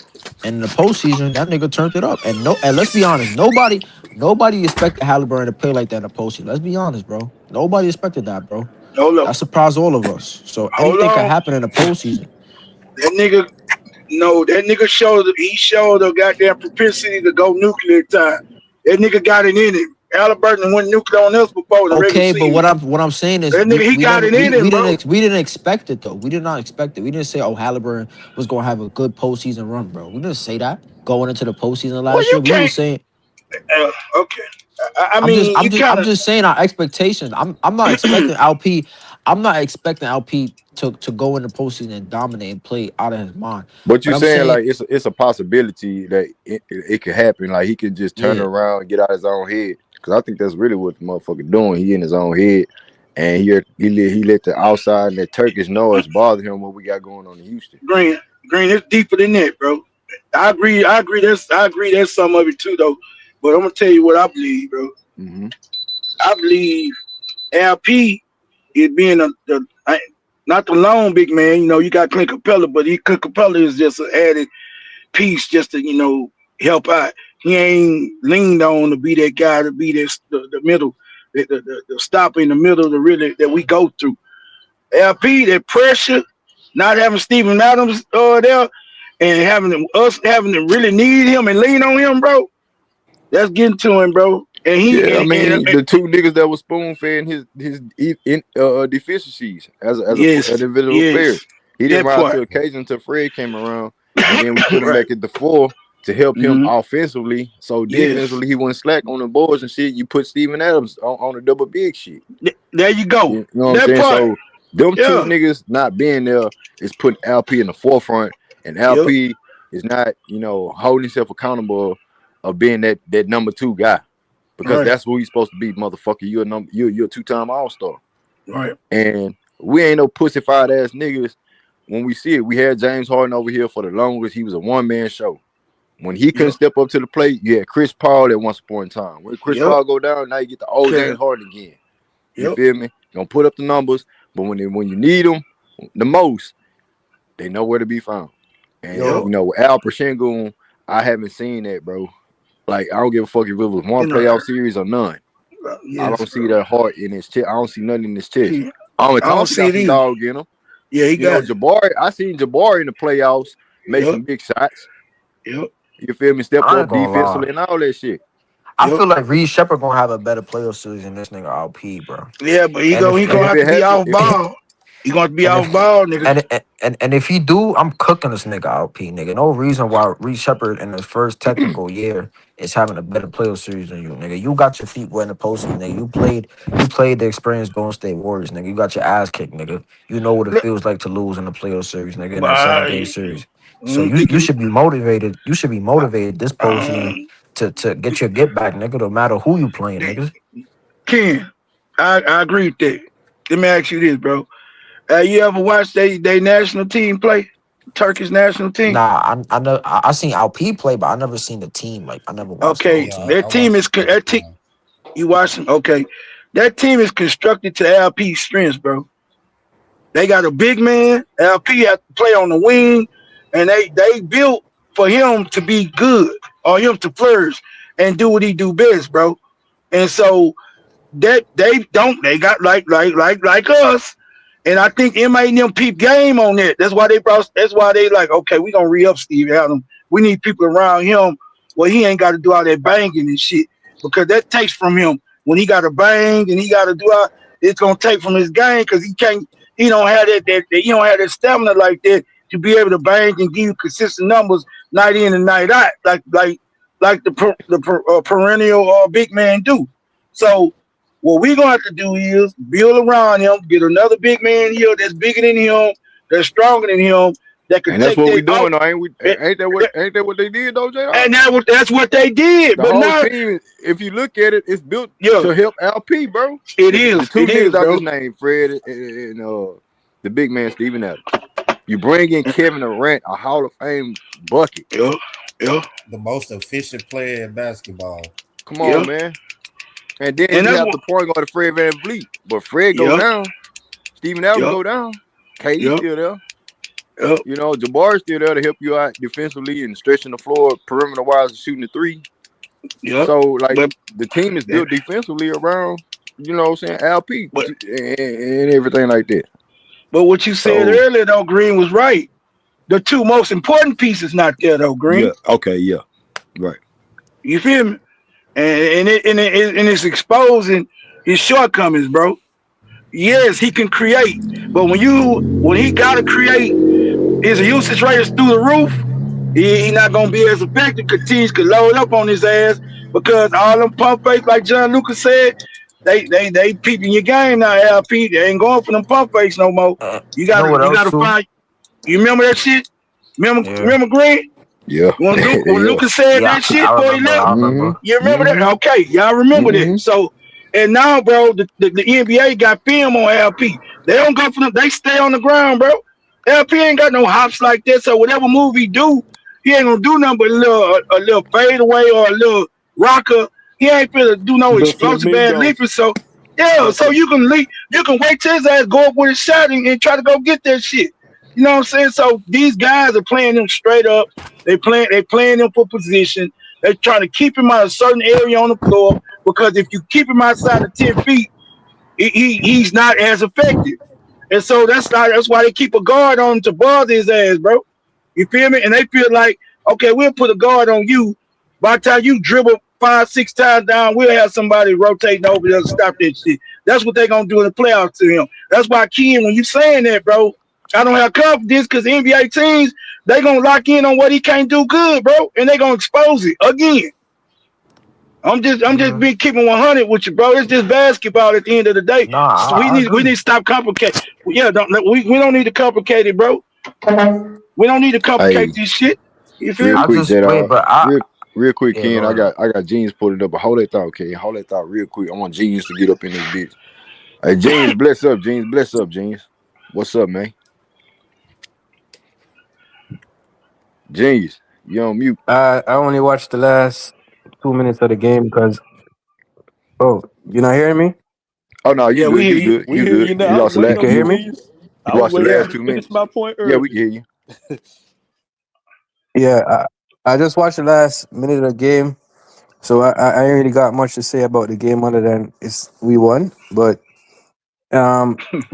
Speaker 10: and in the postseason, that nigga turned it up. And let's be honest, nobody expected Halliburton to play like that in the postseason. Let's be honest, bro. Nobody expected that, bro. That surprised all of us. So anything can happen in the postseason.
Speaker 7: That nigga showed the goddamn propensity to go nuclear time. That nigga got it in him. Halliburton went nuclear on us before the regular season.
Speaker 10: But what I'm saying is
Speaker 7: that nigga, he got it in him, bro.
Speaker 10: We didn't expect it though. We did not expect it. We didn't say, Halliburton was gonna have a good postseason run, bro. We didn't say that going into the postseason last year. We were saying
Speaker 7: okay. I'm
Speaker 10: just saying our expectations. I'm not expecting LP. I'm not expecting LP to go in the postseason and dominate and play out of his mind.
Speaker 1: But you're saying like it's a possibility that it could happen. Like he could just turn around and get out of his own head. Because I think that's really what the motherfucker doing. He in his own head, and he let the outside and that Turkish noise bother him. What we got going on in Houston?
Speaker 7: Green, it's deeper than that, bro. I agree. That's some of it too, though. But I'm gonna tell you what I believe, bro.
Speaker 1: Mm-hmm.
Speaker 7: I believe LP is being not the lone big man. You know, you got Clint Capela, but Clint Capela is just an added piece just to help out. He ain't leaned on to be that guy, to be the middle, the stopper in the middle, that we go through. LP, that pressure, not having Steven Adams there, and having us having to really need him and lean on him, bro. That's getting to him, bro. And he,
Speaker 1: Yeah, I
Speaker 7: and,
Speaker 1: mean
Speaker 7: and
Speaker 1: the two niggas that was spoon fed his deficiencies as an individual player.
Speaker 7: yes,
Speaker 1: He didn't
Speaker 7: that
Speaker 1: rise to
Speaker 7: part.
Speaker 1: the occasion until Fred came around, and then we put him
Speaker 7: Right.
Speaker 1: back at the 4 to help him
Speaker 7: Mm-hmm.
Speaker 1: offensively. So
Speaker 7: Yes.
Speaker 1: defensively, he went slack on the boards and shit. You put Steven Adams on the double big shit.
Speaker 7: There you go.
Speaker 1: You know what I'm
Speaker 7: That
Speaker 1: saying?
Speaker 7: part.
Speaker 1: So them two
Speaker 7: Yeah.
Speaker 1: niggas not being there is putting LP in the forefront, and LP is not, holding himself accountable of being that number 2 guy. Because
Speaker 7: Right.
Speaker 1: that's who he's supposed to be, motherfucker. You're a 2-time All-Star.
Speaker 7: Right.
Speaker 1: And we ain't no pussified ass niggas when we see it. We had James Harden over here for the longest. He was a one-man show. When he couldn't step up to the plate, you had Chris Paul at once upon a time. When Chris Paul go down, now you get the old James Harden again. You feel me? Gonna put up the numbers, but when you need them the most, they know where to be found. And with Alperen Sengun, I haven't seen that, bro. Like, I don't give a fuck if it was one playoff series or none. I don't see that heart in his chest. I don't see nothing in his chest. Amen Thompson got some dog in him.
Speaker 7: Yeah, he got
Speaker 1: Jabari. I seen Jabari in the playoffs make some big shots.
Speaker 7: Yep.
Speaker 1: You feel me? Step
Speaker 10: I ain't
Speaker 1: up
Speaker 10: gonna
Speaker 1: defensively
Speaker 10: lie.
Speaker 1: and all that shit.
Speaker 10: I feel like Reed Sheppard gonna have a better playoff series than this nigga LP, bro.
Speaker 7: Yeah, but he gonna have to be off ball. He gonna be off ball, nigga.
Speaker 10: And if he do, I'm cooking this nigga LP, nigga. No reason why Reed Sheppard in his first technical year is having a better playoff series than you, nigga. You got your feet wet in the postseason, nigga. You played the experienced Golden State Warriors, nigga. You got your ass kicked, nigga. You know what it feels like to lose in the playoff series, nigga, in a 7-game series. So you should be motivated. You should be motivated this postseason to get your get back, nigga, no matter who you playing, nigga.
Speaker 7: Ken, I agree with that. Let me ask you this, bro. You ever watched they national team play? Turkish national team?
Speaker 10: Nah, I seen LP play, but I never seen the team. Like, I never watched the whole team.
Speaker 7: That team is you watching? Okay, that team is constructed to LP's strengths, bro. They got a big man. LP has to play on the wing, and they built for him to be good or him to flourish and do what he do best, bro. And so that they got like us. And I think Ime and them peep game on that. That's why they like, okay, we gonna re-up Steve Adams. We need people around him where he ain't got to do all that banging and shit. Because that takes from him. When he gotta bang and he gotta do all, it's gonna take from his game because he don't have that stamina like that to be able to bang and give you consistent numbers night in and night out, like the perennial big man do. So what we're gonna have to do is build around him, get another big man here that's bigger than him, that's stronger than him, that can.
Speaker 1: And that's what we're doing, though, ain't we? Ain't that what they did, though, JR?
Speaker 7: And that's what they did.
Speaker 1: The
Speaker 7: but
Speaker 1: whole
Speaker 7: now,
Speaker 1: team, if you look at it, it's built to help LP, bro.
Speaker 7: It is.
Speaker 1: The two
Speaker 7: it
Speaker 1: niggas
Speaker 7: is,
Speaker 1: I
Speaker 7: bro.
Speaker 1: just named, Fred and the big man Steven Adams. You bring in Kevin Durant, a Hall of Fame bucket.
Speaker 7: Yeah.
Speaker 9: The most efficient player in basketball.
Speaker 1: Come on, man. And then you have the point guard of Fred VanVleet. But Fred go down. Steven Adams go down. KD still there. You know, Jabari's still there to help you out defensively and stretching the floor perimeter-wise and shooting the three. So, like, the team is built defensively around, you know what I'm saying, LP and everything like that.
Speaker 7: But what you said earlier, though, Green, was right. The two most important pieces not there, though, Green.
Speaker 1: Yeah. Okay. Yeah. Right.
Speaker 7: You feel me? And it's exposing his shortcomings, bro. Yes, he can create, but when he gotta create, his usage rate is through the roof. He not gonna be as effective because teams could load up on his ass because all them pump fakes, like John Lucas said, they peeping your game now. LP, they ain't going for them pump fakes no more. You gotta find. You remember that shit? Remember Green?
Speaker 1: Yeah.
Speaker 7: When Lucas said that shit before he left, you remember that? Okay, y'all remember that. So, and now, bro, the NBA got film on LP. They don't go for them. They stay on the ground, bro. LP ain't got no hops like that. So whatever move he do, he ain't gonna do nothing but a little fadeaway or a little rocker. He ain't finna do no explosive ass leaping. So so you can leap. You can wait till his ass go up with a shot and try to go get that shit. You know what I'm saying? So these guys are playing them straight up. They playing them for position. They're trying to keep him out of a certain area on the floor because if you keep him outside of 10 feet, he's not as effective. And so that's why they keep a guard on him to bother his ass, bro. You feel me? And they feel like, okay, we'll put a guard on you. By the time you dribble 5, 6 times down, we'll have somebody rotating over there to stop that shit. That's what they're gonna do in the playoffs to him. That's why, Ken, when you saying that, bro, I don't have confidence because NBA teams, they gonna lock in on what he can't do good, bro, and they gonna expose it again. I'm just being keeping 100 with you, bro. It's just basketball at the end of the day.
Speaker 10: Nah,
Speaker 7: So
Speaker 10: I
Speaker 7: we
Speaker 10: agree.
Speaker 7: need to stop complicating. Yeah, we don't need to complicate it, bro. We don't need to complicate
Speaker 1: Hey,
Speaker 7: this shit. You feel
Speaker 1: real
Speaker 7: me?
Speaker 10: I
Speaker 1: quick,
Speaker 10: just wait,
Speaker 1: J-Dog.
Speaker 10: but
Speaker 1: Real quick,
Speaker 10: yeah,
Speaker 1: Ken.
Speaker 10: go ahead.
Speaker 1: I got Genius pulled it up, but hold that thought, Ken. Hold that thought real quick. I want Genius to get up in this bitch. Hey, Genius, bless up, Genius. Bless up, Genius. What's up, man? Genius, you on mute.
Speaker 11: I only watched the last 2 minutes of the game because you're not hearing me?
Speaker 1: Oh no, you
Speaker 7: Yeah, we
Speaker 1: good,
Speaker 7: hear
Speaker 1: you
Speaker 7: you.
Speaker 1: good,
Speaker 4: We
Speaker 1: you
Speaker 4: hear
Speaker 1: good.
Speaker 4: you
Speaker 1: You
Speaker 4: now. I was
Speaker 1: lost the
Speaker 11: You
Speaker 4: waiting
Speaker 1: last
Speaker 11: can
Speaker 4: on
Speaker 11: hear
Speaker 4: you,
Speaker 11: me?
Speaker 4: Genius. I
Speaker 1: you
Speaker 4: was
Speaker 1: lost the
Speaker 4: waiting on
Speaker 7: Yeah.
Speaker 1: last
Speaker 4: you to
Speaker 1: 2
Speaker 4: finish
Speaker 1: minutes.
Speaker 4: my point
Speaker 1: Yeah, we
Speaker 4: early.
Speaker 1: can hear you.
Speaker 11: Yeah, I just watched the last minute of the game, so I ain't really got much to say about the game other than we won. But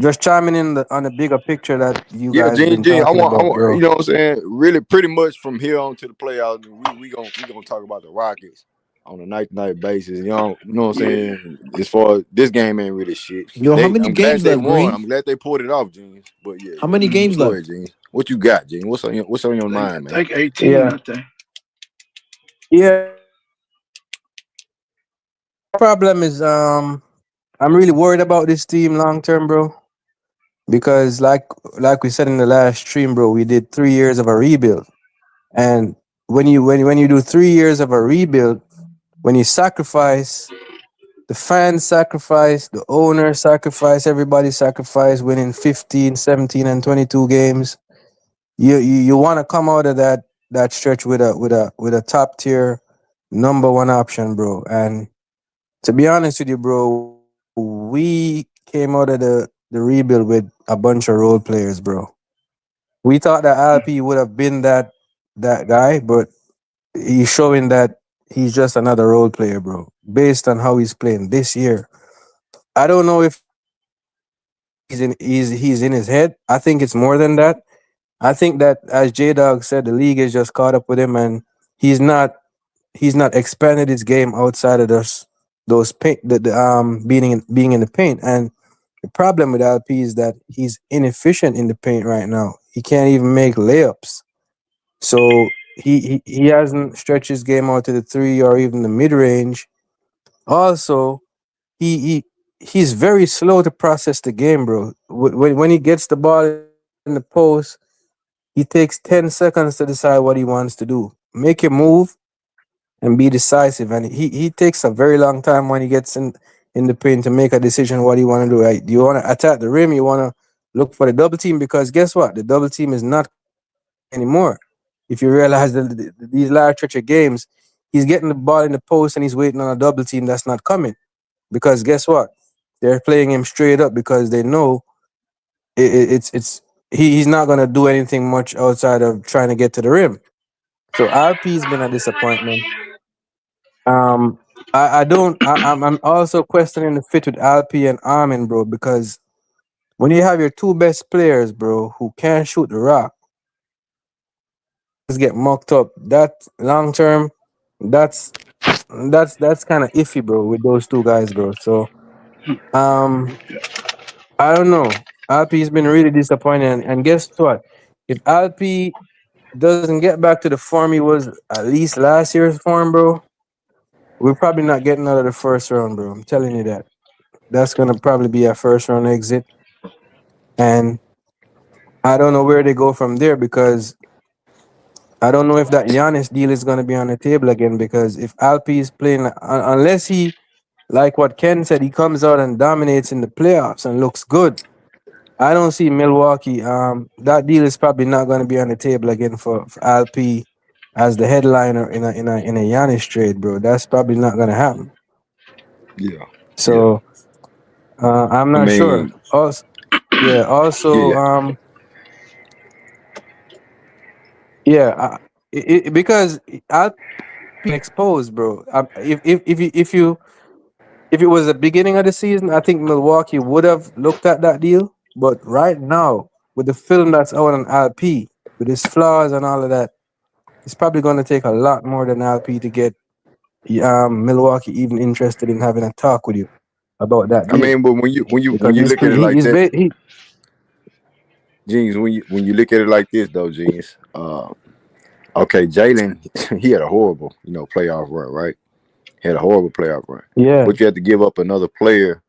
Speaker 11: just chiming in on the bigger picture that you
Speaker 1: Yeah,
Speaker 11: guys been
Speaker 1: Gene,
Speaker 11: talking
Speaker 1: I
Speaker 11: about,
Speaker 1: want,
Speaker 11: bro.
Speaker 1: you know what I'm saying? Really, pretty much from here on to the playoffs, we gonna talk about the Rockets on a night-to-night basis. You know what I'm saying? As far as this game ain't really shit.
Speaker 10: Yo, how many
Speaker 1: I'm glad
Speaker 10: games
Speaker 1: they
Speaker 10: left,
Speaker 1: won.
Speaker 10: Green?
Speaker 1: I'm glad they pulled it off, Gene. But yeah,
Speaker 10: How many
Speaker 1: you
Speaker 10: games
Speaker 1: go ahead,
Speaker 10: left?
Speaker 1: Gene. What you got, Gene? What's on your
Speaker 7: I
Speaker 1: mind, man?
Speaker 7: think 18,
Speaker 11: Yeah,
Speaker 7: I think.
Speaker 11: yeah. Problem is, I'm really worried about this team long term, bro. Because like we said in the last stream, bro, we did 3 years of a rebuild, and when you do 3 years of a rebuild, when you sacrifice the fans, sacrifice the owner, sacrifice everybody, sacrifice winning 15, 17, and 22 games, you want to come out of that stretch with a top tier number one option, bro. And to be honest with you, bro, we came out of the rebuild with a bunch of role players, bro. We thought that LP would have been that guy, but he's showing that he's just another role player, bro. Based on how he's playing this year, I don't know if he's in his head. I think it's more than that. I think that, as J Dog said, the league is just caught up with him, and he's not expanded his game outside of those paint, the being in the paint. And the problem with LP is that he's inefficient in the paint right now. He can't even make layups. So he hasn't stretched his game out to the three or even the mid range. Also, he he he's very slow to process the game, bro. When he gets the ball in the post, he takes 10 seconds to decide what he wants to do. Make a move and be decisive. And he takes a very long time when he gets in the paint to make a decision what he want to do. Right? Do you want to attack the rim? You want to look for the double team? Because guess what? The double team is not anymore. If you realize that these last stretch of games, he's getting the ball in the post and he's waiting on a double team that's not coming. Because guess what? They're playing him straight up because they know he's not gonna do anything much outside of trying to get to the rim. So RP's been a disappointment. Um, I don't. I'm also questioning the fit with Alp and Armin, bro, because when you have your two best players, bro, who can't shoot the rock, just get mucked up. That long term, that's that's kind of iffy, bro, with those two guys, bro. So um, I don't know. Alp's been really disappointing, and guess what? If Alp doesn't get back to the form he was at least last year's form, bro, we're probably not getting out of the first round, bro. I'm telling you that. That's gonna probably be a first round exit, and I don't know where they go from there because I don't know if that Giannis deal is gonna be on the table again. Because if Alpi is playing, unless he, like what Ken said, he comes out and dominates in the playoffs and looks good, I don't see Milwaukee. That deal is probably not gonna be on the table again for Alpi as the headliner in a Giannis trade, bro. That's probably not gonna happen.
Speaker 1: Yeah, yeah.
Speaker 11: So I'm
Speaker 1: I
Speaker 11: not sure.
Speaker 1: mean,
Speaker 11: Also, yeah. Also,
Speaker 1: yeah,
Speaker 11: yeah. Because I'll be exposed, bro. If it was the beginning of the season, I think Milwaukee would have looked at that deal. But right now, with the film that's out on LP, with his flaws and all of that, it's probably going to take a lot more than LP to get Milwaukee even interested in having a talk with you about that
Speaker 1: I
Speaker 11: deal
Speaker 1: mean, but when
Speaker 11: because
Speaker 1: you look at it like
Speaker 11: he's
Speaker 1: that,
Speaker 11: he,
Speaker 1: Jeans, when you look at it like this though, Jeans, okay, Jalen, he had a horrible, playoff run, right? Had a horrible playoff run.
Speaker 11: yeah.
Speaker 1: But you had to give up another player.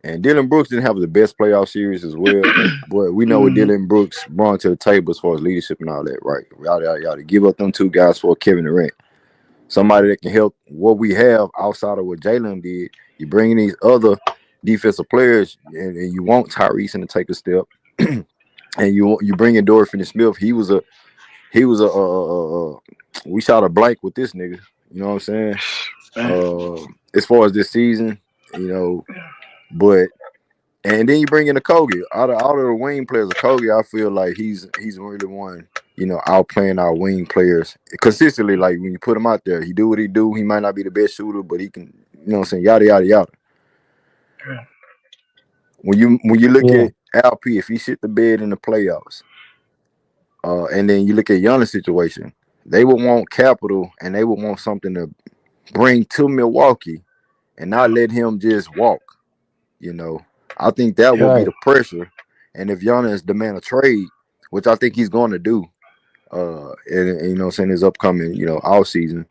Speaker 1: And Dylan Brooks didn't have the best playoff series as well. But we know what Dylan Brooks brought to the table as far as leadership and all that, right? Y'all give up them two guys for Kevin Durant. Somebody that can help what we have outside of what Jalen did. You bring in these other defensive players, and you want Tari Eason to take a step. And you bring in Dorian Finney-Smith. He was a we shot a blank with this nigga. You know what I'm saying? As far as this season, but and then you bring in Okogie. Out of the wing players, Okogie, I feel like he's really one, outplaying our wing players consistently. Like when you put him out there, he do what he do. He might not be the best shooter, but he can, yada yada yada. When you look at LP, if he shit the bed in the playoffs, and then you look at Giannis' situation, they would want capital and they would want something to bring to Milwaukee and not let him just walk. I think that will be the pressure. And if Giannis demand a trade, which I think he's going to do, and saying his upcoming, all season,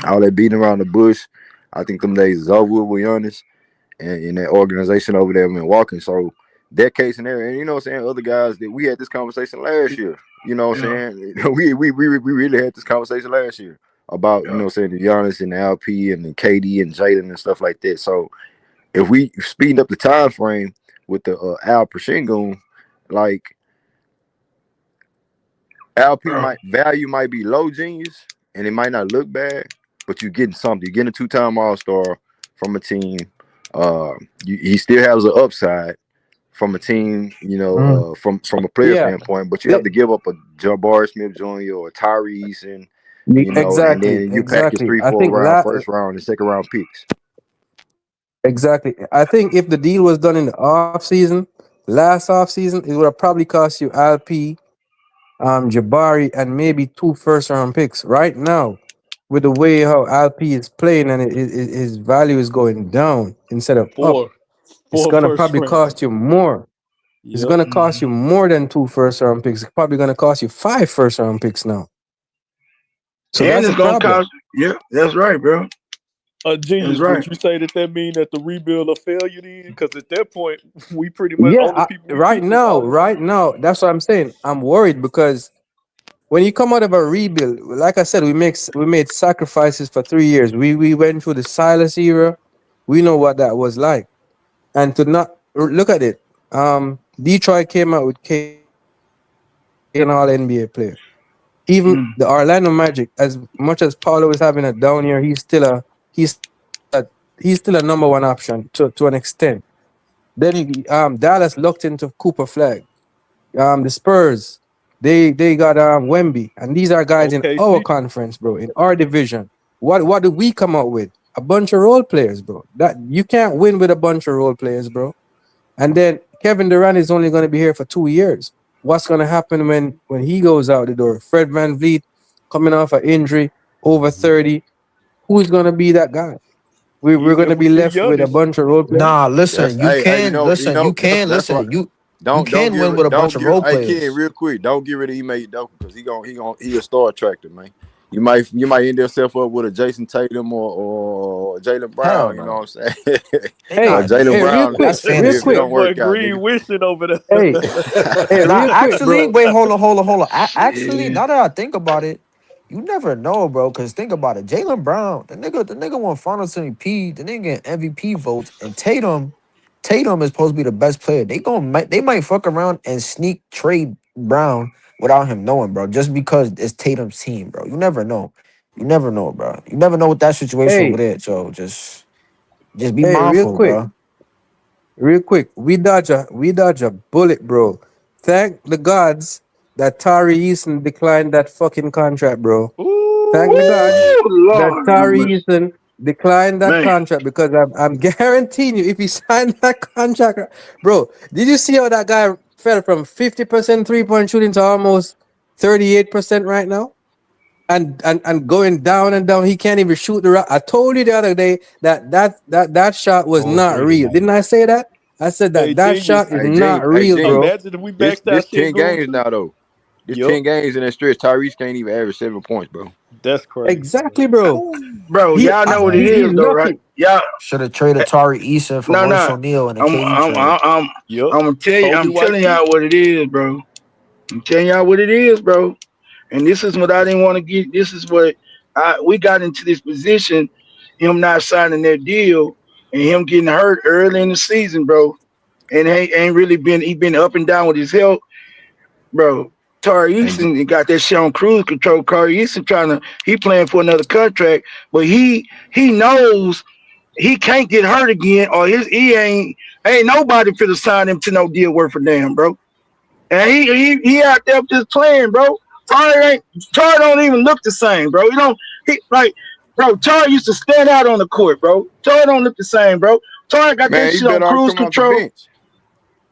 Speaker 1: all that beating around the bush, I think them days is over with Giannis and that organization over there in Milwaukee. So that case scenario, and other guys that we had this conversation last year. We really had this conversation last year about, the Giannis and the LP and the KD and Jaden and stuff like that. So if we speed up the time frame with the Alperen Sengun, like LP value might be low, Genius, and it might not look bad, but you're getting something. You're getting a 2-time All-Star from a team. He still has an upside from a team, from a player standpoint, but you have to give up a Jabari Smith Jr. or Tari Eason, and then you package 3-4 round, first round, and second round picks.
Speaker 11: Exactly. I think if the deal was done in the last off season, it would have probably cost you LP, Jabari, and maybe 2 first-round picks. Right now, with the way how LP is playing and his value is going down instead of up, it's gonna probably cost you more. Yep. It's gonna cost you more than 2 first-round picks. It's probably gonna cost you 5 first-round picks now. So
Speaker 7: and
Speaker 11: that's
Speaker 7: it's gonna cost. Yeah, that's right, bro.
Speaker 4: Genius, would you say that mean that the rebuild a failure then? Because at that point, we pretty much only people.
Speaker 11: Right now, that's what I'm saying. I'm worried because when you come out of a rebuild, like I said, we made sacrifices for 3 years. We went through the Silas era. We know what that was like, and to not look at it. Detroit came out with an all NBA player. Even the Orlando Magic, as much as Paulo is having a down year, he's still a number one option to an extent. Then Dallas looked into Cooper Flag. The Spurs, they got Wemby, and these are guys in our conference, bro, in our division. What do we come out with? A bunch of role players, bro. That you can't win with a bunch of role players, bro. And then Kevin Durant is only going to be here for 2 years. What's going to happen when he goes out the door? Fred VanVleet coming off an injury, over 30. Who's going to be that guy? We're going to be left with a bunch of role players.
Speaker 10: Nah, listen, you can win with a bunch of role players.
Speaker 1: Hey, Ken, real quick, don't get rid of Ime Udoka because he a star attractor, man. You might end yourself up with a Jae'Sean Tatum or Jaylen Brown. You know what I'm saying? Jaylen Brown.
Speaker 11: Real quick,
Speaker 1: don't work out.
Speaker 4: Green wishing over there.
Speaker 10: Actually, wait, hold on. Actually, now that I think about it, you never know, bro. Because think about it, Jaylen Brown, the nigga won Finals MVP, the nigga MVP votes, and Tatum is supposed to be the best player. They might fuck around and sneak trade Brown without him knowing, bro. Just because it's Tatum's team, bro. You never know. Bro. You never know what that situation over there. So just be mindful, bro.
Speaker 11: Real quick, we dodge a bullet, bro. Thank the gods that Tari Eason declined that fucking contract, bro. Thank the gods that Tari Eason declined that contract, because I'm guaranteeing you, if he signed that contract, bro, did you see how that guy fell from 50% 3-point shooting to almost 38% right now? and going down and down. He can't even shoot the rock. I told you the other day that shot was
Speaker 9: All
Speaker 11: not
Speaker 9: three
Speaker 11: real.
Speaker 9: tonight.
Speaker 11: Didn't I say that? I said
Speaker 4: Hey,
Speaker 11: that
Speaker 4: genius.
Speaker 11: shot is
Speaker 1: Hey,
Speaker 11: not
Speaker 1: Gene,
Speaker 11: real, bro.
Speaker 4: Imagine if we
Speaker 1: this
Speaker 4: maxed out
Speaker 1: 10
Speaker 4: Sengun
Speaker 1: games
Speaker 4: too.
Speaker 1: now though. This
Speaker 4: Yup.
Speaker 1: 10 games in that stretch, Tyrese can't even average 7 points, bro.
Speaker 4: That's crazy.
Speaker 11: Exactly, bro.
Speaker 7: Bro, y'all know what it
Speaker 11: He's
Speaker 7: is though, right?
Speaker 11: lucky.
Speaker 7: Y'all,
Speaker 10: Should have traded Tari Eason for
Speaker 7: no,
Speaker 10: Royce
Speaker 7: no.
Speaker 10: O'Neal in the
Speaker 7: I'm,
Speaker 10: KD
Speaker 7: I'm,
Speaker 10: trade.
Speaker 7: I'm,
Speaker 4: Yup.
Speaker 7: I'm gonna tell you.
Speaker 4: Kobe
Speaker 7: I'm
Speaker 4: White
Speaker 7: telling
Speaker 4: too.
Speaker 7: y'all what it is, bro. I'm telling y'all what it is, bro. And this is what I didn't want to get. This is what we got into this position. Him not signing that deal and him getting hurt early in the season, bro. And ain't really been. He been up and down with his health, bro. Tari
Speaker 1: And
Speaker 7: Eason got that shit on cruise control. Tari Eason he playing for another contract, but he knows he can't get hurt again, or he ain't nobody finna sign him to no deal worth a damn, bro. And he out there just playing, bro. Tari don't even look the same, bro. You know, bro, Tari used to stand out on the court, bro. Tari don't look the same, bro. Tari got that
Speaker 1: man, he
Speaker 7: shit on
Speaker 1: better off
Speaker 7: cruise
Speaker 1: coming off the
Speaker 7: control.
Speaker 1: bench.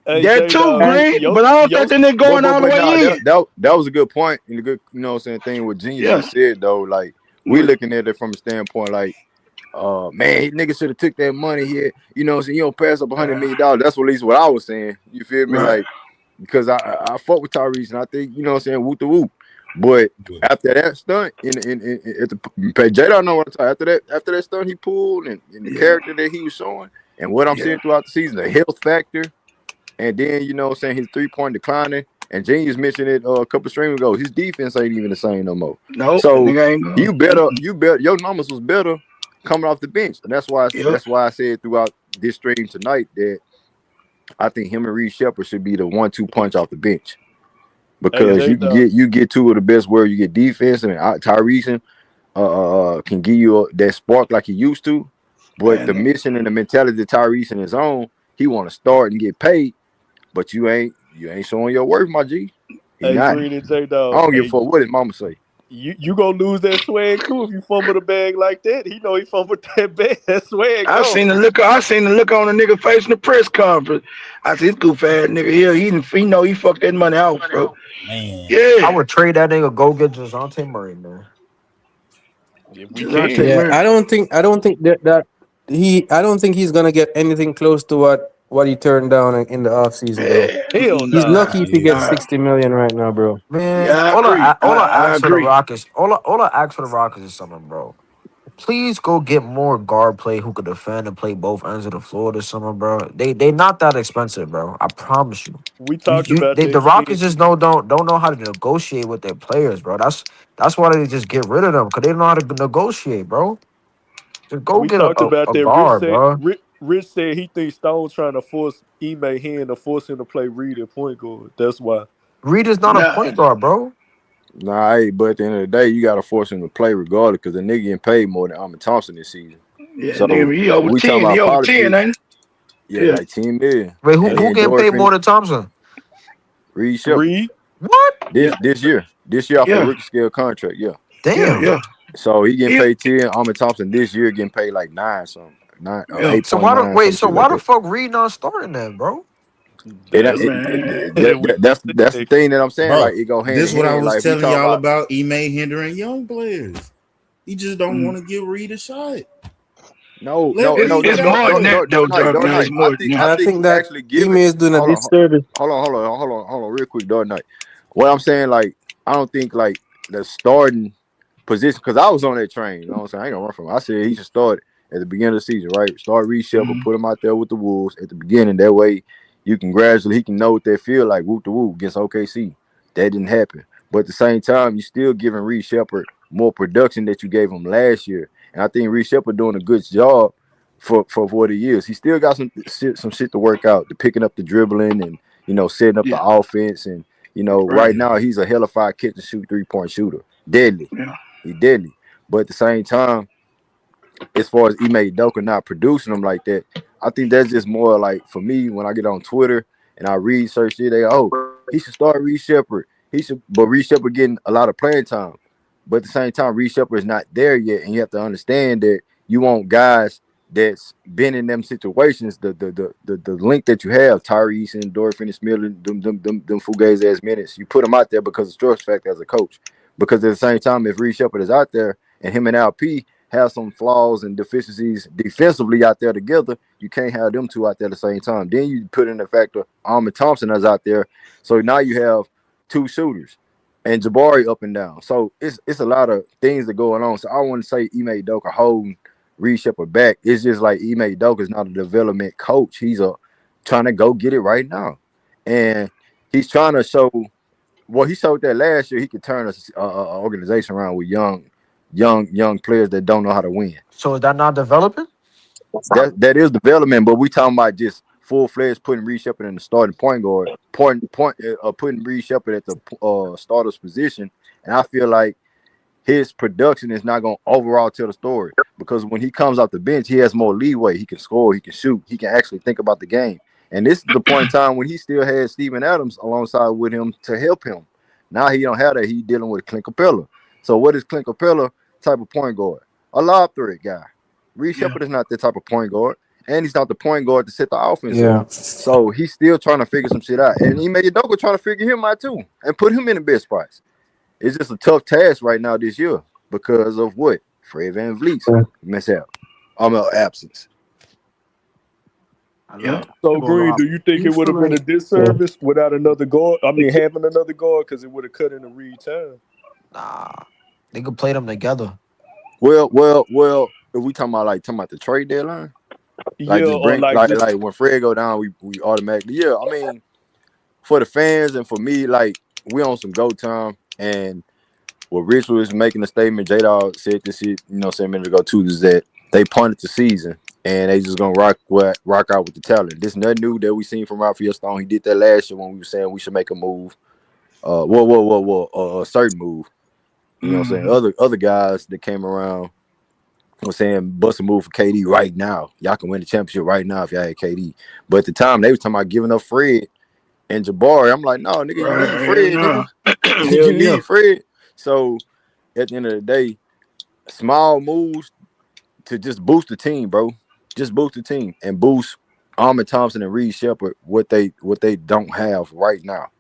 Speaker 4: Hey,
Speaker 7: That too,
Speaker 4: J-Dog.
Speaker 11: And
Speaker 7: Green. But I don't think they're going all the
Speaker 1: But nah,
Speaker 7: way in.
Speaker 1: that was a good point and a good, thing what Genius
Speaker 7: Yeah.
Speaker 1: just said though. Like we looking at it from a standpoint like, man, niggas should have took that money here. You know what I'm saying? You don't pass up $100 million. That's at least what I was saying. You feel me?
Speaker 7: Right.
Speaker 1: Like, because I fuck with Tyrese and I think, you know what I'm saying, whoop the whoop. But after that stunt at the J don't know what I'm talking. After that stunt he pulled and the character that he was showing and what I'm seeing throughout the season, the health factor, and then you know what I'm saying, his 3-point declining. And Genius mentioned it a couple streams ago. His defense ain't even the same no more.
Speaker 7: Nope.
Speaker 1: So
Speaker 7: Nigga ain't going.
Speaker 1: you better your numbers was better coming off the bench. And that's why I said throughout this stream tonight that I think him and Reed Sheppard should be the 1-2 punch off the bench. Because you get two of the best where you get defense. I mean, Tyrese can give you that spark like he used to, but the mission and the mentality that Tyrese in his own, he want to start and get paid, but you ain't showing your worth, my G.
Speaker 4: Hey,
Speaker 1: not.
Speaker 4: Green and J-Dog.
Speaker 1: I don't give a fuck what his mama say.
Speaker 4: You gonna lose that swag too if you fumble the bag like that. He know he fumbled that bag. That swag.
Speaker 7: I seen the look on the nigga face in the press conference. I said, this goof ass nigga here, he know he fucked that money out, bro.
Speaker 9: Man.
Speaker 7: Yeah.
Speaker 10: I would trade that nigga. Go get Dejounte Murray, man.
Speaker 4: If we can.
Speaker 11: Yeah, I don't think that I don't think he's gonna get anything close to what he turned down in the offseason, bro.
Speaker 4: Hell
Speaker 11: He's
Speaker 4: nah.
Speaker 11: lucky if he gets 60 million right now, bro.
Speaker 10: Man,
Speaker 7: Yeah,
Speaker 10: all I ask for the
Speaker 7: agree.
Speaker 10: Rockets, all I ask for the Rockets is something, bro. Please go get more guard play who could defend and play both ends of the floor this summer, bro. They not that expensive, bro. I promise you.
Speaker 4: We talked about that.
Speaker 10: The Rockets just don't know how to negotiate with their players, bro. That's why they just get rid of them, because they don't know how to negotiate, bro. Just go
Speaker 4: We
Speaker 10: get
Speaker 4: talked about
Speaker 10: a
Speaker 4: that.
Speaker 10: guard, bro.
Speaker 4: Rich said he thinks Stone trying to force Ime hand to force him to play Reed at point guard. That's why.
Speaker 10: Reed is not a point guard, bro.
Speaker 1: Nah, but at the end of the day, you gotta force him to play regardless, because the nigga getting paid more than Amen Thompson this season.
Speaker 7: Yeah,
Speaker 1: so
Speaker 7: nigga, he over
Speaker 1: we
Speaker 7: 10.
Speaker 1: talking about
Speaker 7: He over
Speaker 1: politics.
Speaker 7: 10, ain't
Speaker 1: he? Yeah, like 10 million.
Speaker 10: Wait, who getting paid more than Thompson?
Speaker 1: Reed Sheppard.
Speaker 4: Reed?
Speaker 10: What?
Speaker 1: This year off the rookie scale contract,
Speaker 10: Damn.
Speaker 7: Yeah.
Speaker 1: So he getting paid 10. Amen Thompson this year getting paid like 9 something. 8.
Speaker 10: So why the fuck Reed not starting then, bro?
Speaker 1: That's the thing that I'm saying.
Speaker 9: Bro,
Speaker 1: like it go hand
Speaker 9: this
Speaker 1: in
Speaker 9: what
Speaker 1: hand.
Speaker 9: I was
Speaker 1: like,
Speaker 9: telling y'all about Ime hindering young players. He just don't want to give Reed a shot.
Speaker 1: No.
Speaker 7: It's more than that, though, Dark Knight. It's more than that.
Speaker 11: I think that Ime is doing a disservice.
Speaker 1: Hold on, real quick, Dark Knight. What I'm saying, like, I don't think like the starting position, because I was on that train. You know what I'm saying? I ain't gonna run from it. I said he should start at the beginning of the season, right? Start Reed Sheppard, put him out there with the Wolves at the beginning. That way, you can he can know what they feel like. Whoop the whoop against OKC. That didn't happen. But at the same time, you still giving Reed Sheppard more production that you gave him last year. And I think Reed Sheppard doing a good job for what he is. He still got some shit to work out, the picking up the dribbling and, setting up the offense. And, right now he's a hellified catch and shoot 3-point shooter. Deadly.
Speaker 7: Yeah.
Speaker 1: He deadly. But at the same time, as far as Ime Udoka not producing them like that, I think that's just more like, for me, when I get on Twitter and I research it, he should start Reed Sheppard. But Reed Sheppard getting a lot of playing time. But at the same time, Reed Sheppard is not there yet, and you have to understand that you want guys that's been in them situations. The link that you have, Tari Eason, Dorian Finney-Smith, them fugazi ass minutes, you put them out there because of George fact as a coach. because at the same time, if Reed Sheppard is out there and him and LP have some flaws and deficiencies defensively out there together, you can't have them two out there at the same time. Then you put in the factor Amen Thompson is out there, so now you have two shooters and Jabari up and down. So it's a lot of things that going on. So I want to say Ime Udoka holding Reed Sheppard back. It's just like Ime Udoka is not a development coach. He's trying to go get it right now, and he's trying to show. Well, he showed that last year he could turn an organization around with young players that don't know how to win.
Speaker 10: So is that not developing?
Speaker 1: That is development, but we talking about just full-fledged putting Reed Sheppard in the starting point guard, putting Reed Sheppard at the starter's position, and I feel like his production is not going to overall tell the story, because when he comes off the bench, he has more leeway. He can score, he can shoot, he can actually think about the game. And this is the point in time when he still had Steven Adams alongside with him to help him. Now he don't have that. He's dealing with Clint Capela. So what is Clint Capela type of point guard? A lob threat guy. Reed Sheppard is not that type of point guard, and he's not the point guard to set the offense up. So he's still trying to figure some shit out. And Ime Udoka trying to figure him out too and put him in the best spots. It's just a tough task right now this year because of what? Fred VanVleet's absence.
Speaker 7: Yeah.
Speaker 4: So Green, do you think it would have been a disservice without another guard? I mean, having another guard, because it would have cut into Reed time.
Speaker 10: Nah, they could play them together.
Speaker 1: Well, if we talking about the trade deadline, like when Fred go down, we automatically I mean, for the fans and for me, like we on some go time, and what Rich was making a statement, J-Dog said this shit, a minute ago too, is that they punted the season and they just gonna rock out with the talent. This nothing new that we seen from Rafael Stone. He did that last year when we were saying we should make a move, a certain move. You know what I'm saying? Other guys that came around were saying bust a move for KD right now. Y'all can win the championship right now if y'all had KD. But at the time they was talking about giving up Fred and Jabari. I'm like, no, nigga, you need Fred, nigga. You need Fred. So at the end of the day, small moves to just boost the team, bro. Just boost the team and boost Amen Thompson and Reed Sheppard what they don't have right now.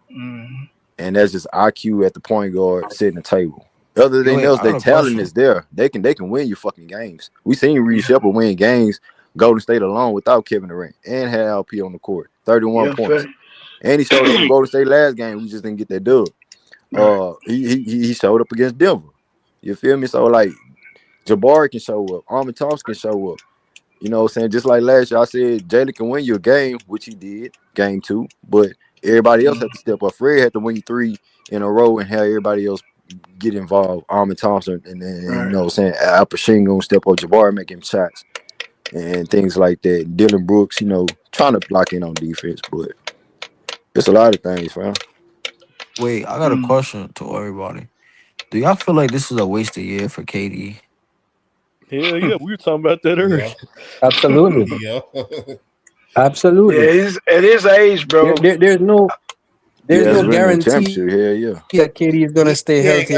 Speaker 1: And that's just IQ at the point guard setting the table. Other than else, their talent is there. They can win you fucking games. We seen Reed Sheppard win games, Golden State alone without Kevin Durant, and had LP on the court, 31 points. Fair. And he showed up in Golden State last game. We just didn't get that dub. He showed up against Denver. You feel me? So like Jabari can show up, Amen Thompson can show up. You know what I'm saying? Just like last year, I said Jalen can win you a game, which he did, game 2, but everybody else had to step up. Fred had to win you 3 in a row and have everybody else get involved. Amen Thompson and then you know what I'm saying, Alperen Sengun step up, Jabari making shots and things like that. Dylan Brooks, trying to block in on defense, but it's a lot of things, fam.
Speaker 10: Wait, I got a question to everybody. Do y'all feel like this is a wasted year for KD?
Speaker 4: Hell yeah, we were talking about that earlier.
Speaker 11: Absolutely. Absolutely.
Speaker 7: Yeah, at his age, bro.
Speaker 11: There's no guarantee.
Speaker 1: Yeah,
Speaker 11: KD is gonna stay healthy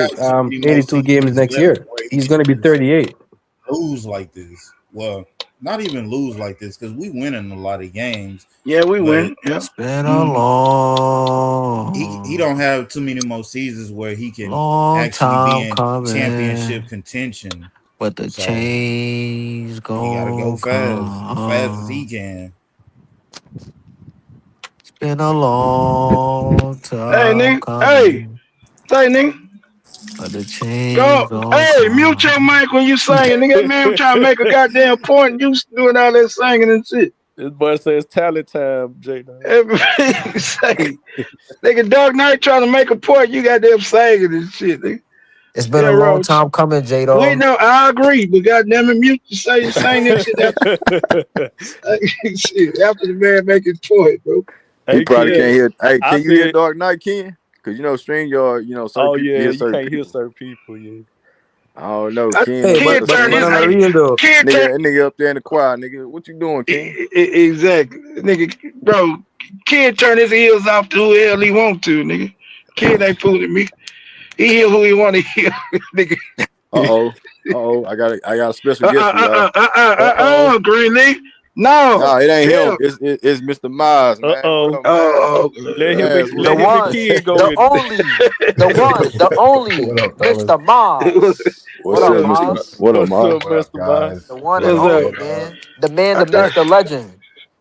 Speaker 11: 82 games next year. He's gonna be 38.
Speaker 9: Lose like this. Well, not even lose like this, because we win in a lot of games.
Speaker 7: Yeah, we win. Yeah.
Speaker 10: It's been a long.
Speaker 9: He don't have too many more seasons where he can
Speaker 10: actually
Speaker 9: be in championship contention.
Speaker 10: But the change goes.
Speaker 9: He gotta go fast, as fast as he can.
Speaker 10: It's been a long time.
Speaker 7: Hey, nigga. Hey, nigga.
Speaker 10: But the change
Speaker 7: go. Hey, mute your mic when you singing, nigga. Man, I'm trying to make a goddamn point and you doing all that singing and shit.
Speaker 4: This boy says talent time, J-Dog.
Speaker 7: Everybody say, nigga, Dark Knight trying to make a point, you got them singing and shit, nigga.
Speaker 10: It's been a long time coming, J-Dog.
Speaker 7: Wait, no, I agree, but goddamn it, mute you sing that shit after the man make his point, bro.
Speaker 1: He probably can't hear. Hey, can you hear Dark Knight, Ken? Because StreamYard, certain
Speaker 4: you can't hear certain people, yeah.
Speaker 1: I don't know, Ken. Nigga up there in the choir, nigga. What you doing, Ken?
Speaker 7: Exactly, nigga, bro. Ken turn his ears off to who the hell he want to, nigga. Ken ain't fooling me. He hear who he want to hear, nigga. I got a special guest for y'all. Green Leaf. No.
Speaker 1: Nah, it ain't
Speaker 7: Tell
Speaker 1: him. It's Mr. Miles, man. What
Speaker 4: Uh-oh.
Speaker 1: up, man?
Speaker 7: Oh,
Speaker 4: Let him
Speaker 1: Yes,
Speaker 10: The
Speaker 4: let him and
Speaker 10: one,
Speaker 4: Kid go
Speaker 10: the
Speaker 4: with it.
Speaker 10: only, the one, the only,
Speaker 12: What up, fellas?
Speaker 10: Mr. Mars. What
Speaker 1: What's
Speaker 10: up,
Speaker 1: up,
Speaker 7: what's
Speaker 1: Mr.
Speaker 10: Mars?
Speaker 1: What up,
Speaker 4: What's
Speaker 1: Miles?
Speaker 4: up,
Speaker 12: What up,
Speaker 4: Mr.
Speaker 12: guys?
Speaker 10: The one
Speaker 12: What
Speaker 10: and
Speaker 7: what's
Speaker 12: up,
Speaker 7: up?
Speaker 10: only,
Speaker 12: J-Dog?
Speaker 10: man. The man,
Speaker 7: I
Speaker 10: the myth,
Speaker 7: thought
Speaker 10: the legend.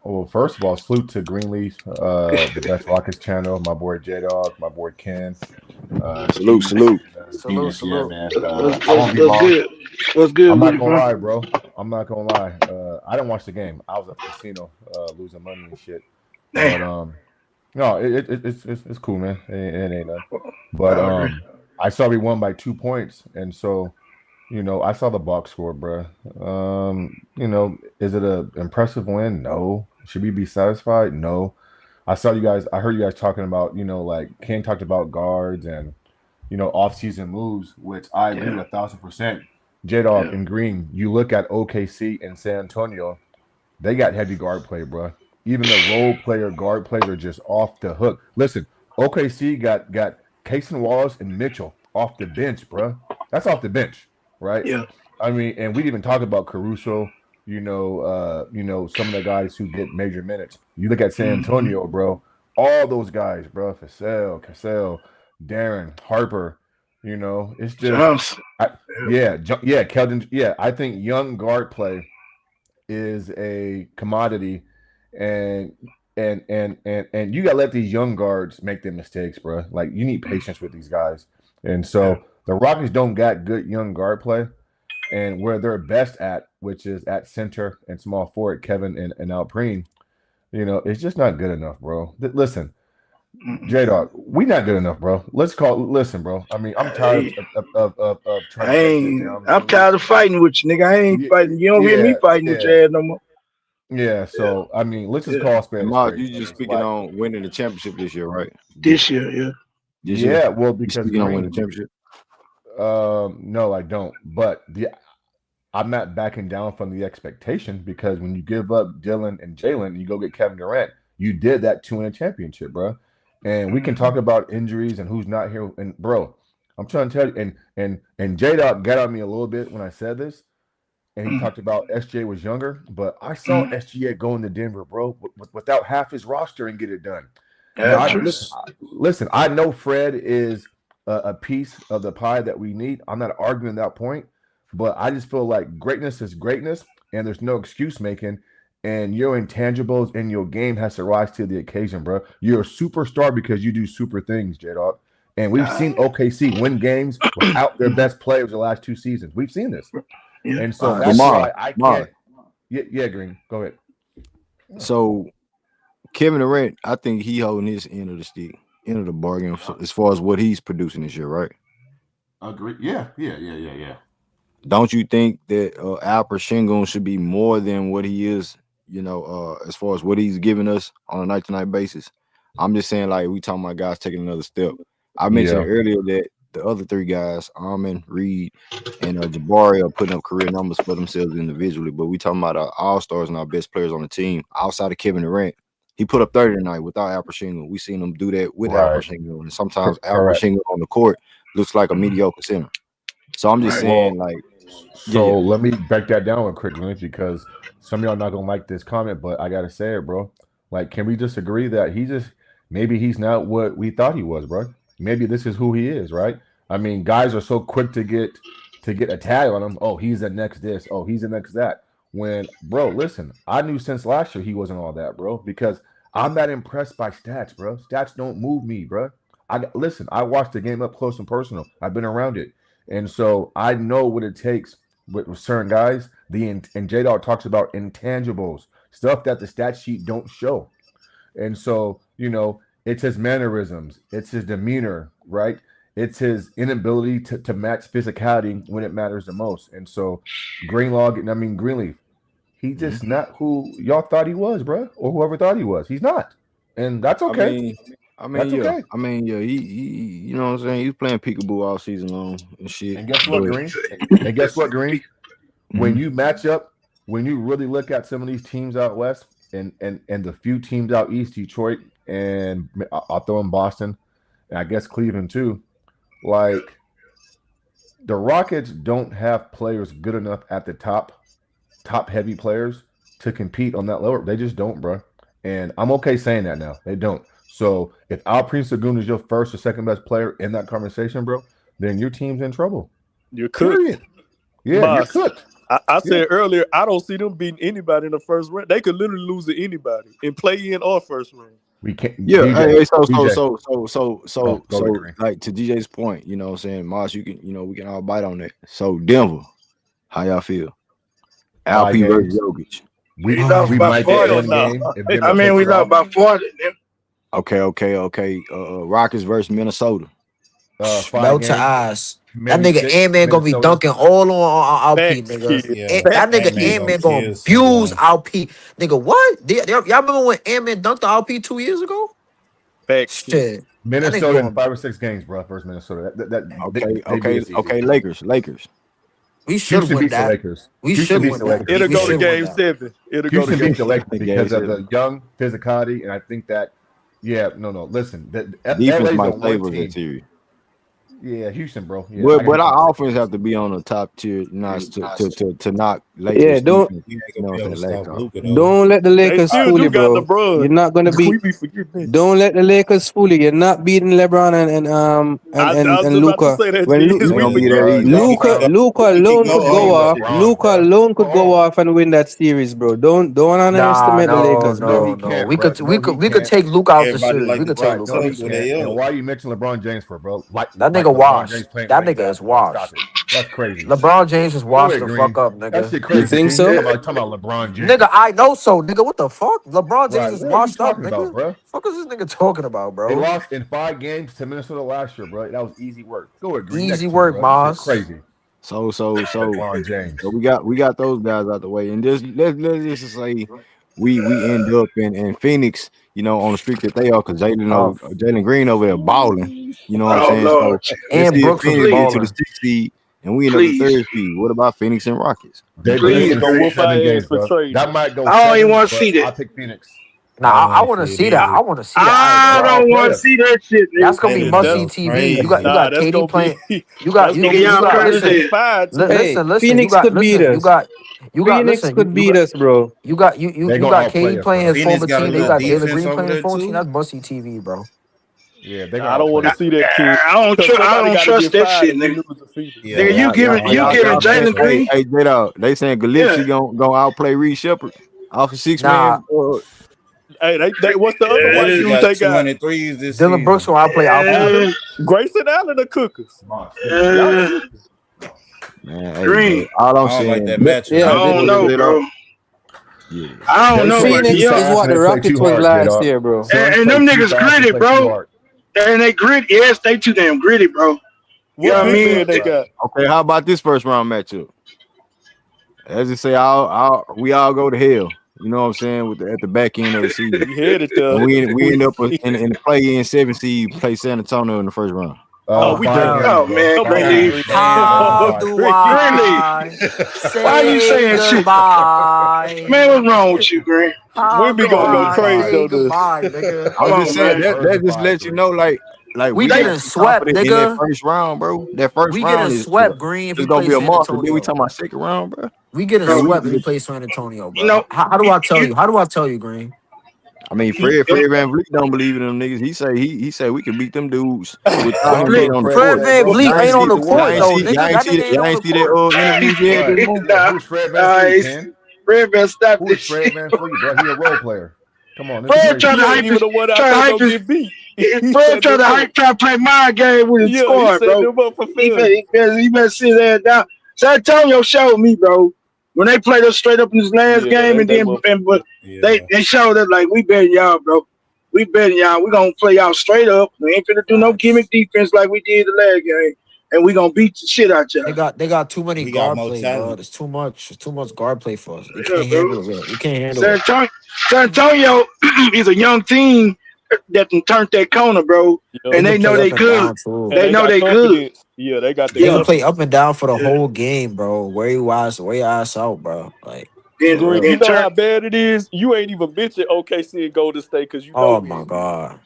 Speaker 12: Well, first of all, salute to Greenleaf, the Best Rockets channel, my boy J-Dog, my boy Ken,
Speaker 1: Salute, salute.
Speaker 10: Salute,
Speaker 12: Genius, yeah,
Speaker 10: salute.
Speaker 12: man.
Speaker 7: what's
Speaker 12: I won't be
Speaker 7: what's
Speaker 12: long.
Speaker 7: good. What's good
Speaker 12: I'm
Speaker 7: with
Speaker 12: not
Speaker 7: you,
Speaker 12: gonna
Speaker 7: bro?
Speaker 12: lie, bro. I'm not gonna lie. I didn't watch the game. I was at the casino, losing money and shit. But
Speaker 7: Damn.
Speaker 12: no, it's cool, man. It ain't nothing. But
Speaker 7: All right.
Speaker 12: I saw we won by 2 points, and so I saw the box score, bro. Is it a impressive win? No. Should we be satisfied? No. I saw you guys. I heard you guys talking about, like King talked about guards and off-season moves, which I agree
Speaker 7: Yeah.
Speaker 12: with 1,000%. J-Dog
Speaker 7: Yeah.
Speaker 12: and Green, you look at OKC and San Antonio, they got heavy guard play, bro. Even the role player guard plays are just off the hook. Listen, OKC got Cason Wallace and Mitchell off the bench, bro. That's off the bench, right?
Speaker 7: Yeah.
Speaker 12: I mean, and we didn't even talk about Caruso. Some of the guys who get major minutes. You look at San Antonio, bro. All those guys, bro. Cassell, Darren, Harper. It's just,
Speaker 7: Johnson.
Speaker 12: Keldon. Yeah, I think young guard play is a commodity, and you gotta let these young guards make their mistakes, bro. Like, you need patience with these guys, and so the Rockets don't got good young guard play, and where they're best at, which is at center and small forward, Kevin and Alperen, it's just not good enough, bro. Listen, J-Dog, we not good enough, bro. Listen, bro. I mean, I'm tired of trying to make this down.
Speaker 7: I'm tired of fighting with you, nigga. I ain't fighting. You don't hear me fighting with your ass no more.
Speaker 12: Yeah, so I mean, let's just call a spade
Speaker 1: And
Speaker 12: a
Speaker 1: Miles,
Speaker 12: spade.
Speaker 1: you just speaking on winning the championship this year, right?
Speaker 7: This year, yeah.
Speaker 1: This year?
Speaker 12: Well,
Speaker 1: You
Speaker 12: because
Speaker 1: speaking on
Speaker 12: Green,
Speaker 1: winning the championship?
Speaker 12: no, I don't. But I'm not backing down from the expectation, because when you give up Dylan and Jalen and you go get Kevin Durant, you did that to win a championship, bro. And we can talk about injuries and who's not here. And bro, I'm trying to tell you, and J-Dog got on me a little bit when I said this, and he talked about SGA was younger, but I saw SGA going to Denver, bro, without half his roster and get it done. Now, listen, I know Fred is a piece of the pie that we need. I'm not arguing that point, but I just feel like greatness is greatness, and there's no excuse making. And your intangibles in your game has to rise to the occasion, bro. You're a superstar because you do super things, J-Dog. And we've seen OKC win games without their best players the last 2 seasons. We've seen this.
Speaker 7: Yeah.
Speaker 12: And so that's why I can't. Yeah, Green, go ahead.
Speaker 1: So Kevin Durant, I think he holding his end of the stick, end of the bargain as far as what he's producing this year, right?
Speaker 12: Agree. Yeah.
Speaker 1: Don't you think that Alperen Sengun should be more than what he is, as far as what he's giving us on a night-to-night basis? I'm just saying, like, we talking about guys taking another step. I mentioned earlier that the other 3 guys, Amen, Reed, and Jabari, are putting up career numbers for themselves individually, but we talking about our all-stars and our best players on the team outside of Kevin Durant. He put up 30 tonight without Alperen Sengun. We seen him do that with Alperen Sengun, and sometimes Alperen Sengun on the court looks like a mediocre center. So I'm just saying, like.
Speaker 12: So let me break that down real quick, because some of y'all not gonna like this comment, but I gotta say it, bro. Like, can we just agree that maybe he's not what we thought he was, bro? Maybe this is who he is, right? I mean, guys are so quick to get a tag on him. Oh, he's the next this. Oh, he's the next that. When, bro, listen, I knew since last year he wasn't all that, bro, because I'm not impressed by stats, bro. Stats don't move me, bro. I watched the game up close and personal. I've been around it. And so I know what it takes with certain guys. And J-Dog talks about intangibles, stuff that the stat sheet don't show. And so, it's his mannerisms, it's his demeanor, right? It's his inability to match physicality when it matters the most. And so Greenleaf, he's just not who y'all thought he was, bro, or whoever thought he was. He's not. And that's okay. That's okay.
Speaker 1: He you know what I'm saying? He was playing peekaboo all season long and shit.
Speaker 12: And guess what, Green? When you match up, when you really look at some of these teams out west and the few teams out east, Detroit, and I'll throw in Boston, and I guess Cleveland too, like, the Rockets don't have players good enough at the top heavy players to compete on that level. They just don't, bro. And I'm okay saying that now. They don't. So if Alperen Sengun is your first or second best player in that conversation, bro, then your team's in trouble.
Speaker 4: You're cooked.
Speaker 12: Period. Yeah,
Speaker 4: Boss,
Speaker 12: you're cooked.
Speaker 4: I said earlier, I don't see them beating anybody in the first round. They could literally lose to anybody in play-in or first round.
Speaker 12: We can't.
Speaker 1: Yeah,
Speaker 12: DJ,
Speaker 1: so like to DJ's point, you know what I'm saying, Moss, you can, we can all bite on that. So Denver, how y'all feel? Alp versus Jokic.
Speaker 7: We lost by 40 now. I mean, we lost by 40.
Speaker 1: Okay. Rockets versus Minnesota.
Speaker 10: Belt to eyes. That nigga Amen gonna be dunking all on Alp, nigga.
Speaker 9: Yeah.
Speaker 10: That nigga
Speaker 9: Amen
Speaker 10: Amen
Speaker 9: gonna
Speaker 10: gonna
Speaker 9: kill
Speaker 10: abuse Alp. Nigga, what? Y'all remember when Amen dunked the Alp 2 years ago? Shit.
Speaker 12: Minnesota in 5 or 6 games, bro, versus Minnesota.
Speaker 1: Okay. Lakers.
Speaker 10: We should win that.
Speaker 12: Lakers.
Speaker 10: We should win that.
Speaker 4: It'll go to game 7. It'll go to
Speaker 12: Houston
Speaker 4: game
Speaker 12: beat the Lakers
Speaker 1: 7.
Speaker 12: because of the young physicality, and I think that, listen,
Speaker 1: defense might favor that series.
Speaker 12: Yeah, Houston, bro. Yeah,
Speaker 1: but our offense have to be on the top tier notch to knock Lakers.
Speaker 11: Yeah, don't let the Lakers fool you, bro. You're not gonna be. Don't let the Lakers fool you. You're not beating LeBron and Luka. When Luka alone could go off. Luka alone could go off and win that series, bro. Don't underestimate the Lakers, bro.
Speaker 10: No. We could take Luka out the series. We could take Luka.
Speaker 12: And why you mention LeBron James for, bro?
Speaker 10: That nigga washed. That nigga is washed.
Speaker 12: That's crazy.
Speaker 10: LeBron James is washed the fuck up, nigga.
Speaker 12: That shit crazy.
Speaker 11: You think so?
Speaker 12: I'm talking about LeBron James.
Speaker 10: Nigga, I know so, nigga. What the fuck? LeBron James is
Speaker 12: What
Speaker 10: washed
Speaker 12: are you
Speaker 10: up,
Speaker 12: talking
Speaker 10: nigga.
Speaker 12: about, bro?
Speaker 10: Fuck is this nigga talking about, bro?
Speaker 12: They lost in 5 games to Minnesota last year, bro. That was easy work. Go agree.
Speaker 10: Easy work, Moss.
Speaker 12: Crazy.
Speaker 1: So
Speaker 12: LeBron James.
Speaker 1: So we got those guys out the way, and let's just say we end up in Phoenix, on the streak that they are, because Jalen Green over there balling. You know what I'm saying?
Speaker 7: Lord.
Speaker 1: So
Speaker 10: And Brooks was
Speaker 1: Phoenix get to
Speaker 10: balling.
Speaker 1: the 6th seed, and we end up the 3rd seed. What about Phoenix and Rockets?
Speaker 12: They
Speaker 7: Please.
Speaker 4: Go whoop our ass for
Speaker 12: bro.
Speaker 4: trade.
Speaker 12: That might go.
Speaker 7: I don't even want to
Speaker 12: 7,
Speaker 7: see
Speaker 12: but
Speaker 7: that.
Speaker 12: I pick Phoenix.
Speaker 10: Nah, I want to see that. I want to see
Speaker 7: I
Speaker 10: that.
Speaker 7: don't want to see that shit. Nigga.
Speaker 10: That's gonna be must see
Speaker 9: That's
Speaker 10: TV.
Speaker 9: crazy.
Speaker 10: You got
Speaker 4: that's
Speaker 10: KD
Speaker 4: gonna
Speaker 10: playing.
Speaker 4: be-
Speaker 10: You got
Speaker 7: Nigga, y'all crazy.
Speaker 10: listen.
Speaker 11: Phoenix could beat us. Phoenix could beat us, bro.
Speaker 10: You got
Speaker 12: They gonna
Speaker 10: KD
Speaker 12: outplay us,
Speaker 10: playing
Speaker 12: bro.
Speaker 10: his
Speaker 9: Phoenix
Speaker 10: former
Speaker 9: got a
Speaker 10: team. You
Speaker 9: little
Speaker 10: got Jalen
Speaker 9: defense
Speaker 10: Green
Speaker 9: over
Speaker 10: playing his
Speaker 9: there,
Speaker 10: former
Speaker 9: too.
Speaker 10: team. That's must see TV, bro.
Speaker 12: Yeah, they
Speaker 4: I don't want to see that kid.
Speaker 7: I don't trust that shit, nigga.
Speaker 9: Yeah.
Speaker 7: Nigga, you giving Jalen Green.
Speaker 1: Hey, J-Dog, they saying Gillespie gonna outplay Reed Sheppard off of 6
Speaker 10: Nah.
Speaker 1: man.
Speaker 4: Hey, they what's the other white
Speaker 9: They
Speaker 4: dude
Speaker 9: got
Speaker 4: they got?
Speaker 9: 200 threes this
Speaker 10: Dylan
Speaker 9: season.
Speaker 10: Brooks will outplay Alperen.
Speaker 4: Grayson Allen, the cookers.
Speaker 1: Man, hey,
Speaker 7: Green.
Speaker 1: bro, all I'm
Speaker 9: I don't
Speaker 1: saying,
Speaker 9: like that matchup.
Speaker 11: Yeah,
Speaker 7: I don't know, bro.
Speaker 1: yeah.
Speaker 7: I don't know, but
Speaker 11: Phoenix
Speaker 7: yo,
Speaker 11: is what the Rockets was last year, bro.
Speaker 7: and them niggas gritty, bro. And they gritty. Yes, they too damn gritty, bro.
Speaker 4: What
Speaker 7: Yeah, I
Speaker 4: big
Speaker 7: mean-
Speaker 4: man they got?
Speaker 1: Okay, how about this first round matchup? As they say, we all go to hell. You know what I'm saying? At the back end of the season,
Speaker 4: We headed there.
Speaker 1: and we end up in the play-in 7 seed, play San Antonio in the first round.
Speaker 4: We done.
Speaker 7: Oh, man, Green.
Speaker 10: How do I say
Speaker 7: Why you saying shit?
Speaker 10: goodbye?
Speaker 7: Man, what's wrong with you, Green?
Speaker 10: How
Speaker 4: We be
Speaker 10: do
Speaker 4: gonna go
Speaker 10: I
Speaker 4: crazy
Speaker 10: say
Speaker 4: on this.
Speaker 10: goodbye, nigga?
Speaker 1: I'm
Speaker 7: Come
Speaker 1: just
Speaker 7: on,
Speaker 1: saying
Speaker 7: man.
Speaker 1: that just let you know, like
Speaker 10: We
Speaker 1: gotta
Speaker 10: getting
Speaker 1: be
Speaker 10: swept,
Speaker 1: confident in
Speaker 10: nigga.
Speaker 1: that first round, bro. That first
Speaker 10: We
Speaker 1: round
Speaker 10: getting
Speaker 1: is
Speaker 10: swept, Green. If
Speaker 1: it's
Speaker 10: we
Speaker 1: gonna
Speaker 10: play
Speaker 1: be a
Speaker 10: San
Speaker 1: monster. Then we
Speaker 10: Antonio,
Speaker 1: talking about second round, bro.
Speaker 10: we getting
Speaker 7: Bro,
Speaker 10: swept if we play San Antonio, bro.
Speaker 7: You know-
Speaker 10: how do I tell you? How do I tell you, Green?
Speaker 1: I mean, Fred VanVleet don't believe in them niggas. He say we can beat them dudes without him
Speaker 7: Fred-
Speaker 1: being on the
Speaker 10: Fred
Speaker 1: court.
Speaker 10: VanVleet ain't on the court
Speaker 1: Y'all
Speaker 10: though,
Speaker 1: ain't
Speaker 10: nigga. That nigga ain't on the
Speaker 1: see that
Speaker 10: court.
Speaker 1: interview he had this morning?
Speaker 12: Who's Fred VanVleet, man?
Speaker 7: Fred better stop
Speaker 12: Who's
Speaker 7: this
Speaker 12: Fred
Speaker 7: shit.
Speaker 12: VanVleet, bro? He a role player. Come on, this
Speaker 7: Fred
Speaker 12: is
Speaker 7: trying
Speaker 12: crazy.
Speaker 7: to
Speaker 4: He
Speaker 7: hype
Speaker 4: ain't even the one out
Speaker 7: try to
Speaker 4: there
Speaker 7: hype
Speaker 4: gonna
Speaker 7: his-
Speaker 4: get beat.
Speaker 7: Fred trying to play my game with his
Speaker 4: Yeah,
Speaker 7: squad,
Speaker 4: he set
Speaker 7: bro.
Speaker 4: them up for
Speaker 7: He
Speaker 4: failure.
Speaker 7: better sit his ass down. San Antonio showed me, bro. When they played us straight up in this last
Speaker 4: Yeah,
Speaker 7: game, and
Speaker 4: they
Speaker 7: then
Speaker 4: were-
Speaker 7: they showed us like we better y'all, bro. We better y'all. We gonna play y'all straight up. We ain't finna do no gimmick defense like we did the last game, and we gonna beat the shit out y'all.
Speaker 10: They got too many
Speaker 9: We got
Speaker 10: guard
Speaker 9: more
Speaker 10: play, bro.
Speaker 9: talent.
Speaker 10: There's too much guard play for us. We
Speaker 7: Yeah,
Speaker 10: can't
Speaker 7: bro.
Speaker 10: handle it. We can't handle
Speaker 7: San
Speaker 10: it.
Speaker 7: Antonio is a young team that can turn that corner, bro.
Speaker 4: Yeah.
Speaker 7: And they know
Speaker 10: play
Speaker 7: they
Speaker 10: up and
Speaker 7: good.
Speaker 10: down, too.
Speaker 7: They know
Speaker 4: got
Speaker 7: they good.
Speaker 4: confidence. Yeah, they got the
Speaker 10: They can
Speaker 4: confidence.
Speaker 10: play up and down for the
Speaker 7: Yeah.
Speaker 10: whole game, bro. Where you ass out, bro. Like,
Speaker 7: And,
Speaker 4: Green,
Speaker 7: and
Speaker 4: you know
Speaker 7: turn-
Speaker 4: how bad it is? You ain't even mentioned OKC and Golden State because you know
Speaker 10: oh
Speaker 4: this.
Speaker 10: my god.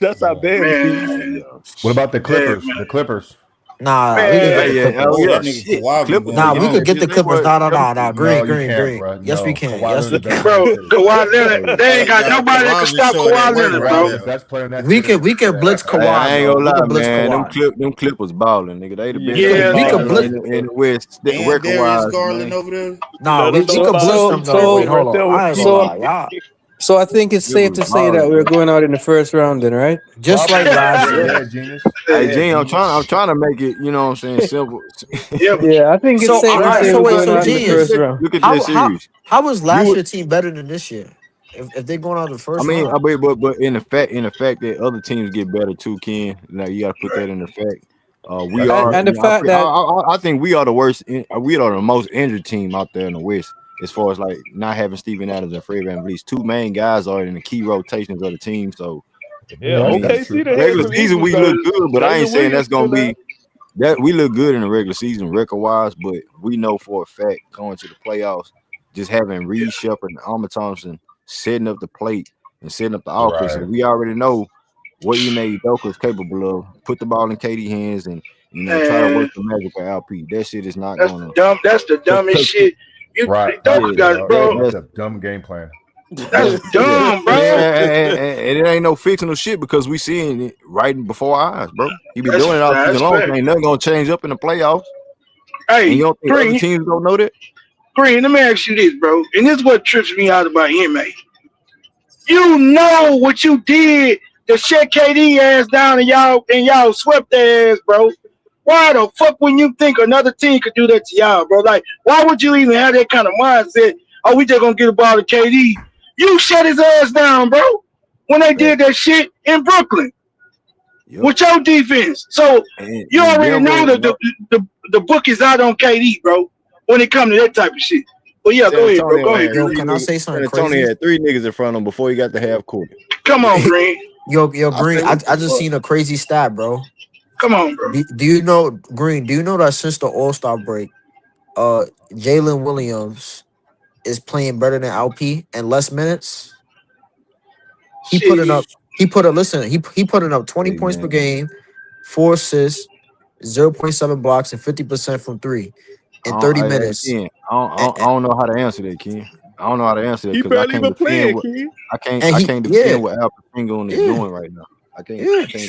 Speaker 4: That's how bad it is.
Speaker 7: man,
Speaker 12: What about the Clippers?
Speaker 7: man.
Speaker 12: The Clippers.
Speaker 10: Nah, we
Speaker 7: Man,
Speaker 10: could get
Speaker 1: Hey,
Speaker 10: the
Speaker 1: yeah,
Speaker 10: Clippers.
Speaker 1: oh
Speaker 9: Oh,
Speaker 1: yeah,
Speaker 9: that nigga
Speaker 1: shit.
Speaker 9: Kawhi be
Speaker 1: Clippers,
Speaker 9: going
Speaker 10: Nah, we
Speaker 1: yeah,
Speaker 10: could
Speaker 9: off.
Speaker 10: get the
Speaker 1: they
Speaker 10: Clippers.
Speaker 1: were
Speaker 10: Nah.
Speaker 1: them.
Speaker 10: Green,
Speaker 12: No, you
Speaker 10: green,
Speaker 12: can't,
Speaker 10: green.
Speaker 12: bro.
Speaker 10: Yes, we
Speaker 12: No,
Speaker 10: can.
Speaker 12: Kawhi
Speaker 10: Yes,
Speaker 12: Leonard
Speaker 10: we
Speaker 12: is the best
Speaker 10: can.
Speaker 12: player on
Speaker 7: bro,
Speaker 12: the city.
Speaker 7: Kawhi Leonard,
Speaker 12: Hey,
Speaker 7: they ain't got
Speaker 9: Gotta
Speaker 7: nobody that can
Speaker 9: Kawhi
Speaker 7: stop
Speaker 9: show that
Speaker 7: Kawhi Leonard,
Speaker 9: work right
Speaker 12: Kawhi
Speaker 7: bro.
Speaker 12: is the
Speaker 9: there.
Speaker 12: best player on that
Speaker 10: We
Speaker 12: city.
Speaker 10: could blitz
Speaker 1: Hey, I
Speaker 10: Kawhi,
Speaker 1: ain't
Speaker 10: bro.
Speaker 1: gonna
Speaker 10: We
Speaker 1: lie,
Speaker 10: could blitz
Speaker 1: man.
Speaker 10: Kawhi.
Speaker 1: Them Clippers balling, nigga. They the best
Speaker 4: Yeah,
Speaker 10: We
Speaker 1: team
Speaker 10: could we
Speaker 1: in
Speaker 10: could
Speaker 4: balling.
Speaker 10: blitz.
Speaker 1: in the West,
Speaker 9: And
Speaker 1: record
Speaker 9: Darius
Speaker 1: wise,
Speaker 9: Garland
Speaker 1: man.
Speaker 9: over there.
Speaker 10: Nah,
Speaker 4: Let
Speaker 10: we
Speaker 4: them know
Speaker 10: could
Speaker 4: about
Speaker 10: blitz
Speaker 11: So
Speaker 10: them
Speaker 4: Steve
Speaker 10: though.
Speaker 11: so
Speaker 10: Wait,
Speaker 4: Nash right
Speaker 10: hold
Speaker 4: there
Speaker 10: on.
Speaker 4: with
Speaker 10: I ain't gonna
Speaker 11: so
Speaker 10: lie,
Speaker 4: King.
Speaker 10: y'all.
Speaker 11: so I think it's safe
Speaker 1: Clippers
Speaker 11: to say that
Speaker 1: balling,
Speaker 11: we're
Speaker 1: man.
Speaker 11: going out in the first round, then, right?
Speaker 10: Just like
Speaker 12: Probably.
Speaker 10: last
Speaker 12: Yeah,
Speaker 10: year.
Speaker 12: yeah, genius.
Speaker 1: Hey,
Speaker 12: Yeah,
Speaker 1: Gene,
Speaker 12: genius.
Speaker 1: I'm trying to make it. You know what I'm saying? Simple.
Speaker 7: Yeah,
Speaker 11: Yeah, I think it's
Speaker 10: So
Speaker 11: safe
Speaker 10: all
Speaker 11: to
Speaker 10: right.
Speaker 11: say
Speaker 10: So
Speaker 11: we're
Speaker 10: wait.
Speaker 11: going
Speaker 10: So
Speaker 11: out in the
Speaker 10: genius.
Speaker 11: first round.
Speaker 1: Look at that
Speaker 10: How
Speaker 1: series.
Speaker 10: how was
Speaker 1: You
Speaker 10: last
Speaker 1: would.
Speaker 10: year team better than this year? If they're going out the
Speaker 1: I
Speaker 10: first
Speaker 1: mean,
Speaker 10: round.
Speaker 1: but in the fact that other teams get better too, Ken. Now you got to put that in the fact. We
Speaker 12: That's
Speaker 11: And
Speaker 1: are.
Speaker 12: true.
Speaker 11: and the fact that
Speaker 1: I think we are the worst. We are the most injured team out there in the West, as far as like not having Steven Adams and Fred VanVleet. Two main guys are in the key rotations of the team. So
Speaker 4: Yeah,
Speaker 1: I
Speaker 12: That's
Speaker 1: mean,
Speaker 12: that's
Speaker 4: OKC
Speaker 12: true.
Speaker 4: they had
Speaker 1: regular
Speaker 4: some
Speaker 1: season
Speaker 4: injuries
Speaker 1: we look
Speaker 4: though.
Speaker 1: good, but I ain't
Speaker 4: Jalen
Speaker 1: saying that's
Speaker 4: Williams
Speaker 1: gonna
Speaker 4: still
Speaker 1: be
Speaker 4: out.
Speaker 1: that we look good in the regular season record wise. But we know for a fact going to the playoffs, just having Reed Sheppard and Amen Thompson setting up the plate and setting up the offense,
Speaker 12: Right.
Speaker 1: and we already know what Ime Udoka is capable of. Put the ball in KD hands and try to work
Speaker 7: man,
Speaker 1: the magic of LP. That shit is not gonna
Speaker 7: that's the dumbest
Speaker 1: because
Speaker 7: shit. You
Speaker 12: Right.
Speaker 7: Doka
Speaker 12: Facts,
Speaker 1: yeah,
Speaker 7: got it,
Speaker 12: J-Dog.
Speaker 7: bro.
Speaker 12: That's
Speaker 1: that's
Speaker 12: a dumb game plan.
Speaker 7: That's
Speaker 1: yeah.
Speaker 7: dumb,
Speaker 1: And,
Speaker 7: bro.
Speaker 1: and it ain't no fictional shit because we seeing it right before our eyes, bro. He been doing it all
Speaker 7: That's
Speaker 1: season long. So
Speaker 7: fact.
Speaker 1: ain't nothing gonna change up in the playoffs. And
Speaker 7: Hey,
Speaker 1: you don't think other
Speaker 7: Green,
Speaker 1: teams don't know that?
Speaker 7: Green, let me ask you this, bro. And this is what trips me out about Ime. You know what you did to shut KD ass down and y'all swept their ass, bro. Why the fuck when you think another team could do that to y'all, bro? Like, why would you even have that kind of mindset? Oh, we just gonna get a ball to KD. You shut his ass down, bro. When they did that shit in Brooklyn
Speaker 1: Yep.
Speaker 7: with your defense. So you
Speaker 1: And
Speaker 7: already know
Speaker 1: Denver,
Speaker 7: that the book is out on KD, bro, when it comes to that type of shit. But yeah,
Speaker 1: San
Speaker 7: go ahead, bro.
Speaker 1: Antonio
Speaker 7: Go
Speaker 1: had
Speaker 7: ahead,
Speaker 10: Yo,
Speaker 7: Green.
Speaker 1: three
Speaker 10: can I
Speaker 1: niggas.
Speaker 10: say
Speaker 1: San
Speaker 10: something
Speaker 1: Antonio
Speaker 10: crazy?
Speaker 1: had three niggas in front of him before he got the half court.
Speaker 7: Come on, Green.
Speaker 10: Yo,
Speaker 1: I
Speaker 10: Green.
Speaker 1: say
Speaker 10: I
Speaker 1: what the
Speaker 10: just
Speaker 1: fuck?
Speaker 10: seen a crazy stat, bro.
Speaker 7: Come on, bro.
Speaker 10: Do you know Green? Do you know that since the All Star break, Jalen Williams is playing better than LP in less minutes? He putting
Speaker 7: Shit.
Speaker 10: up. He put a listen. He putting up 20
Speaker 1: Hey
Speaker 10: points per
Speaker 1: man,
Speaker 10: game, 4 assists, 0.7 blocks, and 50% from three in 30 minutes.
Speaker 1: Ken,
Speaker 10: And,
Speaker 1: I don't know how to answer that, Ken. I don't know how to answer that
Speaker 4: He
Speaker 1: because I
Speaker 4: barely
Speaker 1: can't
Speaker 4: even
Speaker 1: defend
Speaker 4: playing,
Speaker 1: what
Speaker 4: King.
Speaker 10: and
Speaker 1: I
Speaker 10: he,
Speaker 1: can't
Speaker 10: yeah,
Speaker 1: defend what Alperen Sengun is
Speaker 10: yeah,
Speaker 1: doing right now.
Speaker 10: yeah.
Speaker 1: I can't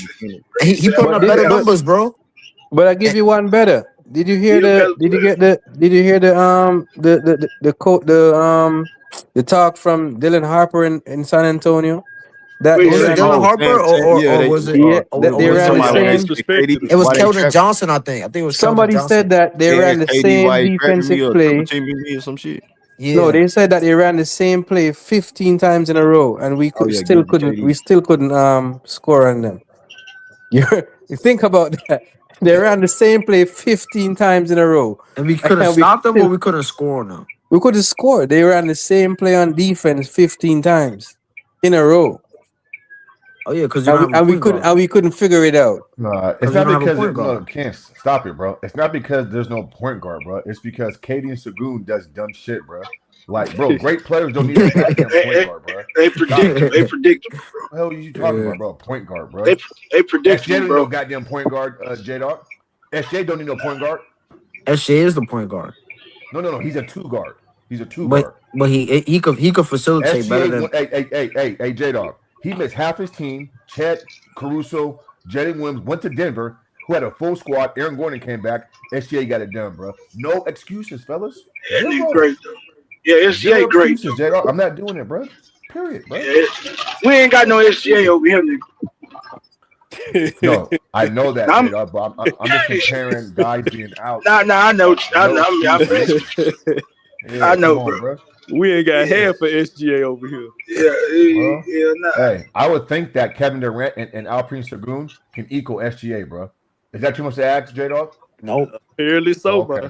Speaker 1: defend it.
Speaker 10: And he putting
Speaker 11: but
Speaker 10: up
Speaker 11: did
Speaker 10: better
Speaker 11: but
Speaker 10: numbers, bro.
Speaker 11: but I give
Speaker 10: And
Speaker 11: you one better. Did you hear
Speaker 7: He a better
Speaker 11: did you
Speaker 7: player.
Speaker 11: get did you hear the quote the talk from Dylan Harper in San Antonio that
Speaker 7: What he
Speaker 11: they
Speaker 10: was it
Speaker 7: say?
Speaker 11: ran
Speaker 10: Dylan Harper
Speaker 1: Yeah,
Speaker 10: or
Speaker 1: they
Speaker 10: was it
Speaker 11: yeah that
Speaker 10: or
Speaker 11: they
Speaker 1: what
Speaker 10: was
Speaker 11: ran
Speaker 10: it
Speaker 11: the
Speaker 1: somebody when they
Speaker 11: same
Speaker 1: say KD,
Speaker 4: Disrespected him.
Speaker 10: it was
Speaker 1: why they
Speaker 10: Keldon
Speaker 1: trap?
Speaker 10: Johnson, I think. I think it was Keldon
Speaker 11: somebody said
Speaker 10: Johnson.
Speaker 11: that they
Speaker 1: They
Speaker 11: ran
Speaker 1: asked
Speaker 11: the
Speaker 1: KD
Speaker 11: same
Speaker 1: why he trapping me
Speaker 11: defensive
Speaker 1: or triple
Speaker 11: play.
Speaker 1: teaming me or some shit.
Speaker 11: No,
Speaker 10: Yeah.
Speaker 11: they said that they ran the same play 15 times in a row and we
Speaker 1: Oh
Speaker 11: could
Speaker 1: yeah,
Speaker 11: still
Speaker 1: give it to
Speaker 11: couldn't
Speaker 1: KD.
Speaker 11: score on them. You think about that. They ran the same play 15 times in a row.
Speaker 10: And we could have
Speaker 11: And we
Speaker 10: stopped them or
Speaker 11: still
Speaker 10: we couldn't score on them.
Speaker 11: we could have scored. They ran the same play on defense 15 times in a row.
Speaker 10: Oh yeah, because you don't have a point guard.
Speaker 11: And we couldn't figure it out.
Speaker 12: No, it's
Speaker 10: Because you
Speaker 12: not
Speaker 10: don't have a
Speaker 12: because
Speaker 10: point
Speaker 12: no,
Speaker 10: guard.
Speaker 12: can't stop it, bro. It's not because there's no point guard, bro. It's because Katie and Sagoon does dumb shit, bro. Like, bro, great players don't need a goddamn point guard, bro.
Speaker 7: They
Speaker 12: Stop it.
Speaker 7: predictable. They predictable, bro.
Speaker 12: What the hell are you talking about, bro? Point guard, bro.
Speaker 7: They
Speaker 12: SJ
Speaker 7: predictable,
Speaker 12: don't need no
Speaker 7: bro.
Speaker 12: goddamn point guard, J Dog. SJ don't need no point guard.
Speaker 10: SJ is the point guard.
Speaker 12: No. He's a two guard. He's a two
Speaker 10: But
Speaker 12: guard.
Speaker 10: he could facilitate better
Speaker 12: SGA,
Speaker 10: than
Speaker 12: hey, J Dog. He missed half his team. Chet, Caruso, JD Williams went to Denver, who had a full squad. Aaron Gordon came back. SGA got it done, bro. No excuses, fellas.
Speaker 7: That nigga
Speaker 12: Zero.
Speaker 7: great, though. Yeah,
Speaker 12: Zero
Speaker 7: SGA great,
Speaker 12: excuses,
Speaker 7: though,
Speaker 12: J
Speaker 7: bro.
Speaker 12: Dog. I'm not doing it, bro. Period, bro.
Speaker 7: Yeah, we ain't got no SGA over here, nigga.
Speaker 12: No, I know that,
Speaker 7: I'm,
Speaker 12: J Dog, but I'm just comparing guys being out.
Speaker 7: I know.
Speaker 12: No excuses. Yeah,
Speaker 7: I know,
Speaker 12: come on,
Speaker 7: bro.
Speaker 12: bro.
Speaker 4: We ain't got half of SGA over here.
Speaker 7: Yeah, nah.
Speaker 12: Hey, I would think that Kevin Durant and Alperen Sengun can equal SGA, bro. Is that too much to ask, J Dog?
Speaker 10: nope.
Speaker 4: Apparently so,
Speaker 12: Okay.
Speaker 4: bro.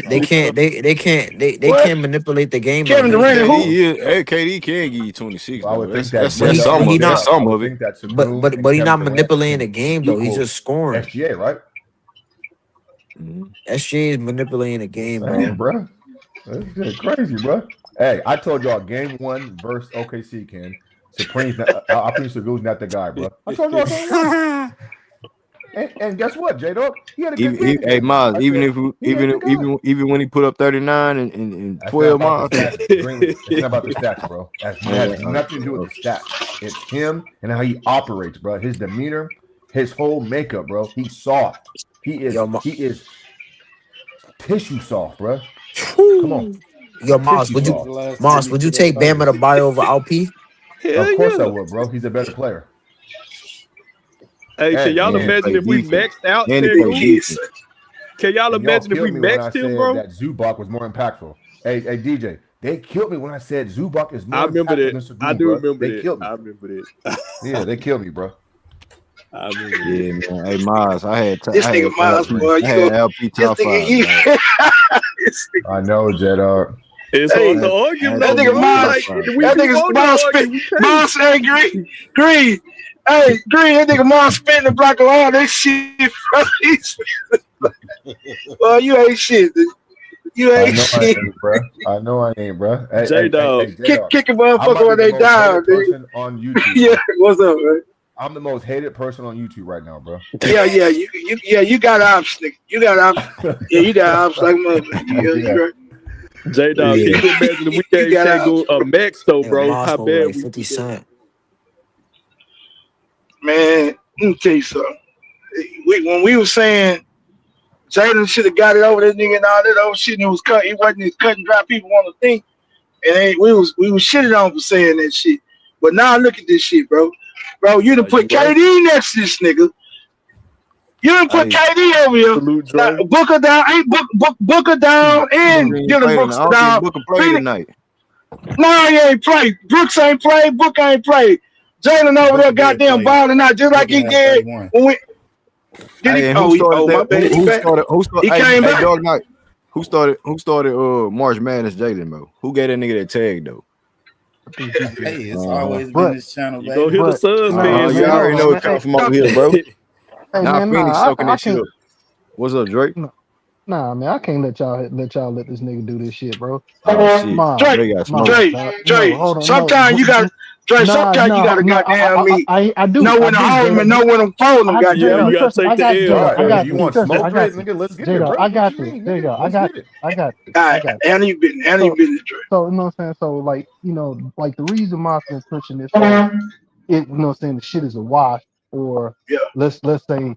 Speaker 10: They can't they
Speaker 7: What?
Speaker 10: can't manipulate the game
Speaker 7: Kevin
Speaker 10: like
Speaker 7: Durant and who?
Speaker 1: KD can give you 26.
Speaker 12: I would
Speaker 1: Though.
Speaker 12: think that
Speaker 1: That's
Speaker 12: J-Dog-
Speaker 1: some
Speaker 10: But he
Speaker 1: of it. That's
Speaker 10: not-
Speaker 1: some
Speaker 12: I would
Speaker 1: of it.
Speaker 12: think that Sengun
Speaker 10: but
Speaker 12: and
Speaker 10: he
Speaker 12: Kevin
Speaker 10: not
Speaker 12: Durant
Speaker 10: manipulating the
Speaker 12: can
Speaker 10: game though. He's
Speaker 12: equal
Speaker 10: just scoring.
Speaker 12: SGA, right?
Speaker 10: SJ is manipulating the game,
Speaker 12: Damn,
Speaker 10: bro.
Speaker 12: bro. That's just crazy, bro. Hey, I told y'all game 1 versus OKC, Ken. Supreme's not, Alperen Sengun's not the guy, bro. I told y'all game 1. And guess what, J-Dog? He had a good
Speaker 1: Even,
Speaker 12: game
Speaker 1: hey
Speaker 12: today.
Speaker 1: Miles,
Speaker 12: I
Speaker 1: even
Speaker 12: said,
Speaker 1: if
Speaker 12: he ain't the guy.
Speaker 1: even when he put up 39 and
Speaker 12: That's
Speaker 1: 12
Speaker 12: not
Speaker 1: miles,
Speaker 12: about the stats, Greenlee. It's not about the stats, bro. That has
Speaker 1: man,
Speaker 12: nothing to do with the stats. It's him and how he operates, bro. His demeanor, his whole makeup, bro. He's soft. He is tissue soft, bro. Come on.
Speaker 10: Yo, Mars,
Speaker 12: Tissue
Speaker 10: would you
Speaker 12: soft.
Speaker 10: Mars, would you take Bam Adebayo over LP?
Speaker 4: Hell
Speaker 12: Of course I
Speaker 4: yeah.
Speaker 12: would, bro. He's a better player.
Speaker 4: Hey, can y'all
Speaker 1: and he
Speaker 4: imagine
Speaker 1: play
Speaker 4: if we
Speaker 1: defense.
Speaker 4: maxed out
Speaker 1: And he play
Speaker 4: Sengun?
Speaker 1: defense.
Speaker 4: Can y'all
Speaker 12: And y'all
Speaker 4: imagine if we
Speaker 12: killed me when I
Speaker 4: maxed him,
Speaker 12: said
Speaker 4: bro?
Speaker 12: that Zubac was more impactful. Hey, DJ, they killed me when I said Zubac is more
Speaker 4: I remember
Speaker 12: impactful
Speaker 4: that.
Speaker 12: than Sengun,
Speaker 4: I do
Speaker 12: bro.
Speaker 4: remember
Speaker 12: They
Speaker 4: that.
Speaker 12: killed me.
Speaker 4: I remember that.
Speaker 12: Yeah, they killed me, bro.
Speaker 4: I remember that.
Speaker 1: Yeah, man. Hey Miles, I had
Speaker 7: This nigga Miles, boy,
Speaker 1: I had LP
Speaker 7: this
Speaker 1: top
Speaker 7: nigga,
Speaker 1: 5.
Speaker 12: I know, J-Dog.
Speaker 4: It's
Speaker 7: Hey,
Speaker 4: hard to argue,
Speaker 1: I had
Speaker 7: that
Speaker 4: though,
Speaker 1: to
Speaker 7: nigga
Speaker 4: bro.
Speaker 1: top
Speaker 7: Miles,
Speaker 4: Like,
Speaker 1: 5.
Speaker 4: if we
Speaker 7: that nigga
Speaker 4: want to
Speaker 7: Miles
Speaker 4: argue,
Speaker 7: spit,
Speaker 4: we can.
Speaker 7: Miles ain't green. Hey, Green, that nigga Miles spitting the block of all that shit, bro. Well, you ain't shit. You
Speaker 12: I
Speaker 7: ain't
Speaker 12: know I
Speaker 7: shit.
Speaker 12: ain't, bro. I know I ain't, bro. Hey,
Speaker 4: J-Dog.
Speaker 12: J-Dog.
Speaker 7: Kick a
Speaker 12: I
Speaker 7: motherfucker
Speaker 12: might
Speaker 7: when
Speaker 12: be the
Speaker 7: they
Speaker 12: most
Speaker 7: down,
Speaker 12: hated
Speaker 7: dude.
Speaker 12: person on YouTube,
Speaker 7: Yeah,
Speaker 12: bro.
Speaker 7: what's up, man?
Speaker 12: I'm the most hated person on YouTube right now, bro.
Speaker 7: Yeah, you got ops, nigga. You got ops. Yeah, you got ops like motherfucker. Yeah,
Speaker 12: Yeah.
Speaker 7: you right.
Speaker 4: J-Dog,
Speaker 1: Yeah.
Speaker 4: can you imagine if we
Speaker 7: You
Speaker 4: gave
Speaker 7: got
Speaker 4: Sengun
Speaker 7: ops,
Speaker 4: a max, though,
Speaker 10: Yo,
Speaker 4: bro?
Speaker 10: Mars
Speaker 4: How
Speaker 10: for
Speaker 4: bad
Speaker 10: like
Speaker 4: we
Speaker 10: 50
Speaker 4: be doing?
Speaker 10: Cent.
Speaker 7: man. Let me tell you something. When we was saying Jalen should have got it over this nigga and all that old shit, and it was cut. He wasn't as cut and dry people want to think. And we was shitting on for saying that shit. But now look at this shit, bro. Bro, you done put
Speaker 4: You right.
Speaker 7: KD next to this nigga. You done put
Speaker 1: Hey,
Speaker 7: KD over here.
Speaker 4: Salute,
Speaker 7: Now,
Speaker 4: Dre.
Speaker 7: Booker down, ain't Booker down, and
Speaker 1: Booker ain't
Speaker 7: Dylan
Speaker 1: played
Speaker 7: Brooks
Speaker 1: tonight. I don't
Speaker 7: down.
Speaker 1: think Booker played
Speaker 7: Phoenix,
Speaker 1: tonight.
Speaker 7: nah, he ain't played. Brooks ain't played. Booker ain't played. Jalen over there,
Speaker 9: Booker did
Speaker 7: goddamn
Speaker 9: play.
Speaker 7: balling out just like
Speaker 9: Booker
Speaker 7: he
Speaker 9: had
Speaker 7: did
Speaker 9: 31.
Speaker 7: when we. Did
Speaker 1: Hey,
Speaker 7: he?
Speaker 1: and who started
Speaker 7: My
Speaker 1: that?
Speaker 7: bad. He
Speaker 1: Who
Speaker 7: back.
Speaker 1: started? Who started?
Speaker 7: He
Speaker 1: Hey,
Speaker 7: came back.
Speaker 1: Dog Knight. Who started? March Madness Jalen, bro? Who gave that nigga that tag though?
Speaker 3: I think he did.
Speaker 9: Hey, it's
Speaker 1: Uh-huh.
Speaker 9: always been
Speaker 3: But
Speaker 9: this channel,
Speaker 4: You go
Speaker 9: baby.
Speaker 4: hear the Suns fans,
Speaker 1: You
Speaker 3: man, hold
Speaker 1: already
Speaker 3: on,
Speaker 1: know
Speaker 3: man.
Speaker 1: it come
Speaker 3: Hey,
Speaker 1: from over here, bro.
Speaker 3: hey,
Speaker 1: Now
Speaker 3: man,
Speaker 1: Phoenix
Speaker 3: nah,
Speaker 1: soaking
Speaker 3: I
Speaker 1: that shit
Speaker 3: can't.
Speaker 1: up. What's up, Drake?
Speaker 3: Nah, man, I can't let y'all let this nigga do this shit, bro.
Speaker 1: Oh shit,
Speaker 3: Mom,
Speaker 7: Drake,
Speaker 1: Drake got smoked.
Speaker 3: mom,
Speaker 7: Drake,
Speaker 3: dog. No,
Speaker 7: Drake.
Speaker 3: hold on,
Speaker 7: Sometimes you got Drake.
Speaker 3: nah,
Speaker 7: Sometimes you
Speaker 3: nah,
Speaker 7: gotta
Speaker 3: nah.
Speaker 7: goddamn me
Speaker 3: I do,
Speaker 7: know when to hold him and know when to fold him.
Speaker 4: Yeah,
Speaker 7: Goddamn
Speaker 4: you
Speaker 7: me.
Speaker 4: gotta
Speaker 3: Trust me,
Speaker 4: take
Speaker 3: I
Speaker 4: the
Speaker 3: got
Speaker 4: L,
Speaker 3: J-Dog,
Speaker 12: All
Speaker 3: I
Speaker 12: right.
Speaker 3: got
Speaker 12: You
Speaker 3: you.
Speaker 12: want
Speaker 3: Trust me,
Speaker 12: smoke,
Speaker 3: I
Speaker 12: Drake?
Speaker 3: got you.
Speaker 12: Nigga, let's get it,
Speaker 3: J-Dog,
Speaker 12: bro.
Speaker 3: I
Speaker 12: What
Speaker 3: got
Speaker 12: you
Speaker 3: you.
Speaker 12: mean, nigga?
Speaker 3: J-Dog, I
Speaker 12: Let's
Speaker 3: got
Speaker 12: get
Speaker 3: you.
Speaker 12: it.
Speaker 3: I got you.
Speaker 7: All
Speaker 3: I
Speaker 7: right,
Speaker 3: got you.
Speaker 7: and you been, Drake.
Speaker 3: So you know what I'm saying? So like, like the reason Mark's been pushing this hard, you know what I'm saying, the shit is a wash, or
Speaker 7: Yeah,
Speaker 3: let's say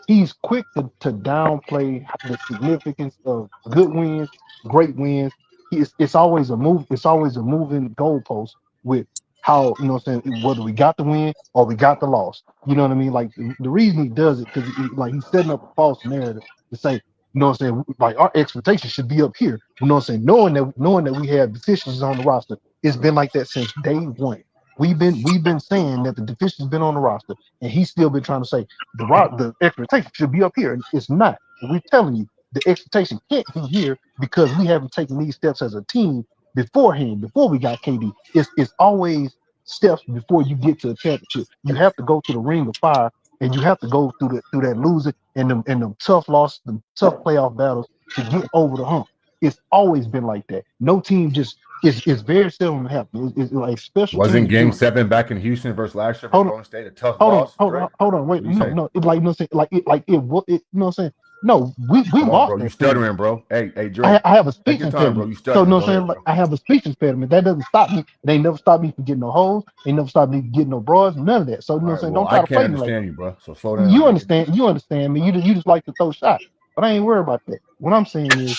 Speaker 3: he's quick to downplay the significance of good wins, great wins. It's always a move. It's always a moving goalpost with how, you know what I'm saying, whether we got the win or we got the loss. You know what I mean? Like the reason he does it because like he's setting up a false narrative to say, you know what I'm saying, like our expectations should be up here. You know what I'm saying? Knowing that we have deficiencies on the roster. It's been like that since day one. We've been saying that the deficiencies been on the roster, and he's still been trying to say the expectation should be up here, and it's not. And we're telling you the expectation can't be here because we haven't taken these steps as a team beforehand. Before we got KD, it's always steps before you get to a championship. You have to go through the ring of fire, and you have to go through that losing and them tough losses, the tough playoff battles to get over the hump. It's always been like that. No team just it's very seldom happen. It's like special
Speaker 12: Wasn't
Speaker 3: teams
Speaker 12: Game
Speaker 3: do it.
Speaker 12: 7 back in Houston versus last year for
Speaker 3: Hold on.
Speaker 12: Golden State a tough
Speaker 3: Hold on,
Speaker 12: loss,
Speaker 3: hold
Speaker 12: Drake?
Speaker 3: on, hold on. Wait,
Speaker 12: What do you say?
Speaker 3: no. It like no saying like it. You know what I'm saying? No, we
Speaker 12: Come on,
Speaker 3: lost
Speaker 12: bro. You
Speaker 3: that series.
Speaker 12: stuttering, bro. Hey, Drake.
Speaker 3: I have a
Speaker 12: Take
Speaker 3: speech
Speaker 12: your time, bro.
Speaker 3: impediment.
Speaker 12: You
Speaker 3: So you
Speaker 12: stuttering.
Speaker 3: know
Speaker 12: Go
Speaker 3: what I'm saying?
Speaker 12: ahead,
Speaker 3: Like
Speaker 12: bro.
Speaker 3: I have a speech impediment. That doesn't stop me. It ain't never stopped me from getting no hoes. Ain't never stopped me from getting no bras. None of that. So you
Speaker 12: All
Speaker 3: know what I'm
Speaker 12: right.
Speaker 3: saying?
Speaker 12: Well,
Speaker 3: Don't
Speaker 12: I
Speaker 3: try to
Speaker 12: can't
Speaker 3: play me like
Speaker 12: understand
Speaker 3: that.
Speaker 12: you, bro. So slow down, nigga.
Speaker 3: You understand me. You just like to throw shots. But I ain't worried about that. What I'm saying is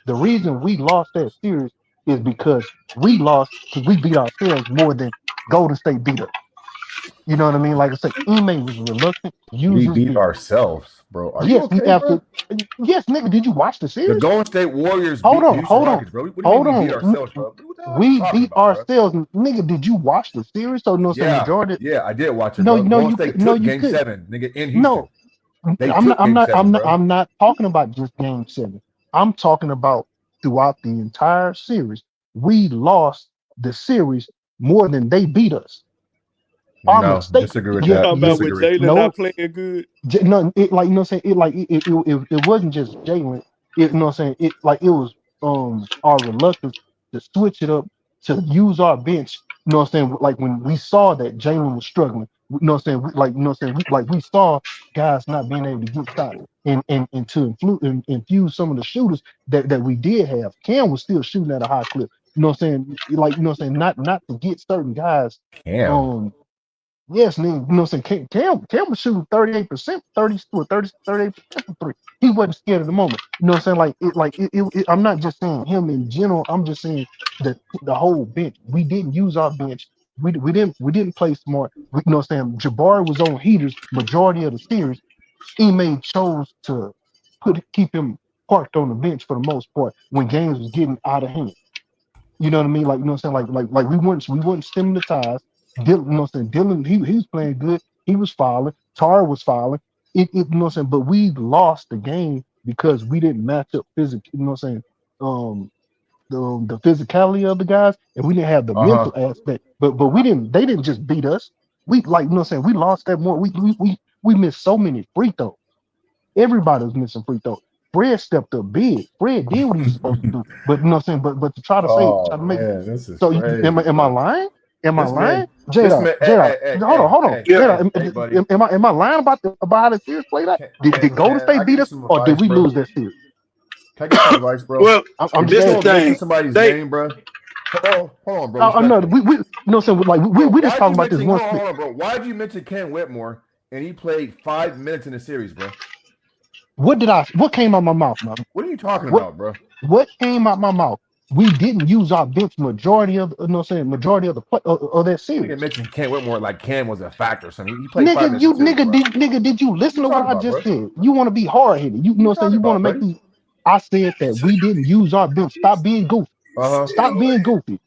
Speaker 3: the reason we lost that series is because we lost because we beat ourselves more than Golden State beat us. You know what I mean? Like I said, Ime was reluctant to use
Speaker 12: We
Speaker 3: his
Speaker 12: beat
Speaker 3: defense.
Speaker 12: ourselves, bro. Are you
Speaker 3: Yes,
Speaker 12: okay, bro?
Speaker 3: yes, nigga. Did you watch the
Speaker 12: The
Speaker 3: series?
Speaker 12: Golden State Warriors
Speaker 3: Hold
Speaker 12: beat the
Speaker 3: on,
Speaker 12: Houston
Speaker 3: hold on,
Speaker 12: Rockets, bro. What do you mean
Speaker 3: hold
Speaker 12: we beat
Speaker 3: on.
Speaker 12: ourselves, bro? What the hell are you
Speaker 3: We
Speaker 12: talking
Speaker 3: beat
Speaker 12: about, bro?
Speaker 3: ourselves, nigga. Did you watch the series? So no, saying
Speaker 12: Yeah,
Speaker 3: majority.
Speaker 12: yeah, I did watch it,
Speaker 3: No,
Speaker 12: bro.
Speaker 3: no,
Speaker 12: Golden
Speaker 3: you
Speaker 12: State
Speaker 3: could. No,
Speaker 12: took
Speaker 3: you
Speaker 12: Game
Speaker 3: could.
Speaker 12: 7, nigga, in Houston.
Speaker 3: No,
Speaker 12: They
Speaker 3: I'm not.
Speaker 12: took Game 7, bro.
Speaker 3: I'm not talking about just Game 7. I'm talking about throughout the entire series. We lost the series more than they beat us. Our
Speaker 12: No,
Speaker 3: mistake.
Speaker 12: disagree with
Speaker 4: You
Speaker 3: Yeah,
Speaker 12: that.
Speaker 4: talking
Speaker 3: yeah.
Speaker 4: about with
Speaker 12: Disagree.
Speaker 4: Jalen
Speaker 3: No,
Speaker 4: not playing good?
Speaker 3: No, it like you know what I'm saying, it like it wasn't just Jalen. It, you know what I'm saying, it like it was our reluctance to switch it up to use our bench. You know what I'm saying? Like when we saw that Jalen was struggling, you know what I'm saying, we saw guys not being able to get shots and to infuse some of the shooters that we did have. Cam was still shooting at a high clip. You know what I'm saying? Like, you know what I'm saying, not to get certain guys.
Speaker 12: Cam.
Speaker 3: Yes, nigga, you know what I'm saying? Cam was shooting 38%, 38% from three. He wasn't scared of the moment. You know what I'm saying? I'm not just saying him in general. I'm just saying the whole bench. We didn't use our bench. We didn't play smart. You know what I'm saying? Jabari was on heaters majority of the series. Ime chose to keep him parked on the bench for the most part when games was getting out of hand. You know what I mean? Like, you know what I'm saying? Like we weren't stemming the ties. Dylan, you know what I'm saying? Dylan, he was playing good. He was fouling. Tara was fouling. You know what I'm saying? But we lost the game because we didn't match up physically. You know what I'm saying? The physicality of the guys, and we didn't have the mental aspect. But we didn't. They didn't just beat us. We, like, you know what I'm saying? We lost that more. We missed so many free throws. Everybody was missing free throws. Fred stepped up big. Fred did what he was supposed to do. But you know what I'm saying? But to try to make
Speaker 12: man, this is
Speaker 3: so
Speaker 12: crazy.
Speaker 3: am I lying? Am I lying?
Speaker 12: Hey,
Speaker 3: hold on.
Speaker 12: hey,
Speaker 3: Jada,
Speaker 12: hey, buddy.
Speaker 3: am I lying about how the series played out? Did Golden State beat us, or did we lose that series?
Speaker 12: Can I get some advice, bro?
Speaker 7: Well,
Speaker 3: I'm
Speaker 7: this
Speaker 3: just
Speaker 7: the thing.
Speaker 12: Somebody's name, bro. Hold on, bro.
Speaker 3: I'm not. We you know what I'm saying? Like we just talking about this one.
Speaker 12: Hold on, bro. Why did you mention Ken Whitmore and he played 5 minutes in the series, bro?
Speaker 3: What came out my mouth, man?
Speaker 12: What are you talking about, bro?
Speaker 3: What came out my mouth? We didn't use our bench majority of the of that series.
Speaker 12: You didn't mention Ken Whitmore like Ken was a factor or something. He played 5 minutes.
Speaker 3: Did you listen to what I just said? You want to be hard headed. You know what I'm saying? You want to make these. I said that we didn't use our bench. Stop being goofy. Stop being goofy.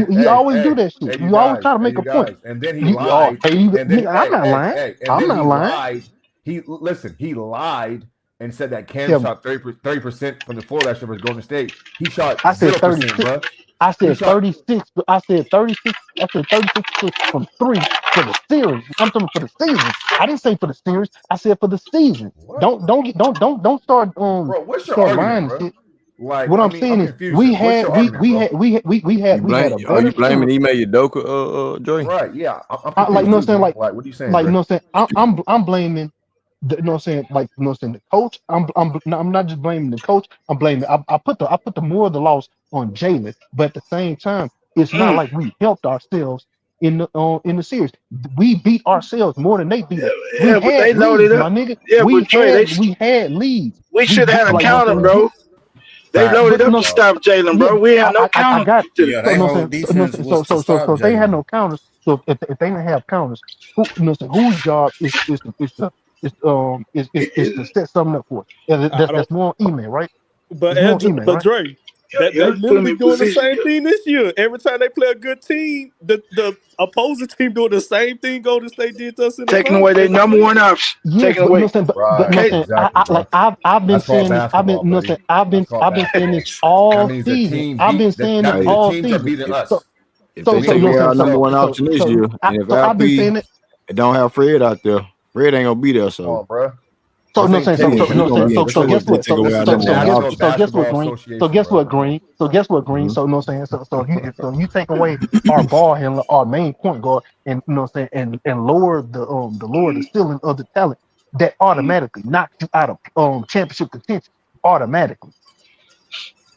Speaker 3: You always do that shit. You always try to make a point.
Speaker 12: And then he lied.
Speaker 3: I'm not lying. I'm not lying.
Speaker 12: He lied and said that Cam shot 30% from the floor last year was Golden State. He shot 0%, bro.
Speaker 3: I said 36. I said 36. I said 36 from three for the series. I'm talking for the season. I didn't say for the series. I said for the season.
Speaker 12: What?
Speaker 3: Don't start
Speaker 12: bro, what's your argument, bro?
Speaker 3: Like, what I'm saying is, we had a better.
Speaker 1: Are you blaming Ime Udoka, Joy?
Speaker 12: Right? Yeah.
Speaker 3: Like, you know what I'm saying? Like,
Speaker 12: what are you saying?
Speaker 3: Like, you know what I'm saying? I'm blaming. You know what I'm saying? Like, you know what I'm saying? The coach. I'm not just blaming the coach. I'm blaming. I put the more of the loss on Jalen, but at the same time, it's not like we helped ourselves in the series. We beat ourselves more than they beat us.
Speaker 7: Yeah, but they loaded up.
Speaker 3: My nigga.
Speaker 7: Yeah,
Speaker 3: we
Speaker 7: had
Speaker 3: leads.
Speaker 7: We should have had a counter, bro. They loaded up to stop Jalen, bro. We had no counter.
Speaker 3: I got you.
Speaker 9: Yeah, their whole defense was to stop
Speaker 3: so they had
Speaker 9: Jalen.
Speaker 3: no counters. So if they didn't have counters, whose job is to set something up for it? That's more email, right?
Speaker 4: But
Speaker 3: right?
Speaker 4: Dre, they literally doing the same thing this year. Every time they play a good team, the opposing team doing the same thing Golden State did to us in the
Speaker 7: taking away their number one option.
Speaker 3: Yes,
Speaker 7: taking away.
Speaker 3: I've been saying this. I've been saying this all season. I've been saying this all season.
Speaker 1: If they take away our number one option this year, and if LP don't have Fred out there, Fred ain't gonna be there. So,
Speaker 12: bro.
Speaker 3: So guess what, Green? So you know what I'm saying? So you take away our ball handler, our main point guard, and you know what I'm saying, and lower the ceiling of the talent, that automatically knocks you out of championship contention automatically.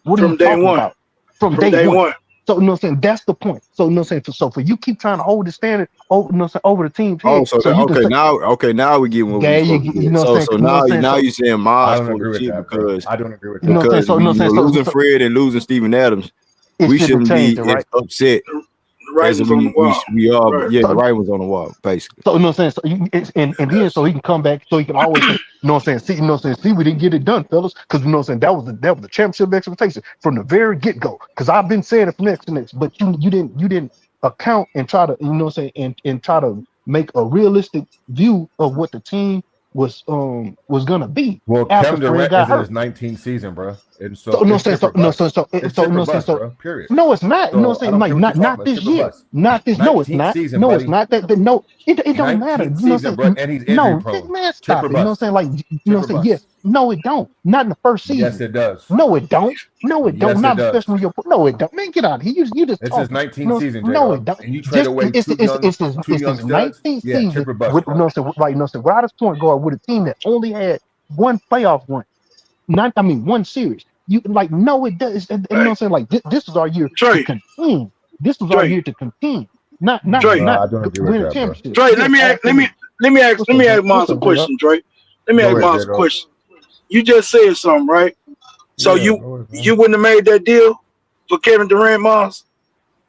Speaker 3: What are you talking about? From day one. So you know what I'm saying? That's the point. So you know what I'm saying? So for you keep trying to hold the standard over, you know what I'm saying, over the team's head.
Speaker 1: Now we get what we so now you're saying Mars for the shit because
Speaker 12: I don't agree with
Speaker 1: that. Because losing Fred and losing Steven Adams, we shouldn't be upset. As we are, right. Yeah, the right was on the wall, basically.
Speaker 3: So you know what I'm saying? So he can come back, so he can always say, you know what I'm saying? See, we didn't get it done, fellas, because you know what I'm saying, that was the championship expectation from the very get-go. Because I've been saying it from next to next, but you didn't account and try to, you know what I'm saying, and try to make a realistic view of what the team was gonna be.
Speaker 12: Well, Kevin Durant is in his 19th season, bro. And
Speaker 3: So
Speaker 12: so
Speaker 3: no
Speaker 12: it's
Speaker 3: sense.
Speaker 12: tip or bust. It's
Speaker 3: So
Speaker 12: tip or
Speaker 3: no sense.
Speaker 12: bust,
Speaker 3: So
Speaker 12: bro. Period.
Speaker 3: no, it's not. You know what
Speaker 12: So
Speaker 3: I'm
Speaker 12: I
Speaker 3: saying?
Speaker 12: don't
Speaker 3: Like
Speaker 12: care what you're talking
Speaker 3: not
Speaker 12: about. It's
Speaker 3: this
Speaker 12: tip or
Speaker 3: year.
Speaker 12: bust.
Speaker 3: Not this. No, it's
Speaker 12: 19th
Speaker 3: not.
Speaker 12: season,
Speaker 3: No, it's
Speaker 12: buddy.
Speaker 3: not. That no, it don't matter.
Speaker 12: 19th
Speaker 3: You know what
Speaker 12: season,
Speaker 3: I'm
Speaker 12: bro,
Speaker 3: saying?
Speaker 12: and he's injury
Speaker 3: No,
Speaker 12: prone.
Speaker 3: man,
Speaker 12: Tip
Speaker 3: stop
Speaker 12: or
Speaker 3: it. You know what
Speaker 12: bust.
Speaker 3: I'm saying? Like you know
Speaker 12: Tip
Speaker 3: what
Speaker 12: or
Speaker 3: I'm saying?
Speaker 12: bust.
Speaker 3: Yes. No, it don't. Not in the first
Speaker 12: Yes,
Speaker 3: season.
Speaker 12: it does.
Speaker 3: No, it don't. No, it don't.
Speaker 12: Yes, it
Speaker 3: Not
Speaker 12: does.
Speaker 3: especially when you're. No, it don't. Man, get out of here. You just
Speaker 12: It's his
Speaker 3: talking.
Speaker 12: 19th season,
Speaker 3: No,
Speaker 12: J-Dog.
Speaker 3: it don't.
Speaker 12: And you trade
Speaker 3: Just
Speaker 12: away
Speaker 3: it's
Speaker 12: two young
Speaker 3: his
Speaker 12: studs.
Speaker 3: 19th
Speaker 12: Yeah,
Speaker 3: season
Speaker 12: tip or bust,
Speaker 3: with
Speaker 12: bro.
Speaker 3: you know what I'm saying, like you know what I'm saying, Riders point guard with a team that only had one playoff run. One series. You like no, it does. And you know what I'm saying? Like this is our year to
Speaker 7: Trey,
Speaker 3: contend. This was our
Speaker 7: Trey,
Speaker 3: year to contend. Not
Speaker 7: Trey,
Speaker 12: I don't agree with
Speaker 3: win a
Speaker 12: that, bro.
Speaker 3: championship.
Speaker 7: Trey.
Speaker 3: Yes, absolutely.
Speaker 7: Let me ask
Speaker 3: What's
Speaker 7: Miles a
Speaker 3: up, J-Dog?
Speaker 7: question, Trey. Let me
Speaker 12: Go
Speaker 7: ask
Speaker 12: ahead,
Speaker 7: Miles a
Speaker 12: J-Dog.
Speaker 7: question. You just said something, right? So
Speaker 12: Yeah, go ahead, man.
Speaker 7: you wouldn't have made that deal for Kevin Durant, Miles?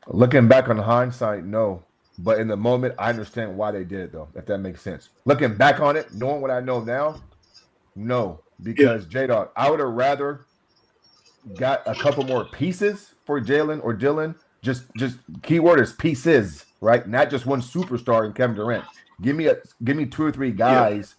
Speaker 12: Looking back on hindsight, no. But in the moment, I understand why they did it, though, if that makes sense. Looking back on it, knowing what I know now, no. Because, J-Dog, I would have rather got a couple more pieces for Jalen or Dylan. Just keyword is pieces, right? Not just one superstar in Kevin Durant. Give me 2 or 3 guys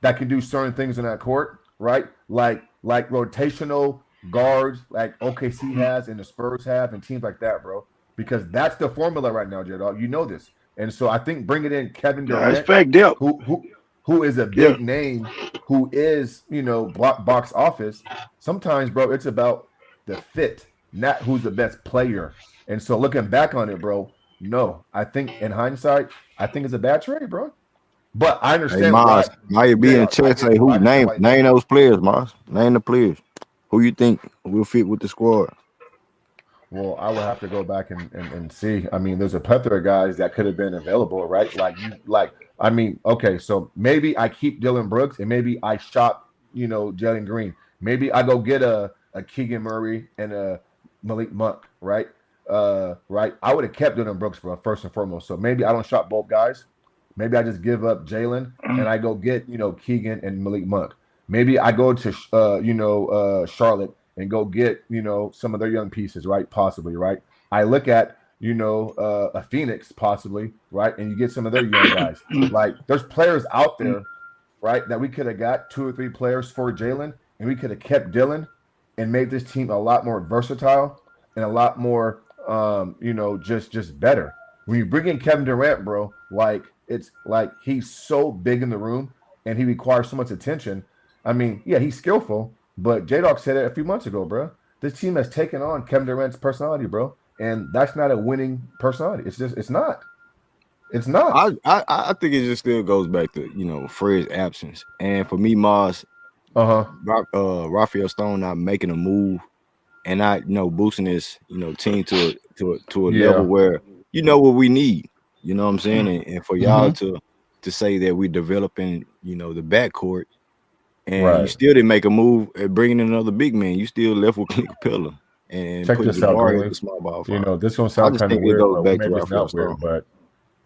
Speaker 12: that can do certain things in that court, right? Like rotational guards, like OKC has and the Spurs have, and teams like that, bro. Because that's the formula right now, J-Dog. You know this, and so I think bringing in Kevin Durant, who is a big name, who is box office. Sometimes, bro, it's about the fit, not who's the best player. And so looking back on it, bro, no, I think in hindsight, I think it's a bad trade, bro. But I understand
Speaker 1: hey, Mars, now you be in chat. Say who name those players, Mars. Name the players. Who you think will fit with the squad?
Speaker 12: Well, I would have to go back and see. I mean, there's a plethora of guys that could have been available, right? Okay, so maybe I keep Dylan Brooks and maybe I shop, Jalen Green. Maybe I go get a Keegan Murray and a Malik Monk, right? Right. I would have kept Dylan Brooks, bro, first and foremost. So maybe I don't shop both guys. Maybe I just give up Jalen and I go get, Keegan and Malik Monk. Maybe I go to, Charlotte and go get, some of their young pieces, right? Possibly, right? I look at, a Phoenix possibly, right? And you get some of their young guys. Like there's players out there, right, that we could have got 2 or 3 players for Jalen and we could have kept Dylan and made this team a lot more versatile and a lot more, just better. When you bring in Kevin Durant, bro, it's like he's so big in the room and he requires so much attention. I mean, yeah, he's skillful, but J-Dog said it a few months ago, bro. This team has taken on Kevin Durant's personality, bro, and that's not a winning personality. It's not. It's not.
Speaker 1: I think it just still goes back to Fred's absence, and for me, Mars, Rafael Stone not making a move and not boosting this team to a level where what we need. You know what I'm saying? And for y'all to say that we're developing, the backcourt, and you still didn't make a move at bringing in another big man. You still left with Clint Capela and
Speaker 12: check
Speaker 1: putting
Speaker 12: this out,
Speaker 1: Jabari at the small ball.
Speaker 12: This gonna sound kind of weird, but maybe it's not weird. But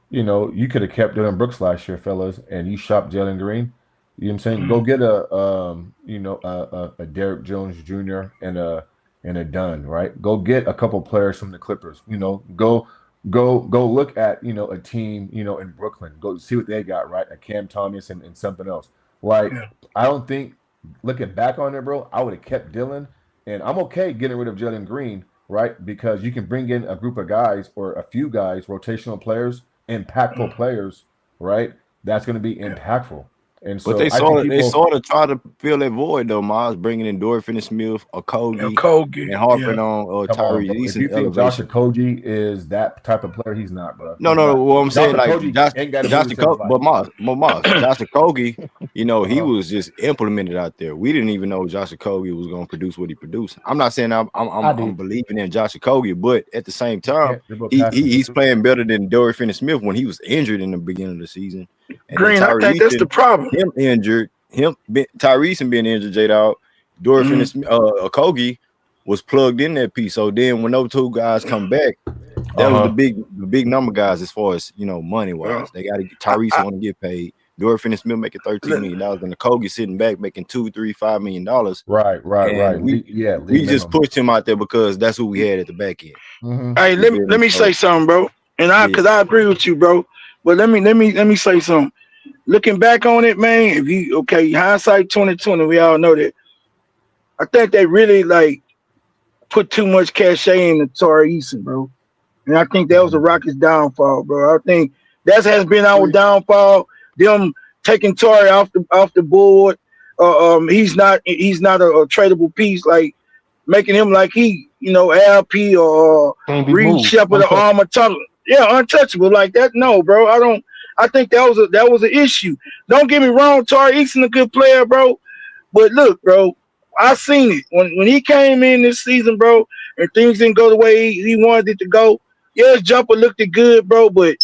Speaker 12: you could have kept Dylan Brooks last year, fellas, and you shopped Jalen Green. You know what I'm saying? Go get a Derik Jones Jr. and a Dunn, right? Go get a couple players from the Clippers. Go look at a team in Brooklyn. Go see what they got, right? A Cam Thomas and something else. I don't think looking back on it, bro, I would have kept Dylan, and I'm okay getting rid of Jalen Green, right? Because you can bring in a group of guys or a few guys, rotational players, impactful players, right? That's going to be impactful. And so,
Speaker 1: but they sort of try to fill that void though. Miles bringing in Dorian Finney-Smith, Okogie, and harping on Tari Eason.
Speaker 12: If you think Josh Okogie is that type of player, he's not, bro.
Speaker 1: No. What I'm saying, Josh Okogie, but Miles, Josh Okogie, he was just implemented out there. We didn't even know Josh Okogie was going to produce what he produced. I'm not saying I'm believing in Josh Okogie, but at the same time, he's playing better than Dorian Finney-Smith when he was injured in the beginning of the season. And
Speaker 7: Green, I think that's the problem.
Speaker 1: Him injured, Tari Eason being injured, J-Dog, Dorian Finney-Smith, Okogie was plugged in that piece. So then when those 2 guys come back, that was the big number guys as far as money wise. They got to Tari Eason want to get paid. Dorian Finney-Smith making $13 million, and Okogie sitting back making $2, $3, $5 million.
Speaker 12: Right.
Speaker 1: We just pushed him out there because that's who we had at the back end.
Speaker 7: Hey, let me say something, bro. And because I agree with you, bro. But let me say something. Looking back on it, man, hindsight 2020, we all know that. I think they really like put too much cachet into Tari Eason, bro. And I think that was the Rockets' downfall, bro. I think that has been our downfall. Them taking Tari off the board. He's not a tradable piece. Like making him like he, LP or
Speaker 3: Can't be
Speaker 7: Reed
Speaker 3: moved.
Speaker 7: Sheppard or Amen Thompson. Yeah, untouchable like that. No, bro. I think that was an issue. Don't get me wrong, Tari Eason a good player, bro. But look, bro, I seen it when he came in this season, bro, and things didn't go the way he wanted it to go. Yeah, his jumper looked good, bro, but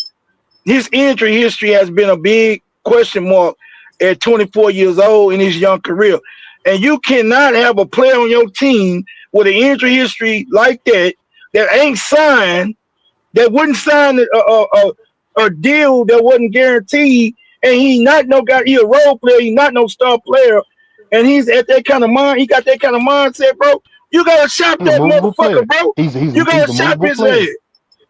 Speaker 7: his injury history has been a big question mark at 24 years old in his young career. And you cannot have a player on your team with an injury history like that ain't signed, that wouldn't sign a deal that wasn't guaranteed, and he a role player, he not no star player, and he's at that kind of mind. He got that kind of mindset, bro. You gotta shop that motherfucker, bro. You gotta shop his head.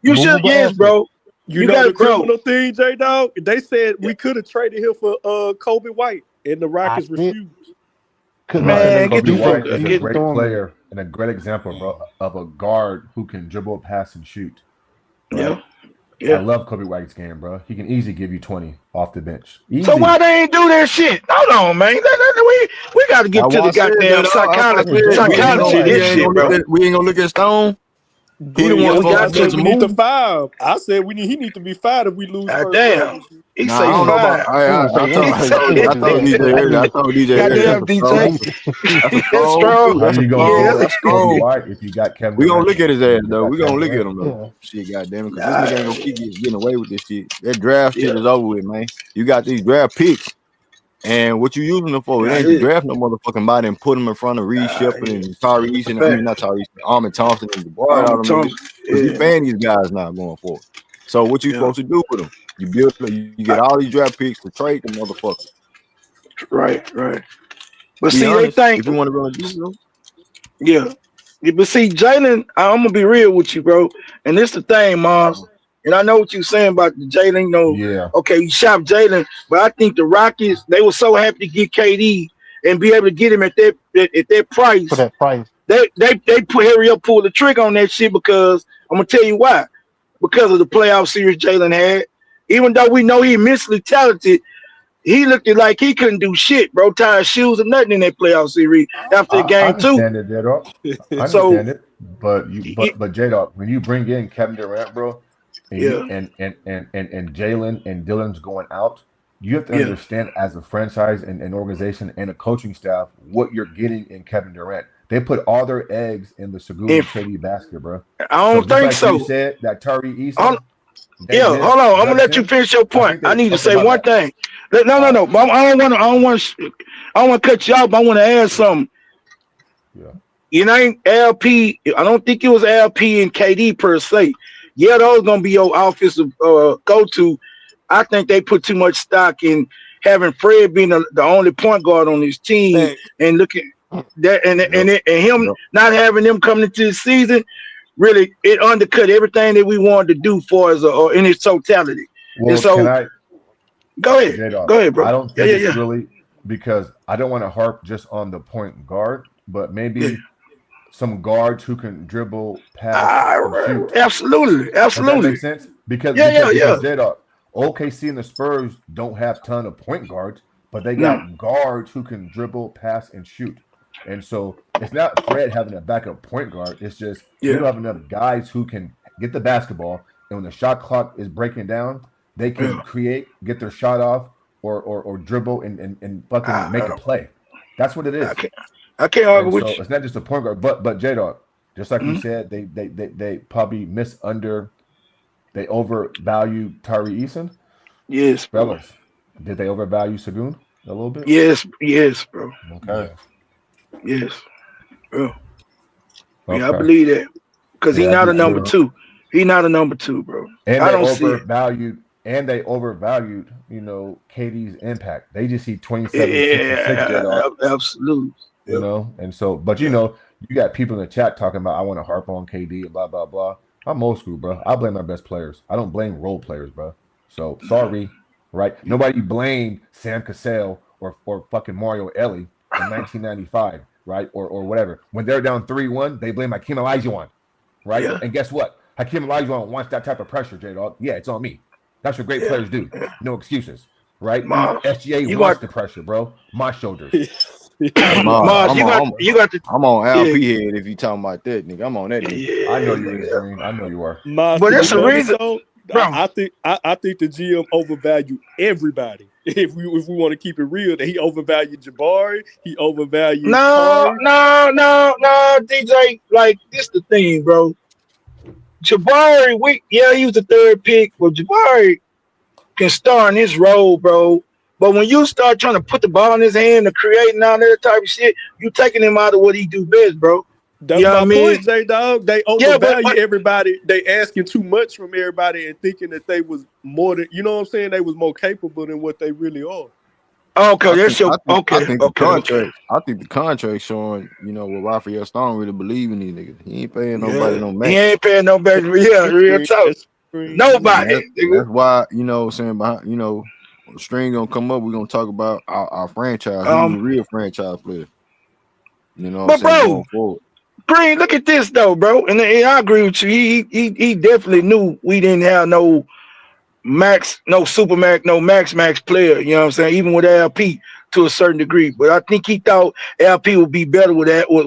Speaker 7: You should, yes, bro.
Speaker 4: You know the criminal thing, J-Dog? They said we could have traded him for Kobe White, and the Rockets refused.
Speaker 7: Man, get the fuck
Speaker 12: is a great player and a great example, bro, of a guard who can dribble, pass, and shoot. Right? Yeah. I love Kobe White's game, bro. He can easily give you 20 off the bench. Easy.
Speaker 7: So why they ain't do that shit? Hold on, man. We got to get to the goddamn psychology of this shit, bro.
Speaker 1: We ain't gonna look at Stone.
Speaker 4: He the one we need to fire. I said he need to be fired if we lose.
Speaker 7: Damn. He say
Speaker 1: I told DJ earlier.
Speaker 7: Goddamn, DJ. That's strong.
Speaker 12: That's strong. If you got Kevin,
Speaker 1: we gonna look at his ass though. We gonna look at him though. Shit, goddamn it, because this nigga ain't gonna keep getting away with this shit. That draft shit is over with, man. You got these draft picks, and what you using them for? It ain't to draft no motherfucking body and put them in front of Reed Sheppard and Tari Eason. I mean, not Tari Eason, Amen Thompson and Jabari. You paying these guys now going forward. So what you supposed to do with them? You get all these draft picks to trade them motherfuckers.
Speaker 7: Right. But see, they think
Speaker 1: if you want to really do them.
Speaker 7: Yeah, but see, Jalen, I'm gonna be real with you, bro. And this the thing, Mars. And I know what you're saying about the Jalen. Okay, you shop Jalen, but I think the Rockets, they were so happy to get KD and be able to get him at that price.
Speaker 3: For that price.
Speaker 7: They pulled the trigger on that shit because I'm gonna tell you why. Because of the playoff series Jalen had. Even though we know he's immensely talented, he looked like he couldn't do shit, bro. Tied shoes or nothing in that playoff series after game 2.
Speaker 12: I understand it. But J-Dog, when you bring in Kevin Durant, bro, and Jalen and Dylan's going out, you have to understand as a franchise and an organization and a coaching staff what you're getting in Kevin Durant. They put all their eggs in the Sengun and KD basket, bro.
Speaker 7: I don't think so.
Speaker 12: You said that Tari Eason.
Speaker 7: Hold on. I'm gonna let you finish your point. I need to say one thing. No. I don't want to cut you off. I want to add something.
Speaker 12: Yeah.
Speaker 7: It ain't LP. I don't think it was LP and KD per se. Yeah, those gonna be your offensive go-to. I think they put too much stock in having Fred being the only point guard on his team and looking that and him not having them coming into the season. Really, it undercut everything that we wanted to do for us in its totality.
Speaker 12: Well,
Speaker 7: and so, go ahead, bro.
Speaker 12: I don't think it's really, because I don't want to harp just on the point guard, but maybe some guards who can dribble, pass, shoot.
Speaker 7: Absolutely.
Speaker 12: Does that make sense? Because J-Dog, OKC and the Spurs don't have ton of point guards, but they got guards who can dribble, pass, and shoot. And so it's not Fred having a backup point guard. It's just you don't have enough guys who can get the basketball, and when the shot clock is breaking down, they can create, get their shot off, or dribble and fucking make a play. That's what it is.
Speaker 7: I can't argue with you.
Speaker 12: It's not just a point guard, but J-Dog, just like you said, they probably they overvalue Tari Eason.
Speaker 7: Yes,
Speaker 12: fellas. Did they overvalue Sengun a little bit?
Speaker 7: Yes, bro.
Speaker 12: Okay.
Speaker 7: Yes. Bro. Yeah, I believe that. Because he's not a number 2. He's not a number 2, bro.
Speaker 12: And they overvalued, KD's impact. They just see 27, 66.
Speaker 7: Absolutely.
Speaker 12: And so, but you got people in the chat talking about, I want to harp on KD and blah, blah, blah. I'm old school, bro. I blame my best players. I don't blame role players, bro. So, sorry, right? Nobody blamed Sam Cassell or fucking Mario Elie in 1995, right? Or whatever. When they're down 3-1, they blame Hakeem Olajuwon, right?
Speaker 7: Yeah.
Speaker 12: And guess what? Hakeem Olajuwon wants that type of pressure, J-Dog. Yeah, it's on me. That's what great players do. No excuses, right? SGA wants the pressure, bro. My shoulders.
Speaker 1: I'm on LP head if you talking about that, nigga. I'm on that nigga.
Speaker 12: I know you is, Green. I know you are.
Speaker 7: But that's the reason. Bro.
Speaker 4: I think the GM overvalued everybody. If we want to keep it real, that he overvalued Jabari, he overvalued.
Speaker 7: No, DJ. Like this, the thing, bro. Jabari, he was the third pick, but Jabari can star in his role, bro. But when you start trying to put the ball in his hand to create and all that type of shit, you taking him out of what he do best, bro.
Speaker 4: That's my point, J-Dog. They overvalue everybody. They asking too much from everybody and thinking that they was more than, you know what I'm saying? They was more capable than what they really are.
Speaker 7: Okay,
Speaker 1: I think the contract showing, you know, what Raphael Stone really believe in these niggas. He ain't paying nobody no max.
Speaker 7: He ain't paying nobody. Yeah, real talk. Nobody.
Speaker 1: That's why, you know, saying behind, you know, string gonna come up. We're gonna talk about our franchise. Who's a real franchise player. You know, what I'm saying, going forward.
Speaker 7: Green, look at this though, bro. And I agree with you. He definitely knew we didn't have no max, no super max, no max player. You know what I'm saying? Even with LP to a certain degree. But I think he thought LP would be better with that with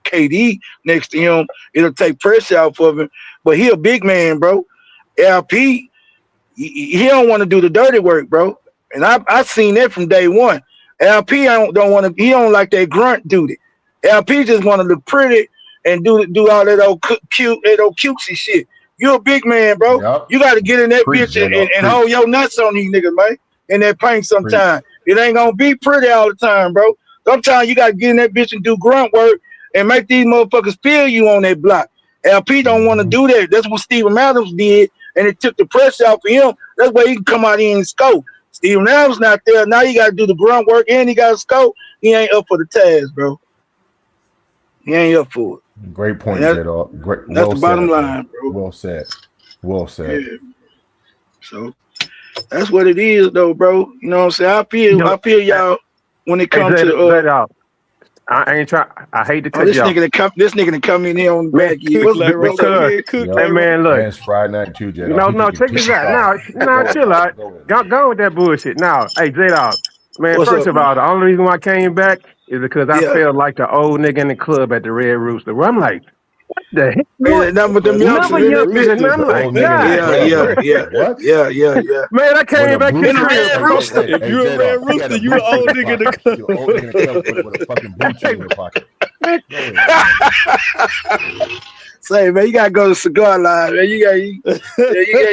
Speaker 7: KD next to him. It'll take pressure out of him. But he a big man, bro. LP, he don't want to do the dirty work, bro. And I seen that from day one. LP don't want to. He don't like that grunt duty. LP just want to look pretty and do all that old cutesy shit. You a big man, bro. Yep. You got to get in that bitch and hold your nuts on these niggas, man. In that paint sometime. It ain't gonna be pretty all the time, bro. Sometimes you got to get in that bitch and do grunt work and make these motherfuckers feel you on that block. LP don't want to do that. That's what Steven Adams did, and it took the pressure off of him. That's why he can come out here and score. Steven Adams not there. Now you got to do the grunt work and he got to score. He ain't up for the task, bro. He ain't up for it.
Speaker 12: Great point, J-Dog. Great.
Speaker 7: That's the bottom line, bro.
Speaker 12: Well said. Well said.
Speaker 7: Yeah. So that's what it is, though, bro. You know what I'm saying? I feel y'all when it comes to
Speaker 11: I ain't trying. I hate to cut
Speaker 7: this
Speaker 11: you off.
Speaker 7: This nigga to come in here on the back.
Speaker 11: Hey man, look.
Speaker 12: It's Friday night too, J-Dog.
Speaker 11: No, check this out. Now, chill out. Go with that bullshit. Now, hey, J-Dog. Man, first of all, the only reason why I came back is because I felt like the old nigga in the club at the Red Rooster. Where I'm like, what the heck? Yeah. Man, I came back in the Red Rooster.
Speaker 4: If you're a Red Rooster, you an old nigga in the club.
Speaker 12: You're old nigga in the club with a fucking boot in your pocket.
Speaker 7: Say, man, you gotta go to Cigar Line, man. You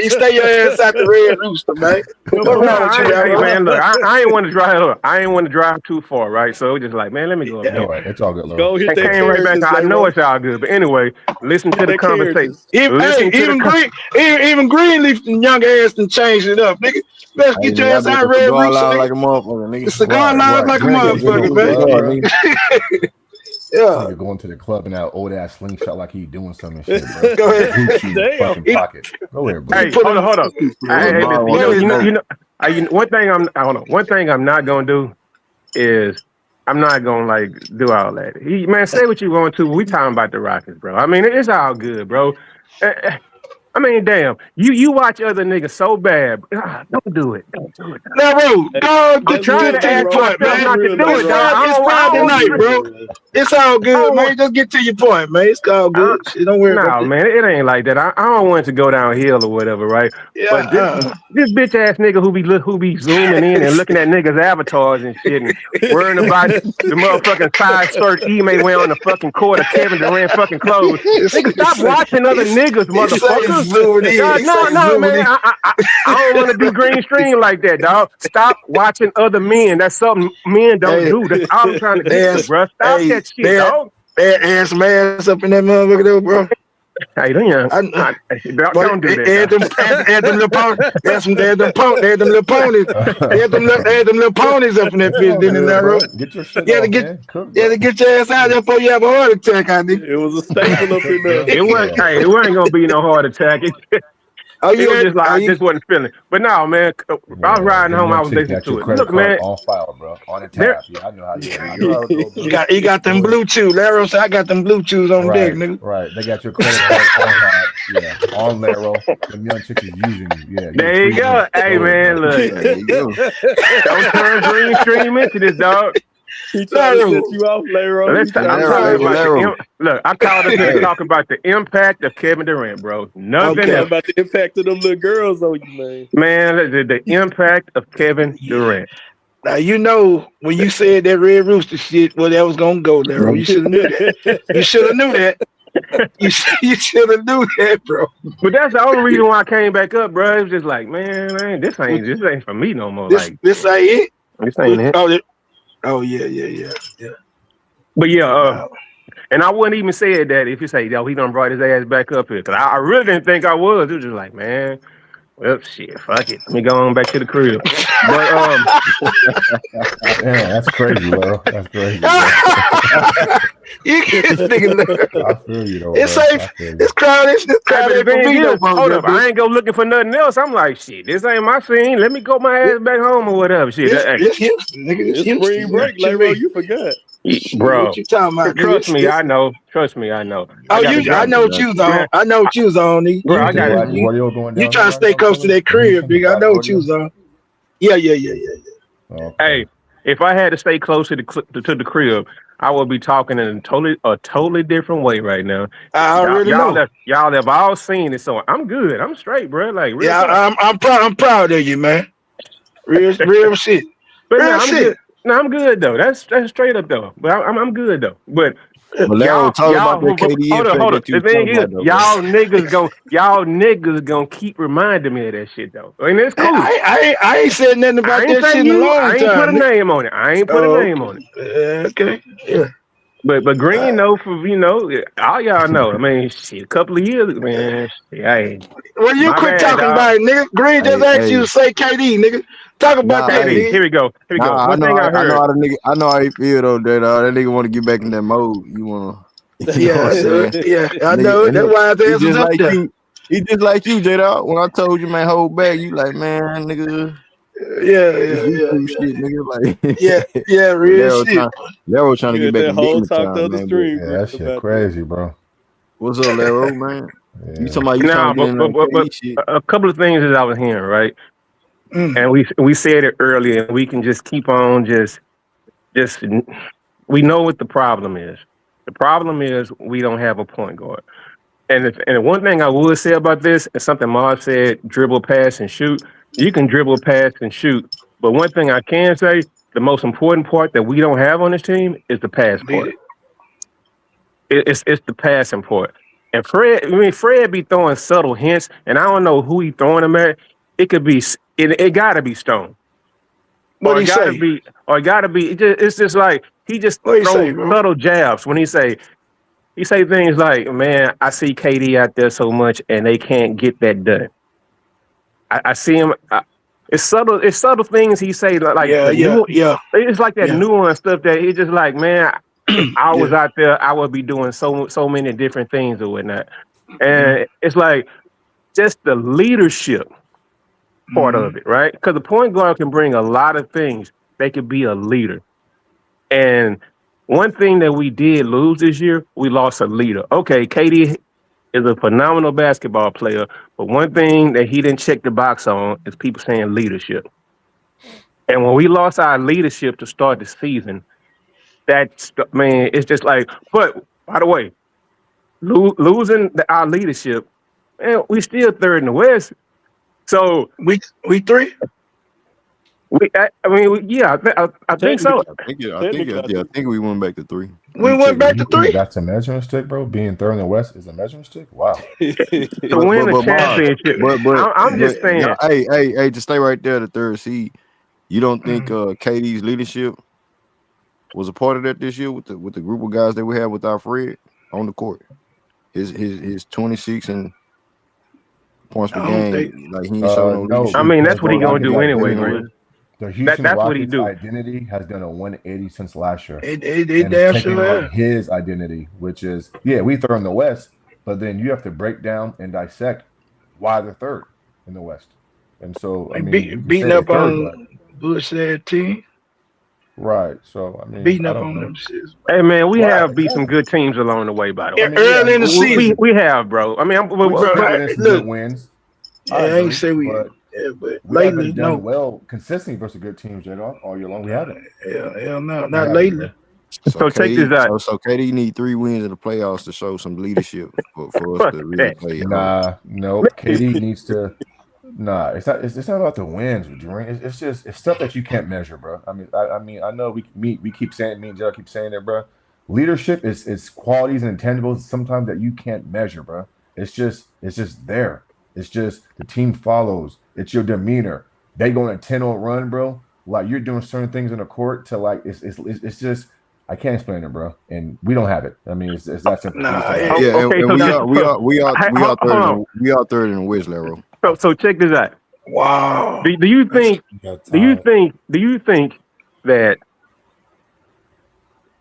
Speaker 7: stay your ass out the Red Rooster, man.
Speaker 11: Man, look, I ain't want to drive. Look, I ain't want to drive too far, right? So just like, man, let me go.
Speaker 12: Right, it's all good.
Speaker 4: Go hit that
Speaker 11: came right back. I know it's all good, but anyway, listen to the conversation.
Speaker 7: Even Greenleaf and young ass and changed it up, nigga. Best get your ass out Red Rooster,
Speaker 1: like a motherfucker, nigga.
Speaker 7: Cigar Line like a motherfucker, man. Yeah,
Speaker 12: you're going to the club in that old ass slingshot like he doing something shit, bro.
Speaker 7: Go ahead.
Speaker 12: Gucci fucking pocket. Go ahead, bro.
Speaker 11: Hey, hold up. One thing I'm not gonna do is I'm not gonna like do all that. Man, say what you want to. We talking about the Rockets, bro. I mean, it's all good, bro. I mean, damn, you watch other niggas so bad. Don't do it.
Speaker 7: Now, bro, get to your point, man. It's Friday night, bro. It's all good, man. Just get to your point, man. It's all good. Don't worry about it.
Speaker 11: No, man, it ain't like that. I don't want it to go downhill or whatever, right?
Speaker 7: Yeah,
Speaker 11: but this bitch ass nigga who be zooming in and looking at niggas' avatars and shit and worrying about the motherfucking side skirt Ime wearing on the fucking court of Kevin Durant fucking clothes. Nigga, stop watching other niggas, motherfucker. No, man. I don't want to be green stream like that, dog. Stop watching other men. That's something men don't do. That's all I'm trying to get to, bro. Stop that shit, dog.
Speaker 7: Add some ass up in that motherfucker, though, bro.
Speaker 11: Hey, don't do that.
Speaker 7: Add them little ponies. Add them little ponies up in that bitch. Then that road.
Speaker 12: Get your shit off,
Speaker 7: to get your ass out there before you have a heart attack, I think.
Speaker 4: It was a staple up in there.
Speaker 11: It wasn't gonna be no heart attack.
Speaker 13: you?
Speaker 6: was just like I just wasn't feeling. But no, man, I was riding home. I was listening
Speaker 12: got your
Speaker 6: to it.
Speaker 12: credit
Speaker 6: Look,
Speaker 12: card
Speaker 6: man,
Speaker 12: on file, bro, on the tab. Yeah, I know how you know how to go, bro.
Speaker 13: He got them blue chews. Laro said, I got them blue chews on deck, nigga.
Speaker 12: Right. They got your credit card on tab. Yeah, on Laro. Them young chicks is using you. Yeah.
Speaker 6: There you go. Hey, man, look.
Speaker 1: There you go.
Speaker 6: Don't turn green stream into this, dog.
Speaker 4: He trying to set you off, Laro.
Speaker 6: Look, I called up here to talk about the impact of Kevin Durant, bro. Nothing else.
Speaker 4: About the impact of them little girls on you, man.
Speaker 6: Man, the impact of Kevin Durant.
Speaker 13: Now, you know, when you said that Red Rooster shit, well, that was going to go, Laro. You should have knew that. You should have knew that. You should have knew that, bro.
Speaker 6: But that's the only reason why I came back up, bro. It was just like, man, this ain't for me no more.
Speaker 13: This ain't it?
Speaker 6: This ain't it.
Speaker 13: Oh, yeah.
Speaker 6: But yeah, and I wouldn't even say that if you say, yo, he done brought his ass back up here. Because I really didn't think I was. It was just like, man, well, shit, fuck it. Let me go on back to the crib. But,
Speaker 12: yeah, that's crazy, bro. That's crazy.
Speaker 13: You can't
Speaker 12: I feel you, though.
Speaker 13: It's crowded.
Speaker 6: Hold up. I ain't go looking for nothing else. I'm like, shit, this ain't my scene. Let me go my ass back home or whatever. Shit.
Speaker 13: It's
Speaker 4: spring break, Laro. You forgot.
Speaker 6: Bro,
Speaker 13: what you talking about?
Speaker 6: Trust me, I know.
Speaker 13: I know what you was on. I know what you was on.
Speaker 6: Bro, I got it.
Speaker 13: You trying to stay close to that crib, big. I know what you was on. Yeah.
Speaker 12: Okay.
Speaker 6: Hey, if I had to stay close to the crib, I would be talking in a totally different way right now.
Speaker 13: I already know.
Speaker 6: Y'all have all seen it, so I'm good. I'm straight, bro. Like, real
Speaker 13: I'm proud of you, man. Real shit.
Speaker 6: But I'm good though. That's straight up though. But I'm good though. But
Speaker 1: y'all talk about that KD.
Speaker 6: Hold on. The thing is, y'all niggas gonna keep reminding me of that shit though. I mean, it's cool.
Speaker 13: I ain't said nothing about that shit in a long time.
Speaker 6: I ain't put a name on it.
Speaker 13: Okay. Yeah.
Speaker 6: But Green though, for all y'all know. I mean, shit, a couple of years, man.
Speaker 13: Well, you quit talking about it, nigga. Green just asked you to say KD, nigga. Talk about that, nigga.
Speaker 6: Here we go.
Speaker 1: One thing I heard. I know how you feel though, that nigga want to get back in that mode. You wanna.
Speaker 13: Yeah. I know. That's why I said just like you.
Speaker 1: He just like you, J-Dog. When I told you, man, hold back, you like, man, nigga.
Speaker 13: Yeah.
Speaker 1: Shit, nigga. Like,
Speaker 13: real shit.
Speaker 1: Laro trying to get back in
Speaker 4: whole
Speaker 1: the
Speaker 4: top of the stream.
Speaker 12: Yeah, that shit crazy, bro.
Speaker 1: What's up, Laro, man?
Speaker 12: Yeah.
Speaker 1: You talking about
Speaker 6: but a couple of things that I was hearing, right? And we said it earlier, and we can just keep on just we know what the problem is. The problem is we don't have a point guard. And one thing I would say about this is something Marv said: dribble, pass, and shoot. You can dribble, pass, and shoot. But one thing I can say, the most important part that we don't have on this team is the pass part. It's the passing part. And Fred be throwing subtle hints, and I don't know who he throwing them at. It could be. It gotta be Stone.
Speaker 13: What he say?
Speaker 6: It gotta be. It's just like he just throws subtle jabs when he say things like, "Man, I see KD out there so much, and they can't get that done." I see him. It's subtle. It's subtle things he say. Like It's like that nuance stuff that he's just like, man. I was out there. I would be doing so many different things or whatnot, and it's like just the leadership part of it, right? Because the point guard can bring a lot of things. They could be a leader. And one thing that we did lose this year, we lost a leader. Okay, KD is a phenomenal basketball player, but one thing that he didn't check the box on is people saying leadership. And when we lost our leadership to start the season, it's just like, but by the way, losing our leadership, man, we still third in the West. So
Speaker 13: we three.
Speaker 6: I think so.
Speaker 1: I think we went back to 3.
Speaker 13: We went back to 3.
Speaker 12: That's a measuring stick, bro. Being third in the West is a measuring stick. Wow.
Speaker 6: To win the championship. I'm just saying.
Speaker 1: Hey, to stay right there, the third seed. You don't think KD's leadership was a part of that this year with the group of guys that we have with our Fred on the court? His 26 and points per game, like he ain't showing no leadership.
Speaker 6: I mean, that's what he gonna do anyway, man.
Speaker 12: The Houston
Speaker 6: that's
Speaker 12: Rockets
Speaker 6: what he do.
Speaker 12: Identity has done a 180 since last year.
Speaker 13: It damn sure
Speaker 12: his identity, which is we third in the West, but then you have to break down and dissect why they're third. in the West. And so, I
Speaker 13: Like
Speaker 12: mean, you can
Speaker 13: beating
Speaker 12: say they're
Speaker 13: up
Speaker 12: third, but
Speaker 13: on Bush said team.
Speaker 12: right. So, I mean,
Speaker 13: Beating
Speaker 12: I
Speaker 13: up
Speaker 12: don't
Speaker 13: on
Speaker 12: know.
Speaker 13: them shits.
Speaker 14: Hey man, we
Speaker 12: Right,
Speaker 14: have beat some
Speaker 12: exactly.
Speaker 14: good teams along the way. By the
Speaker 12: I
Speaker 14: way,
Speaker 12: mean, yeah,
Speaker 13: Early in the
Speaker 12: we
Speaker 13: season.
Speaker 14: we have, bro. I mean,
Speaker 12: we
Speaker 13: Bro,
Speaker 12: sprinkled in some good
Speaker 13: look,
Speaker 12: wins.
Speaker 13: yeah,
Speaker 12: I
Speaker 13: I ain't
Speaker 12: agree,
Speaker 13: say we,
Speaker 12: but
Speaker 13: but
Speaker 12: we
Speaker 13: lately,
Speaker 12: haven't done
Speaker 13: no.
Speaker 12: well consistently versus good teams, J-Dog, all year long. We haven't.
Speaker 13: Hell no,
Speaker 12: We
Speaker 13: not
Speaker 12: haven't,
Speaker 13: lately.
Speaker 12: bro.
Speaker 1: So
Speaker 14: So check this
Speaker 1: KD,
Speaker 14: out.
Speaker 1: so KD need 3 wins in the playoffs to show some leadership for us
Speaker 14: Fuck
Speaker 1: to really
Speaker 14: that.
Speaker 1: play.
Speaker 12: Nah, nope. KD needs to. Nah, it's not. It's not about the wins, Durant. It's just it's stuff that you can't measure, bro. I mean, I know we keep saying, me and Joe keep saying it, bro. Leadership is qualities and intangibles sometimes that you can't measure, bro. It's just there. It's just the team follows. It's your demeanor. They go on a 10-0 run, bro. Like you're doing certain things in the court to like it's just I can't explain it, bro. And we don't have it. I mean, it's that simple. We just
Speaker 13: Nah,
Speaker 12: don't have it.
Speaker 1: Yeah, and,
Speaker 14: Okay,
Speaker 1: and
Speaker 14: so
Speaker 1: we
Speaker 14: just
Speaker 1: are we are we are we are
Speaker 14: hold
Speaker 1: third
Speaker 14: on.
Speaker 1: in we are third in the West, Laro.
Speaker 14: So check this out.
Speaker 13: wow.
Speaker 14: Do you think that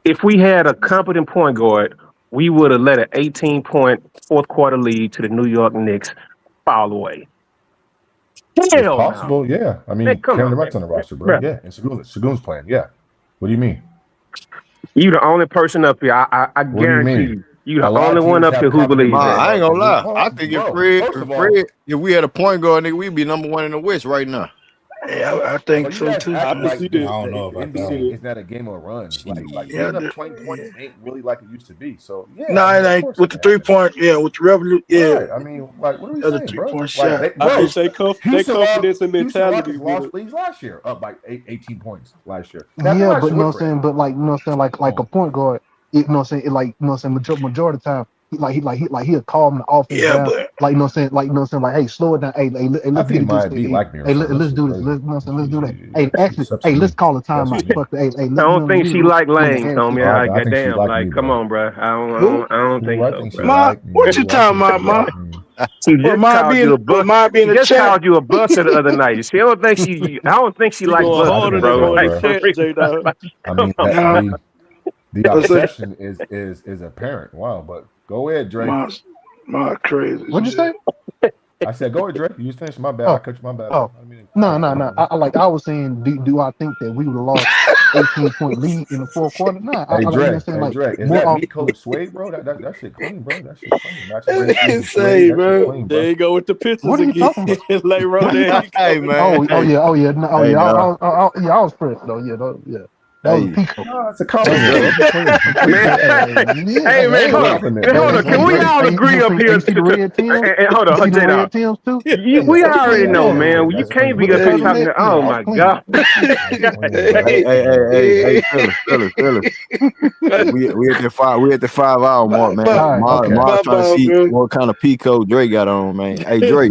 Speaker 14: if we had a competent point guard, we would have let an 18-point fourth quarter lead to the New York Knicks fall away?
Speaker 12: It's
Speaker 14: Hell no.
Speaker 12: possible, yeah. I
Speaker 14: Man,
Speaker 12: mean,
Speaker 14: come
Speaker 12: Kevin
Speaker 14: on,
Speaker 12: Durant's
Speaker 14: man.
Speaker 12: on the roster, bro.
Speaker 14: Bro,
Speaker 12: Yeah, and Sagoon's playing. Yeah. What do you mean?
Speaker 14: you the only person up here. I
Speaker 12: What do you
Speaker 14: guarantee
Speaker 12: mean?
Speaker 14: you
Speaker 12: A
Speaker 14: the
Speaker 12: lot
Speaker 14: only
Speaker 12: of
Speaker 14: one
Speaker 12: teams
Speaker 14: up here
Speaker 12: have
Speaker 14: who
Speaker 12: competent
Speaker 14: believes
Speaker 12: point
Speaker 1: Ma,
Speaker 14: that.
Speaker 1: I ain't
Speaker 12: guards,
Speaker 1: gonna
Speaker 12: and we,
Speaker 1: lie. I
Speaker 12: well,
Speaker 1: think
Speaker 12: bro. First of all,
Speaker 1: if we had a point guard, nigga, we'd be number one in the West right now.
Speaker 13: Yeah, I
Speaker 12: are
Speaker 13: think
Speaker 12: you
Speaker 13: so
Speaker 12: guys
Speaker 13: too.
Speaker 4: I
Speaker 12: acting
Speaker 4: can
Speaker 12: like
Speaker 4: see
Speaker 9: I
Speaker 12: this?
Speaker 4: that.
Speaker 9: don't
Speaker 12: The,
Speaker 9: know
Speaker 12: the
Speaker 9: about
Speaker 4: I can
Speaker 9: that
Speaker 4: see
Speaker 12: NBA
Speaker 9: one.
Speaker 4: that.
Speaker 12: is not a game of runs. Like
Speaker 13: Yeah,
Speaker 12: putting up 20 points ain't really like it used to be. So yeah,
Speaker 13: no,
Speaker 12: I
Speaker 13: it
Speaker 12: mean, of
Speaker 13: ain't
Speaker 12: course
Speaker 13: with
Speaker 12: that
Speaker 13: the
Speaker 12: can happen.
Speaker 13: 3-point. Yeah, with the revenue. Yeah,
Speaker 12: Right. I mean, like, what are we
Speaker 13: other
Speaker 12: saying, bro?
Speaker 13: 3-point
Speaker 12: Like,
Speaker 13: shot.
Speaker 4: I
Speaker 12: bro,
Speaker 4: think they confidence and
Speaker 12: Houston
Speaker 4: mentality
Speaker 12: Rockets
Speaker 4: with
Speaker 12: lost
Speaker 4: it.
Speaker 12: leads last year, up by 18 points last year. Now they're
Speaker 3: Yeah,
Speaker 12: not
Speaker 3: but you know what I'm
Speaker 12: Schwarfred.
Speaker 3: saying, but like you know what I'm saying, like a
Speaker 12: Oh,
Speaker 3: point guard, you know what I'm saying, like you know what I'm saying, majority of the time, he'll calm the offense
Speaker 13: Yeah,
Speaker 3: down,
Speaker 13: but
Speaker 3: like you know what I'm saying, like you know what I'm saying, like hey, slow it down, hey,
Speaker 12: I
Speaker 3: let's
Speaker 12: think
Speaker 3: get
Speaker 12: he
Speaker 3: it this,
Speaker 12: might be like me or
Speaker 3: hey,
Speaker 12: something. That
Speaker 3: let's
Speaker 12: shit
Speaker 3: do this,
Speaker 12: crazy.
Speaker 3: let's you know what I'm saying, let's do that. Hey,
Speaker 12: She's
Speaker 3: actually,
Speaker 12: such
Speaker 3: hey,
Speaker 12: me.
Speaker 3: let's call a
Speaker 12: That's
Speaker 3: timeout.
Speaker 12: me.
Speaker 3: Fuck the, hey,
Speaker 14: I don't think she like lanes,
Speaker 3: handshake.
Speaker 14: homie.
Speaker 12: I,
Speaker 14: I
Speaker 12: I think she
Speaker 14: goddamn,
Speaker 12: like me,
Speaker 14: like, come
Speaker 12: bro.
Speaker 14: on, bro.
Speaker 13: who?
Speaker 14: I don't think
Speaker 12: Ooh, I
Speaker 14: so,
Speaker 12: think she
Speaker 14: bro.
Speaker 13: Ma,
Speaker 12: like
Speaker 13: what you
Speaker 12: me. I
Speaker 13: talking
Speaker 12: think she
Speaker 13: about, Ma?
Speaker 12: like me.
Speaker 14: She
Speaker 13: Well,
Speaker 14: just called you a bust.
Speaker 13: Ma be in
Speaker 14: She
Speaker 13: the
Speaker 14: just
Speaker 13: chat.
Speaker 14: called you a buster the other night. She don't think she. I don't think she
Speaker 4: She
Speaker 14: like
Speaker 4: going
Speaker 12: I
Speaker 14: busters,
Speaker 4: harder
Speaker 12: think
Speaker 4: than
Speaker 14: bro.
Speaker 12: so,
Speaker 4: on the
Speaker 14: Like
Speaker 12: bro.
Speaker 14: for
Speaker 4: chat,
Speaker 14: real.
Speaker 4: J Dog.
Speaker 14: Like,
Speaker 12: I
Speaker 14: come
Speaker 12: mean
Speaker 14: on.
Speaker 12: that
Speaker 13: Nah,
Speaker 12: the
Speaker 13: what's that?
Speaker 12: obsession is apparent. Wow, but go ahead, Dre.
Speaker 13: Ma crazy.
Speaker 3: What'd you say?
Speaker 12: I said go ahead, Dre. You just finished. My bad. I
Speaker 3: Oh,
Speaker 12: cut you. My bad,
Speaker 3: oh,
Speaker 12: bro. I mean,
Speaker 3: no,
Speaker 12: cut you
Speaker 3: no,
Speaker 12: off,
Speaker 3: no.
Speaker 12: brother.
Speaker 3: I was saying, do I think that we would have lost 18-point lead in the fourth quarter? Nah,
Speaker 12: Hey
Speaker 3: I like you know
Speaker 12: Dre,
Speaker 3: what I'm saying,
Speaker 12: hey
Speaker 3: like
Speaker 12: Dre, is
Speaker 3: more
Speaker 12: that meat
Speaker 3: often.
Speaker 12: coated suede, bro? That shit clean, bro. That shit clean. Natural
Speaker 13: That's
Speaker 12: in-season suede.
Speaker 13: insane,
Speaker 12: That shit
Speaker 13: bro.
Speaker 12: clean,
Speaker 4: There
Speaker 12: bro.
Speaker 4: you go with the pictures
Speaker 3: What are you
Speaker 4: again.
Speaker 3: talking about?
Speaker 4: Later on,
Speaker 3: What are you
Speaker 4: there
Speaker 3: talking?
Speaker 4: he
Speaker 1: Hey
Speaker 4: coming back.
Speaker 1: man, hey, hey
Speaker 3: Yeah,
Speaker 1: now,
Speaker 3: I was fresh though. Yeah, yeah, that was a
Speaker 1: hey,
Speaker 3: Pico.
Speaker 12: No, it's a
Speaker 3: That was
Speaker 12: compliment, bro.
Speaker 1: Dre,
Speaker 12: You clean. You
Speaker 3: a
Speaker 12: clean.
Speaker 14: Man,
Speaker 3: Pico. Yeah,
Speaker 14: hey man,
Speaker 12: It's a
Speaker 14: hold
Speaker 3: hey,
Speaker 14: on.
Speaker 12: compliment,
Speaker 14: Hey,
Speaker 12: bro.
Speaker 14: hold
Speaker 12: You
Speaker 14: on. Can
Speaker 12: clean,
Speaker 14: we
Speaker 12: Dre.
Speaker 14: all
Speaker 3: hey,
Speaker 14: agree up
Speaker 3: you
Speaker 14: here?
Speaker 3: see the red Tims?
Speaker 14: Hold
Speaker 3: You
Speaker 14: on,
Speaker 3: see the
Speaker 14: J
Speaker 3: red
Speaker 14: Dog.
Speaker 3: Tims too? Yeah,
Speaker 14: We
Speaker 3: I was
Speaker 14: already
Speaker 3: clean.
Speaker 14: know,
Speaker 3: Yeah,
Speaker 14: man. You
Speaker 12: That's
Speaker 14: can't
Speaker 12: clean,
Speaker 14: be
Speaker 3: with the
Speaker 14: up here
Speaker 12: bro.
Speaker 14: talking.
Speaker 3: turtleneck.
Speaker 14: To,
Speaker 3: Yeah,
Speaker 14: oh
Speaker 3: I was
Speaker 14: my
Speaker 3: clean.
Speaker 14: god.
Speaker 12: That's clean, bro.
Speaker 1: hey, hey, hey, hey,
Speaker 13: Hey,
Speaker 1: hey, fellas. We at the 5 hour mark, man.
Speaker 13: my,
Speaker 3: All right, okay.
Speaker 1: Ma
Speaker 13: my
Speaker 1: trying to
Speaker 13: ball,
Speaker 1: see
Speaker 13: bro.
Speaker 1: what kind of Pico Dre got on, man. Hey Dre,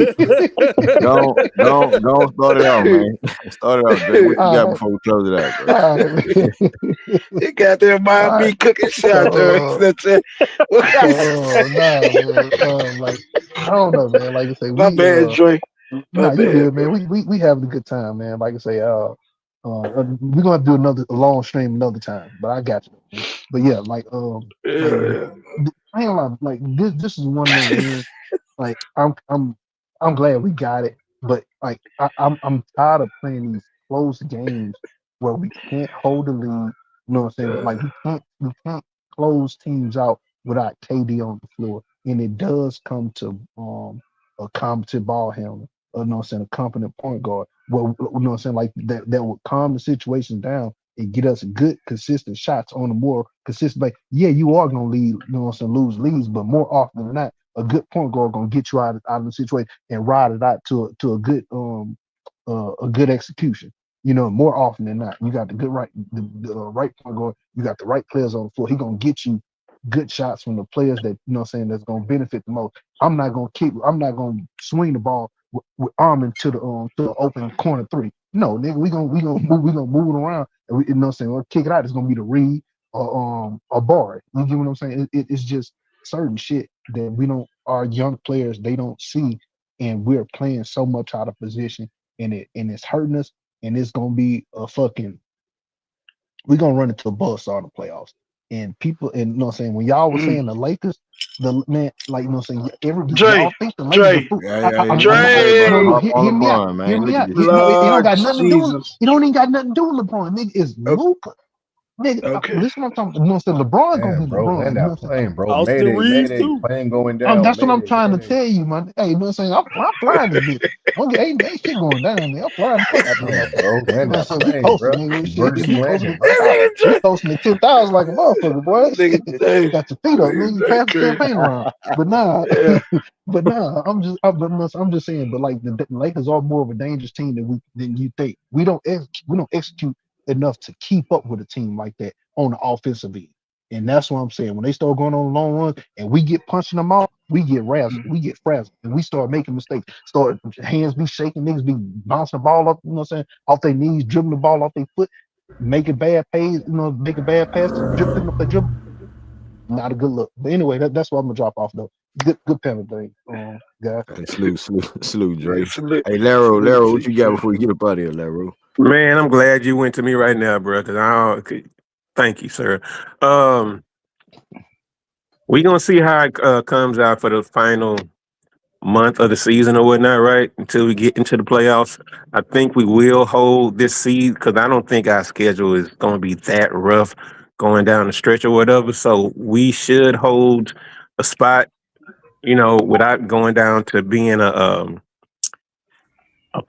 Speaker 1: don't start it out, man. Start it out, Dre. What you got
Speaker 3: All right,
Speaker 1: before we close it out, bro?
Speaker 3: all right.
Speaker 13: It got that
Speaker 3: All
Speaker 13: mind
Speaker 3: right.
Speaker 13: me cooking shot there.
Speaker 3: So, nah, man. Like I don't know, man. Like I say,
Speaker 13: My bad, Dre. My
Speaker 3: nah, you
Speaker 13: bad,
Speaker 3: good,
Speaker 13: bro.
Speaker 3: man. We having a good time, man. Like I say, we're gonna do another a long stream another time, but I got you. Man. But yeah, like
Speaker 13: Yeah,
Speaker 3: I ain't gonna lie, like this is one of them wins. Like I'm glad we got it, but like I'm tired of playing these close games where we can't hold the lead. You know what I'm saying? Like we can't close teams out without KD on the floor, and it does come to a competent ball handler. You know what I'm saying? A competent point guard. Well, you know what I'm saying? Like that would calm the situation down and get us good, consistent shots on a more consistent. Like, yeah, you are gonna lead, you know what I'm saying, lose leads, but more often than not, a good point guard gonna get you out of the situation and ride it out to a good execution. You know, more often than not, you got the good the right point guard, you got the right players on the floor. He gonna get you good shots from the players that you know what I'm saying that's gonna benefit the most. I'm not gonna swing the ball with Armin to the open corner three. No, nigga, we gonna move it around and we, you know what I'm saying, we'll kick it out. It's gonna be the Reed or Barry. You get what I'm saying? It's just certain shit that we don't our young players they don't see, and we're playing so much out of position and it's hurting us, and it's gonna be a fucking we're gonna run into a buzzsaw in the playoffs. And people, and you know what I'm saying, when y'all was saying the Lakers, the man, like, you know what I'm saying,
Speaker 13: Dre,
Speaker 3: y'all think the Lakers are
Speaker 1: Yeah.
Speaker 13: Dre.
Speaker 3: no,
Speaker 1: Hop on
Speaker 3: hear me out.
Speaker 1: LeBron, man.
Speaker 3: Hear me
Speaker 1: Look at
Speaker 3: out.
Speaker 1: this.
Speaker 3: No, it don't
Speaker 13: Lord
Speaker 3: got nothing to do with,
Speaker 13: Jesus.
Speaker 3: it don't even got nothing to do with LeBron. Nigga, it's Luka. Nigga,
Speaker 13: Okay.
Speaker 3: this is what I'm talking about. You know what I'm saying? LeBron gonna
Speaker 12: Damn,
Speaker 3: be
Speaker 12: bro,
Speaker 3: LeBron.
Speaker 12: land
Speaker 3: You know
Speaker 12: that
Speaker 3: what I'm saying?
Speaker 12: plane, bro.
Speaker 4: Austin Reeves
Speaker 12: Mayday,
Speaker 4: too.
Speaker 12: plane going down.
Speaker 3: That's what I'm trying to
Speaker 12: Mayday.
Speaker 3: tell you, man. Hey, you know what I'm saying? I'm flying this bitch. Ain't shit going down there. I'm flying the fuck out this
Speaker 12: Damn,
Speaker 3: motherfucker.
Speaker 12: bro,
Speaker 3: You
Speaker 12: land
Speaker 3: know what I'm
Speaker 12: that
Speaker 3: saying? We
Speaker 12: plane,
Speaker 3: posting,
Speaker 12: bro.
Speaker 3: nigga. Shit,
Speaker 12: Emergency
Speaker 3: we posting
Speaker 12: landing,
Speaker 3: at
Speaker 12: bro.
Speaker 3: 10,000. We posting at 10,000 like a motherfucker, boy.
Speaker 13: Nigga, Dre.
Speaker 3: Got your feet up, nigga. You pass the
Speaker 13: Crazy.
Speaker 3: campaign around. But nah,
Speaker 13: Yeah.
Speaker 3: I'm just saying. But like the Lakers are more of a dangerous team than you think. We don't execute enough to keep up with a team like that on the offensive end. And that's what I'm saying. When they start going on a long run and we get punching them off, we get frazzled, and we start making mistakes. Start hands be shaking, niggas be bouncing the ball up, you know what I'm saying, off their knees, dribbling the ball off their foot, making bad plays, making bad passes, picking up the dribble. Not a good look. But anyway, that's what I'm gonna drop off though. Good panel thing, guys.
Speaker 1: Hey, salute, Dre.
Speaker 13: Salute.
Speaker 1: Hey, Laro,
Speaker 13: Salute.
Speaker 1: what you got before you get up out of here, Laro?
Speaker 14: Man, I'm glad you went to me right now, bro. Thank you, sir. We gonna see how it comes out for the final month of the season or whatnot, right? Until we get into the playoffs. I think we will hold this seed because I don't think our schedule is gonna be that rough going down the stretch or whatever. So we should hold a spot, without going down to being a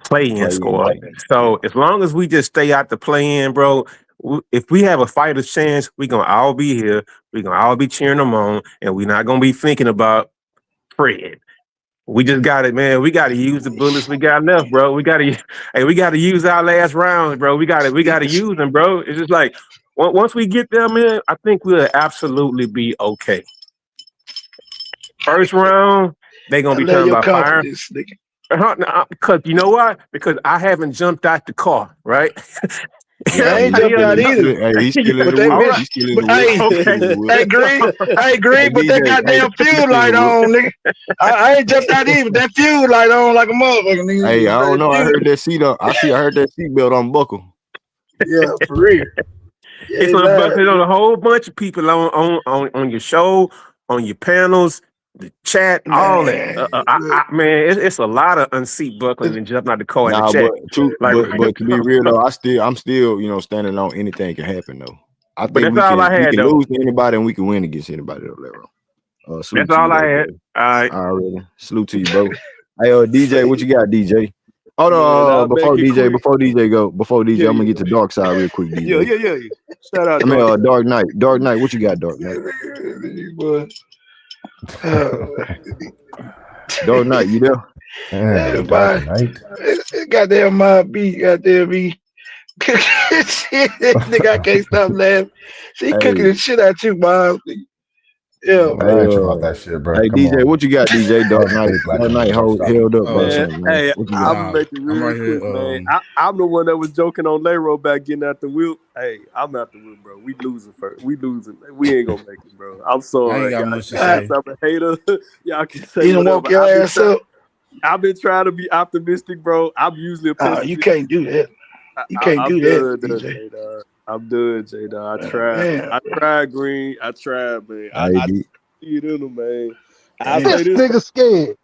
Speaker 14: play-in squad. So as long as we just stay out the play-in, bro, if we have a fighter's chance, we're going to all be here. We're going to all be cheering them on, and we're not going to be thinking about Fred. We just got it, man. We got to use the bullets we got left, bro. We got to use our last rounds, bro. We got to use them, bro. It's just like once we get them in, I think we'll absolutely be okay. First round, they're going to be talking about fire. Because you know what? Because I haven't jumped out the car, right?
Speaker 13: I ain't jumped out either.
Speaker 1: Hey, he's still in the woods. He's still in the woods.
Speaker 13: Hey, Green, but that goddamn fuel light on, nigga. I ain't jumped out either. That fuel light on like a motherfucker, nigga.
Speaker 1: Hey, I don't know. I heard that seat up. I heard that seatbelt unbuckle.
Speaker 13: Yeah, for real.
Speaker 14: It's unbuckled on a whole bunch of people on your show, on your panels, the chat, all that. Man, it's a lot of unseat buckling and jumping out the car in the chat.
Speaker 1: But to be real though, I'm still standing on anything can happen though. I think
Speaker 14: that's all I had,
Speaker 1: we can
Speaker 14: though.
Speaker 1: lose to anybody and we can win against anybody though, Lero.
Speaker 14: That's all I had. All right.
Speaker 1: Already. Salute to you, bro. Hey, DJ, what you got, DJ? Hold on, before DJ go, I'm gonna get to Dark Side real quick, DJ.
Speaker 4: Yeah. Shout out.
Speaker 1: I mean, Dark Knight. Dark Knight, what you got, Dark Knight? Dark Knight, you there?
Speaker 12: Dark Knight.
Speaker 13: Goddamn my beat, goddamn me. Nigga, I can't stop laughing. She cooking the shit out you, Bob. Yeah,
Speaker 12: I ain't sure about that shit, bro.
Speaker 1: Hey,
Speaker 12: Come
Speaker 1: DJ,
Speaker 12: on.
Speaker 1: what you got, DJ? Dark Knight held up,
Speaker 4: man. Hey, I'm making real quick, man. I'm the one that was joking on Lero about getting out the wheel. Hey, I'm out the wheel, bro. We losing first. We losing. We ain't gonna make it, bro. I'm sorry.
Speaker 9: I ain't got much to say.
Speaker 4: I'm a hater. Y'all can say
Speaker 13: you done woke your ass up.
Speaker 4: I've been trying to be optimistic, bro. I'm usually a pessimist.
Speaker 13: You can't do that. You can't do that, DJ.
Speaker 4: I'm done, J-Dog. I tried, Green. I tried, man. I see it in them, man.
Speaker 3: This nigga scared.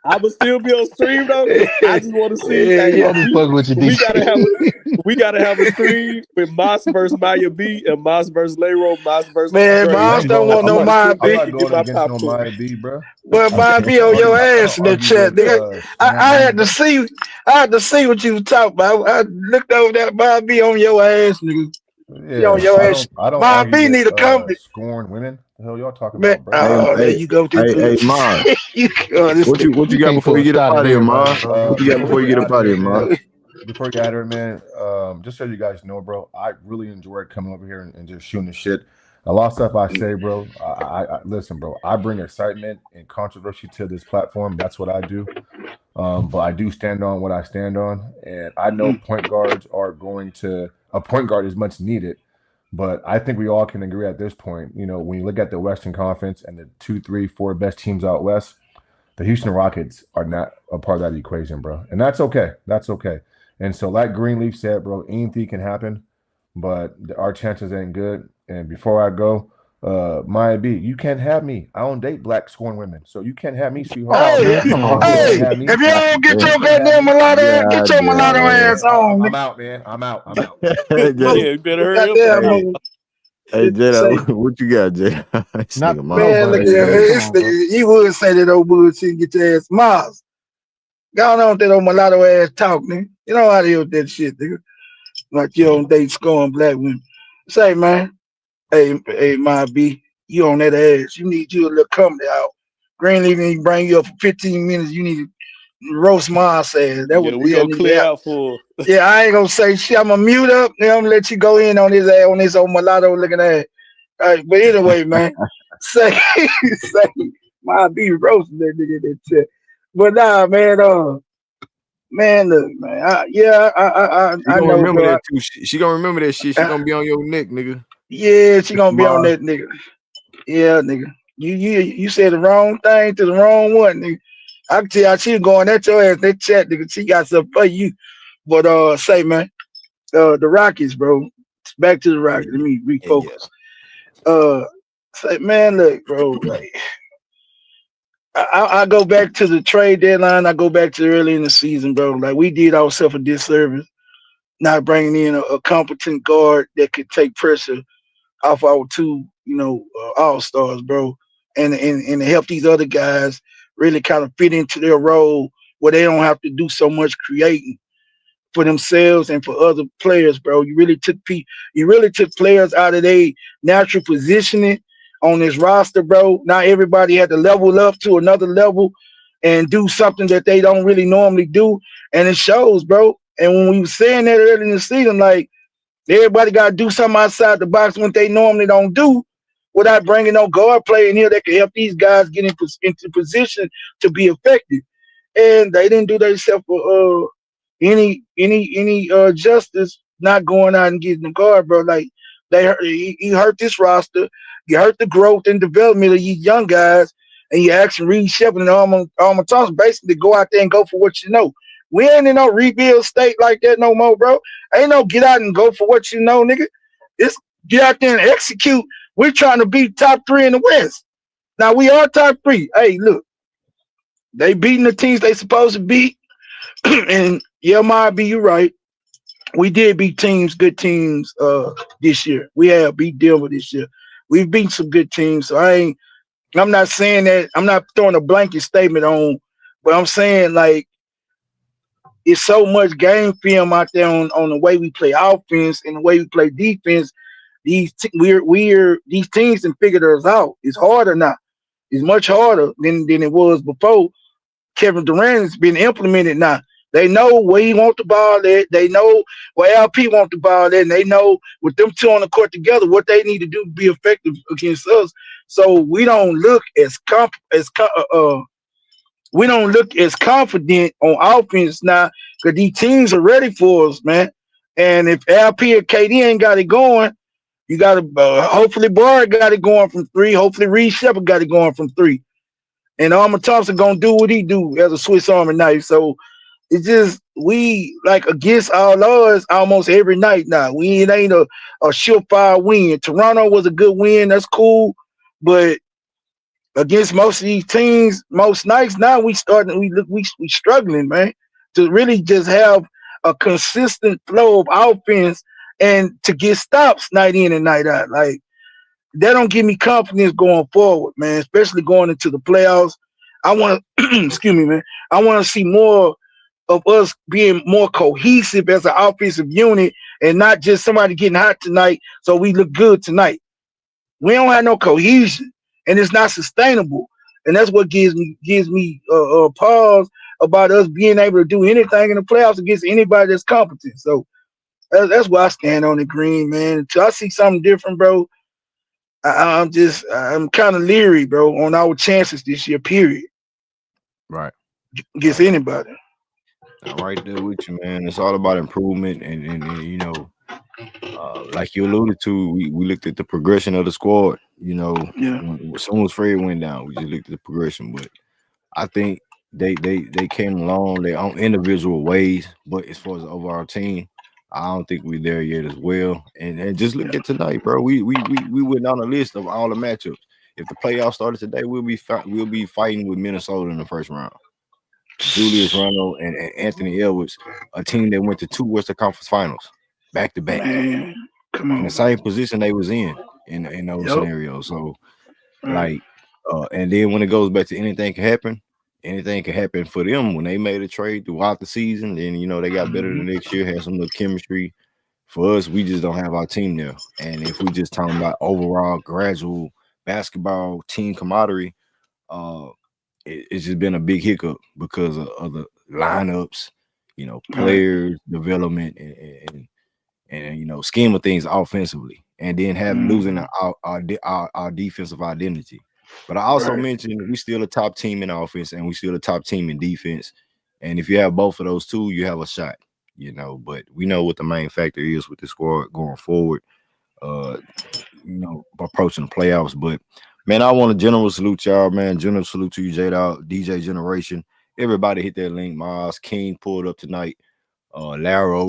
Speaker 4: I'ma still be on stream though. I just want to see. We gotta have a stream with Moss versus Maya B and Moss versus Lero, Moss versus.
Speaker 13: Man, Moss don't want no Maya B.
Speaker 12: I'm not going against no Maya B, bro.
Speaker 13: Well, Maya B on your ass in the chat, nigga. I had to see what you was talking about. I looked over that Maya B on your ass, nigga.
Speaker 12: Yeah,
Speaker 13: on your ass.
Speaker 12: Maya
Speaker 13: B need to come.
Speaker 12: Scoring women. The hell y'all talking
Speaker 13: about,
Speaker 12: bro?
Speaker 13: There you go.
Speaker 1: Hey, Ma. What you got before you get up out of here, Ma? What you got before you get up out of here, Ma?
Speaker 12: Before you get out of here, man, just so you guys know, bro, I really enjoy coming over here and just shooting the shit. A lot of stuff I say, bro. I listen, bro. I bring excitement and controversy to this platform. That's what I do. But I do stand on what I stand on, and I know point guards are going to. A point guard is much needed, but I think we all can agree at this point. You know, when you look at the Western Conference and the 2, 3, 4 best teams out west, the Houston Rockets are not a part of that equation, bro, and that's okay. That's okay. And so, like Greenleaf said, bro, anything can happen, but our chances ain't good. And before I go, Maya B, you can't have me. I don't date black scorn women, so you can't have me, sweetheart.
Speaker 1: Oh
Speaker 13: Hey,
Speaker 1: man, come on,
Speaker 12: You
Speaker 1: bro.
Speaker 12: can't
Speaker 13: hey,
Speaker 12: have me.
Speaker 13: if you don't get
Speaker 1: Yeah,
Speaker 13: your
Speaker 12: You can't have
Speaker 13: goddamn
Speaker 12: me.
Speaker 13: mulatto ass,
Speaker 1: yeah,
Speaker 13: get your mulatto ass on,
Speaker 12: I'm
Speaker 13: nigga.
Speaker 12: out, man. I'm out. I'm out.
Speaker 1: Jada.
Speaker 4: Yeah, you better hurry up.
Speaker 13: Goddamn,
Speaker 1: Hey, hey,
Speaker 13: say,
Speaker 1: Jada, what you got, Jada? This
Speaker 3: Not
Speaker 1: nigga
Speaker 3: no,
Speaker 1: Miles
Speaker 13: man, look
Speaker 3: but
Speaker 13: at
Speaker 1: crazy.
Speaker 3: Jada,
Speaker 13: that.
Speaker 3: come
Speaker 13: This
Speaker 3: on, bro.
Speaker 13: nigga, you would say that old bullshit and get your ass Miles. Go on with that old mulatto ass talk, nigga. You know how to deal with that shit, nigga. Like you don't date scoring black women. Say, man, hey, my B, you on that ass. You need you a little company out. Greenleaf need to bring you up for 15 minutes. You need to roast my ass. That
Speaker 4: Yeah,
Speaker 13: what
Speaker 4: we
Speaker 13: the hell
Speaker 4: gonna
Speaker 13: need to
Speaker 4: clear
Speaker 13: happen.
Speaker 4: out for.
Speaker 13: Yeah, I ain't gonna say shit. I'm gonna mute up. Then I'm gonna let you go in on his ass, on this old mulatto looking ass. All right, but anyway, man, say, my B roasting that nigga in that chat. But nah, man, look, man,
Speaker 1: She
Speaker 13: I
Speaker 1: gonna
Speaker 13: know,
Speaker 1: remember
Speaker 13: bro.
Speaker 1: that too. She gonna remember that shit. She gonna be on your neck, nigga.
Speaker 13: Yeah, she gonna be on
Speaker 1: Miles.
Speaker 13: that nigga. Yeah, nigga. You said the wrong thing to the wrong one, nigga. I can tell she was going at your ass, that chat, nigga. She got something for you. But say, man, the Rockets, bro. Back to the
Speaker 1: Yeah,
Speaker 13: Rockets. Let me
Speaker 1: yeah.
Speaker 13: refocus. Say, man, look, bro, like I go back to the trade deadline. I go back to early in the season, bro. Like we did ourselves a disservice not bringing in a competent guard that could take pressure off our two, all stars, bro, and to help these other guys really kind of fit into their role where they don't have to do so much creating for themselves and for other players, bro. You really took players out of their natural positioning on this roster, bro. Now everybody had to level up to another level and do something that they don't really normally do, and it shows, bro. And when we were saying that early in the season, like everybody got to do something outside the box what they normally don't do, without bringing no guard play in here that can help these guys get into position to be effective. And they didn't do themselves any justice not going out and getting the guard, bro. Like he hurt this roster. You hurt the growth and development of these young guys, and you actually Reed Sheppard and Amen Thompson basically go out there and go for what you know. We ain't in no rebuild state like that no more, bro. Ain't no get out and go for what you know, nigga. It's get out there and execute. We're trying to be top 3 in the West. Now we are top 3. Hey, look, they beating the teams they supposed to beat. And yeah, might be you right. We did beat teams, good teams, this year. We have beat Denver this year. We've beat some good teams. So I'm not saying that, I'm not throwing a blanket statement on, but I'm saying like it's so much game film out there on the way we play offense and the way we play defense. These teams can figure us out. It's harder now. It's much harder than it was before. Kevin Durant has been implemented now. They know where he wants the ball at. They know where LP wants the ball at. And they know with them two on the court together what they need to do to be effective against us. So we don't look we don't look as confident on offense now because these teams are ready for us, man. And if LP and KD ain't got it going, you got to hopefully Borrego got it going from 3. Hopefully Reed Sheppard got it going from 3. And Amen Thompson gonna do what he do as a Swiss Army knife. So it's just we like against our odds almost every night now. It ain't a surefire win. Toronto was a good win, that's cool, but against most of these teams, most nights now we struggling, man, to really just have a consistent flow of offense and to get stops night in and night out. Like that don't give me confidence going forward, man, especially going into the playoffs. I want to, excuse me, man. I want to see more of us being more cohesive as an offensive unit and not just somebody getting hot tonight so we look good tonight. We don't have no cohesion, and it's not sustainable. And that's what gives me pause about us being able to do anything in the playoffs against anybody that's competent. So that's where I stand on the green, man. Until I see something different, bro, I'm kind of leery, bro, on our chances this year, period.
Speaker 1: Right.
Speaker 13: Against anybody.
Speaker 1: I'm right there with you, man. It's all about improvement, and you know, like you alluded to, we looked at the progression of the squad. You know,
Speaker 13: Yeah.
Speaker 1: as soon as Fred went down, we just looked at the progression. But I think they came along their own individual ways, but as far as the overall team, I don't think we're there yet as well. And just look at tonight, bro. We went down a list of all the matchups. If the playoffs started today, we'll be fighting with Minnesota in the first round. Julius Randle and Anthony Edwards, a team that went to 2 Western Conference Finals back to back.
Speaker 13: Man, come on.
Speaker 1: In the same position they was in those scenarios. So like and then when it goes back to anything can happen for them when they made a trade throughout the season. Then they got better the next year, had some little chemistry. For us, we just don't have our team there. And if we just talking about overall gradual basketball team camaraderie, it's just been a big hiccup because of the lineups, players development and scheme of things offensively, and then losing our defensive identity. But I also mentioned we still a top team in offense and we still a top team in defense. And if you have both of those two, you have a shot, But we know what the main factor is with the squad going forward, approaching the playoffs. But man, I want a general salute y'all, man. General salute to you, DJ Generation. Everybody hit that link. Miles King pulled up tonight. Laro,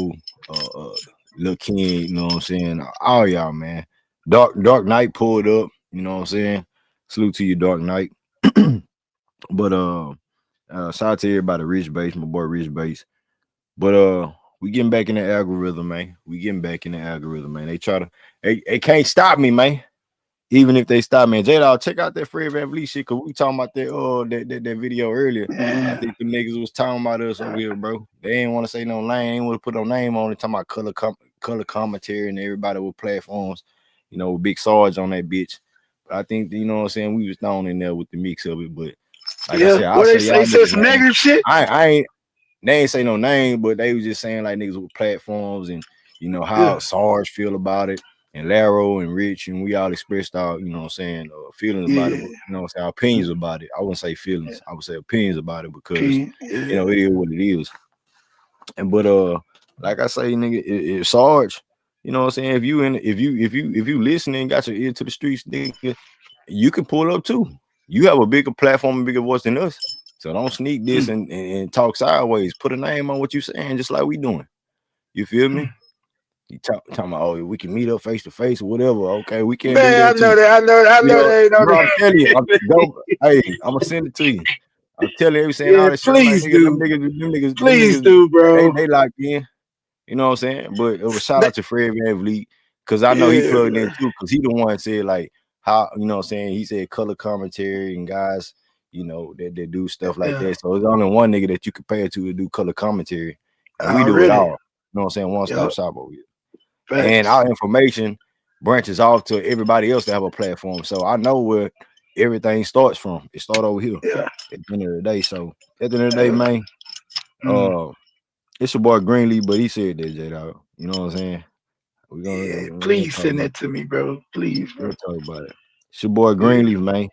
Speaker 1: Lil King, you know what I'm saying? All y'all, man. Dark Knight pulled up, you know what I'm saying? Salute to you, Dark Knight. But shout out to everybody, Rich Bass, my boy Rich Bass. But we getting back in the algorithm, man. They can't stop me, man. Even if they stop me, J-Dog, check out that Fred VanVleet shit, because we talking about that video earlier. I think the niggas was talking about us over here, bro. They ain't want to say no name, ain't want to put no name on it, talking about color commentary and everybody with platforms, with Big Sarge on that bitch. But I think, you know what I'm saying, we was thrown in there with the mix of it. But like I said,
Speaker 13: they said some negative shit.
Speaker 1: They ain't say no name, but they was just saying like niggas with platforms and how Sarge feel about it. And Laro and Rich, and we all expressed our, feelings about it, our opinions about it. I wouldn't say feelings, I would say opinions about it because it is what it is. And but like I say, nigga, it Sarge, you know what I'm saying? If you listening, got your ear to the streets, nigga, you can pull up too. You have a bigger platform and bigger voice than us. So don't sneak this and talk sideways. Put a name on what you saying, just like we doing. You feel me? You talking about, we can meet up face to face or whatever. Okay, we can't do that.
Speaker 13: I know
Speaker 1: bro, I'm telling you, I'm gonna send it to you. I'm telling you, every saying all that shit.
Speaker 13: Please do.
Speaker 1: Them niggas,
Speaker 13: please do, bro.
Speaker 1: They locked in. You know what I'm saying? But it was shout out to Fred VanVleet, because I know he plugged in too, because he the one said like how, you know what I'm saying, he said color commentary and guys, that do stuff like that. So there's only one nigga that you can pay to do color commentary. And we do it all. You know what I'm saying? One-stop shop over here. And our information branches off to everybody else that have a platform. So I know where everything starts from. It starts over here at the end of the day. So at the end of the day, man, it's your boy Greenlee, but he said that, J-Dog. You know what I'm saying?
Speaker 13: Please send that to me, bro. Please, bro.
Speaker 1: We'll talk about it. It's your boy Greenlee, man.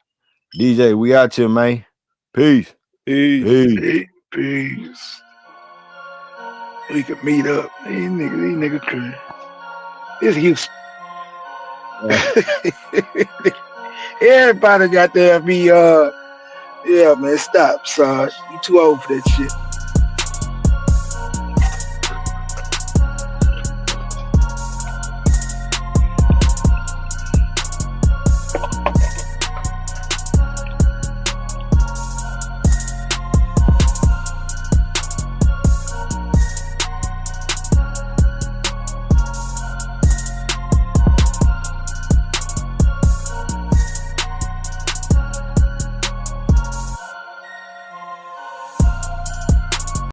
Speaker 1: DJ, we out here, man. Peace.
Speaker 13: Peace. We could meet up. These niggas could. It's Houston. Everybody got there be man, stop, Sarge. You too old for that shit.